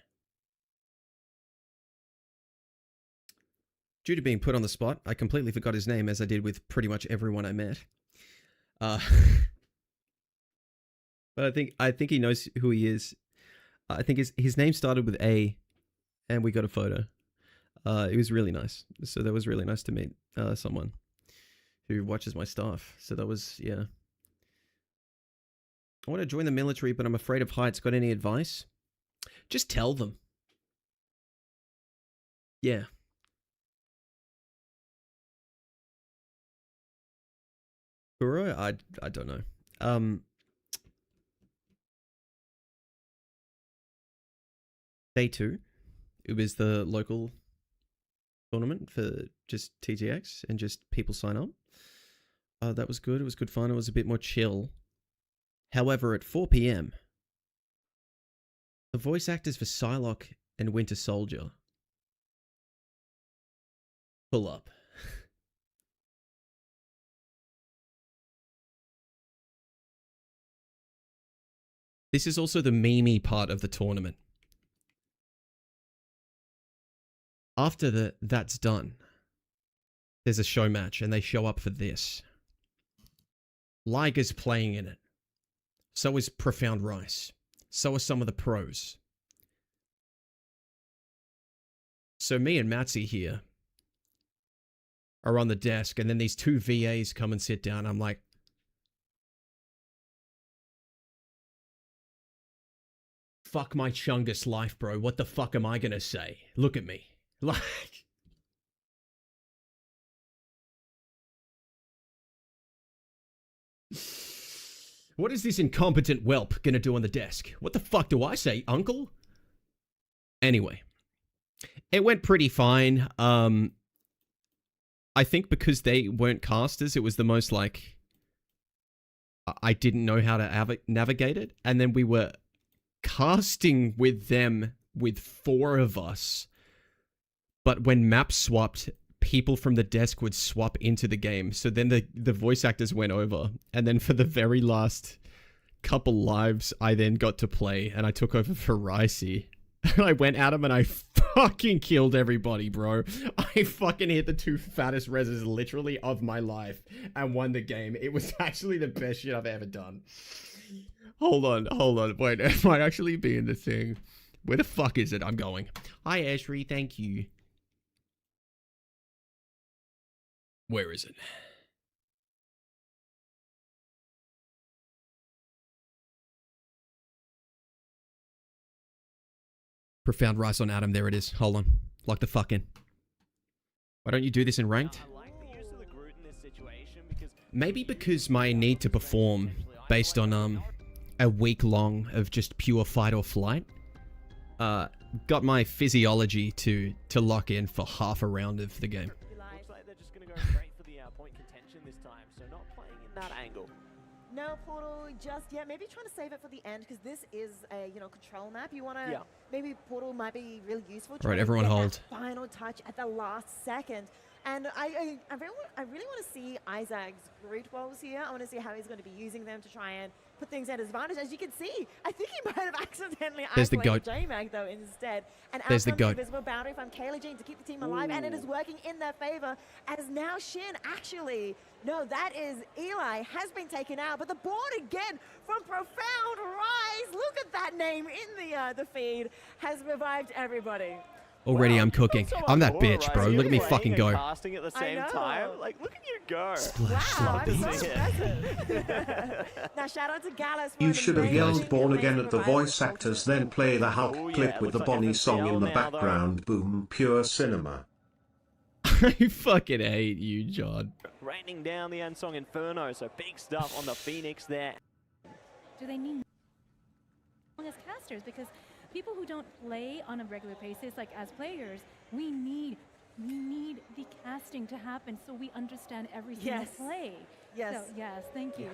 Speaker 1: Due to being put on the spot, I completely forgot his name, as I did with pretty much everyone I met. But I think he knows who he is. I think his name started with A, and we got a photo. It was really nice. So that was really nice to meet someone who watches my stuff. So that was, yeah. I want to join the military, but I'm afraid of heights. Got any advice? Just tell them. Yeah. Kuro? I don't know. Day 2. It was the local tournament for just TGX and just people sign up. That was good. It was good fun. It was a bit more chill. However, at 4 p.m, the voice actors for Psylocke and Winter Soldier pull up. This is also the meme-y part of the tournament. After that's done, there's a show match, and they show up for this. Liger's playing in it. So is Profound Rice. So are some of the pros. So me and Matsy here are on the desk, and then these two VAs come and sit down. I'm like, fuck my chungus life, bro. What the fuck am I gonna say? Look at me. Like... What is this incompetent whelp gonna do on the desk? What the fuck do I say, uncle? Anyway. It went pretty fine. I think because they weren't casters, it was the most, like... I didn't know how to navigate it. And then we were casting with them with 4 of us. But when maps swapped, people from the desk would swap into the game. So then the voice actors went over. And then for the very last couple lives, I then got to play. And I took over for Ricey. And I went at him and I fucking killed everybody, bro. I fucking hit the 2 fattest reses literally of my life and won the game. It was actually the best shit I've ever done. Hold on. Wait, it might actually be in the thing. Where the fuck is it? I'm going. Hi, Ashri. Thank you. Where is it? Profound Rice on Adam. There it is. Hold on. Lock the fuck in. Why don't you do this in ranked? Maybe because my need to perform based on a week long of just pure fight or flight got my physiology to lock in for half a round of the game.
Speaker 11: Looks like they're just going to go straight for the point contention this time, so not playing in that angle.
Speaker 21: No Portal just yet. Maybe trying to save it for the end because this is a control map. You want to maybe Portal might be really useful.
Speaker 1: Right, everyone hold.
Speaker 21: Final touch at the last second. And I really want to see Isaac's brute walls here. I want to see how he's going to be using them to try and put things at his advantage. As you can see, I think he might have accidentally isolated J-Mag though instead. And
Speaker 1: there's the goat.
Speaker 21: Invisible boundary from Kayla Jean to keep the team alive, and it is working in their favor. As now Shin actually, no, that is Eli has been taken out, but the board again from Profound Rise. Look at that name in the feed has revived everybody.
Speaker 1: Already I'm cooking. I'm that bitch, bro. Look at me fucking go.
Speaker 11: Casting at the same time. Like, look at you go.
Speaker 1: Splash,
Speaker 21: wow, I'm so impressive. Now, shout out to Gallus.
Speaker 3: You should have yelled Born Again at the voice actors, then play the Hulk clip with the Bonnie song in the background. Boom, pure cinema.
Speaker 1: I fucking hate you, John.
Speaker 11: Raining down the Ansong Inferno, so big stuff on the Phoenix there.
Speaker 22: Do they need as casters? Because people who don't play on a regular basis, like as players, we need the casting to happen so we understand every single play.
Speaker 21: Yes.
Speaker 22: So, yes, thank you.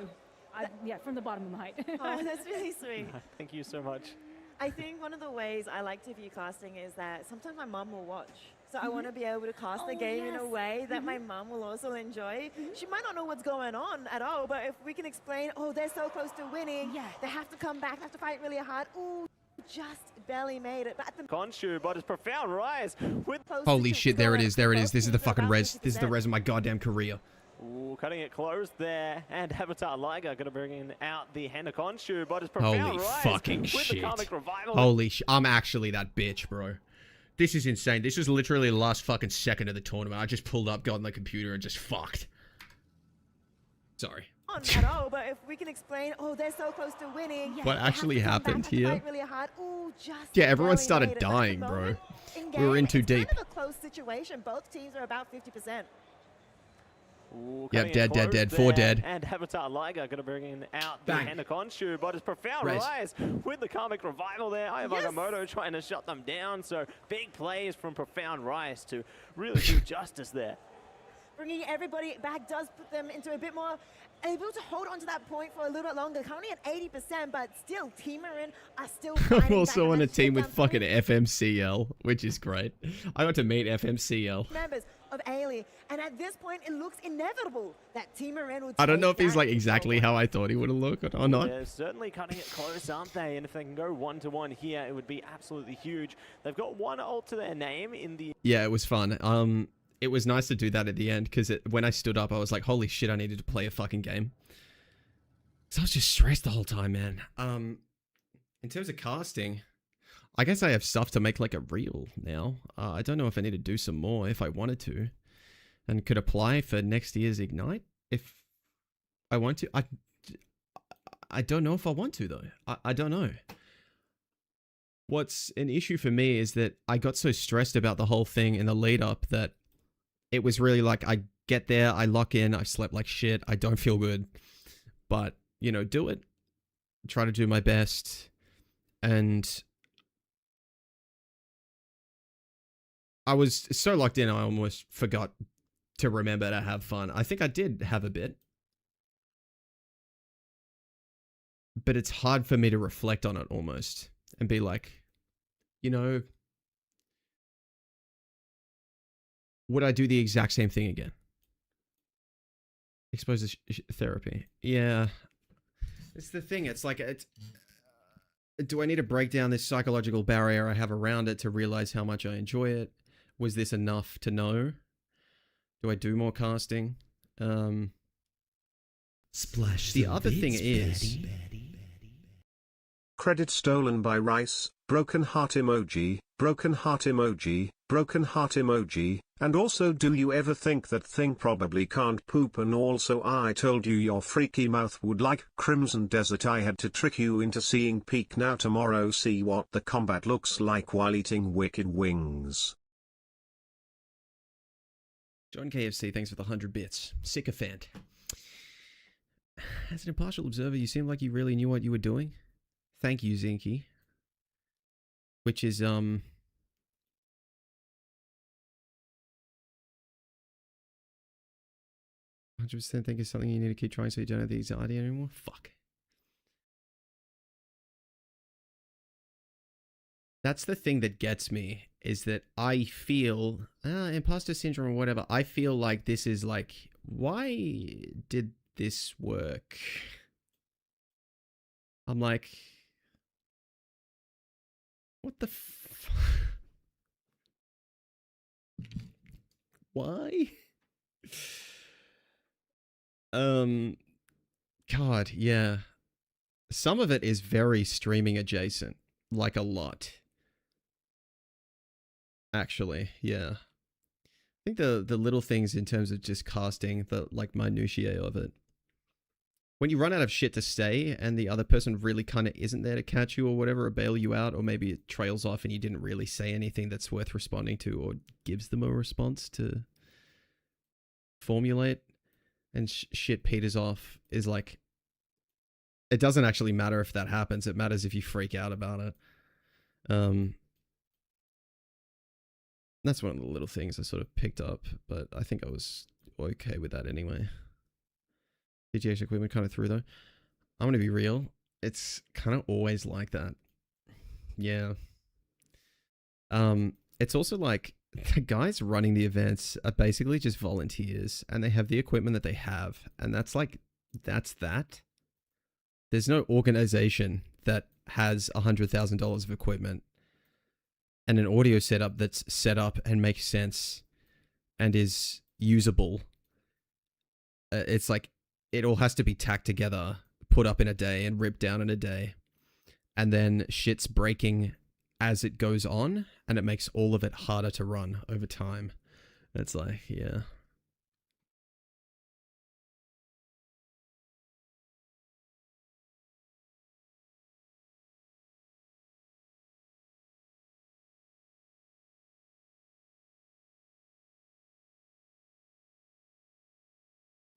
Speaker 22: Yeah, from the bottom of my heart.
Speaker 21: Oh, that's really sweet.
Speaker 11: Thank you so much.
Speaker 21: I think one of the ways I like to view casting is that sometimes my mum will watch. So I want to be able to cast the game in a way that my mum will also enjoy. She might not know what's going on at all, but if we can explain, oh, they're so close to winning, they have to come back, they have to fight really hard. Ooh, just barely made it. But
Speaker 11: Khonshu, but it's Profound Rise with
Speaker 1: Holy shit, there it is. This is the fucking res. This is the res of my goddamn career.
Speaker 11: Ooh, cutting it close there, and Avatar Liger gonna bring in out the hand of Khonshu, but it's Profound
Speaker 1: Holy
Speaker 11: Rise
Speaker 1: fucking
Speaker 11: with
Speaker 1: shit.
Speaker 11: the Karmic Revival.
Speaker 1: Holy shit. I'm actually that bitch, bro. This is insane. This was literally the last fucking second of the tournament. I just pulled up, got on the computer, and just fucked. Sorry.
Speaker 21: At all, but if we can explain, oh, they're so close to winning.
Speaker 1: What actually happened here?
Speaker 21: Really hard. Ooh, just
Speaker 1: Yeah, everyone
Speaker 21: barely
Speaker 1: started
Speaker 21: made it.
Speaker 1: dying,
Speaker 21: At the
Speaker 1: bro.
Speaker 21: moment, in
Speaker 1: We were in
Speaker 21: game,
Speaker 1: too
Speaker 21: it's
Speaker 1: deep.
Speaker 21: kind of a close situation. Both teams are about 50%.
Speaker 11: Ooh,
Speaker 1: Yep,
Speaker 11: cutting it
Speaker 1: dead.
Speaker 11: close
Speaker 1: 4
Speaker 11: there,
Speaker 1: dead.
Speaker 11: And Avatar Liger gonna bring in out the
Speaker 1: Bang.
Speaker 11: hand of Khonshu, but it's Profound
Speaker 1: Res.
Speaker 11: Rise with the Karmic Revival there. Ayamagamoto trying to shut them down, so big plays from Profound Rise to really do justice there.
Speaker 21: Bringing everybody back does put them into a bit more able to hold on to that point for a little bit longer. Currently at 80%, but still Team Marin are still
Speaker 1: I'm also on a team with fucking FMCL, which is great. I got to meet FMCL.
Speaker 21: members. of Ailey. And at this point, it looks inevitable that Team Marin will
Speaker 1: I don't know if
Speaker 21: take
Speaker 1: he's
Speaker 21: that
Speaker 1: like exactly how I thought he would have looked or not.
Speaker 11: They're certainly cutting it close, aren't they? And if they can go 1-1 here, it would be absolutely huge. They've got one ult to their name in the...
Speaker 1: Yeah, it was fun. It was nice to do that at the end because when I stood up, I was like, holy shit, I needed to play a fucking game. So I was just stressed the whole time, man. In terms of casting, I guess I have stuff to make like a reel now. I don't know if I need to do some more if I wanted to, and could apply for next year's Ignite if I want to. I don't know if I want to though. I don't know. What's an issue for me is that I got so stressed about the whole thing in the lead up that it was really like I get there, I lock in, I slept like shit, I don't feel good, but you know, do it. Try to do my best. And I was so locked in, I almost forgot to remember to have fun. I think I did have a bit. But it's hard for me to reflect on it almost and be like, you know, would I do the exact same thing again? Exposure therapy. Yeah. It's the thing. It's like, do I need to break down this psychological barrier I have around it to realize how much I enjoy it? Was this enough to know? Do I do more casting?
Speaker 10: Splash.
Speaker 1: The other thing is...
Speaker 3: Credit stolen by Rice, broken heart emoji, broken heart emoji, broken heart emoji, and also do you ever think that thing probably can't poop, and also I told you your freaky mouth would like Crimson Desert. I had to trick you into seeing Peak now tomorrow, see what the combat looks like while eating wicked wings.
Speaker 1: John KFC, thanks for the 100 bits. Sycophant. As an impartial observer, you seem like you really knew what you were doing. Thank you, Zinky. Which is, 100% think is something you need to keep trying so you don't have the anxiety anymore? Fuck. That's the thing that gets me, is that I feel, imposter syndrome or whatever, I feel like this is like, why did this work? I'm like, what the why? God, yeah. Some of it is very streaming adjacent, like a lot. Actually, yeah. I think the little things in terms of just casting, the like minutiae of it. When you run out of shit to say and the other person really kind of isn't there to catch you or whatever, or bail you out, or maybe it trails off and you didn't really say anything that's worth responding to or gives them a response to formulate, and shit peters off, is like, it doesn't actually matter if that happens. It matters if you freak out about it. That's one of the little things I sort of picked up, but I think I was okay with that anyway. DGH equipment kind of through though. I'm going to be real. It's kind of always like that. Yeah. It's also like the guys running the events are basically just volunteers, and they have the equipment that they have. And that's like, that's that. There's no organization that has $100,000 of equipment and an audio setup that's set up and makes sense and is usable. It's like, it all has to be tacked together, put up in a day and ripped down in a day. And then shit's breaking as it goes on, and it makes all of it harder to run over time. It's like, yeah.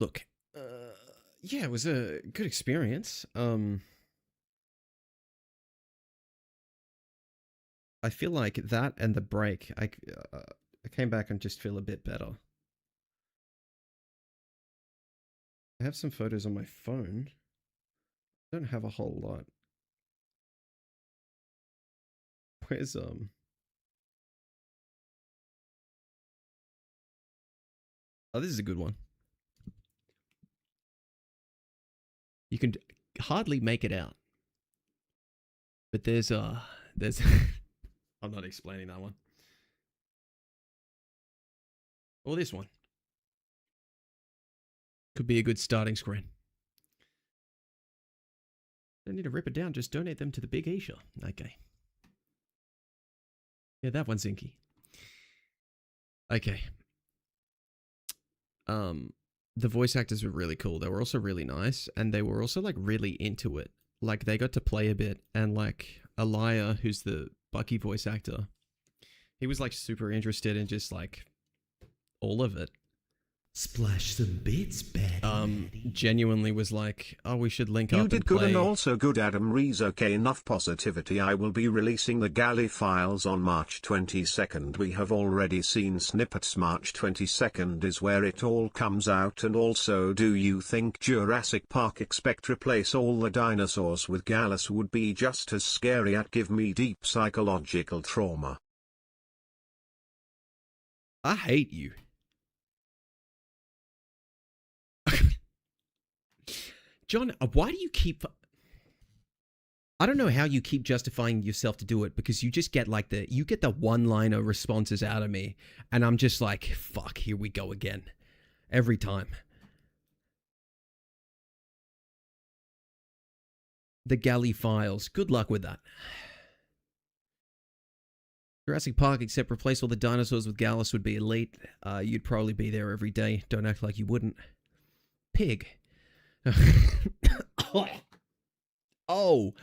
Speaker 1: Look, yeah, it was a good experience. I feel like that and the break, I came back and just feel a bit better. I have some photos on my phone. I don't have a whole lot. Where's Oh, this is a good one. You can hardly make it out. But there's I'm not explaining that one. Or this one. Could be a good starting screen. Don't need to rip it down, just donate them to the Big Asia. Okay. Yeah, that one's inky. Okay. The voice actors were really cool. They were also really nice, and they were also like really into it. Like they got to play a bit, and like Elia, who's the Bucky voice actor, he was like super interested in just like all of it.
Speaker 10: Splash some bits, Batty.
Speaker 1: Genuinely was like, oh, we should link up.
Speaker 3: You did
Speaker 1: and
Speaker 3: good
Speaker 1: play.
Speaker 3: and also good, Adam Rees. Okay, enough positivity. I will be releasing the galley files on March 22nd. We have already seen snippets. March 22nd is where it all comes out. And also, do you think Jurassic Park expect replace all the dinosaurs with Gallus would be just as scary? At give me deep psychological trauma.
Speaker 1: I hate you. John, why do you keep... I don't know how you keep justifying yourself to do it, because you just get like you get the one-liner responses out of me, and I'm just like, fuck, here we go again. Every time. The galley files. Good luck with that. Jurassic Park, except replace all the dinosaurs with Gallus would be elite. You'd probably be there every day. Don't act like you wouldn't. Pig. Oh.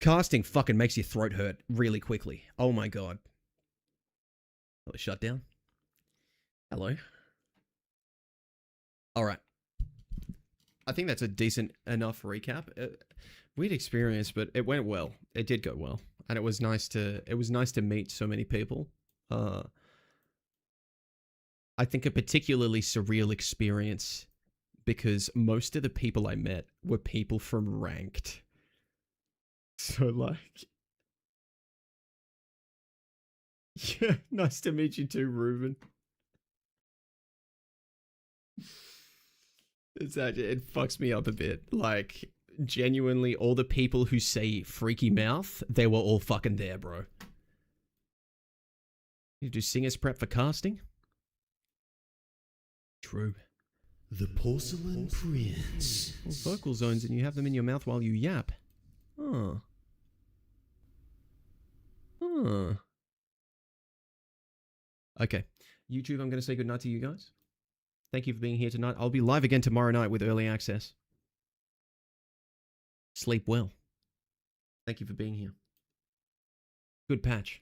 Speaker 1: Casting fucking makes your throat hurt really quickly. Oh my god. Oh, shut down. Hello. Alright. I think that's a decent enough recap. Weird experience, but it went well. It did go well. And it was nice to meet so many people. I think a particularly surreal experience, because most of the people I met were people from Ranked. So, like... Yeah, nice to meet you too, Ruben. It's actually, it fucks me up a bit. Like, genuinely, all the people who say freaky mouth, they were all fucking there, bro. You do singers prep for casting? True.
Speaker 10: The Porcelain Prince.
Speaker 1: Well, vocal zones, and you have them in your mouth while you yap. Huh. Huh. Okay. YouTube, I'm going to say goodnight to you guys. Thank you for being here tonight. I'll be live again tomorrow night with early access. Sleep well. Thank you for being here. Good patch.